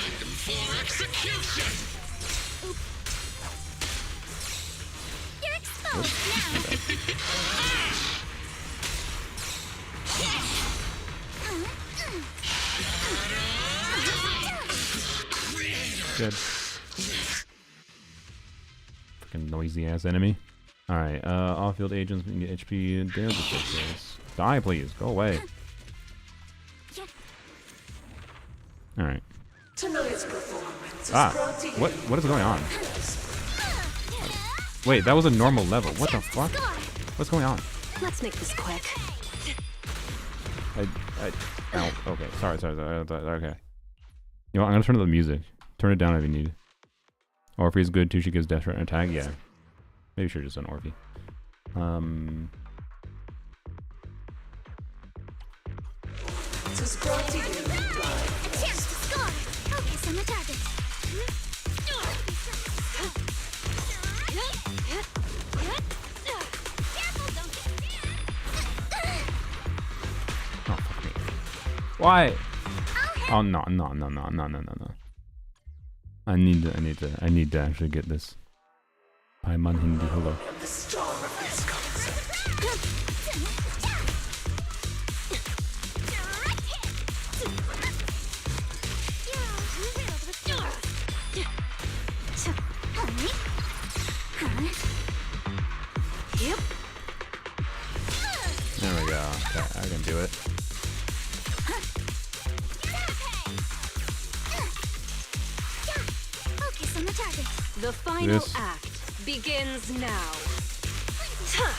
You're exposed Good. Freaking noisy ass enemy. Alright, off-field agents can get HP and damage effects. Die, please. Go away. Alright. What is going on? Wait, that was a normal level. What the fuck? What's going on? Let's make this quick. Ow. Okay, sorry. Okay. You know what, I'm gonna turn up the music. Turn it down if you need. Orphe's good too, she gives death threat and attack, yeah. Maybe should have just done Orphe. A chance to score. Focus on the target. Careful, don't get Oh, fuck me. Why? Oh, no. I need to actually get this. Paimon Hindi Hello. Yep. There we go. Okay, I can do it. Focus on the target. The final This- act begins now. Break time!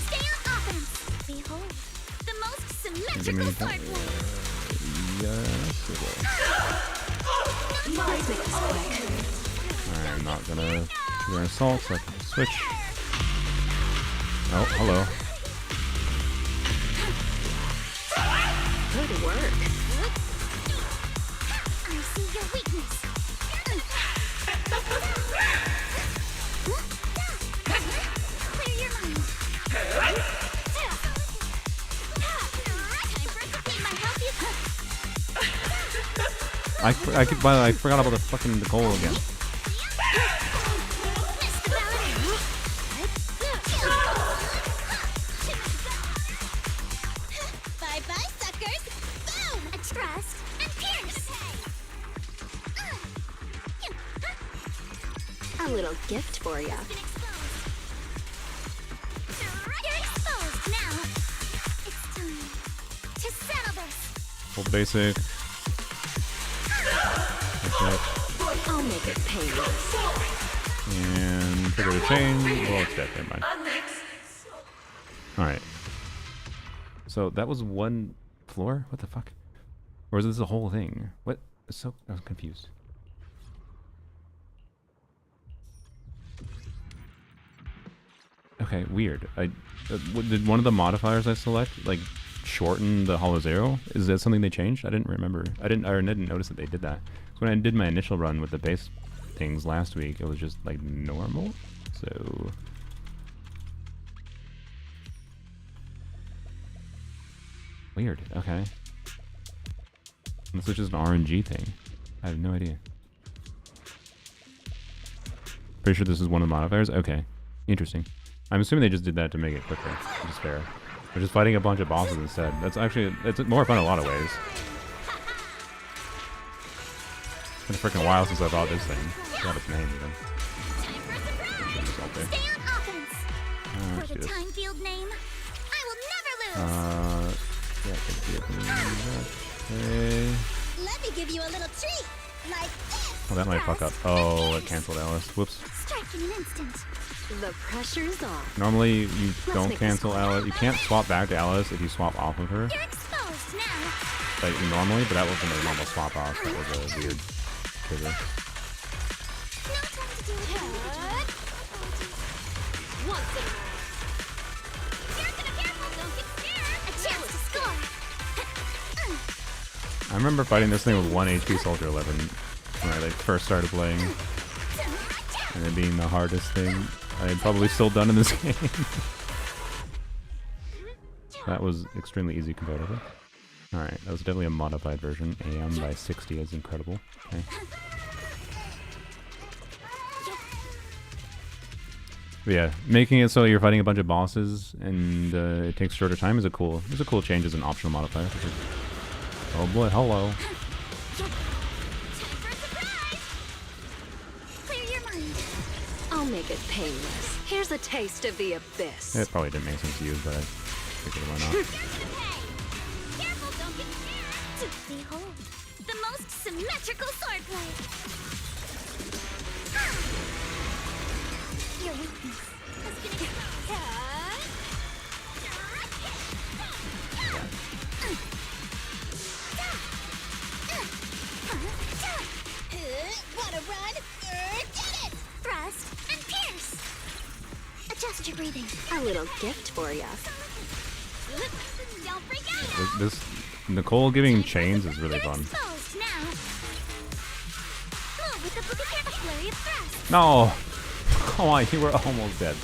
Stay on offense. Behold, the most Give me symmetrical that. sword play. Yes, it will. Let's make this quick. I'm not gonna do an assault, so I can switch. Oh, hello. Good work. I see your weakness. Clear your mind. Time for a complete my help you. By the way, I forgot about the fucking Nicole again. Missed the balance. Bye-bye, suckers. Boom! A trust and pierce. A little gift for you. You're exposed now. It's time to settle this. Hold basic. Basic. I'll make it painless. And trigger the chain. Well, it's dead. Never mind. Alright. So that was one floor? What the fuck? Or is this the whole thing? What? I was confused. Okay, weird. Did one of the modifiers I select like shorten the Hollow Zero? Is that something they changed? I didn't remember. I didn't notice that they did that. So when I did my initial run with the base things last week, it was just like normal. So weird. Okay. This is just an RNG thing. I have no idea. Pretty sure this is one of the modifiers. Okay, interesting. I'm assuming they just did that to make it quicker, which is fair. We're just fighting a bunch of bosses instead. That's actually, it's more fun in a lot of ways. It's been a freaking while since I bought this thing. I forgot its name even. Time for a surprise. Stay on offense. For Let's do the this. time field name, I will never lose. Yeah, I can give me that. Okay. Let me give you a little treat, like this. Oh, that might fuck up. Oh, it canceled Alice. Whoops. Strike in an instant. The pressure's on. Normally, you don't make this cancel Alice. You can't swap back to Alice if you swap off of her. You're exposed now. Like normally, but that wasn't a normal swap off. That was a weird trigger. No time to do it. Once in Careful, don't get scared. A chance to score. I remember fighting this thing with 1 HP Soldier 11 when I like first started playing, and it being the hardest thing I've probably still done in this game. That was extremely easy comparatively. Alright, that was definitely a modified version. AM by 60 is incredible. Okay. But yeah, making it so you're fighting a bunch of bosses and it takes shorter time is a cool change as an optional modifier. For sure. Oh boy, hello. Clear your mind. I'll make it painless. Here's a taste of the abyss. It probably didn't make sense to use, but I figured why not. Careful, don't get scared. Behold, the most symmetrical swordplay. Your weakness has been Wanna run? Get it! Thrust and pierce. Adjust your breathing. A little gift for you. Don't freak out. This Nicole giving chains is really You're fun. exposed now. Move with the book of flurry of thrust. No! Come on, you were almost dead.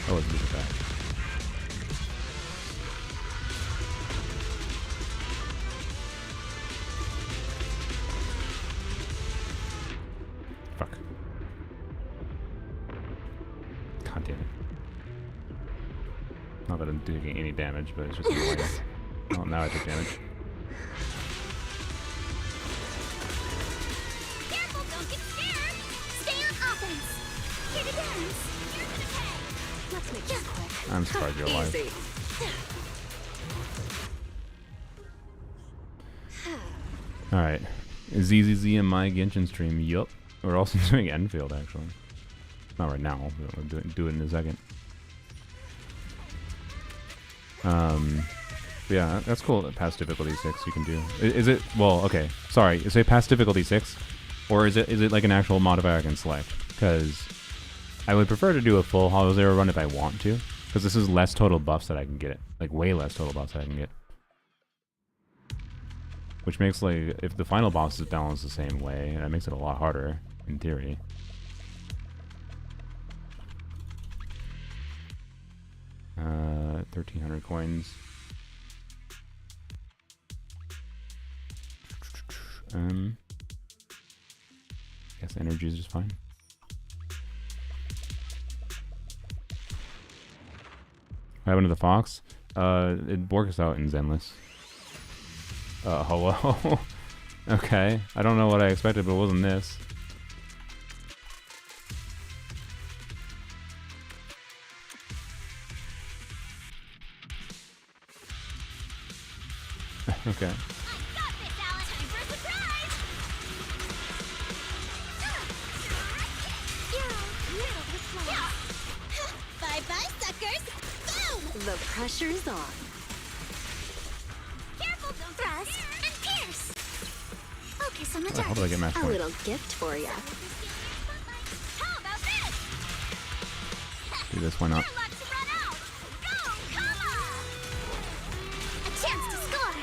That was really bad. Fuck. God damn it. Not that I'm doing any damage, but it's just annoying. Oh, now I took damage. Careful, don't get scared. I'm surprised you're alive. Easy. Alright. ZZZ and my Genshin stream. Yup. We're also doing Enfield, actually. Not right now, but we'll do it in a second. Yeah, that's cool. Past difficulty 6 you can do. Is it, well, okay. Sorry, is it past difficulty 6? Or is it like an actual modifier I can select? Because I would prefer to do a full Hollow Zero run if I want to. Because this is less total buffs that I can get. Like, way less total buffs that I can get. Which makes, like, if the final boss is balanced the same way, that makes it a lot harder, in theory. Uh, 1,300 coins. Guess energy is just fine. What happened to the fox? It works out in Zenless. Hello? Okay. I don't know what I expected, but it wasn't this. Okay. Got this, Alex. Time for a surprise. Bye-bye, suckers. Boom! The pressure's on. Careful, don't thrust and pierce. Focus on the How do I target. get match A point? little gift for ya. How about this? Do this, why not? Your luck's run out. Go, come on! A chance to score.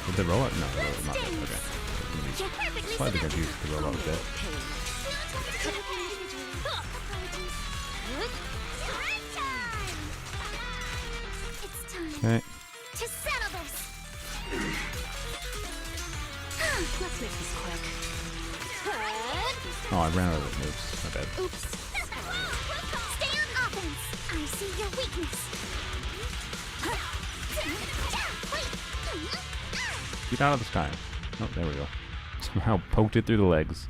Did the robot? No, the robot not dead. Okay. You're perfectly Probably set up. confused the robot was dead. Right time. It's time Okay. to settle this. Let's make this quick. Oh, I ran out of moves. My bad. Oops. Stay on offense. I see your weakness. Get out of the sky. Oh, there we go. Somehow poked it through the legs.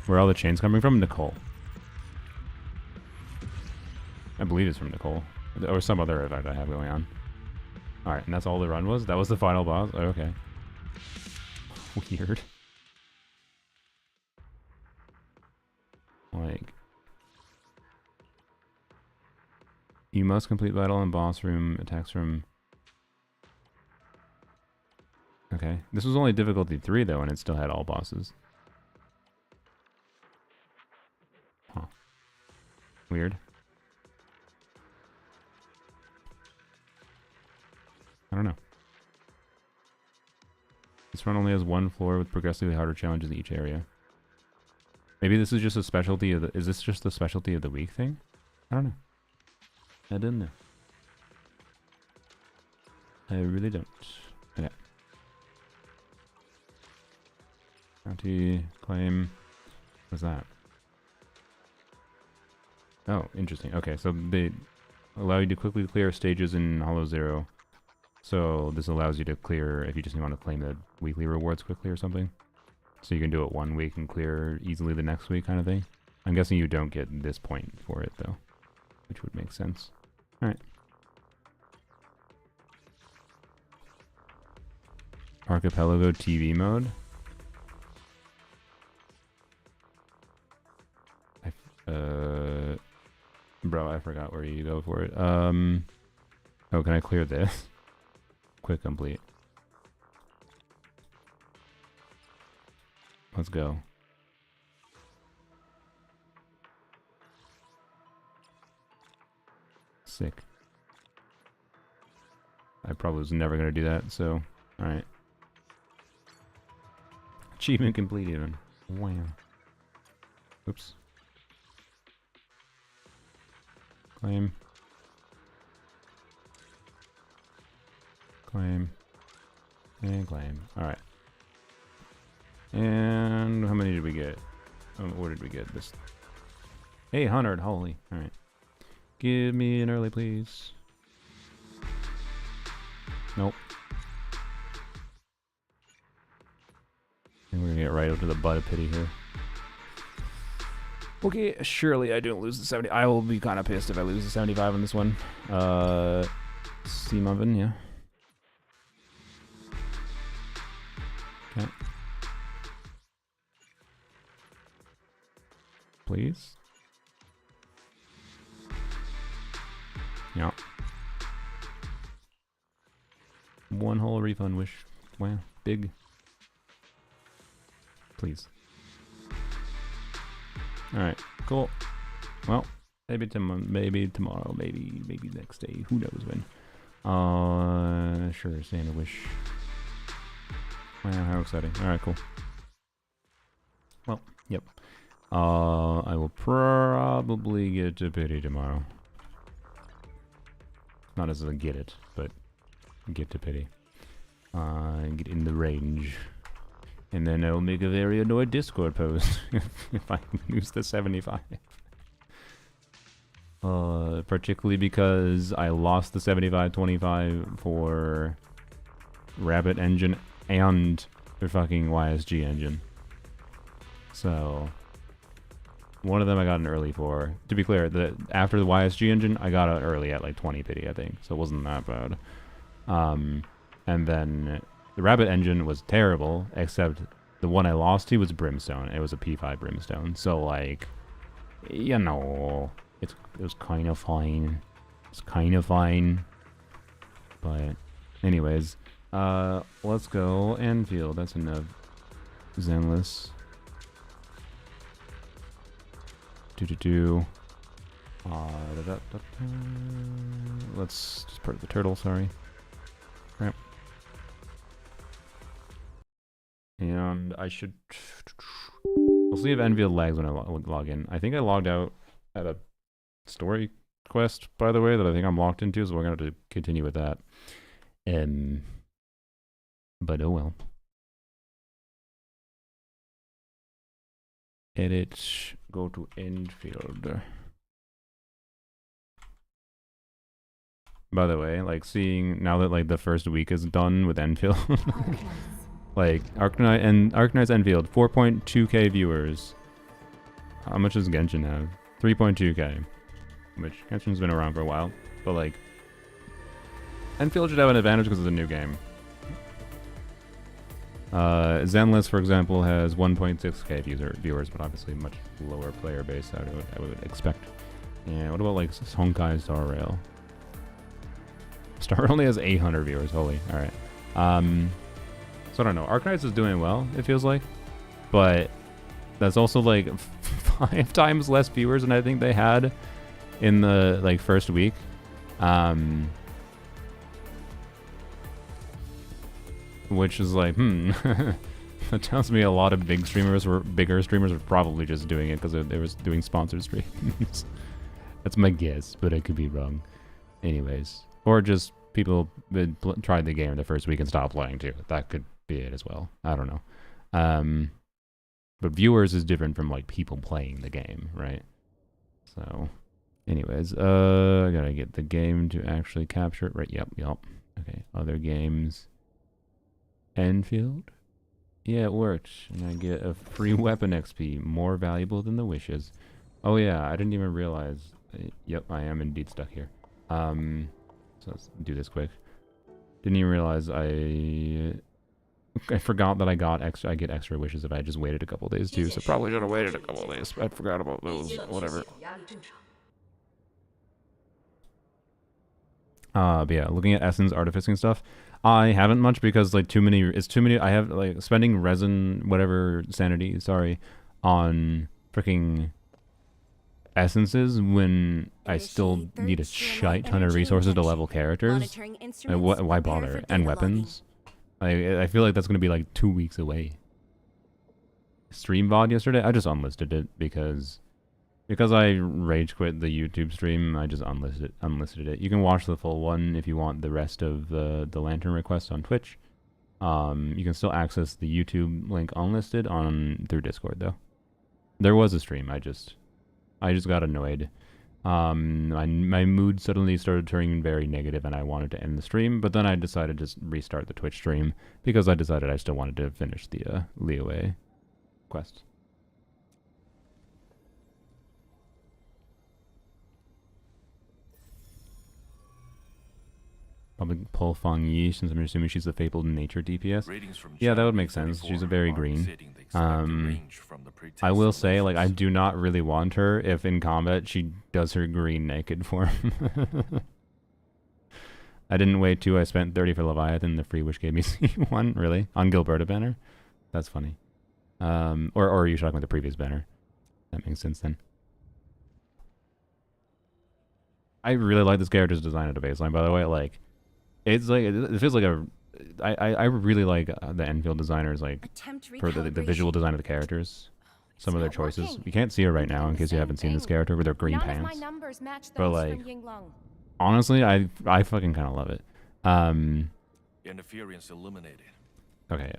Where are all the chains coming from? Nicole. I believe it's from Nicole. Or some other event I have going on. Alright, and that's all the run was? That was the final boss? Oh, okay. Weird. Like... You must complete battle in boss room, attacks from... Okay. This was only difficulty 3 though, and it still had all bosses. Huh. Weird. I don't know. This run only has one floor with progressively harder challenges in each area. Maybe this is just a specialty of the... Is this just the specialty of the week thing? I don't know. I didn't know. I really don't. Okay. Bounty, claim. What's that? Oh, interesting. Okay, so they allow you to quickly clear stages in Hollow Zero. So this allows you to clear if you just want to claim the weekly rewards quickly or something. So you can do it one week and clear easily the next week kind of thing. I'm guessing you don't get this point for it though, which would make sense. Alright. Archipelago TV mode. Bro, I forgot where you go for it. Oh, can I clear this? Quick complete. Let's go. Sick. I probably was never gonna do that, so alright. Achievement complete even. Wow. Oops. Claim. Claim. And claim. Alright. And how many did we get? What did we get? This 800, holy. Alright. Give me an early, please. Nope. And we're gonna get right up to the butt of pity here. Okay, surely I don't lose the 70. I will be kind of pissed if I lose the 75 on this one. Steam oven, yeah. Okay. Please. Yeah. One whole refund wish. Wow, big. Please. Alright, cool. Well, maybe tomorrow, maybe next day. Who knows when. Sure, Santa wish. Wow, how exciting. Alright, cool. Well, yep. I will probably get to pity tomorrow. Not as I get it, but get to pity. Get in the range. And then I'll make a very annoyed Discord post if I lose the 75. Particularly because I lost the 75-25 for Rabbit engine and the fucking YSG engine. So one of them I got an early for. To be clear, after the YSG engine, I got it early at like 20 pity, I think. So it wasn't that bad. And then the Rabbit engine was terrible, except the one I lost to was Brimstone. It was a P5 Brimstone. So like, you know, it was kind of fine. It's kind of fine. But anyways, let's go Enfield. That's enough. Zenless. Let's just part the turtle, sorry. Right. And I should... We'll see if Enfield lags when I log in. I think I logged out at a story quest, by the way, that I think I'm locked into, so we're going to have to continue with that. But oh well. Edit, go to Enfield. By the way, like seeing now that like the first week is done with Enfield, like Arknight's Enfield, 4.2k viewers. How much does Genshin have? 3.2k, which Genshin's been around for a while, but like Enfield should have an advantage because it's a new game. Zenless, for example, has 1.6k viewers, but obviously much lower player base I would expect. And what about like Honkai Star Rail? Star only has 800 viewers. Holy, all right. So I don't know. Arknights is doing well, it feels like, but that's also like 5 times less viewers than I think they had in the like first week. Which is like, that tells me a lot of bigger streamers were probably just doing it because they were doing sponsored streams. That's my guess, but I could be wrong. Anyways, or just people tried the game the first week and stopped playing too. That could be it as well. I don't know. But viewers is different from like people playing the game, right? So, anyways, I gotta get the game to actually capture it. Right? Yep. Okay. Other games. Enfield? Yeah, it worked. And I get a free weapon XP, more valuable than the wishes. Oh yeah, I didn't even realize. Yep, I am indeed stuck here. So let's do this quick. Didn't even realize I forgot that I get extra wishes if I just waited a couple days too. So probably should have waited a couple days. I forgot about those. Whatever. But yeah, looking at Essence artificing stuff. I haven't much because like it's too many. I have like spending resin, whatever sanity, sorry, on freaking essences when I still need a shite ton of resources to level characters. Like, why bother? And weapons. I feel like that's gonna be like 2 weeks away. Stream VOD yesterday, I just unlisted it because I rage quit the YouTube stream. I just unlisted it. You can watch the full one if you want the rest of the lantern requests on Twitch. You can still access the YouTube link unlisted through Discord though. There was a stream. I just got annoyed. My mood suddenly started turning very negative, and I wanted to end the stream. But then I decided to restart the Twitch stream because I decided I still wanted to finish the Liyue quest. Probably pull Fang Yi, since I'm assuming she's the fabled nature DPS. Ratings from Yeah, that would Channel make sense. 34 She's a very are green. exceeding the expected range from the I will pre-test say, like, I releases. do not really want her if in combat she does her green naked form. I didn't wait too. I spent 30 for Leviathan, the free which gave me C1, really? On Gilberta banner? That's funny. Or are you talking about the previous banner? That makes sense then. I really like this character's design at a baseline, by the way. Like, it's like, it feels like a... I really like the Enfield designers, like, Attempt for the visual recalibration. design of the characters. Some of their not choices. working. You can't see her right I'm now doing in the case you same haven't seen this thing. character with her green None of my pants. numbers match But, those like, from Yinglong. honestly, I fucking kind of love it. Interference eliminated. Okay,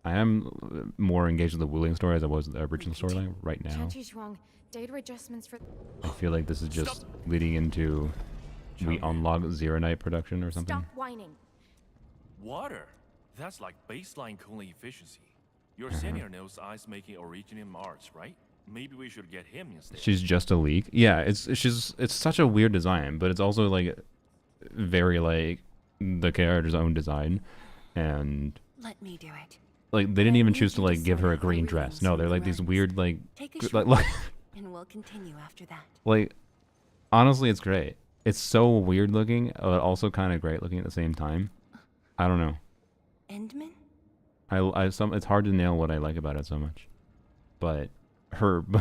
I am more engaged with the Wuling story as I was with the original storyline right now. Chanti's wrong. Data adjustments for. I feel like this is just leading into we unlock Zero Night production or something. Stop whining. Water. That's like baseline cooling efficiency. Your Uh-huh. senior knows ice making origin in Mars, right? Maybe we should get him instead. She's just a leak. Yeah, it's such a weird design, but it's also like very like the character's own design, and Let me do it. like they didn't even choose to like give her a green dress. No, they're like these weird like Take a like, short like and we'll continue after that. like honestly, it's great. It's so weird looking, but also kind of great looking at the same time. I don't know. Endman? It's hard to nail what I like about it so much, but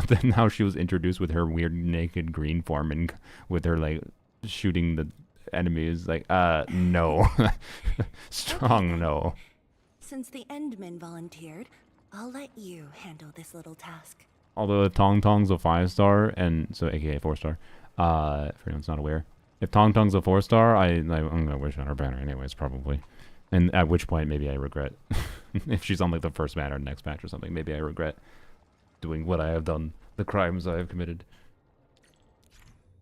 then how she was introduced with her weird naked green form and with her like shooting the enemies, like no, strong no. Since the Endman volunteered, I'll let you handle this little task. Although if Tong Tong's a 5-star and so AKA 4-star, for anyone's not aware, if Tong Tong's a 4-star, I'm gonna wish on her banner anyways probably, and at which point maybe I regret if she's on like the first banner next patch or something. Maybe I regret doing what I have done, the crimes I have committed.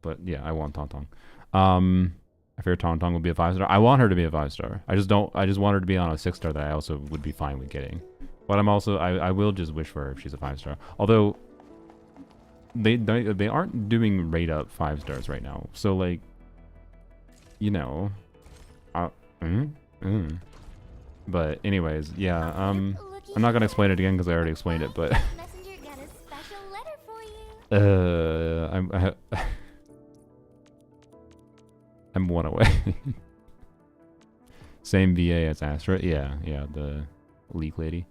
But yeah, I want Tong Tong. I fear Tong Tong will be a 5-star. I want her to be a 5-star. I just want her to be on a 6-star that I also would be fine with getting. But I'm also I will just wish for her if she's a 5-star. Although they aren't doing rate up 5-stars right now. So like, you know, but anyways, yeah. I'm not gonna explain it again because I already explained it. But Messenger got a special letter for you. I'm one away. Same VA as Astra. Yeah, the leak lady.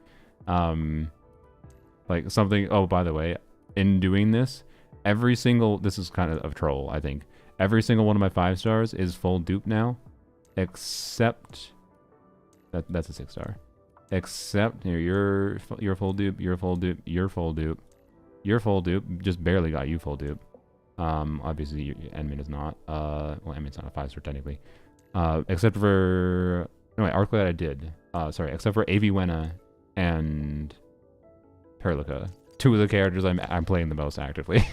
Like something. Oh, by the way, in doing this, this is kind of a troll, I think. Every single one of my 5-stars is full dupe now, except that's a 6-star. Except here, you're full dupe, you're full dupe, you're full dupe, you're full dupe. Just barely got you full dupe. Obviously, Enmin is not. Well, Enmin's not a 5-star technically. Except for no, wait, Arclight I did. Sorry, except for Aviwenna and Perlica, 2 of the characters I'm playing the most actively.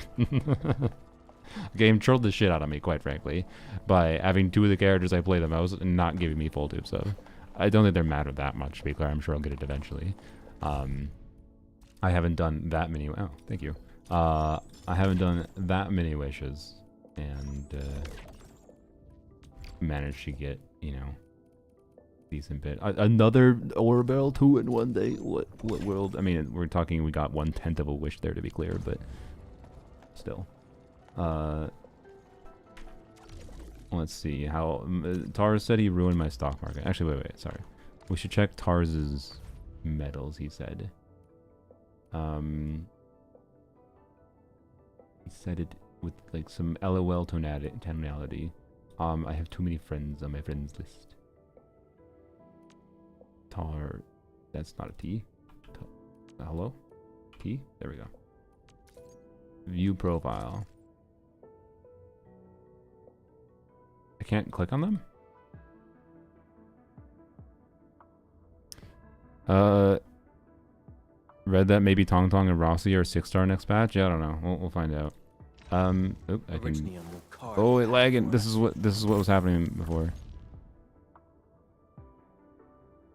Game trolled the shit out of me, quite frankly, by having 2 of the characters I play the most and not giving me full dupes of. I don't think they matter that much, to be clear. I'm sure I'll get it eventually. I haven't done that many. Oh, thank you. I haven't done that many wishes and managed to get, you know, decent bit. Another ore barrel 2 in one day. What world? I mean, we're talking. We got 1/10 of a wish there, to be clear, but still. Let's see how Tars said he ruined my stock market. Actually, wait, sorry. We should check Tars's medals. He said. He said it with like some LOL tonality. I have too many friends on my friends list. Tar, that's not a T. Hello? T? There we go. View profile. I can't click on them? Read that maybe Tong Tong and Rossi are 6-star next patch? Yeah, I don't know. We'll find out. Oop, I can... Oh, it lagging. This is what was happening before.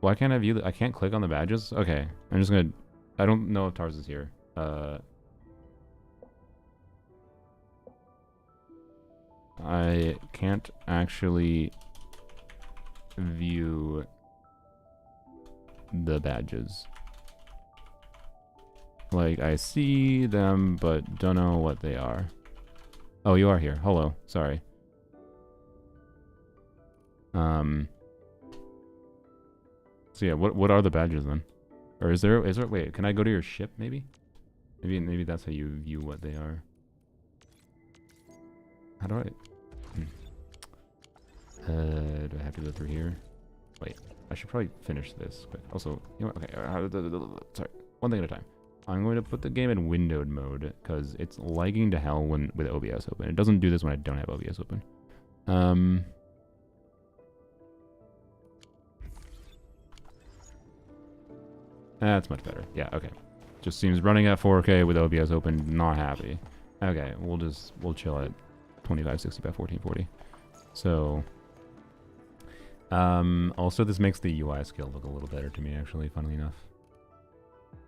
Why can't I view I can't click on the badges? Okay. I'm just gonna... I don't know if Tars is here. I can't actually view the badges. Like, I see them, but don't know what they are. Oh, you are here. Hello. Sorry. So yeah, what are the badges then? Or is there wait, can I go to your ship maybe? Maybe that's how you view what they are. How do I do I have to go through here? Wait, I should probably finish this quick. Also, you know what? Okay, sorry. One thing at a time. I'm going to put the game in windowed mode because it's lagging to hell when with OBS open. It doesn't do this when I don't have OBS open. That's much better. Yeah, okay. Just seems running at 4K with OBS open, not happy. Okay, we'll chill at 2560 by 1440. So, also this makes the UI skill look a little better to me, actually, funnily enough.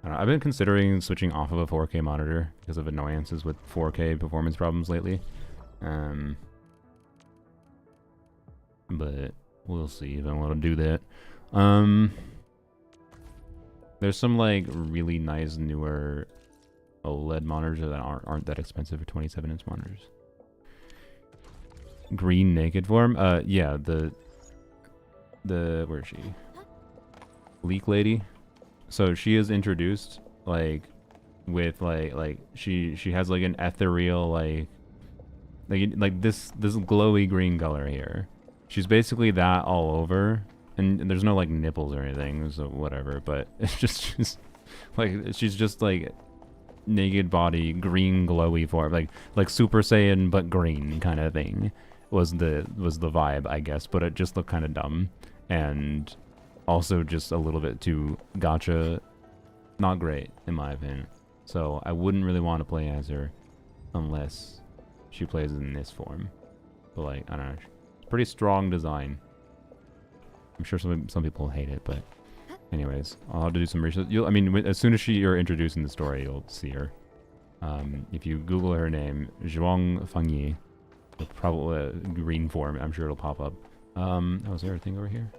I don't know, I've been considering switching off of a 4K monitor because of annoyances with 4K performance problems lately. But we'll see if I want to do that. There's some like really nice newer OLED monitors that aren't that expensive for 27-inch monitors. Green naked form? Yeah, the where is she? Leak lady. So she is introduced like with like she has like an ethereal like this glowy green color here. She's basically that all over. And there's no like nipples or anything, so whatever. But it's just she's just like naked body, green glowy form, like Super Saiyan but green kind of thing was the vibe, I guess. But it just looked kind of dumb, and also just a little bit too gacha, not great in my opinion. So I wouldn't really want to play as her unless she plays in this form. But like I don't know, it's pretty strong design. I'm sure some people hate it, but anyways, I'll have to do some research. I mean, as soon as you're introduced in the story, you'll see her. If you Google her name, Zhuang Fangyi, probably green form, I'm sure it'll pop up. Oh, is there a thing over here?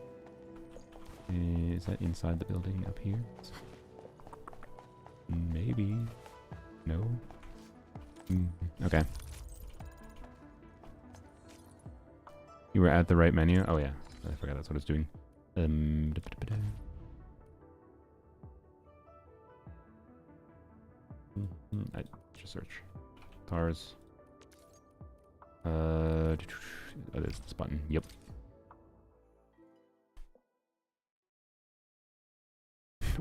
Is that inside the building up here? Maybe. No. Okay. You were at the right menu? Oh yeah. I forgot that's what it's doing. I just search. TARS. Oh, there's this button. Yep.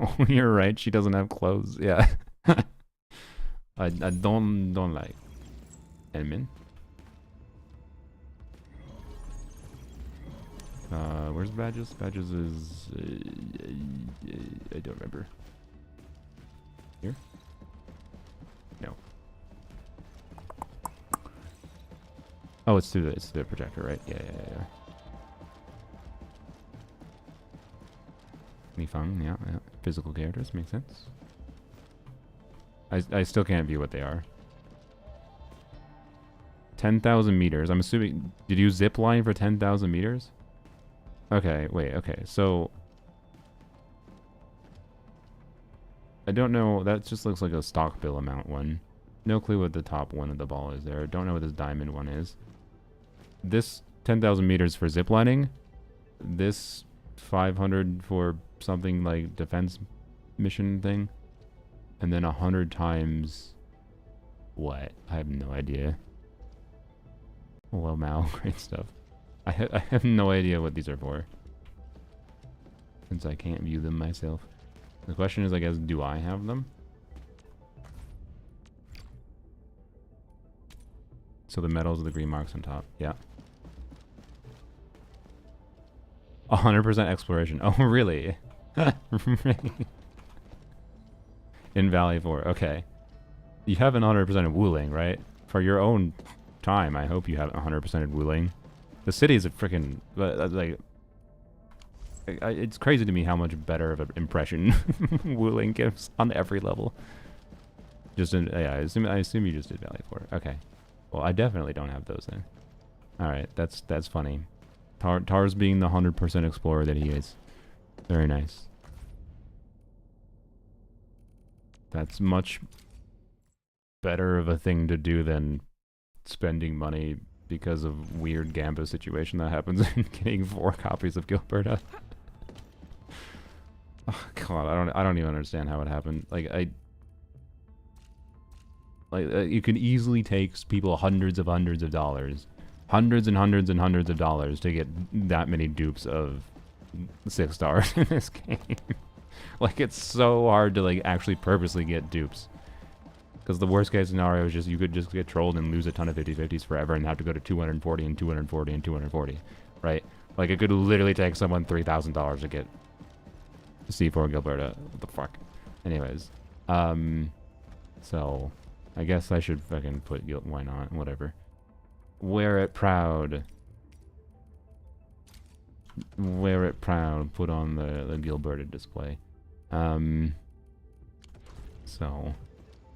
Oh, you're right. She doesn't have clothes. Yeah. I don't like. Admin. Where's badges? Badges is I don't remember. Here? No. Oh, it's through the projector, right? Yeah. Mifang, yeah. Physical characters makes sense. I still can't view what they are. 10,000 meters. I'm assuming. Did you zip line for 10,000 meters? Okay, wait, okay, so I don't know, that just looks like a stock bill amount one. No clue what the top one of the ball is there. Don't know what this diamond one is. This 10,000 meters for ziplining. This 500 for something like defense mission thing. And then 100 times what? I have no idea. Well, Mao, great stuff. I have no idea what these are for, since I can't view them myself. The question is, I guess, do I have them? So the medals with the green marks on top. Yeah. 100% exploration. Oh, really? In Valley 4. Okay. You have an 100% of Wuling, right? For your own time, I hope you have 100% of Wuling. The city is a freaking like. It's crazy to me how much better of an impression Wuling gives on every level. Just in, yeah, I assume you just did Valley 4. Okay. Well, I definitely don't have those then. All right, that's funny. Tar's being the 100% explorer that he is. Very nice. That's much better of a thing to do than spending money because of weird Gamba situation that happens in getting 4 copies of Gilberta. Oh god, I don't even understand how it happened. Like you can easily take people hundreds of dollars, hundreds and hundreds and hundreds of dollars to get that many dupes of 6 stars in this game. Like, it's so hard to like actually purposely get dupes. Because the worst case scenario is just you could just get trolled and lose a ton of 50/50s forever and have to go to 240 and 240 and 240, right? Like, it could literally take someone $3,000 to get C4 Gilberta. What the fuck? Anyways, so I guess I should fucking put guilt. Why not? Whatever. Wear it proud. Wear it proud. Put on the Gilberta display. So,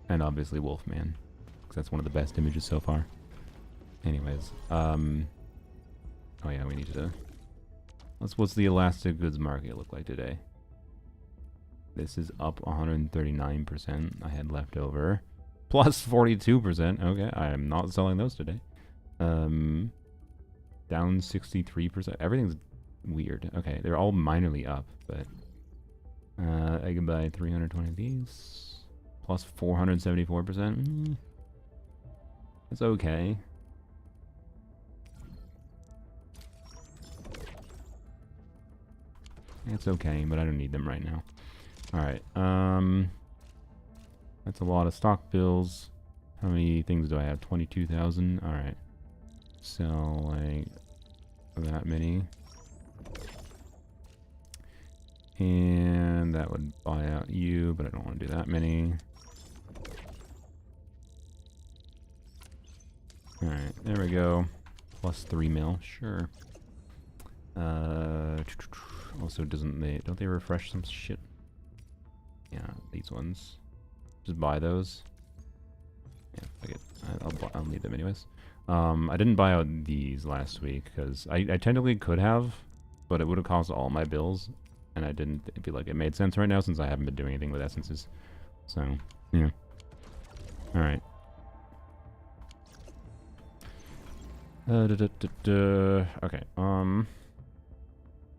and obviously Wolfman, because that's one of the best images so far. Anyways, oh yeah, we need to. What's the elastic goods market look like today? This is up 139%. I had leftover. Plus 42%. Okay, I am not selling those today. Down 63%. Everything's weird. Okay, they're all minorly up, but I can buy 320 of these. Plus 474%. It's okay. It's okay, but I don't need them right now. Alright, that's a lot of stock bills. How many things do I have? 22,000? Alright. So, like, that many. And that would buy out you, but I don't want to do that many. Alright, there we go. Plus 3 mil, sure. Also, don't they refresh some shit? Yeah, these ones. Just buy those. Yeah, fuck it. I'll need them anyways. I didn't buy out these last week because I technically could have, but it would have cost all my bills, and I didn't feel like it made sense right now since I haven't been doing anything with essences. So, yeah. All right. Okay.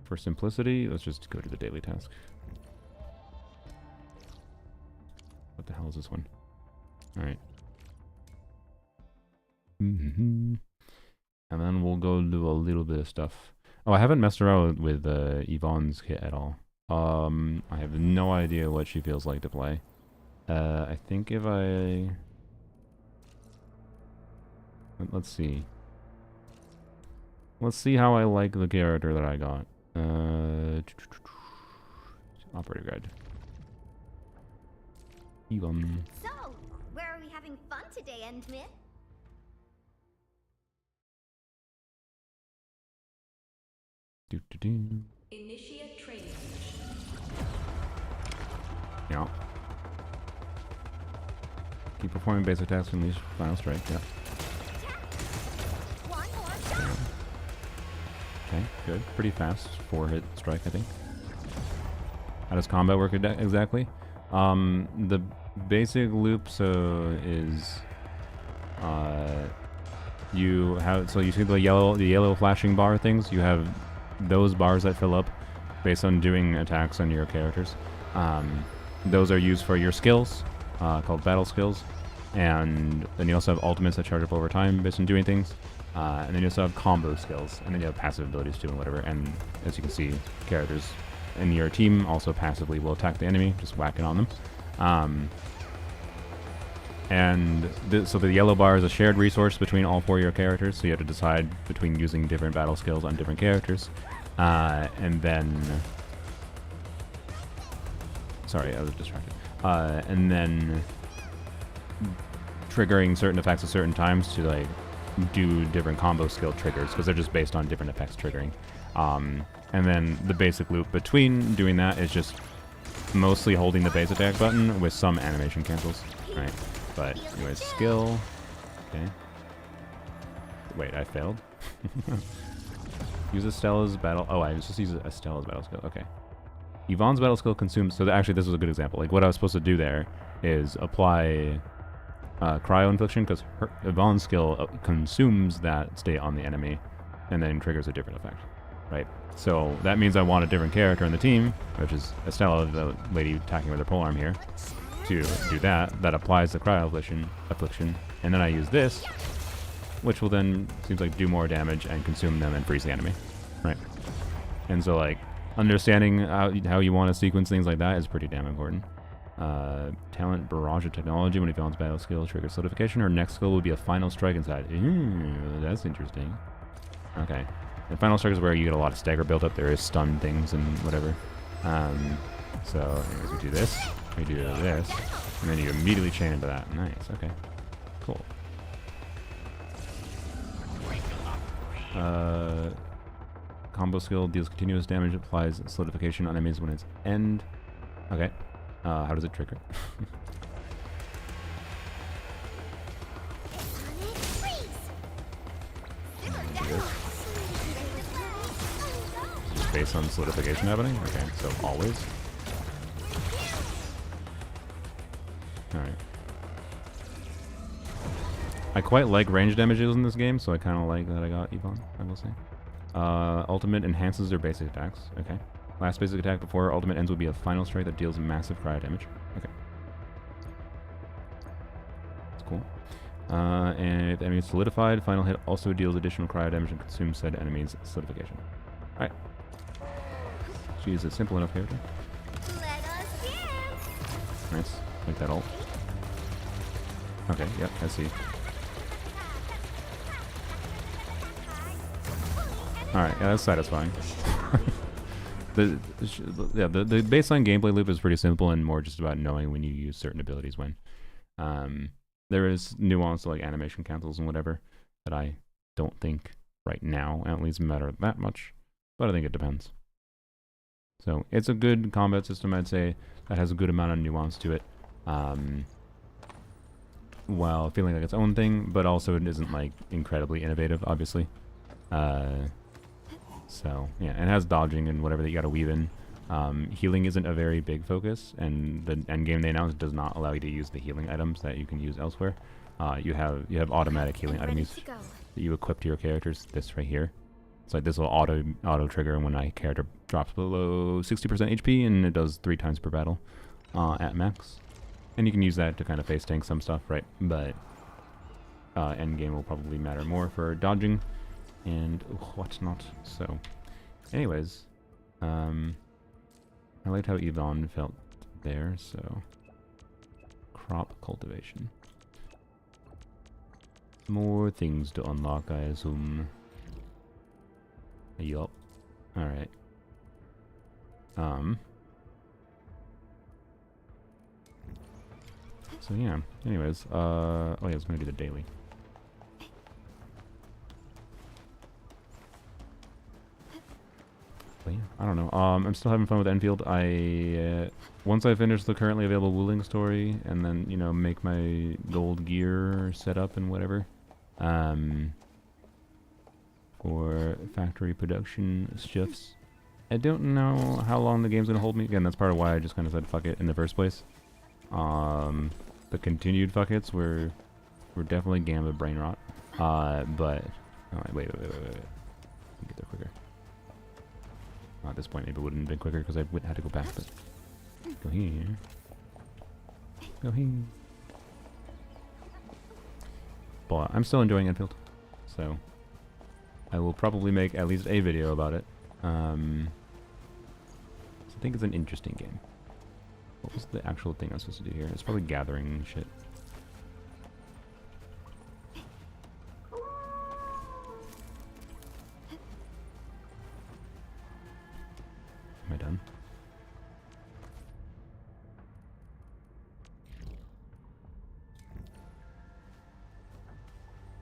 For simplicity, let's just go to the daily task. What the hell is this one? Alright. And then we'll go do a little bit of stuff. Oh, I haven't messed around with Yvonne's kit at all. I have no idea what she feels like to play. I think if I... Let's see. Let's see how I like the character that I got. Operator guide. Yvonne. So, where are we having fun today, Endmit? Initiate training. Yeah. Keep performing basic tasks and unleash final strike. Yeah. One more. Yeah. Okay, good. Pretty fast 4-hit strike, I think. How does combat work exactly? The basic loop is you have, so you see the yellow flashing bar things. You have those bars that fill up based on doing attacks on your characters. Those are used for your skills, called battle skills, and then you also have ultimates that charge up over time based on doing things. And then you also have combo skills, and then you have passive abilities too and whatever. And as you can see, characters in your team also passively will attack the enemy, just whacking on them. So the yellow bar is a shared resource between all 4 of your characters, so you have to decide between using different battle skills on different characters. And then... Sorry, I was distracted. And then triggering certain effects at certain times to like do different combo skill triggers, because they're just based on different effects triggering. And then the basic loop between doing that is just mostly holding the base attack button with some animation cancels, right? But anyways, skill. Okay. Wait, I failed? Use Estella's battle. Oh, I just use Estella's battle skill. Okay. Yvonne's battle skill consumes. So actually, this was a good example. Like what I was supposed to do there is apply cryo infliction because Yvonne's skill consumes that state on the enemy, and then triggers a different effect. Right. So that means I want a different character in the team, which is Estella, the lady attacking with her polearm here, to do that. That applies the cryo affliction, and then I use this, which will then seems like do more damage and consume them and freeze the enemy. Right. And so like understanding how you want to sequence things like that is pretty damn important. Talent barrage of technology when Yvonne's battle skill triggers solidification. Her next skill will be a final strike inside. Ooh, that's interesting. Okay. The final strike is where you get a lot of stagger built up. There is stun things and whatever. So anyways, we do this, we do this, and then you immediately chain into that. Nice. Okay. Cool. Combo skill deals continuous damage, applies solidification on enemies when it's end. Okay. How does it trigger? Just based on solidification happening? Okay, so always. Alright. I quite like range damages in this game, so I kind of like that I got Yvonne, I will say. Ultimate enhances their basic attacks. Okay. Last basic attack before ultimate ends will be a final strike that deals massive cryo damage. Okay. That's cool. And if the enemy is solidified, final hit also deals additional cryo damage and consumes said enemy's solidification. Alright. She's a simple enough character. Nice. Like that ult. Okay, yep, I see. Alright, yeah, that's satisfying. The baseline gameplay loop is pretty simple and more just about knowing when you use certain abilities when. There is nuance to like animation cancels and whatever that I don't think right now at least matter that much, but I think it depends. So it's a good combat system, I'd say, that has a good amount of nuance to it, while feeling like its own thing, but also it isn't like incredibly innovative, obviously. So yeah, and it has dodging and whatever that you gotta weave in. Healing isn't a very big focus, and the end game they announced does not allow you to use the healing items that you can use elsewhere. You have automatic healing items that you equip to your characters. This right here, it's like this will auto trigger when my character drops below 60% HP, and it does 3 times per battle at max. And you can use that to kind of face tank some stuff, right? But end game will probably matter more for dodging and whatnot. So, anyways, I liked how Yvonne felt there. So, crop cultivation. More things to unlock, I assume. Yup. All right. So yeah. Anyways, oh yeah, I was gonna do the daily. But yeah, I don't know. I'm still having fun with Enfield. Once I finish the currently available Wuling story, and then make my gold gear set up and whatever, for factory production shifts. I don't know how long the game's gonna hold me. Again, that's part of why I just kind of said fuck it in the first place. The continued fuck it's were definitely Gambit brain rot. But wait. Get there quicker. At this point, maybe it wouldn't have been quicker because I had to go back. But go here. Go here. But I'm still enjoying Enfield, so I will probably make at least a video about it. So I think it's an interesting game. What was the actual thing I was supposed to do here? It's probably gathering shit. Am I done?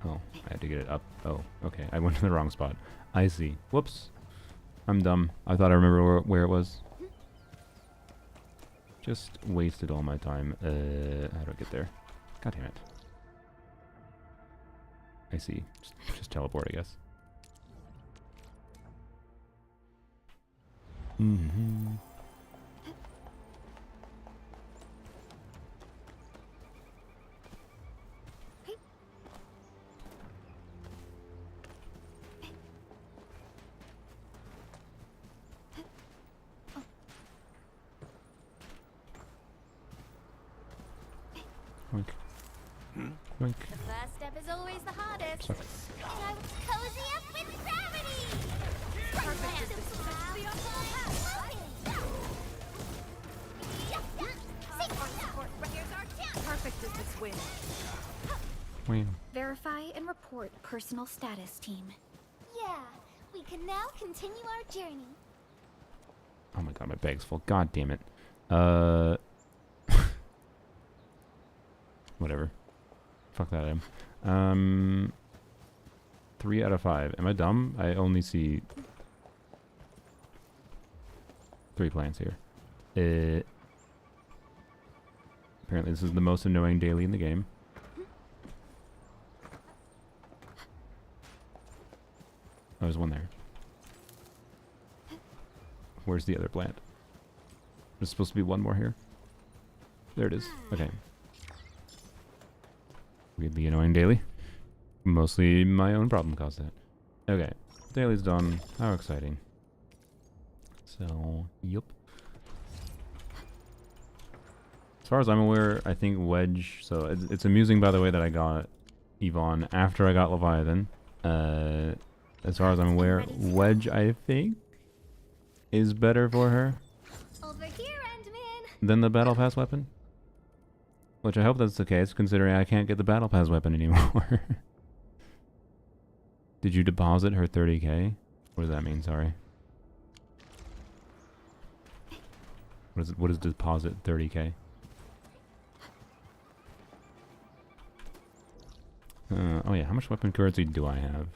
Oh, I had to get it up. Oh, okay. I went to the wrong spot. I see. Whoops. I'm dumb. I thought I remember where it was. Just wasted all my time. How do I get there? God damn it. I see. Just teleport, I guess. Mm-hmm. Oink. Oink. The first step is always the hardest. Suck. And I will cozy up with gravity! Perfect. Perfect as this win. Wing. Verify and report personal status, team. Yeah, we can now continue our journey. Oh my god, my bag's full. God damn it. Whatever. Fuck that item. 3 out of 5. Am I dumb? I only see 3 plants here. Apparently this is the most annoying daily in the game. Oh, there's one there. Where's the other plant? There's supposed to be one more here. There it is. Okay. Weirdly annoying daily. Mostly my own problem caused that. Okay. Daily's done. How exciting. So, yup. As far as I'm aware, I think Wedge... So, it's amusing, by the way, that I got Yvonne after I got Leviathan. As far as I'm aware, Wedge, I think, is better for her Over here, Endman! than the Battle Pass weapon. Which I hope that's the case, considering I can't get the Battle Pass weapon anymore. Did you deposit her 30k? What does that mean? Sorry. What is deposit 30k? Oh yeah, how much weapon currency do I have?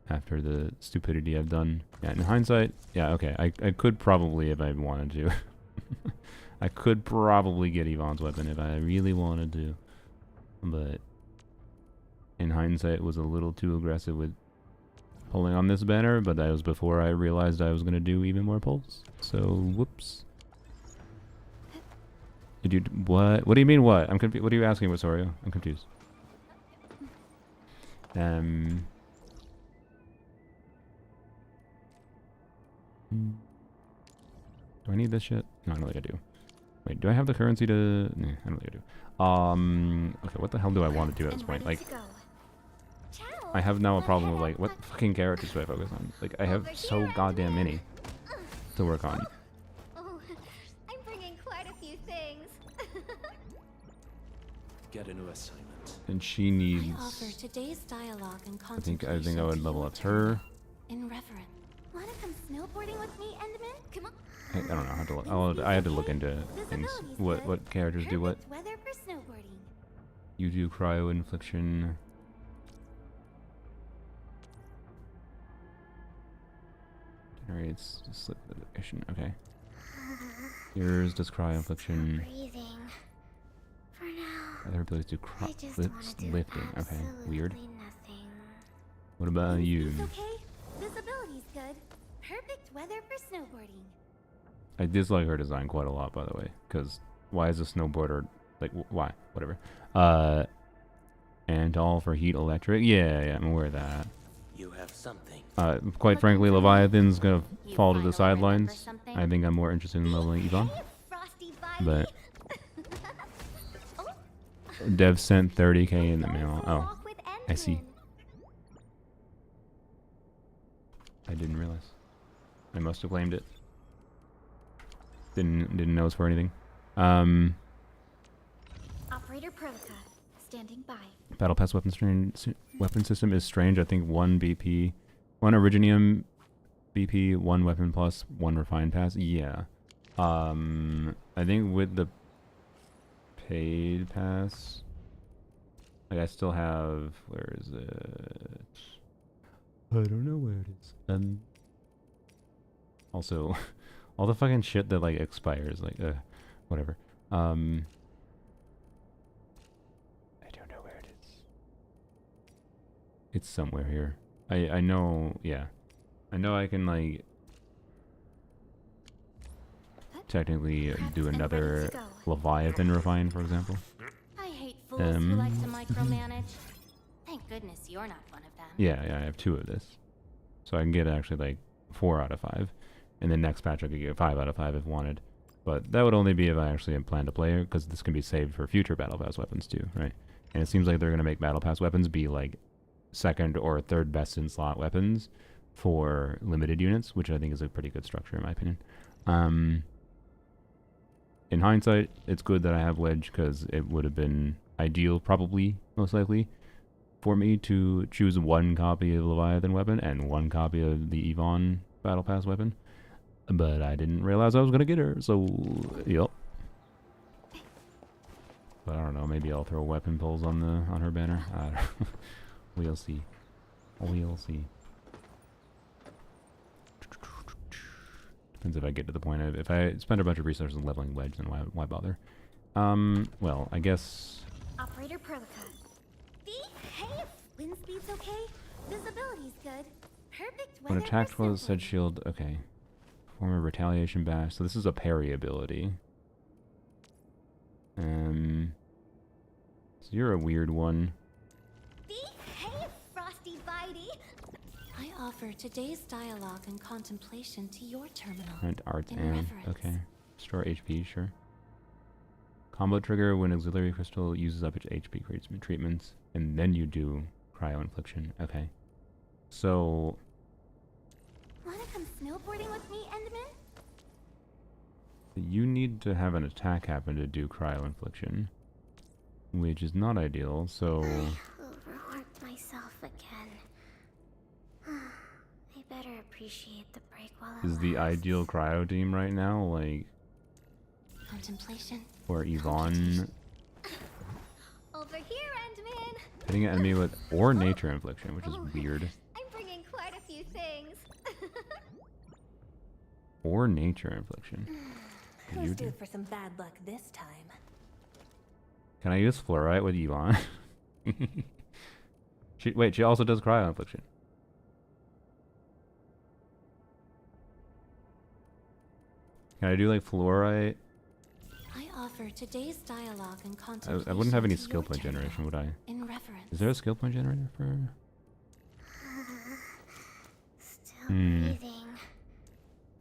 After the stupidity I've done. Yeah, in hindsight, yeah, okay. I could probably, if I wanted to. I could probably get Yvonne's weapon if I really wanted to. But in hindsight, it was a little too aggressive with pulling on this banner, but that was before I realized I was going to do even more pulls. So, whoops. Did you... What? What do you mean what? I'm confused. What are you asking, Wasorio? I'm confused. Do I need this shit? No, I don't think I do. Wait, do I have the currency to... Nah, I don't think I do. Okay, what the hell do I want to do at this point? Like, I have now a problem with, like, what fucking characters do I focus on? Like, I have so goddamn many to work on. Oh, I'm bringing quite a few things. Get a new assignment. And she I needs... offer today's dialogue and I think I contemplation would to level you up her. in reverence. Wanna come snowboarding with me, Endman? Come on. I don't know. I have to look. I had to look into things. What characters do what? Perfect weather for snowboarding. You do cryo infliction. Generates slip location. Okay. Yours does cryo infliction. Breathing. For now, Other abilities do I just wanna do lifting. Okay. Weird. absolutely nothing. What about you? It's okay. Visibility's good. Perfect weather for snowboarding. I dislike her design quite a lot, by the way. Because why is a snowboarder like why? Whatever. And all for heat electric. Yeah, I'm aware of that. You have something. Quite frankly, Leviathan's gonna You fall to the finally remember sidelines. something? I think I'm more interested in leveling Yvonne. Hey, Frosty Vibey. But Oh, Dev sent 30k in the going mail. for a Oh, walk with I see. Endman. I didn't realize. I must have claimed it. Didn't know it's for anything. Operator Prolica, standing by. Battle Pass weapon system is strange. I think 1 BP, 1 Originium BP, 1 Weapon Plus, 1 Refined Pass. Yeah. I think with the paid pass, like I still have. Where is it? I don't know where it is. Also, all the fucking shit that like expires, like whatever. I don't know where it is. It's somewhere here. I know, yeah. I know I can like technically do and ready another to go. Leviathan refine, for example. I hate fools who like to micromanage. Thank goodness you're not one of them. Yeah, I have 2 of this. So I can get actually like 4 out of 5. And then next patch I could get 5 out of 5 if wanted. But that would only be if I actually plan to play it, because this can be saved for future Battle Pass weapons too, right? And it seems like they're going to make Battle Pass weapons be like 2nd or 3rd best in slot weapons for limited units, which I think is a pretty good structure in my opinion. In hindsight, it's good that I have Wedge, because it would have been ideal, probably, most likely, for me to choose 1 copy of Leviathan weapon and 1 copy of the Yvonne Battle Pass weapon. But I didn't realize I was going to get her, so, yep. But I don't know, maybe I'll throw weapon pulls on her banner. I don't know. We'll see. We'll see. Depends if I get to the point of, if I spend a bunch of resources leveling Wedge, then why bother? Well, I guess... Operator Perlica. Hey, wind speed's okay. Visibility's good. Perfect When weather attacked for while said shield, okay. Form a retaliation bash. So this is a parry ability. So you're a weird one. Hey, Frosty Bitey. I offer today's dialogue and contemplation to your terminal. Rent arts in and reverence. okay. Restore HP, sure. Combo trigger when auxiliary crystal uses up its HP, creates treatments, and then you do cryo infliction. Okay. So Wanna come snowboarding with me, Enderman? you need to have an attack happen to do cryo infliction, which is not ideal. So Overworked myself again. I better appreciate the break while it is the lasts. ideal cryo team right now like Contemplation. for Yvonne Over here, Enderman. hitting an enemy with or nature infliction, which is weird. I'm bringing quite a few things. Or nature infliction. Who's You due do. for some bad luck this time? Can I use fluorite with Yvonne? She also does cryo infliction. Can I do like fluorite? I offer today's dialogue and contemplation. I wouldn't have any to skill your point terminal generation, would I? in reverence. Is there a skill point generator for? Still breathing.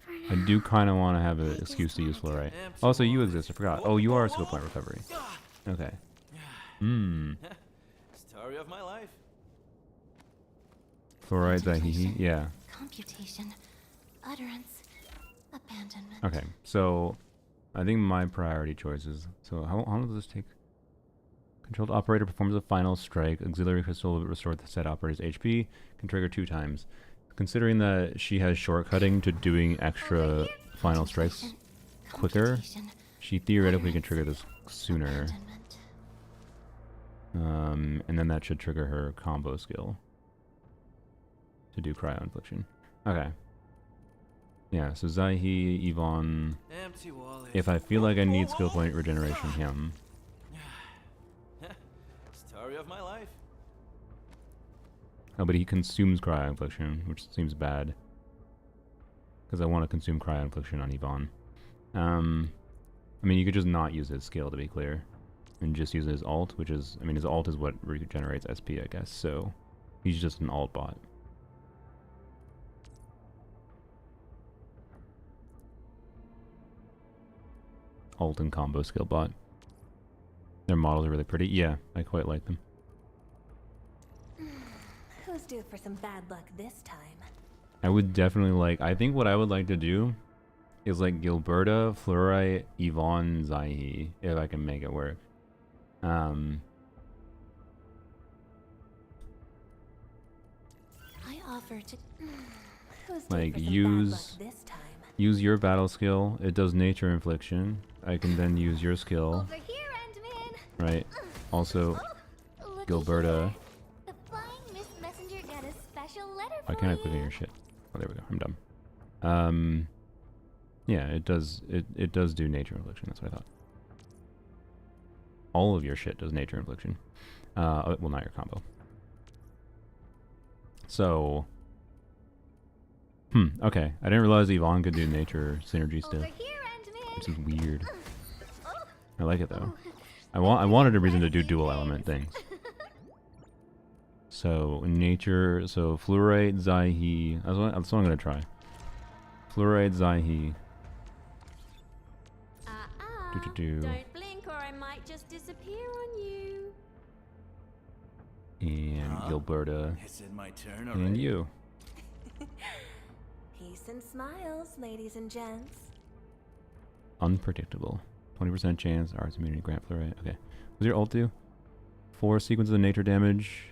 For I do kind of want to have an excuse to use fluorite. Also, you exist. I forgot. Oh, you are a skill point recovery. Okay. Story of my life. Fluorite, Zahihi. Yeah. Computation, utterance, abandonment. Okay. So, I think my priority choices. So, how long does this take? Controlled operator performs a final strike. Auxiliary crystal will restore the set operator's HP. Can trigger 2 times. Considering that she has shortcutting to doing extra final strikes quicker, Computation, she theoretically can trigger this sooner. abandonment. And then that should trigger her combo skill to do cryo infliction. Okay. Yeah, so Zaihi, Yvonne. Empty wallet. If I feel like I need skill point regeneration, him. Story of my life. Oh, but he consumes cryo infliction, which seems bad. Because I want to consume cryo infliction on Yvonne. I mean, you could just not use his skill, to be clear. And just use his alt, which is... I mean, his alt is what regenerates SP, I guess. So, he's just an alt bot. Alt and combo skill bot. Their models are really pretty. Yeah, I quite like them. Who's due for some bad luck this time? I would definitely like... I think what I would like to do is like Gilberta, Fluorite, Yvonne, Zaihi, if I can make it work. I offer to... Who's due Like, for some bad use- luck this time? Use your battle skill. It does nature infliction. I can then use your skill, Over here, Enderman. right? Also, Look Gilberta. here. The flying Miss Messenger got a special letter Why for can't I you. click on your shit? Oh, there we go. I'm dumb. Yeah, it does. It does do nature infliction. That's what I thought. All of your shit does nature infliction. Well, not your combo. So. Okay. I didn't realize Yvonne could do nature synergy Over still. here, Enderman. kid. This is weird. I like it though. I wanted a reason to do dual element things. So nature, so fluorite, Zaihi. That's what I'm gonna try. Fluorite, Zaihi. Do. Don't blink or I might just disappear on you. And Gilberta. Is it my turn And already? you. Peace and smiles, ladies and gents. Unpredictable. 20% chance, arts immunity, grant fluorite. Okay. What's your ult do? 4 sequences of nature damage.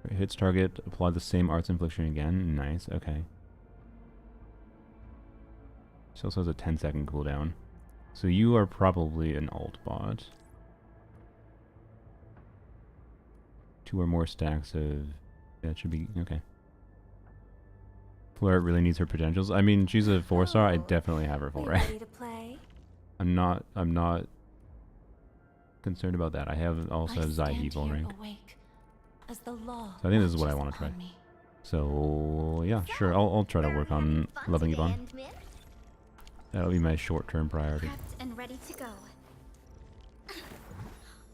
It hits target, apply the same arts infliction again. Nice, okay. She also has a 10-second cooldown. So you are probably an ult bot. 2 or more stacks of... That should be... Okay. Flirt really needs her potentials. I mean, she's a 4-star. I definitely have her full We rank. ready to play? I'm not concerned about that. I have also have Zaihi full rank. Awake, as the law So I think this is what I marches want to try. upon me. So yeah, sure. I'll try to work on loving Yvonne. End, Min. That'll be my short-term priority. Prepped and ready to go.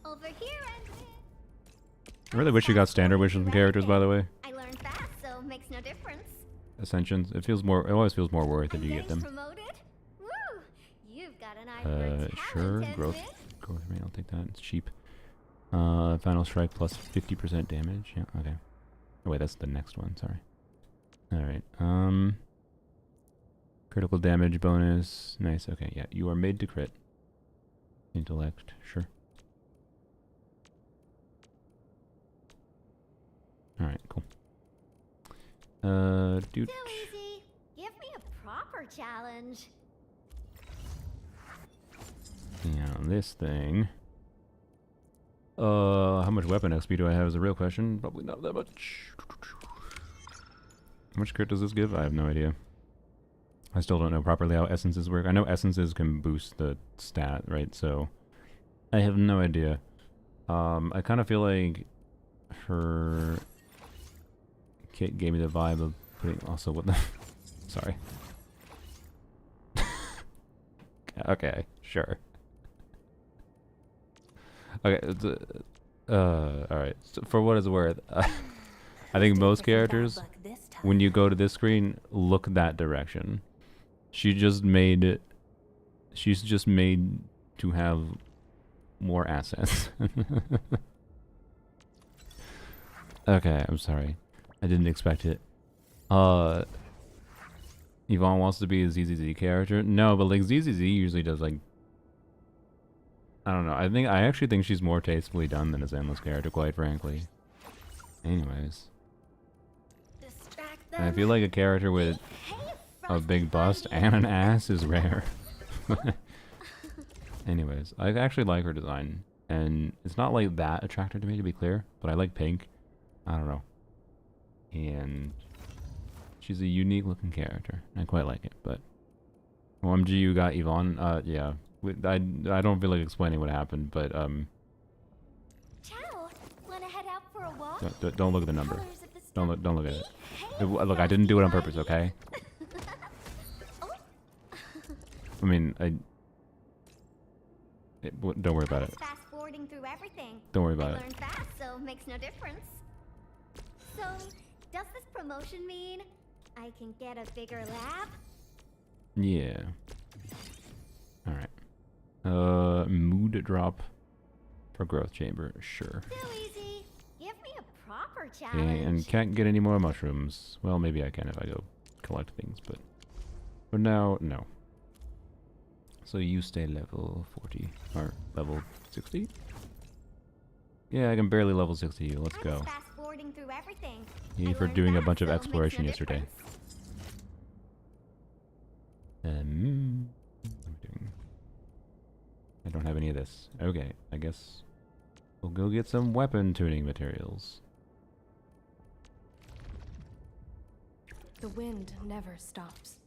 Over here, Endmin. I really wish you got standard wishes from characters, by the way. I learned fast, so makes no difference. Ascensions. It always feels more worth if you get them. Promoted? Woo! You've got an eye for talent, Sure. Endmin. Growth rate. I'll take that. It's cheap. Final strike plus 50% damage. Yeah. Okay. Oh wait, that's the next one. Sorry. All right. Critical damage bonus. Nice. Okay. Yeah. You are made to crit. Intellect. Sure. All right. Cool. Dude. Too easy. Give me a proper challenge. Yeah, this thing. How much weapon XP do I have is a real question. Probably not that much. How much crit does this give? I have no idea. I still don't know properly how essences work. I know essences can boost the stat, right? So I have no idea. I kind of feel like her kit gave me the vibe of putting also what the sorry. Okay, sure. Okay, alright. So for what it's worth, I think most characters, when you go to this screen, look that direction. She's just made to have more assets. Okay, I'm sorry. I didn't expect it. Yvonne wants to be a ZZZ character. No, but like ZZZ usually does like, I don't know. I actually think she's more tastefully done than a Zenless character, quite frankly. Anyways. And I feel like a character with a big bust and an ass is rare. Anyways, I actually like her design. And it's not like that attractive to me, to be clear, but I like pink. I don't know. And she's a unique looking character. I quite like it, but OMG, you got Yvonne. Yeah. I don't feel like explaining what happened, but Ciao. Wanna head out for a walk? don't look at the number. Colors of the Don't look at it. Hey, Look, I didn't do it on purpose, okay? Oh. I mean, don't worry about it. Fast forwarding through everything. Don't worry I about it. learned fast, so makes no difference. So, does this promotion mean I can get a bigger lab? Yeah. Alright. Mood drop for growth chamber, sure. Too easy. Give me a proper Okay, challenge. and can't get any more mushrooms. Well, maybe I can if I go collect things, but for now, no. So you stay level 40, or level 60? Yeah, I can barely level 60 you. Let's go. Fast forwarding through everything. Yay I for learned doing a fast, bunch of so makes exploration no yesterday. difference. What am I doing? I don't have any of this. Okay, I guess we'll go get some weapon tuning materials. The wind never stops.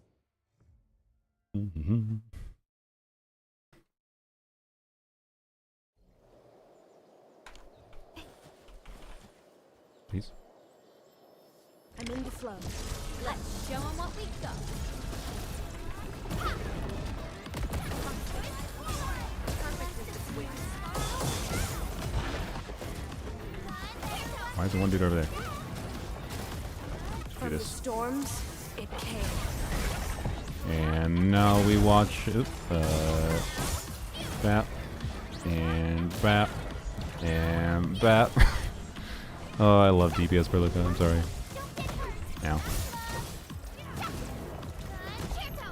Please. I'm in the flow. Let's show 'em what we got. Why is the one dude over there? Do From the this. storms, it came. And now we watch. Oop, bap. And bap. And bap. Oh, I love DPS per Luca. I'm sorry. Ow.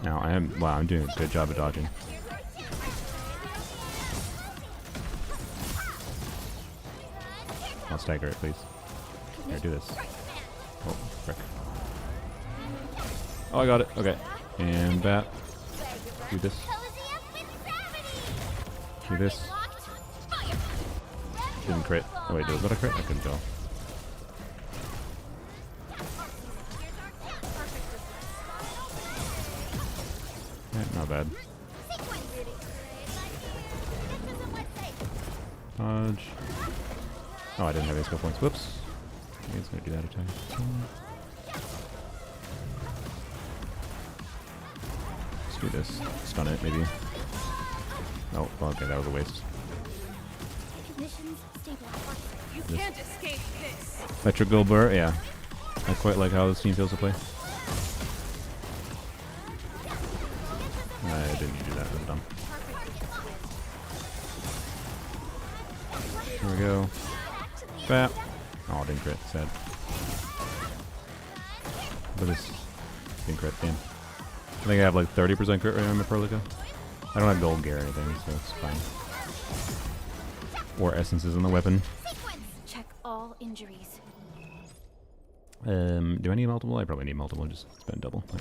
Now I am. Wow, I'm doing a good job of dodging. I'll stagger it, please. Here, do this. Oh, frick. Oh, I got it. Okay. And bat. Do this. Do this. Didn't crit. Oh wait, was that a crit? I couldn't tell. Yeah, not bad. Dodge. Oh, I didn't have any skill points. Whoops. I think it's gonna do that attack. Let's do this. Stun it, maybe. Oh, well, okay, that was a waste. You can't escape this. Metro Gilbert, yeah. I quite like how this team feels to play. I didn't need to do that, that was dumb. Here we go. Bap. Oh, didn't crit, sad. But this didn't crit, damn. I think I have like 30% crit rate on my Perlica. I don't have gold gear or anything, so it's fine. Or essences in the weapon. Check all injuries. Do I need multiple? I probably need multiple. Just spend double. Why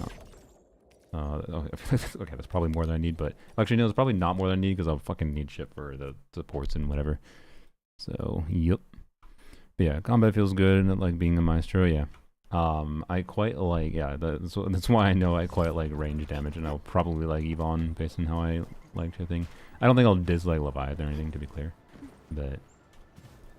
not? Okay, that's probably more than I need, but actually no, it's probably not more than I need because I'll fucking need shit for the supports and whatever. So, yep. But yeah, combat feels good and like being a maestro, yeah. I quite like, yeah, that's why I know I quite like range damage, and I'll probably like Yvonne based on how I like to think. I don't think I'll dislike Leviathan or anything, to be clear, but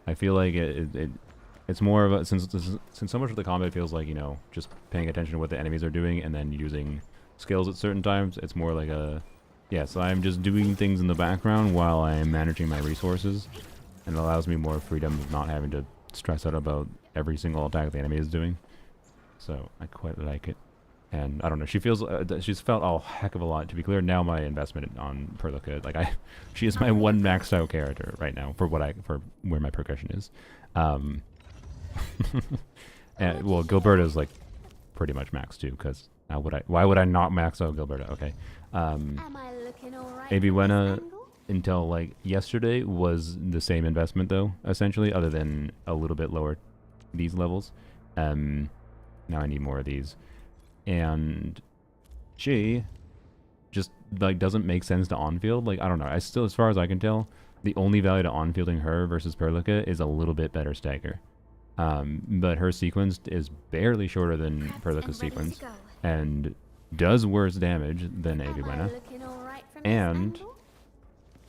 I feel like it's more of a, since so much of the combat feels like, you know, just paying attention to what the enemies are doing and then using skills at certain times, it's more like a, yes, I'm just doing things in the background while I'm managing my resources, and it allows me more freedom of not having to stress out about every single attack the enemy is doing. So I quite like it, and I don't know. She feels she's felt a heck of a lot. To be clear, now my investment on Perlica, like she is my one maxed out character right now for where my progression is. And well, Gilberta is like pretty much maxed too, because why would I not max out Gilberta? Okay. Aviwena until like yesterday was the same investment though, essentially, other than a little bit lower these levels. Now I need more of these, and she just like doesn't make sense to on-field. Like, I don't know, I still, as far as I can tell, the only value to on-fielding her versus Perlica is a little bit better stagger. But her sequence is barely shorter than Perlica's sequence and does worse damage than Aviwena, and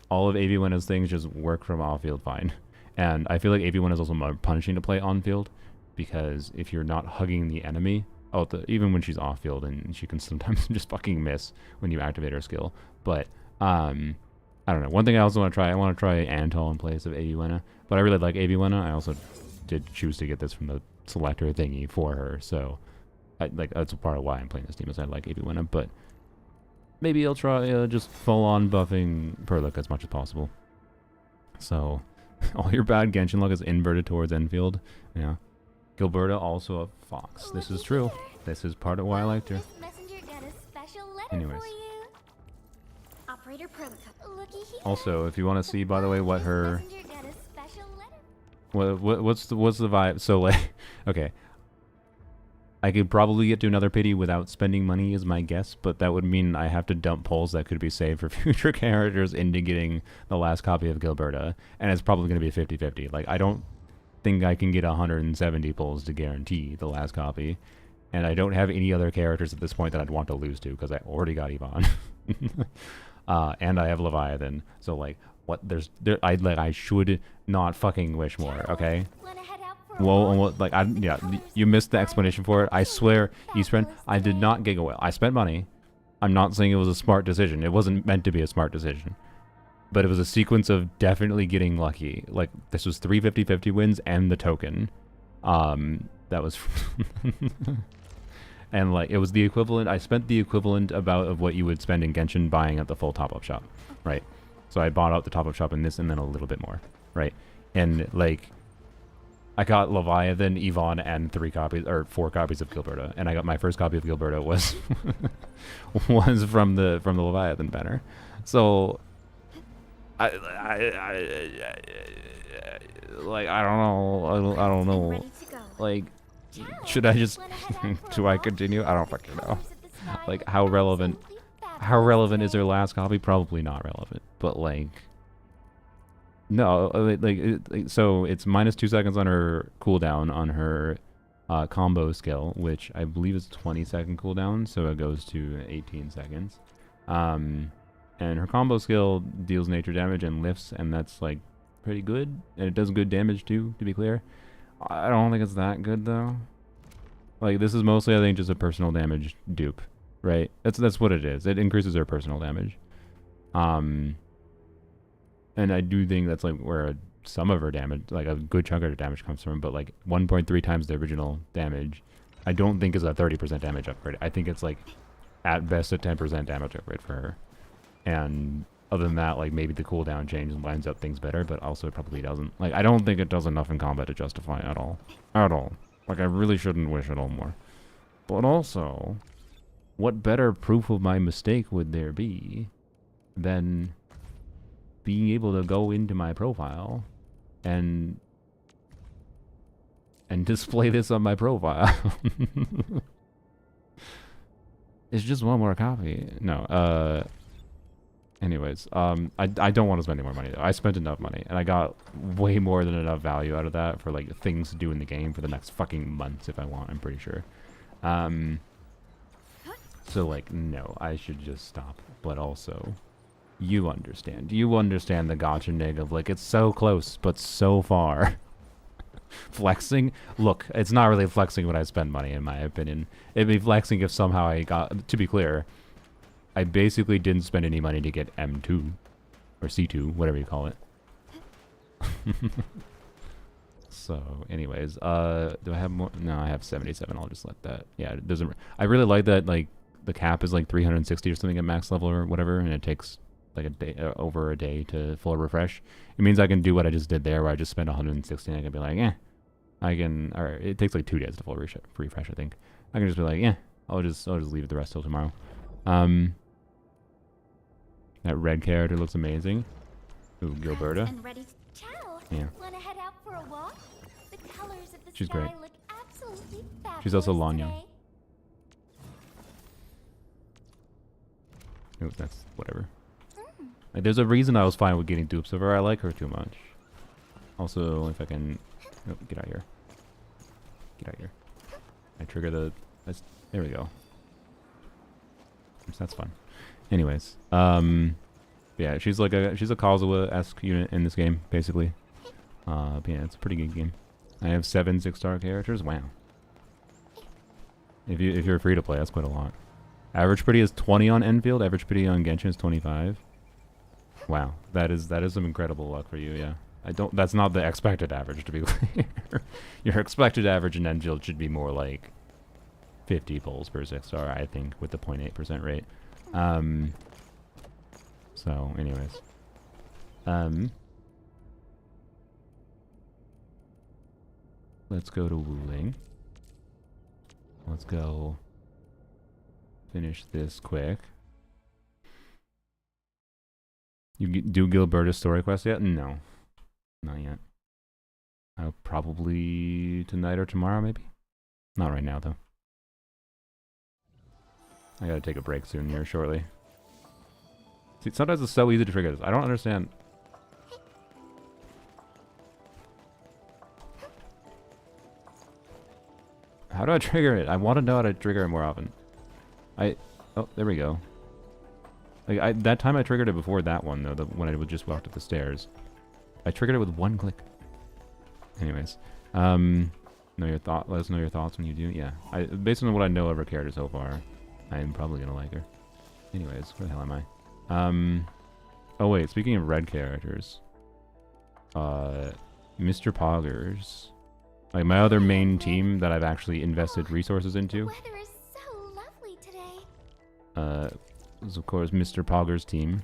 all of Aviwena's things just work from off-field fine. And I feel like Aviwena is also more punishing to play on-field, because if you're not hugging the enemy, even when she's off-field, and she can sometimes just fucking miss when you activate her skill. But I don't know. One thing I also want to try, I want to try Antal in place of Aviwena, but I really like Aviwena. I also did choose to get this from the selector thingy for her, so that's a part of why I'm playing this team, is I like Aviwena. But maybe I'll try just full-on buffing Perlic as much as possible. So all your bad Genshin luck is inverted towards Enfield. Yeah. Gilberta also a fox. This is true. This is part of why I liked her. Anyways. Also, if you want to see, by the way, what her... What's the vibe? So, like, okay. I could probably get to another pity without spending money, is my guess, but that would mean I have to dump pulls that could be saved for future characters into getting the last copy of Gilberta, and it's probably going to be 50-50. Like, I don't think I can get 170 pulls to guarantee the last copy, and I don't have any other characters at this point that I'd want to lose to, because I already got Yvonne. And I have Leviathan, so like, what, I should not fucking wish more, okay? Well, like, yeah, you missed the explanation for it. I swear, Eastfriend, I did not get away. I spent money. I'm not saying it was a smart decision. It wasn't meant to be a smart decision. But it was a sequence of definitely getting lucky. Like, this was 3 50-50 wins and the token. That was and like it was the equivalent. I spent the equivalent of what you would spend in Genshin buying at the full top-up shop, right? So I bought out the top-up shop in this and then a little bit more, right? And like I got Leviathan, Yvonne, and 4 copies of Gilberta, and I got my first copy of Gilberta was was from the Leviathan banner. So I like I don't know. Ready to go. Like, should I just do I continue? I don't fucking know. Like how relevant is her last copy? Probably not relevant, but like no, so it's minus 2 seconds on her cooldown on her combo skill, which I believe is 20-second cooldown, so it goes to 18 seconds. And her combo skill deals nature damage and lifts, and that's like pretty good, and it does good damage too, to be clear. I don't think it's that good though. Like this is mostly, I think, just a personal damage dupe, right? That's what it is. It increases her personal damage. And I do think that's like where some of her damage, like a good chunk of her damage comes from, but like 1.3 times the original damage, I don't think is a 30% damage upgrade. I think it's like at best a 10% damage upgrade for her. And other than that, like maybe the cooldown change lines up things better, but also it probably doesn't. Like I don't think it does enough in combat to justify at all. At all. Like I really shouldn't wish it all more. But also, what better proof of my mistake would there be than being able to go into my profile and display this on my profile? It's just one more copy. No, anyways, I don't want to spend any more money though. I spent enough money and I got way more than enough value out of that for like things to do in the game for the next fucking months if I want, I'm pretty sure. So like, no, I should just stop. But also, you understand the gotcha nig of like, it's so close, but so far. Flexing? Look, it's not really flexing when I spend money, in my opinion. It'd be flexing if somehow I got, to be clear, I basically didn't spend any money to get M2, or C2, whatever you call it. So, anyways, do I have more? No, I have 77, I'll just let that, yeah, it doesn't, I really like that, like, the cap is like 360 or something at max level or whatever, and it takes like a day, over a day to full refresh. It means I can do what I just did there, where I just spent 160 and I can be like, I can, or it takes like 2 days to full refresh, I think. I can just be like, I'll just leave it the rest till tomorrow. That red character looks amazing. Ooh, Gilberta. And ready to chow. Yeah. Want to head out for a walk? The colors of the She's sky great. look absolutely fabulous She's also Lanya. today. Ooh, that's whatever. Like, there's a reason I was fine with getting dupes of her. I like her too much. Also, if I can... Oh, get out here. Get out here. I trigger the... there we go. That's fun. Anyways, yeah, she's like she's a Kazuha-esque unit in this game, basically. But yeah, it's a pretty good game. I have 7 6-star characters. Wow. If you're free to play, that's quite a lot. Average pretty is 20 on Enfield. Average pretty on Genshin is 25. Wow, that is some incredible luck for you. Yeah, that's not the expected average, to be clear. Your expected average in Enfield should be more like 50 pulls per 6-star, I think, with the 0.8% rate. So, anyways, let's go to Wuling. Let's go finish this quick. You do Gilberta's story quest yet? No, not yet. Probably tonight or tomorrow, maybe. Not right now, though. I gotta take a break soon here, shortly. See, sometimes it's so easy to trigger this. I don't understand. How do I trigger it? I want to know how to trigger it more often. Oh, there we go. Like, that time I triggered it before that one, though, when I would just walk up the stairs. I triggered it with 1 click. Anyways. Let us know your thoughts when you do. Yeah. Based on what I know of her character so far, I'm probably gonna like her. Anyways, where the hell am I? Oh wait, speaking of red characters, Mr. Poggers Like my other main team that I've actually invested resources The into weather is so lovely today. is of course Mr. Pogger's team.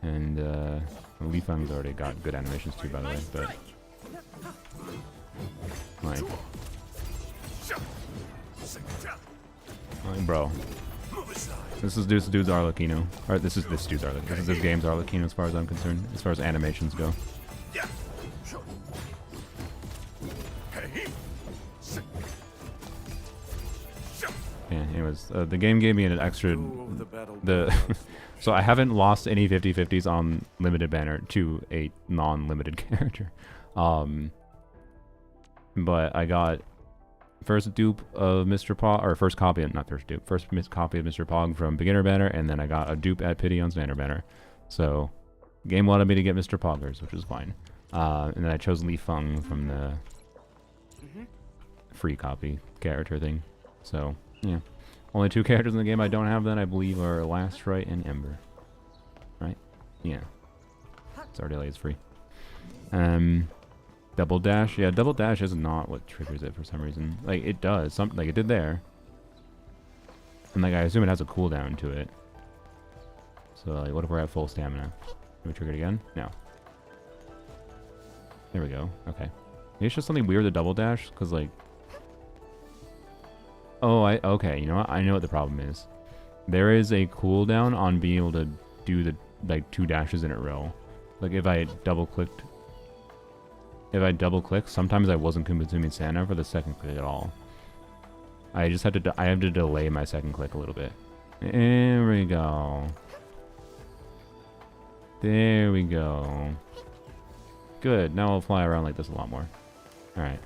And Li Feng's already got good animations too, by the way, but like bro. This dude's Arlecchino. Or this dude's Arlecchino. This is this game's Arlecchino as far as I'm concerned, as far as animations go. Yeah, anyways, the game gave me an extra so I haven't lost any 50/50s on limited banner to a non-limited character. But I got first dupe of Mr. Pog, or first copy, not first dupe, first copy of Mr. Pog from beginner banner, and then I got a dupe at pity on standard banner. So game wanted me to get Mr. Poggers, which was fine. And then I chose Li Feng from the free copy character thing. So yeah, only 2 characters in the game I don't have then I believe are Last Rite and Ember. Right? Yeah. Sardelli is free. Double dash, yeah, double dash is not what triggers it for some reason. Like it does, like it did there. And like I assume it has a cooldown to it. So like what if we're at full stamina? Can we trigger it again? No. There we go. Okay. Maybe it's just something weird with double dash, because like okay, you know what? I know what the problem is. There is a cooldown on being able to do the like 2 dashes in a row. Like if I double click, sometimes I wasn't consuming Santa for the second click at all. I just had to I have to delay my second click a little bit. There we go. There we go. Good. Now I'll fly around like this a lot more. Alright.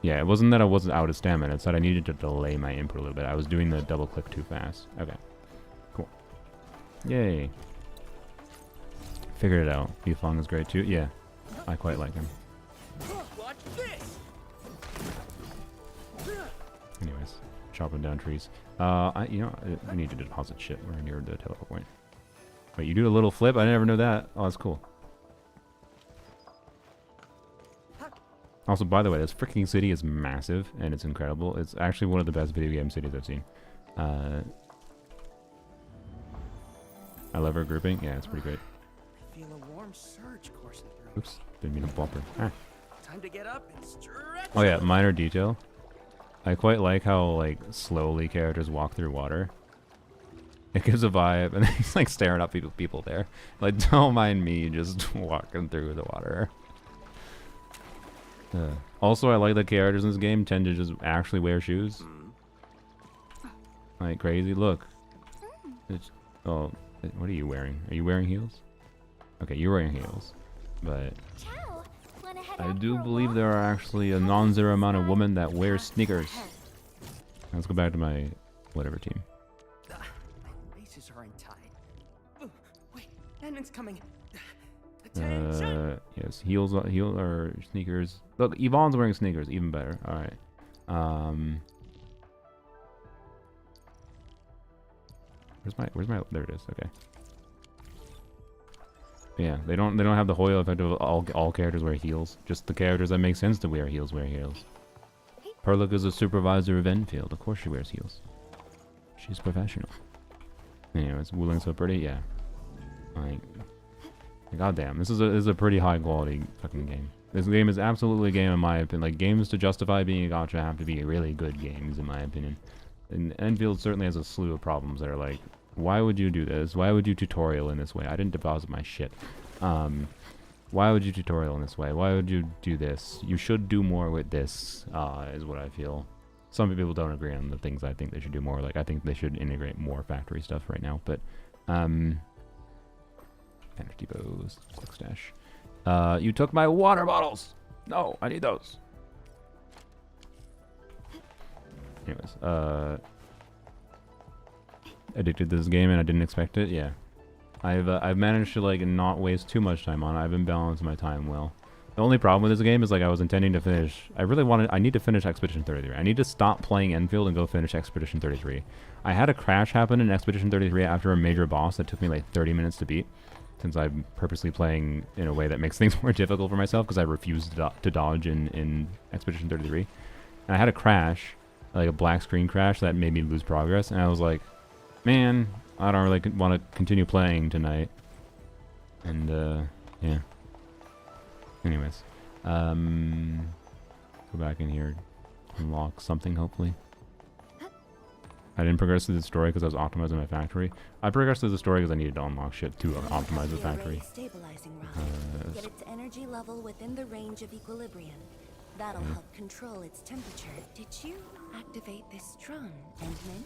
Yeah, it wasn't that I wasn't out of stamina. It's that I needed to delay my input a little bit. I was doing the double click too fast. Okay. Cool. Yay. Figured it out. Li Feng is great too. Yeah. I quite like him. Watch this. Anyways. Chopping down trees. You know, I need to deposit shit. We're near the teleport point. Wait, you do a little flip? I never knew that. Oh, that's cool. Also, by the way, this freaking city is massive, and it's incredible. It's actually one of the best video game cities I've seen. I love her grouping. Yeah, it's pretty great. I feel a warm surge coursing through. Oops, didn't mean to bump her. Ah. Time to get up and stretch. Oh yeah, minor detail. I quite like how like slowly characters walk through water. It gives a vibe, and he's like staring up people there. Like, don't mind me just walking through the water. Also, I like that characters in this game tend to just actually wear shoes. Like crazy. Look. Oh, what are you wearing? Are you wearing heels? Okay, you're wearing heels. But Ciao. Wanna head I out do for a believe walk? there are actually a non-zero amount of women that wear sneakers. Let's go back to my whatever team. My laces are untied. Oh, wait, Annan's coming. Attention. Yes, heels or sneakers. Look, Yvonne's wearing sneakers, even better. All right. Where's my? There it is. Okay. Yeah, they don't have the Hoyle effect of all characters wear heels. Just the characters that make sense to wear heels wear heels. Perlick is a supervisor of Enfield. Of course she wears heels. She's professional. Anyways, Wuling's so pretty. Yeah. Like. Goddamn, this is a pretty high quality fucking game. This game is absolutely a game in my opinion. Like, games to justify being a gacha have to be really good games in my opinion. And Enfield certainly has a slew of problems that are like, why would you do this? Why would you tutorial in this way? I didn't deposit my shit. Why would you tutorial in this way? Why would you do this? You should do more with this, is what I feel. Some people don't agree on the things I think they should do more. Like, I think they should integrate more factory stuff right now, but, Energy bows, quick stash. You took my water bottles! No, I need those. Anyways, addicted to this game and I didn't expect it. Yeah, I've managed to like not waste too much time on it. I've been balancing my time well. The only problem with this game is like I was intending to finish. I need to finish Expedition 33. I need to stop playing Enfield and go finish Expedition 33. I had a crash happen in Expedition 33 after a major boss that took me like 30 minutes to beat. since I'm purposely playing in a way that makes things more difficult for myself because I refuse to dodge in Expedition 33. And I had a crash, like a black screen crash that made me lose progress, and I was like, man, I don't really want to continue playing tonight. And yeah. Anyways, go back in here, unlock something hopefully. I didn't progress through the story because I was optimizing my factory. I progressed through the story because I needed to unlock shit to optimize the factory. Stabilizing rod. Get its energy level within the range of equilibrium. That'll help control its temperature. Did you activate this drone, Endman?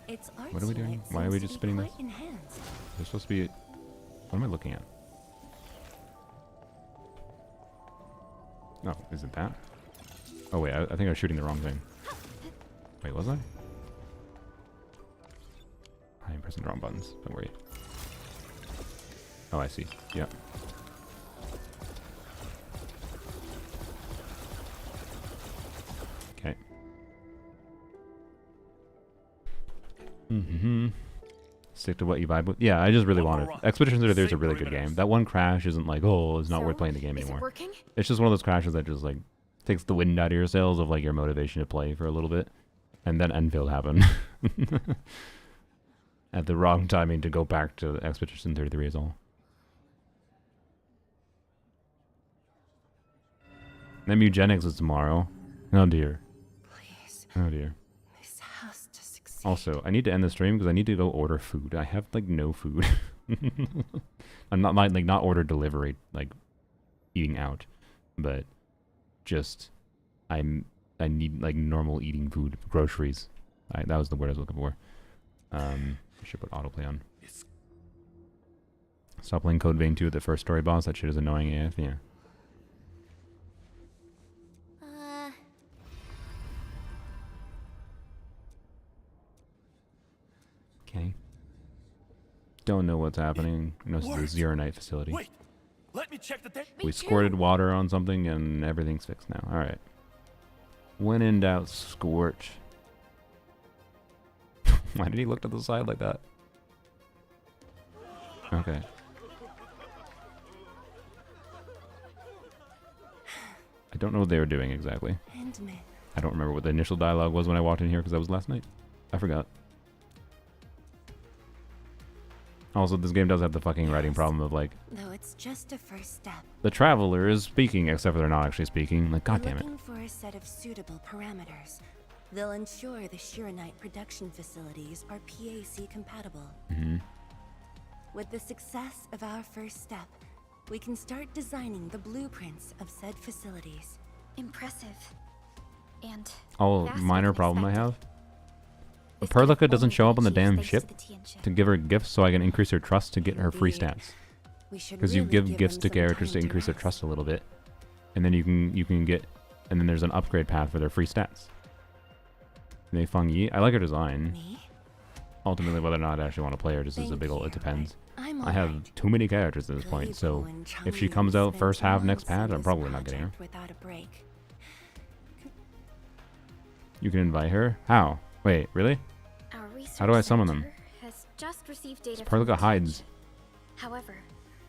Its art What are we doing? unit Why are we seems just to be spinning this? quite enhanced. There's supposed to be... What am I looking at? No, is it that? Oh wait, I think I was shooting the wrong thing. Wait, was I? I'm pressing the wrong buttons. Don't worry. Oh, I see. Yep. Okay. Stick to what you vibe with. Yeah, I just really wanted. Expedition 33 is a really good game. That one crash isn't like, oh, it's not worth playing the game Is it anymore. working? It's just one of those crashes that just like takes the wind out of your sails of like your motivation to play for a little bit, and then Enfield happened at the wrong timing to go back to Expedition 33 is all. Then eugenics is tomorrow. Oh dear. Please, Oh dear. this has to succeed. Also, I need to end the stream because I need to go order food. I have like no food. I'm not like not order delivery, like eating out, but just I need like normal eating food, groceries. That was the word I was looking for. I should put autoplay on. Stop playing Code Vein 2 at the first story boss. That shit is annoying AF. Yeah. Okay. Don't know what's happening. No, this is the Zeronite facility. Wait, let me check the date. We squirted water on something and everything's fixed now. Alright. When in doubt, scorch. Why did he look to the side like that? Okay. I don't know what they were doing exactly. Endman. I don't remember what the initial dialogue was when I walked in here because that was last night. I forgot. Also, this game does have the fucking writing problem of like Though it's just a first step. the traveler is speaking, except for they're not actually speaking. Like, god damn it. Looking for a set of suitable parameters. They'll ensure the Shironite production facilities are PAC compatible. With the success of our first step, we can start designing the blueprints of said facilities. Impressive. And Oh, faster minor than problem I expected. have. This Perlica can doesn't only show be up on the achieved damn thanks ship to the Tian ship. to give her gifts so I can increase her trust to get her free Indeed. stats. We should Because you really give them gifts to some characters to time increase their rest. trust a little bit, and then you can get, and then there's an upgrade path for their free stats. Mei Feng Yi, I like her design. Me? Ultimately, whether or not I actually want to play her just is a Thank big ol', you, it depends. I'm I have alright. too many characters at this point, so if she comes out first half next patch, I'm probably not getting her. Without a break. You can invite her? How? Wait, really? Our research How do I summon them? center has just received data Perlica from the Tian hides. ship. However,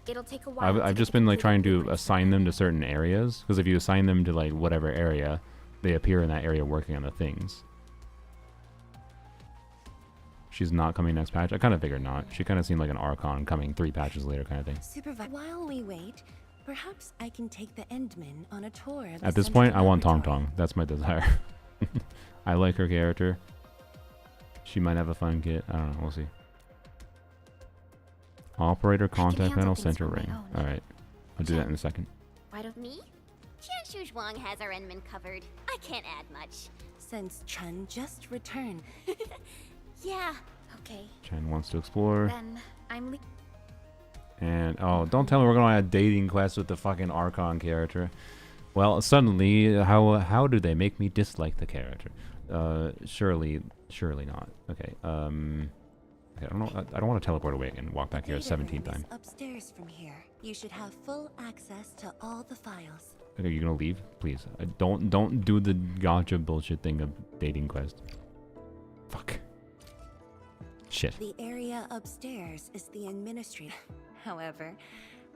it'll take a while. I've just been like trying to assign them to certain areas, because if you assign them to like whatever area, they appear in that area working on the things. She's not coming next patch. I kind of figured not. She kind of seemed like an Archon coming 3 patches later kind of thing. While we wait, perhaps I can take the Endman on a tour of the At this central point, I want Tong laboratory. Tong. That's my desire. I like her character. She might have a fun kit. I don't know. We'll see. Operator contact handle panel things center on my ring. own. Alright. I'll do that in a second. Why don't Me? Qianshu Zhuang has our Enman covered. I can't add much. Since Chun just returned, Yeah. Okay, Chen wants to explore. then I'm And oh, don't tell me we're going on a dating quest with the fucking Archon character. Well, suddenly, how do they make me dislike the character? Surely not. Okay. Okay, I don't want to teleport away and walk back here a data 17th room time. is upstairs from here. You should have full access to all the files. Okay, you gonna leave, please? Don't do the gotcha bullshit thing of dating quest. Fuck. Shit. The area upstairs is the administrative. However,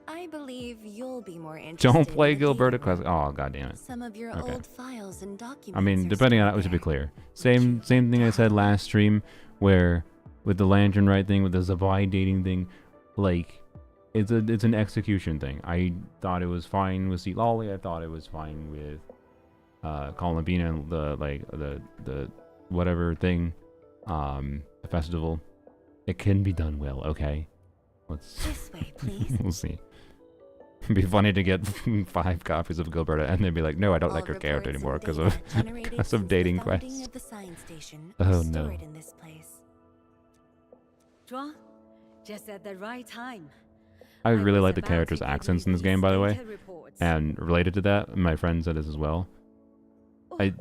I believe you'll be more interested. Don't play in the Gilberta data Quest. room. Oh, god damn it. Some of your Okay. old files and documents. I mean, are depending on stored it, should be there. clear. Same thing I said last stream, where with the lantern right thing, with the Zavai dating thing, like it's an execution thing. I thought it was fine with Seat Lolly. I thought it was fine with Columbina and the whatever thing, the festival. It can be done well. Okay, let's. This way, please. We'll see. It'd be funny to get 5 copies of Gilberta and they'd be like, no, I don't like All her character reports and anymore because of data generated because since of the dating founding quests. of the science station Oh, are no. stored in this place. Draw, just at the right time. I really was like the about to characters' give accents you in this game, by the way. data reports. And related to that, my friend said this as well. Oh, I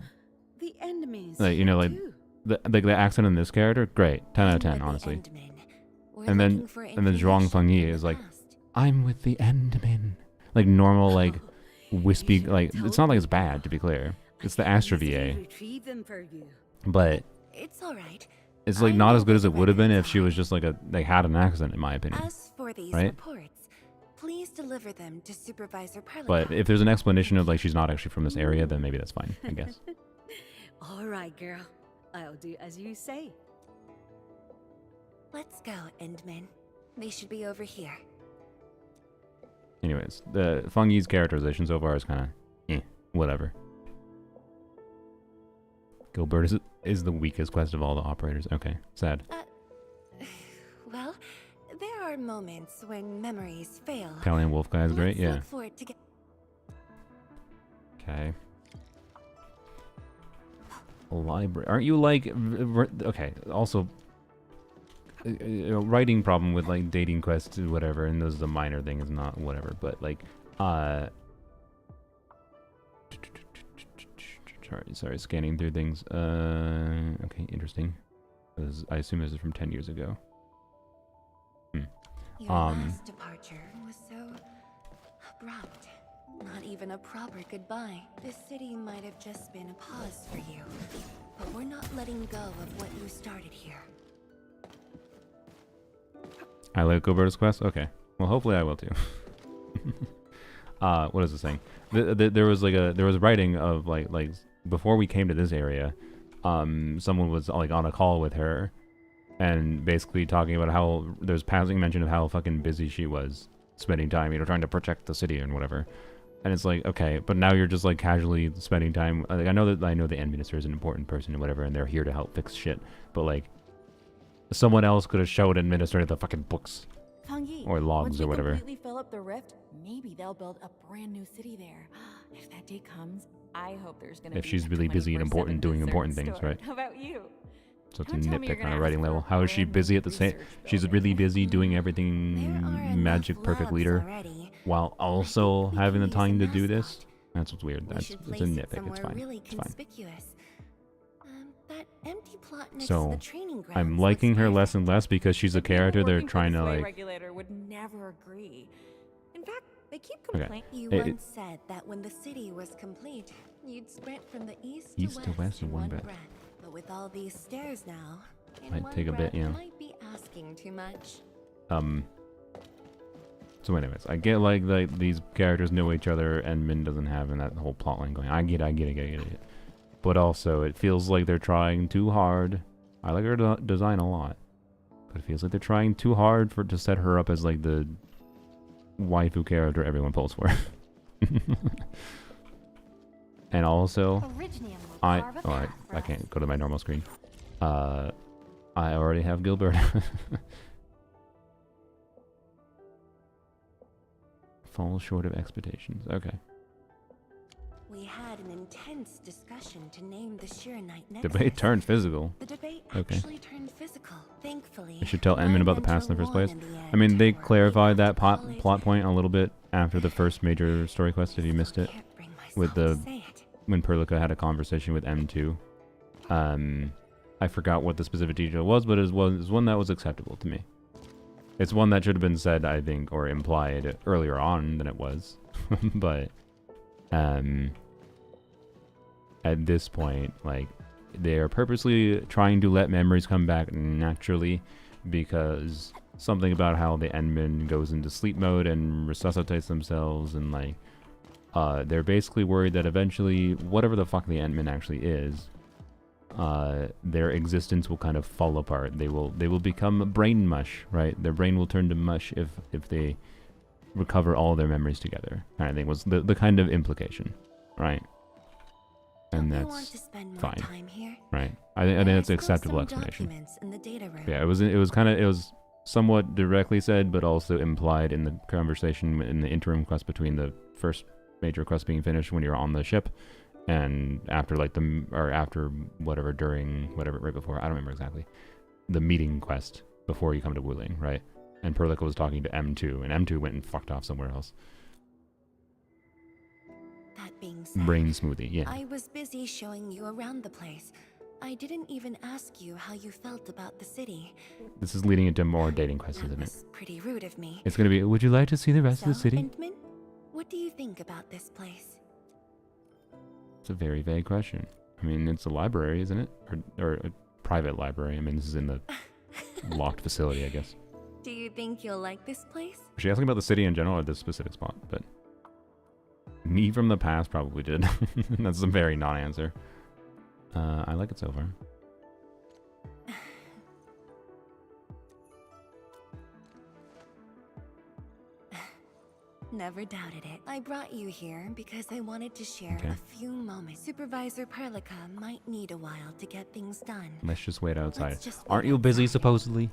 the enemies. like, you know, like the accent in this character, great, 10 out of 10, With the honestly. Endmen, we're And then looking for Zhuang information Fengyi from is the like, past. I'm with the Endmen. Like normal, like wispy, You should like have it's not like told it's me bad that. to be clear. I It's the can Astra easily VA, retrieve them for you. but It's all right. it's like I not know as good what as it the would have been if records she are. was just like had an accent, in my opinion. As for these Right? reports, please deliver them to Supervisor Perlica. But if there's an explanation of like she's not actually from this area, then maybe that's fine, I guess. All right, girl. I'll do as you say. Let's go, Endmen. They should be over here. Anyways, the Fengyi's characterization so far is kind of whatever. Gilbert is the weakest quest of all the operators. Okay, sad. Well, there are moments when memories fail. Italian Wolf guy is great, Let's yeah. look for it to get. Okay. A library. Aren't you like okay? Also, writing problem with like dating quests or whatever, and this is a minor thing, is not whatever. But like, sorry, scanning through things. Okay, interesting. I assume this is from 10 years ago. Your last departure was so abrupt. Not even a proper goodbye. The city might have just been a pause for you. But we're not letting go of what you started here. I like Gilberta's quest? Okay. Well, hopefully I will too. What is this saying? There was writing of like before we came to this area, someone was like on a call with her and basically talking about how there's passing mention of how fucking busy she was spending time, trying to protect the city and whatever. And it's like, okay, but now you're just like casually spending time. Like, I know the end minister is an important person and whatever, and they're here to help fix shit. But like, someone else could have showed administrator the fucking books Fengyi, or logs once or we whatever. completely fill up the rift, maybe they'll build a brand new city there. If that day comes, I hope there's gonna If be she's a really busy and 24/7 important, doing dessert important things, store. right? How about you? So it's Don't a tell me you're nitpick gonna on a ask writing for level. a How is she brand busy new at the same? research She's building. really busy doing There everything are magic enough perfect labs leader already. while I also think we having the can use a time to do this. mascot. That's what's weird. We That's should it's a place it nitpick. It's somewhere fine. really It's fine. conspicuous. That empty plot next So, to the training grounds I'm looks liking her perfect. less and less because she's a The people character they're working for trying the to sway like. regulator would never agree. In fact, they keep Okay. complaining. You It- once said that when the city was complete, you'd sprint from the east to west in one breath. But with all these stairs now, in Might one take a bit, breath yeah. might be asking too much. So anyways, I get like these characters know each other and Min doesn't have and that whole plot line going. I get it. But also, it feels like they're trying too hard. I like her design a lot, but it feels like they're trying too hard to set her up as like the waifu character everyone pulls for. And also, I can't go to my normal screen. I already have Gilbert. Fall short of expectations. Okay. We had an intense discussion to name the Shiranite Nexus. Debate turned physical. The debate Okay. actually turned physical, thankfully. I should tell Edmund about the past in the first place. Mentor won in the I mean, end, they or clarified that call it- plot point a little bit after the first major story quest, if you missed it, Can't bring myself with to the say it. when Perlica had a conversation with M2. I forgot what the specific detail was, but it was one that was acceptable to me. It's one that should have been said, I think, or implied earlier on than it was. But at this point, like, they are purposely trying to let memories come back naturally because something about how the Endman goes into sleep mode and resuscitates themselves, and like they're basically worried that eventually whatever the fuck the Endman actually is, their existence will kind of fall apart. They will become brain mush, right? Their brain will turn to mush if they recover all their memories together, kind of thing was the kind of implication, right? And that's fine, right? I think that's an acceptable explanation. Yeah, it was somewhat directly said, but also implied in the conversation in the interim quest between the first major quest being finished when you're on the ship, and after like after whatever, during whatever, right before, I don't remember exactly, the meeting quest before you come to Wuling, right? And Perlica was talking to M2, and M2 went and fucked off somewhere else. That being said, Brain smoothie, yeah. I was busy showing you around the place. I didn't even ask you how you felt about the city. This is leading into more dating quests, isn't it? Pretty rude of me. It's gonna be, would you like to see the rest of the city? Entman, what do you think about this place? It's a very vague question. I mean, it's a library, isn't it? Or a private library. I mean, this is in the locked facility, I guess. Do you think you'll like this place? Was she asking about the city in general or this specific spot? But me from the past probably did. That's a very non-answer. I like it so far. Never doubted it. I brought you here because I wanted to share a few moments. Supervisor Perlica might need a while to get things done. Let's just wait outside. Aren't you busy, supposedly?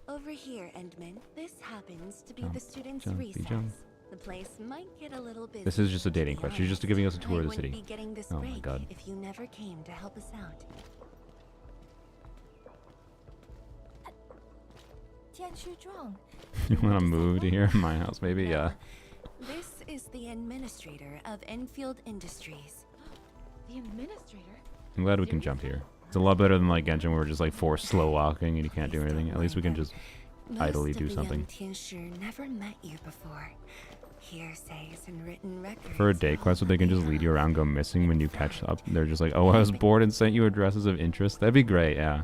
Over here, Endman. This happens to be the students' recess. The place might get a little busy. This is just a dating question. She's just giving us a tour of the city. Oh my god. If you never came to help us out. You want to move to here? My house, maybe? Yeah. This is the administrator of Enfield Industries. The administrator? I'm glad we can jump here. It's a lot better than like Genshin where we're just like forced slow walking and you can't do anything. At least we can just idly do something. Never met you before. Hearsays and written records. For a day quest where they can just lead you around, go missing when you catch up. They're just like, oh, I was bored and sent you addresses of interest. That'd be great, yeah.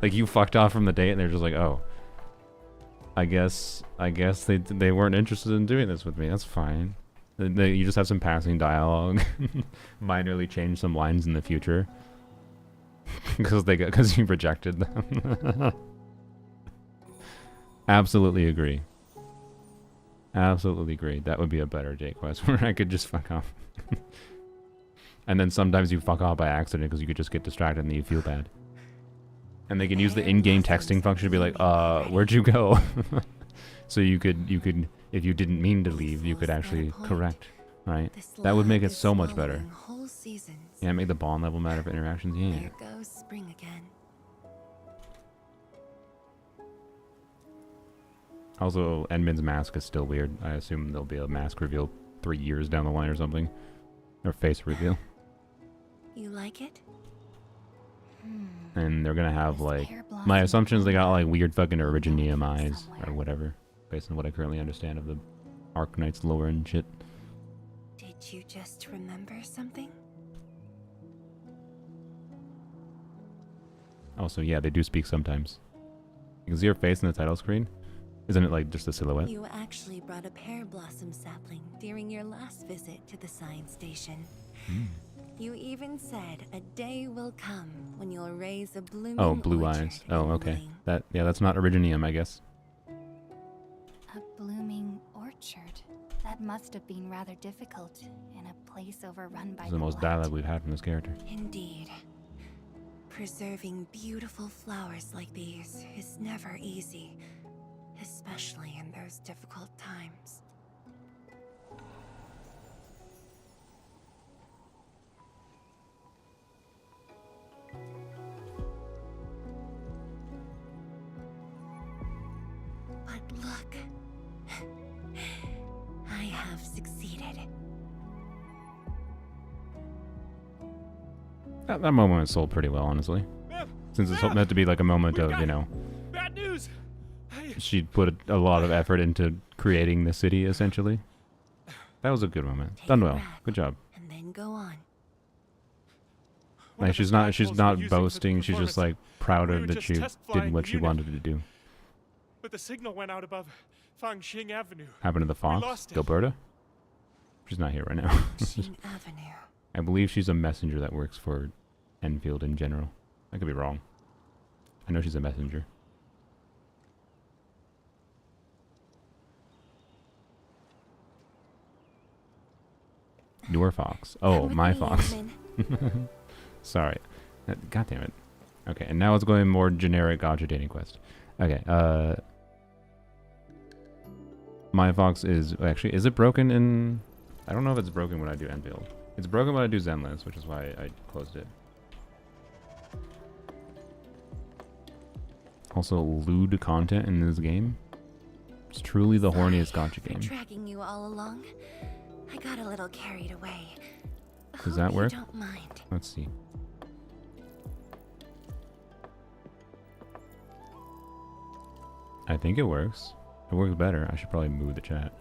Like you fucked off from the date and they're just like, oh, I guess they weren't interested in doing this with me. That's fine. You just have some passing dialogue, minorly change some lines in the future because you rejected them. Absolutely agree. Absolutely agree. That would be a better date quest where I could just fuck off. And then sometimes you fuck off by accident because you could just get distracted and you feel bad. And they can use the in-game texting function to be like, where'd you go? So you could, if you didn't mean to leave, you could actually correct, right? That would make it so much better. Yeah, make the bond level matter for interactions. Yeah. Here goes spring again. Also, Endman's mask is still weird. I assume there'll be a mask reveal 3 years down the line or something. Or face reveal. You like it? And they're gonna have like, my assumption is they got like weird fucking Originium eyes or whatever, based on what I currently understand of the Arknight's lore and shit. Did you just remember something? Also, yeah, they do speak sometimes. You can see her face in the title screen. Isn't it like just a silhouette? You actually brought a pear blossom sapling during your last visit to the science station. You even said a day will come when you'll raise a blooming blue eyes. Oh, okay. That's not Originium, I guess. A blooming orchard. That must have been rather difficult in a place overrun by This is the most dialogue we've had from this character. Indeed. Preserving beautiful flowers like these is never easy, especially in those difficult times. But look, I have succeeded. That moment sold pretty well, honestly. Since it's meant to be like a moment of, you know, Bad news. she put a lot of effort into creating the city, essentially. That was a good moment. Done well. Good job. And then go on. Like she's not boasting. She's just like proud of that she did what she wanted to do. But the signal went out above Fangxing Avenue. Happened to the Fox, Gilberta? She's not here right now. Avenue. I believe she's a messenger that works for Enfield in general. I could be wrong. I know she's a messenger. Your Fox. Oh, my Fox. Sorry. God damn it. Okay, and now it's going more generic gotcha dating quest. Okay, my Fox is... Actually, is it broken in... I don't know if it's broken when I do Enfield. It's broken when I do Zenless, which is why I closed it. Also, lewd content in this game. It's truly the horniest gotcha game. Dragging you all along. I got a little carried away. Does that work? Don't mind. Let's see. I think it works. It works better. I should probably move the chat.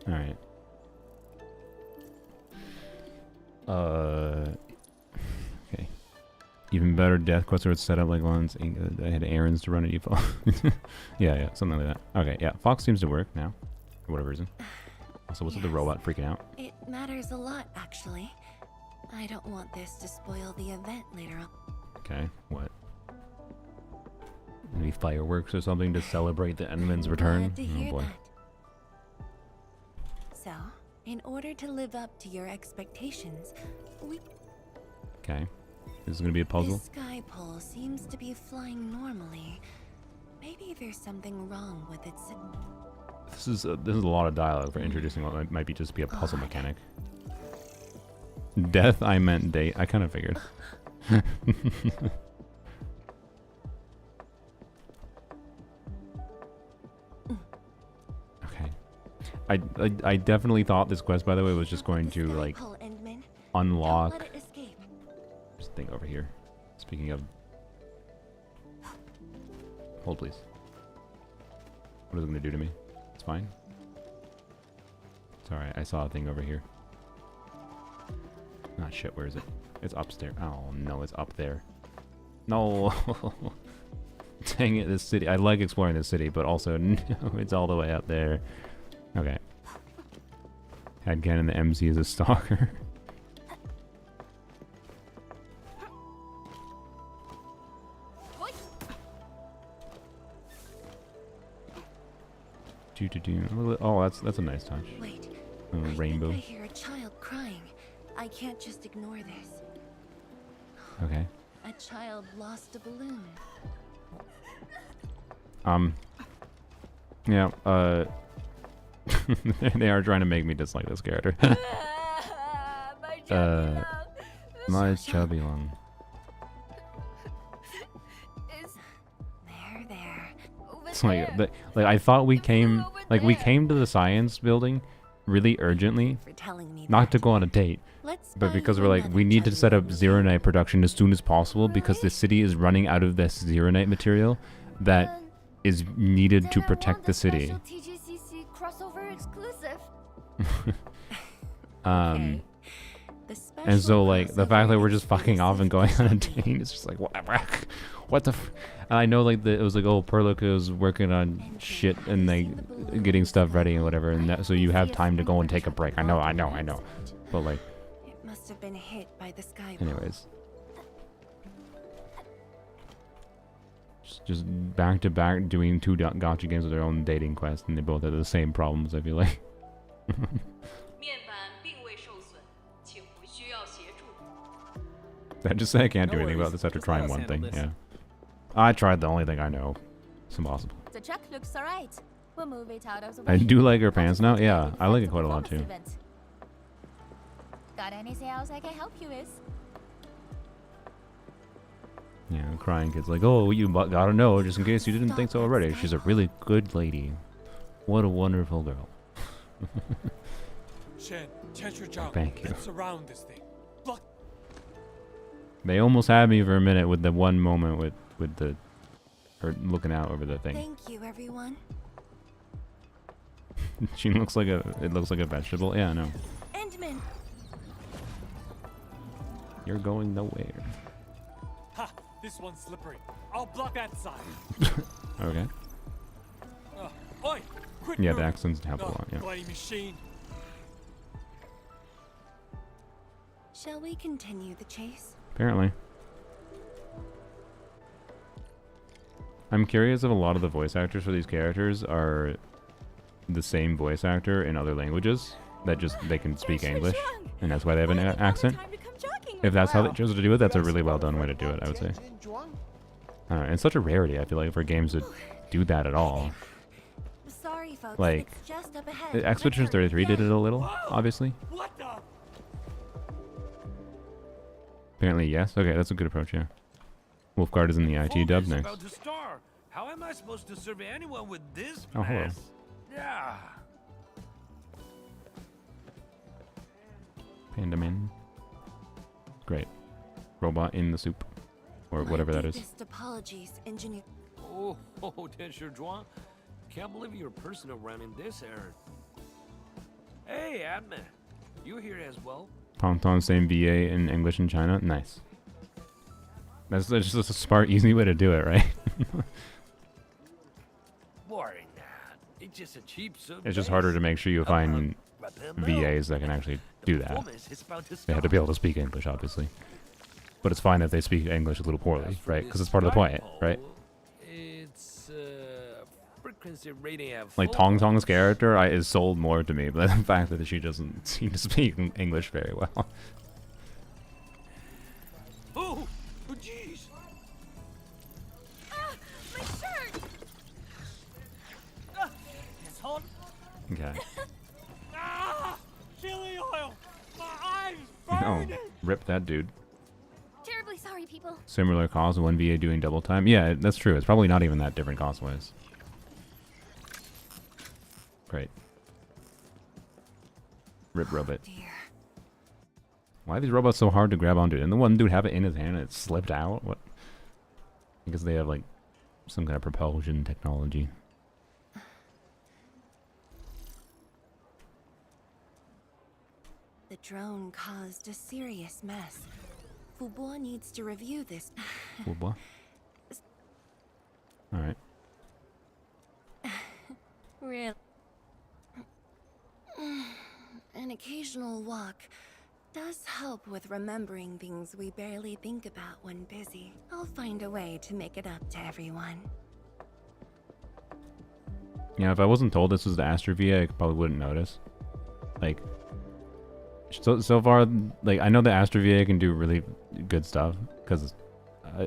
Alright. Okay. Even better, death quests are set up like ones. I had errands to run at UFO. yeah, something like that. Okay, yeah. Fox seems to work now. For whatever reason. Also, what's with the robot freaking out? It matters a lot, actually. I don't want this to spoil the event later on. Okay, what? Maybe fireworks or something to celebrate the Enman's return? Glad to hear Oh boy. that. So, in order to live up to your expectations, we... Okay. This is gonna be a puzzle? This sky pole seems to be flying normally. Maybe there's something wrong with its... This is a lot of dialogue for introducing what might be just be a puzzle mechanic. Death, I meant date. I kind of figured. Okay. I definitely thought this quest, by the way, was just going to like unlock. Just think over here. Speaking of, hold please. What is it going to do to me? It's fine. Sorry, I saw a thing over here. Ah, shit, where is it? It's upstairs. Oh, no, it's up there. No! Dang it, this city. I like exploring this city, but also, no, it's all the way up there. Okay. Had Ken and the MC as a stalker. Oh, that's a nice touch. Wait, rainbow. I hear a child crying. I can't just ignore this. Okay. A child lost a balloon. Yeah, they are trying to make me dislike this character. My chubby lung. There. It's like, I thought we came to the science building really urgently, not to go on a date, but because we're like, we need to set up Zero Night production as soon as possible because the city is running out of this Zero Night material that is needed to protect the city. And so like the fact that we're just fucking off and going on a date, it's just like what the I know like it was like, oh, Perlica was working on shit and like getting stuff ready and whatever, and that, so you have time to go and take a break. I know, but like it must have been hit by the sky. Anyways, just back to back doing two gotcha games with their own dating quest, and they both have the same problems, I feel like. Did I just say I can't do anything about this after trying one thing? Yeah. I tried the only thing I know. It's impossible. The truck looks alright. We'll move it out of the way. I do like her pants now. Yeah, I like it quite a lot too. Got anything else I can help you with? Yeah, crying kid's like, oh, you gotta know, just in case you didn't think so already. She's a really good lady. What a wonderful girl. Thank you. Surround this thing. They almost had me for a minute with the one moment with the her looking out over the thing. Thank you, everyone. She looks like a. It looks like a vegetable. Yeah, no. Endman. You're going nowhere. Ha! This one's slippery. I'll block that side. Okay. Oi! Quit Yeah, the moving. accents help a lot. Yeah. Bloody machine. Shall we continue the chase? Apparently. I'm curious if a lot of the voice actors for these characters are the same voice actor in other languages that just they can speak English, and that's why they have an accent. If that's how they chose to do it, that's a really well done way to do it, I would say. It's such a rarity, I feel like, for games to do that at all. Sorry, folks. Like, it's just up ahead. Expedition 33 did it a little, obviously. What the? Apparently, yes. Okay, that's a good approach, yeah. Wolfguard is in the IT dub next. About to start. How am I supposed to serve anyone with this Oh, hello. mess? Yeah. Panda Man. Great. Robot in the soup. Or whatever that is. Deepest apologies, engineer. Oh, Tenshur Juan. Can't believe you're personal running this errand. Hey, Admin. You here as well? Ponton, same VA in English in China. Nice. That's just a smart, easy way to do it, right? Boring that. It's just a cheap soup. It's just harder to make sure you find VAs that can actually do that. They have to be able to speak English, obviously. But it's fine if they speak English a little poorly, right? Because it's part of the point, right? It's frequency rating at Like Tong Tong's character is sold more to me, but the fact that she doesn't seem to speak English very well. Oh, jeez. Ah, my shirt! It's hot. Okay. Ah! Chili oil! My eyes Oh, burning! rip that dude. Terribly sorry, people. Similar cost, one VA doing double time. Yeah, that's true. It's probably not even that different cost-wise. Great. Rip robot. Why are these robots so hard to grab onto? And the one dude have it in his hand and it slipped out? What? Because they have like some kind of propulsion technology. The drone caused a serious mess. Fubo needs to review this. What? Alright. Really? An occasional walk does help with remembering things we barely think about when busy. I'll find a way to make it up to everyone. Yeah, if I wasn't told this was the Astra VA, I probably wouldn't notice. Like, so far, like, I know the Astra VA can do really good stuff, because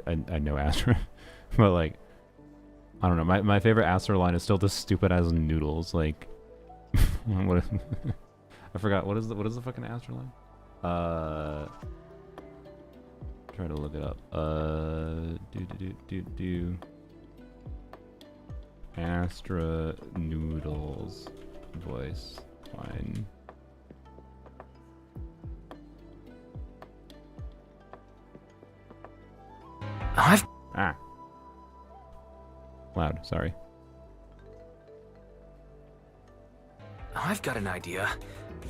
I know Astra. But, like, I don't know, my favorite Astra line is still the stupid-ass noodles, like... what I forgot, what is the fucking Astra line? Try to look it up. Astra noodles voice line. Loud, sorry. I've got an idea.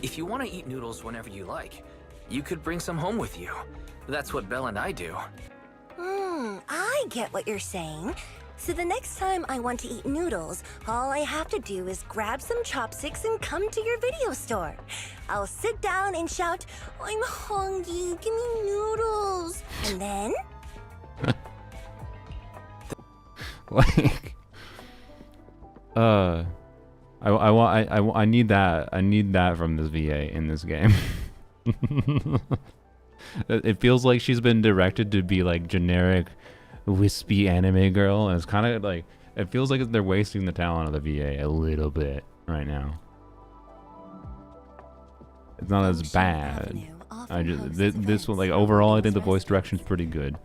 If you want to eat noodles whenever you like, you could bring some home with you. That's what Belle and I do. I get what you're saying. So the next time I want to eat noodles, all I have to do is grab some chopsticks and come to your video store. I'll sit down and shout, "I'm hungry, give me noodles." And then... Like, I need that. I need that from this VA in this game. It feels like she's been directed to be like generic, wispy anime girl, and it's kind of like it feels like they're wasting the talent of the VA a little bit right now. It's not as bad. I just this one, like, overall, I think the voice direction's pretty good.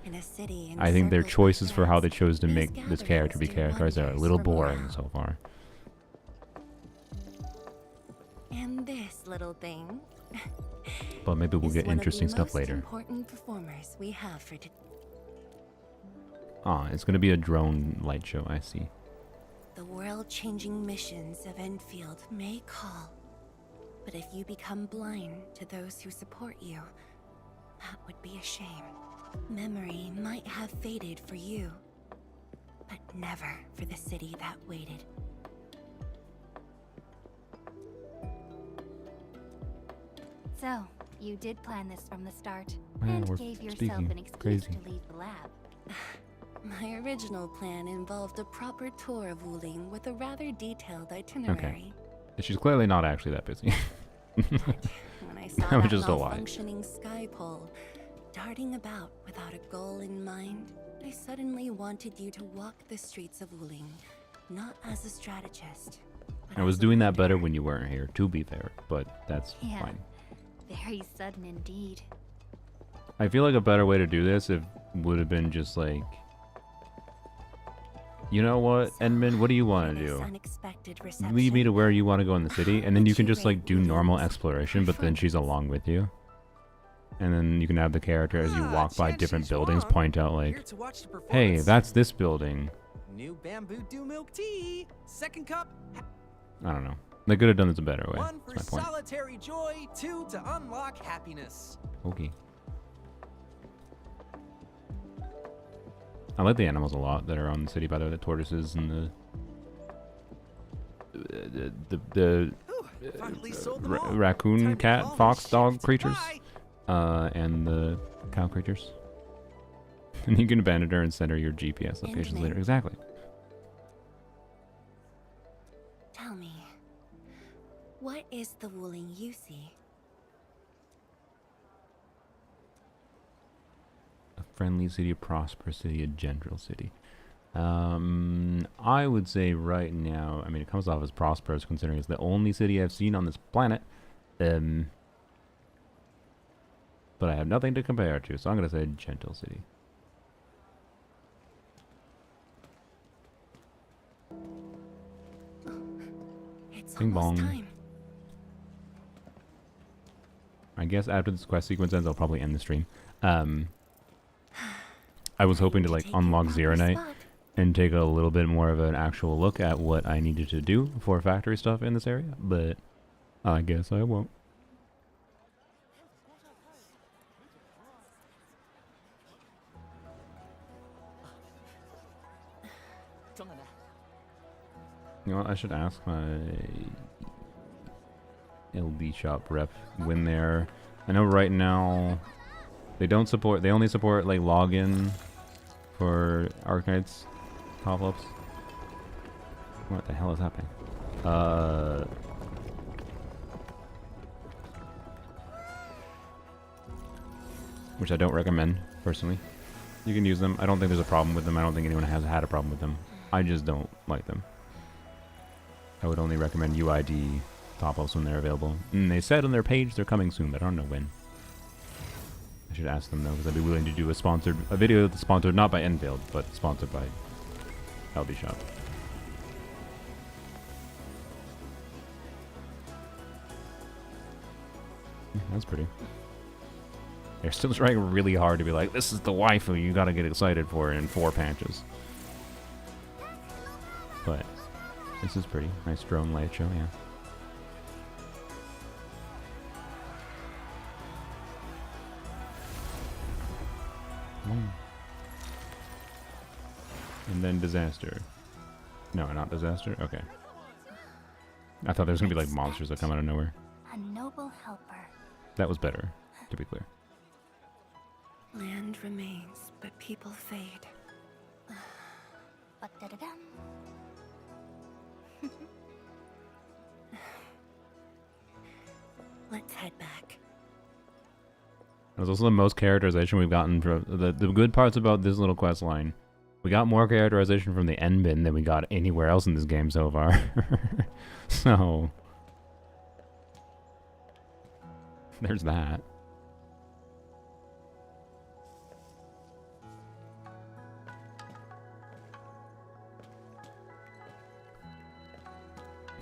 I think their choices for how they chose to make this character be characterized are a little boring so far. And this little thing. But maybe we'll get interesting stuff later. Important performers we have for today. Ah, it's gonna be a drone light show. I see. The world world-changing missions of Enfield may call. But if you become blind to those who support you, that would be a shame. Memory might have faded for you, but never for the city that waited. So, you did plan this from the start, Yeah, and we're gave yourself speaking an excuse crazy. to leave the lab. My original plan involved a proper tour of Wuling with a rather detailed itinerary. She's clearly not actually that busy. When I saw That was that just a lie. malfunctioning sky pole darting about without a goal in mind, I suddenly wanted you to walk the streets of Wuling, not as a strategist. But I was as a doing that leader. better when you weren't here, to be fair, but that's Yeah. fine. Very sudden indeed. I feel like a better way to do this would have been just like, you know what, Edmund, what do you want to This do? unexpected Lead me to reception. where you want to go in the city, and then you can just like do Curate normal Wuling's exploration, but then she's along with you. And then you can have the character as you walk by chance different she's buildings wrong. point out Here like, to watch the hey, performance. that's this building. New bamboo dew milk tea. Second cup. I don't know. They could have done this a better way. One for That's my point. solitary joy. Two to unlock happiness. Okay. I like the animals a lot that are on the city, by the way, the tortoises and the Finally sold them all. raccoon, Time to cat, call fox, and dog shift. creatures, Bye. and the cow creatures. And you can abandon her and send her your GPS locations later. Intimate. Exactly. Tell me, what is the Wuling you see? A friendly city, a prosperous city, a gentle city. I would say right now, I mean, it comes off as prosperous considering it's the only city I've seen on this planet. But I have nothing to compare it to, so I'm going to say gentle city. It's Bing almost bong. time. I guess after this quest sequence ends, I'll probably end the stream. I was hoping to like Take your unlock proper Zero Night spot. and take a little bit more of an actual look at what I needed to do for factory stuff in this area, but I guess I won't. You know what, I should ask my LB shop rep when they're... I know right now they only support like login for Arknights pop-ups. What the hell is happening? Which I don't recommend, personally. You can use them. I don't think there's a problem with them. I don't think anyone has had a problem with them. I just don't like them. I would only recommend UID pop-ups when they're available. And they said on their page they're coming soon, but I don't know when. I should ask them though, because I'd be willing to do a video that's sponsored not by Enfield, but sponsored by LB Shop. That's pretty. They're still trying really hard to be like, this is the waifu you gotta get excited for in 4 patches. But this is pretty. Nice drone light show, yeah. And then disaster. No, not disaster? Okay. I thought there was gonna be like monsters that come out of nowhere. A noble helper. That was better, to be clear. Land remains, but people fade. Ba-da-da-dum. Let's head back. It was also the most characterization we've gotten from the good parts about this little quest line. We got more characterization from the end bin than we got anywhere else in this game so far. So there's that.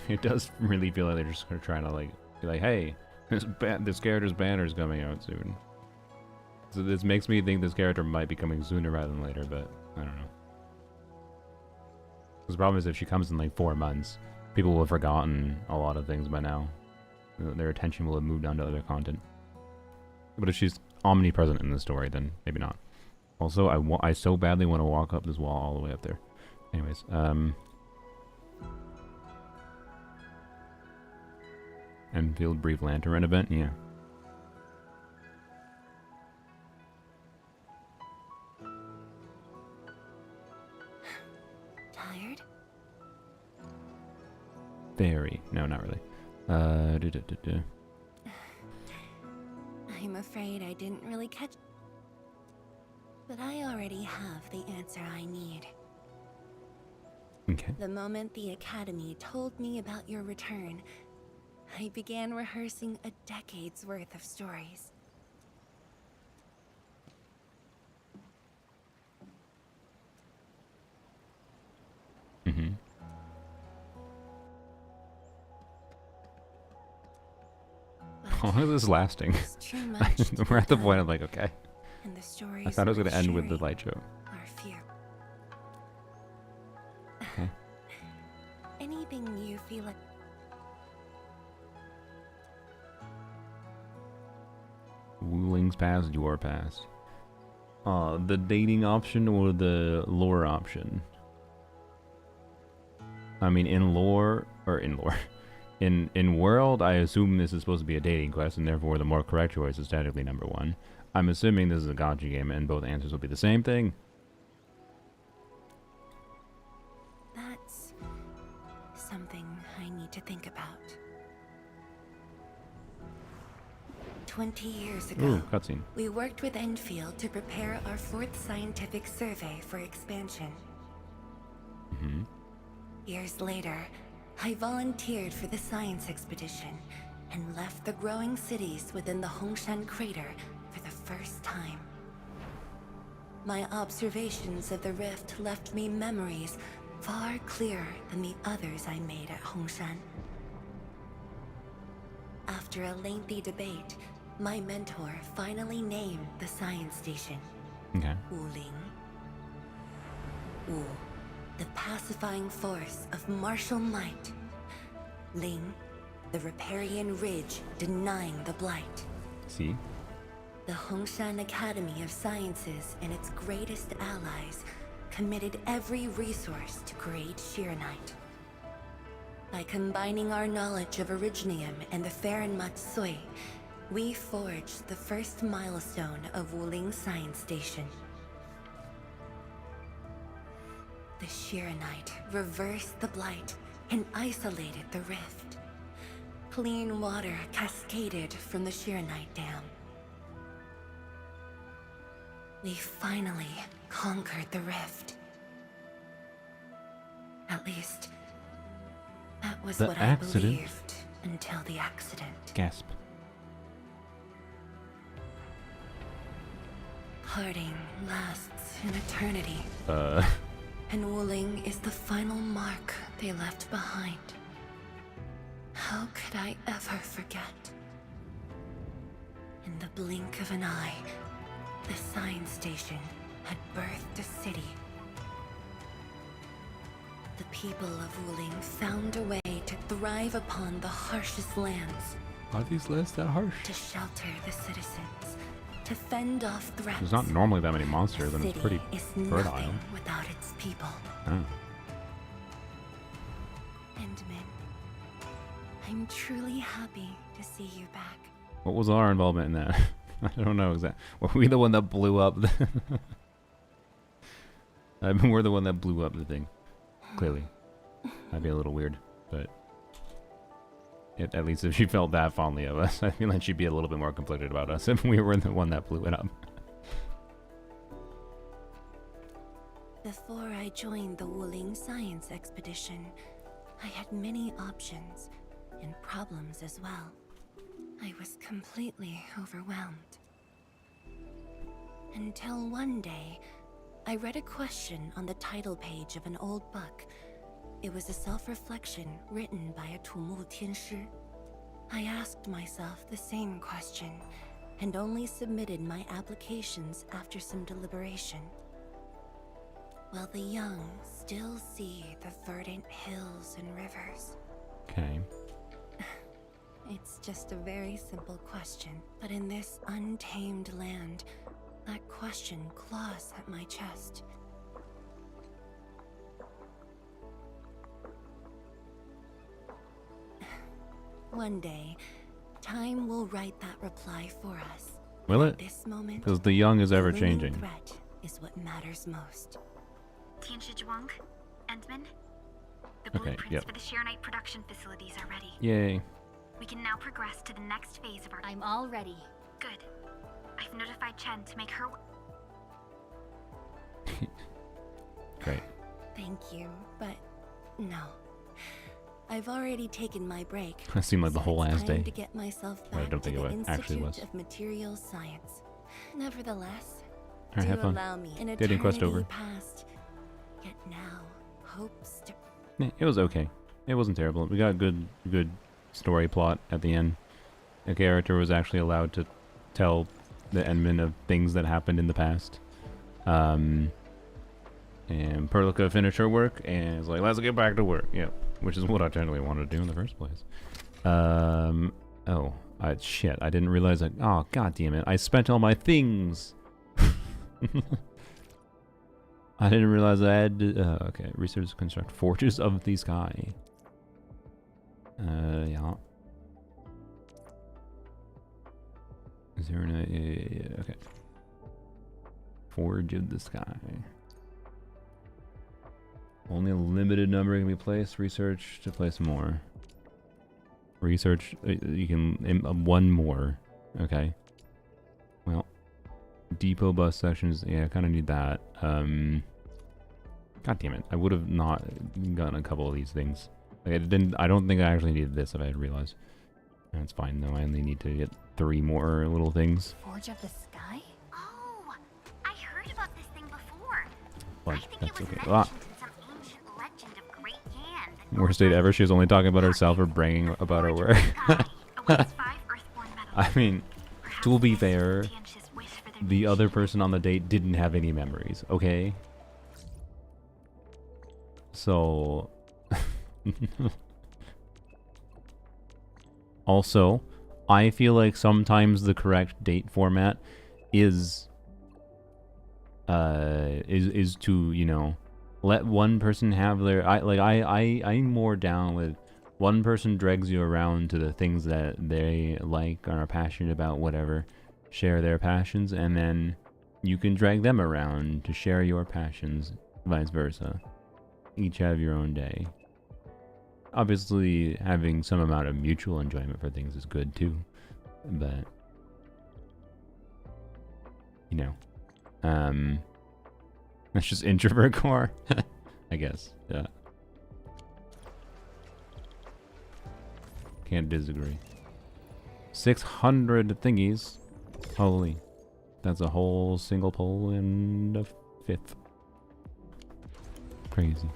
It does really feel like they're just trying to like be like, hey, this character's banner is coming out soon. So this makes me think this character might be coming sooner rather than later, but I don't know. The problem is if she comes in like 4 months, people will have forgotten a lot of things by now. Their attention will have moved on to other content. But if she's omnipresent in the story, then maybe not. Also, I so badly want to walk up this wall all the way up there. Anyways, Enfield Brief Lantern event, yeah. Tired? Very. No, not really. I'm afraid I didn't really catch. But I already have the answer I need. Okay. The moment the Academy told me about your return, I began rehearsing a decade's worth of stories. Mm-hmm. How long is this lasting? Too much to We're at the be point done, I'm like, okay. and the stories I thought it was we're going to end with the sharing light show. are few. Okay. Anything you feel like. Wuling's past, your past. The dating option or the lore option? I mean, in lore, in world, I assume this is supposed to be a dating quest, and therefore the more correct choice is technically number 1. I'm assuming this is a gacha game, and both answers will be the same thing. That's something I need to think about. 20 years ago, Ooh, cutscene. we worked with Enfield to prepare our 4th scientific survey for expansion. Mm-hmm. Years later, I volunteered for the science expedition and left the growing cities within the Hongshan crater for the first time. My observations of the rift left me memories far clearer than the others I made at Hongshan. After a lengthy debate, my mentor finally named the science station Okay. Wuling. Wu, the pacifying force of martial might. Ling, the riparian ridge denying the blight. See? The Hongshan Academy of Sciences and its greatest allies committed every resource to create Shiranite. By combining our knowledge of Originium and the Farron Matsui, we forged the first milestone of Wuling Science Station. The Shiranite reversed the blight and isolated the rift. Clean water cascaded from the Shiranite Dam. We finally conquered the rift. At least, that was The what accident? I believed until the accident. Gasp. Parting lasts an eternity. And Wuling is the final mark they left behind. How could I ever forget? In the blink of an eye, the science station had birthed a city. The people of Wuling found a way to thrive upon the harshest lands. Are these lands that harsh? To shelter the citizens, to fend off threats. There's not normally that many monsters, and it's pretty is fertile. nothing without its people. Oh. And Min, I'm truly happy to see you back. What was our involvement in that? I don't know exactly. Were we the one that blew up the I mean, we're the one that blew up the thing. Clearly. That'd be a little weird, but at least if she felt that fondly of us, I feel like she'd be a little bit more conflicted about us if we were the one that blew it up. Before I joined the Wuling Science Expedition, I had many options and problems as well. I was completely overwhelmed. Until one day, I read a question on the title page of an old book. It was a self-reflection written by a Tumu Tianshi. I asked myself the same question, and only submitted my applications after some deliberation. Will the young still see the verdant hills and rivers? Okay. It's just a very simple question, but in this untamed land, that question claws at my chest. One day, time will write that reply for us. Will it? At this moment, Because the young is ever the looming changing. threat is what matters most. Tianshizhuang, Endman, the Okay, blueprints yep. for the Sheer production facilities are ready. Yay. We can now progress to the next phase of our— I'm all ready. Good. I've notified Chen to make her— Great. Thank you, but no. I've already taken my break. That seemed like the so whole it's ass time day. to get myself But I back don't think to the it actually Institute was. of Materials Science. Nevertheless, Alright, do have fun. allow me an Dating quest eternity over. past, yet now hopes to. Yeah, it was okay. It wasn't terrible. We got a good story plot at the end. A character was actually allowed to tell the Endman of things that happened in the past. And Perlica finished her work and is like, let's get back to work. Yep. Which is what I generally wanted to do in the first place. Shit. I didn't realize that. Oh, god damn it. I spent all my things. I didn't realize I had to, okay. Research construct forges of the sky. Yeah. Is there an, yeah, okay. Forge of the sky. Only a limited number can be placed. Research to place more. Research, you can, one more. Okay. Well, depot bus sections, yeah, I kind of need that. God damn it, I would have not gotten a couple of these things. Like, I don't think I actually needed this if I had realized. That's fine though, I only need to get 3 more little things. Forge of the Sky? Oh, I heard about this thing before. But I think that's it was okay. mentioned in some ancient legend of Great Yan. that Worst date ever, she was only talking about herself or bragging about her work. awaits 5 Earthborn medals. I mean, to be fair, Tian's wish for their the other person on the date didn't have any memories, okay? So... Also, I feel like sometimes the correct date format is to, you know, let one person have their I'm more down with one person drags you around to the things that they like or are passionate about, whatever, share their passions, and then you can drag them around to share your passions, vice versa. Each have your own day. Obviously, having some amount of mutual enjoyment for things is good too, but you know, that's just introvert core, I guess. Yeah, can't disagree. 600 thingies, holy, that's a whole single pull and a 5th. Crazy.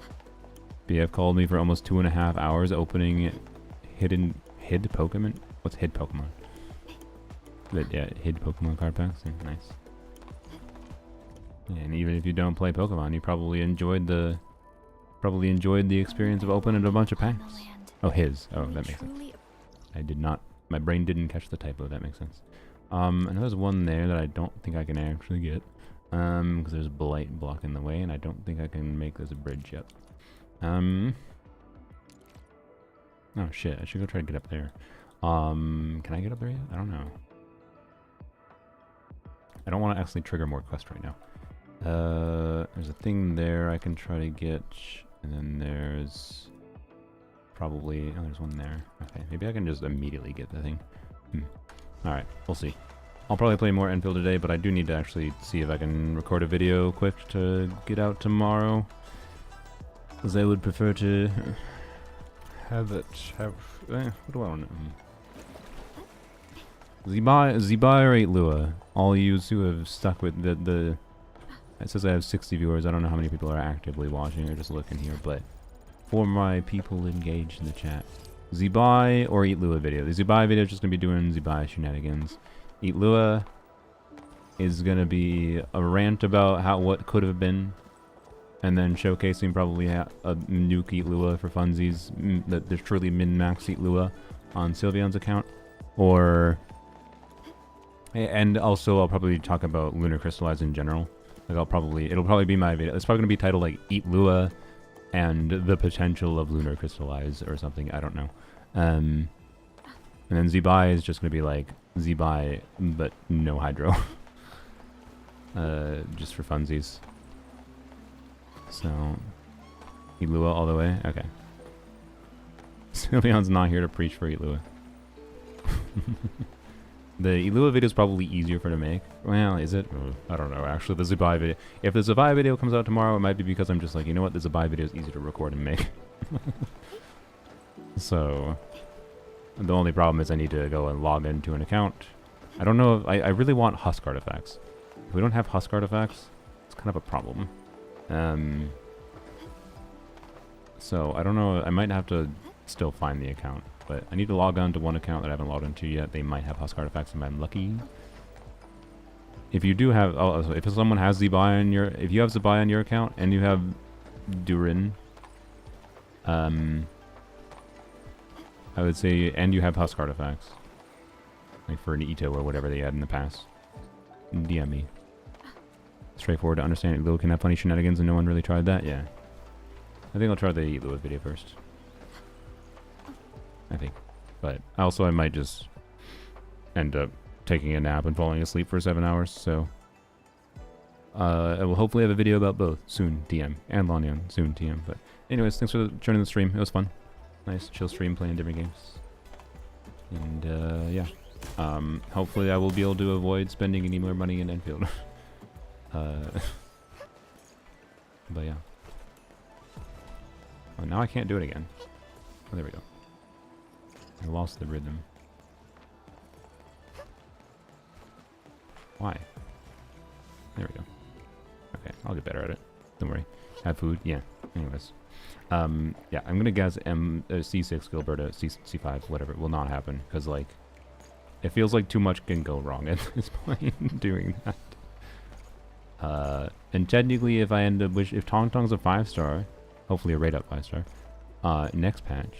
BF called me for almost 2.5 hours opening hid Pokemon? What's hid Pokemon? But yeah, hid Pokemon card packs. Yeah, nice. Yeah, and even if you don't play Pokemon, you probably enjoyed the experience of opening a bunch of packs. Oh, his. Oh, that makes sense. I did not. My brain didn't catch the typo. That makes sense. I know there's one there that I don't think I can actually get. Because there's Blight blocking the way, and I don't think I can make this a bridge yet. Oh shit, I should go try to get up there. Can I get up there yet? I don't know. I don't want to actually trigger more quests right now. There's a thing there I can try to get, and then there's probably, oh, there's one there. Okay, maybe I can just immediately get the thing. Alright, we'll see. I'll probably play more Enfield today, but I do need to actually see if I can record a video quick to get out tomorrow. Because I would prefer to what do I want to... Zibai or 8 Lua? All you who have stuck with the... It says I have 60 viewers. I don't know how many people are actively watching or just looking here, but for my people engaged in the chat. Zibai or 8 Lua video. The Zibai video is just going to be doing Zibai shenanigans. 8 Lua is going to be a rant about what could have been. and then showcasing probably a nuke Eat Lua for funsies, that there's truly min-max Eat Lua on Sylveon's account, or... And also I'll probably talk about Lunar Crystallize in general. Like it'll probably be my video. It's probably gonna be titled like Eat Lua and the potential of Lunar Crystallize or something, I don't know. And then Zebai is just gonna be like Zebai but no hydro. Just for funsies. So Eat Lua all the way? Okay. Sylveon's not here to preach for Eat Lua. The Eat Lua video is probably easier for to make. Well, is it? I don't know, actually. The Zebai video. If the Zebai video comes out tomorrow, it might be because I'm just like, you know what? The Zebai video is easy to record and make. So, the only problem is I need to go and log into an account. I don't know if... I really want Husk artifacts. If we don't have Husk artifacts, it's kind of a problem. So, I don't know. I might have to still find the account. But I need to log on to one account that I haven't logged into yet. They might have Husk artifacts if I'm lucky. If you do have... Oh, if someone has Zebai on your... If you have Zebai on your account and you have Durin... I would say... And you have Husk artifacts. Like for an Ito or whatever they had in the past. DM me. Straightforward to understand. Lua can have funny shenanigans and no one really tried that? Yeah. I think I'll try the Eat Lua video first. I think. But also I might just end up taking a nap and falling asleep for 7 hours, so I will hopefully have a video about both soon, DM, and Lanyan soon, TM. But anyways, thanks for joining the stream. It was fun. Nice chill stream playing different games. And yeah. Hopefully I will be able to avoid spending any more money in Enfield. But yeah. Oh, now I can't do it again. Oh, there we go. I lost the rhythm. Why? There we go. Okay, I'll get better at it. Don't worry. Have food? Yeah. Anyways. Yeah, I'm gonna guess C6, Gilberta, C5, whatever. It will not happen. Because, like, it feels like too much can go wrong at this point doing that. And technically, if I end up if Tong Tong's a 5-star, hopefully a rate up 5-star, next patch,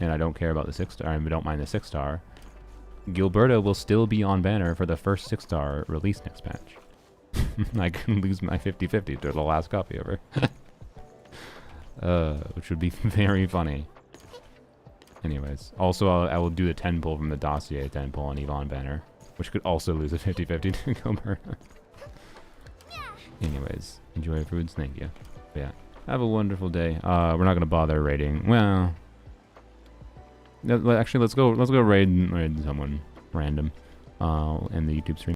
and I don't care about the 6-star, I don't mind the 6-star, Gilberta will still be on banner for the first 6-star release next patch. I can lose my 50-50 to the last copy of her. Which would be very funny. Anyways, also I will do the 10 pull from the dossier 10 pull on Yvonne banner, which could also lose a 50-50 to Gilberta. Anyways, enjoy your foods, thank you. But yeah, have a wonderful day. We're not gonna bother raiding. Well, actually, let's go raid someone random. In the YouTube stream.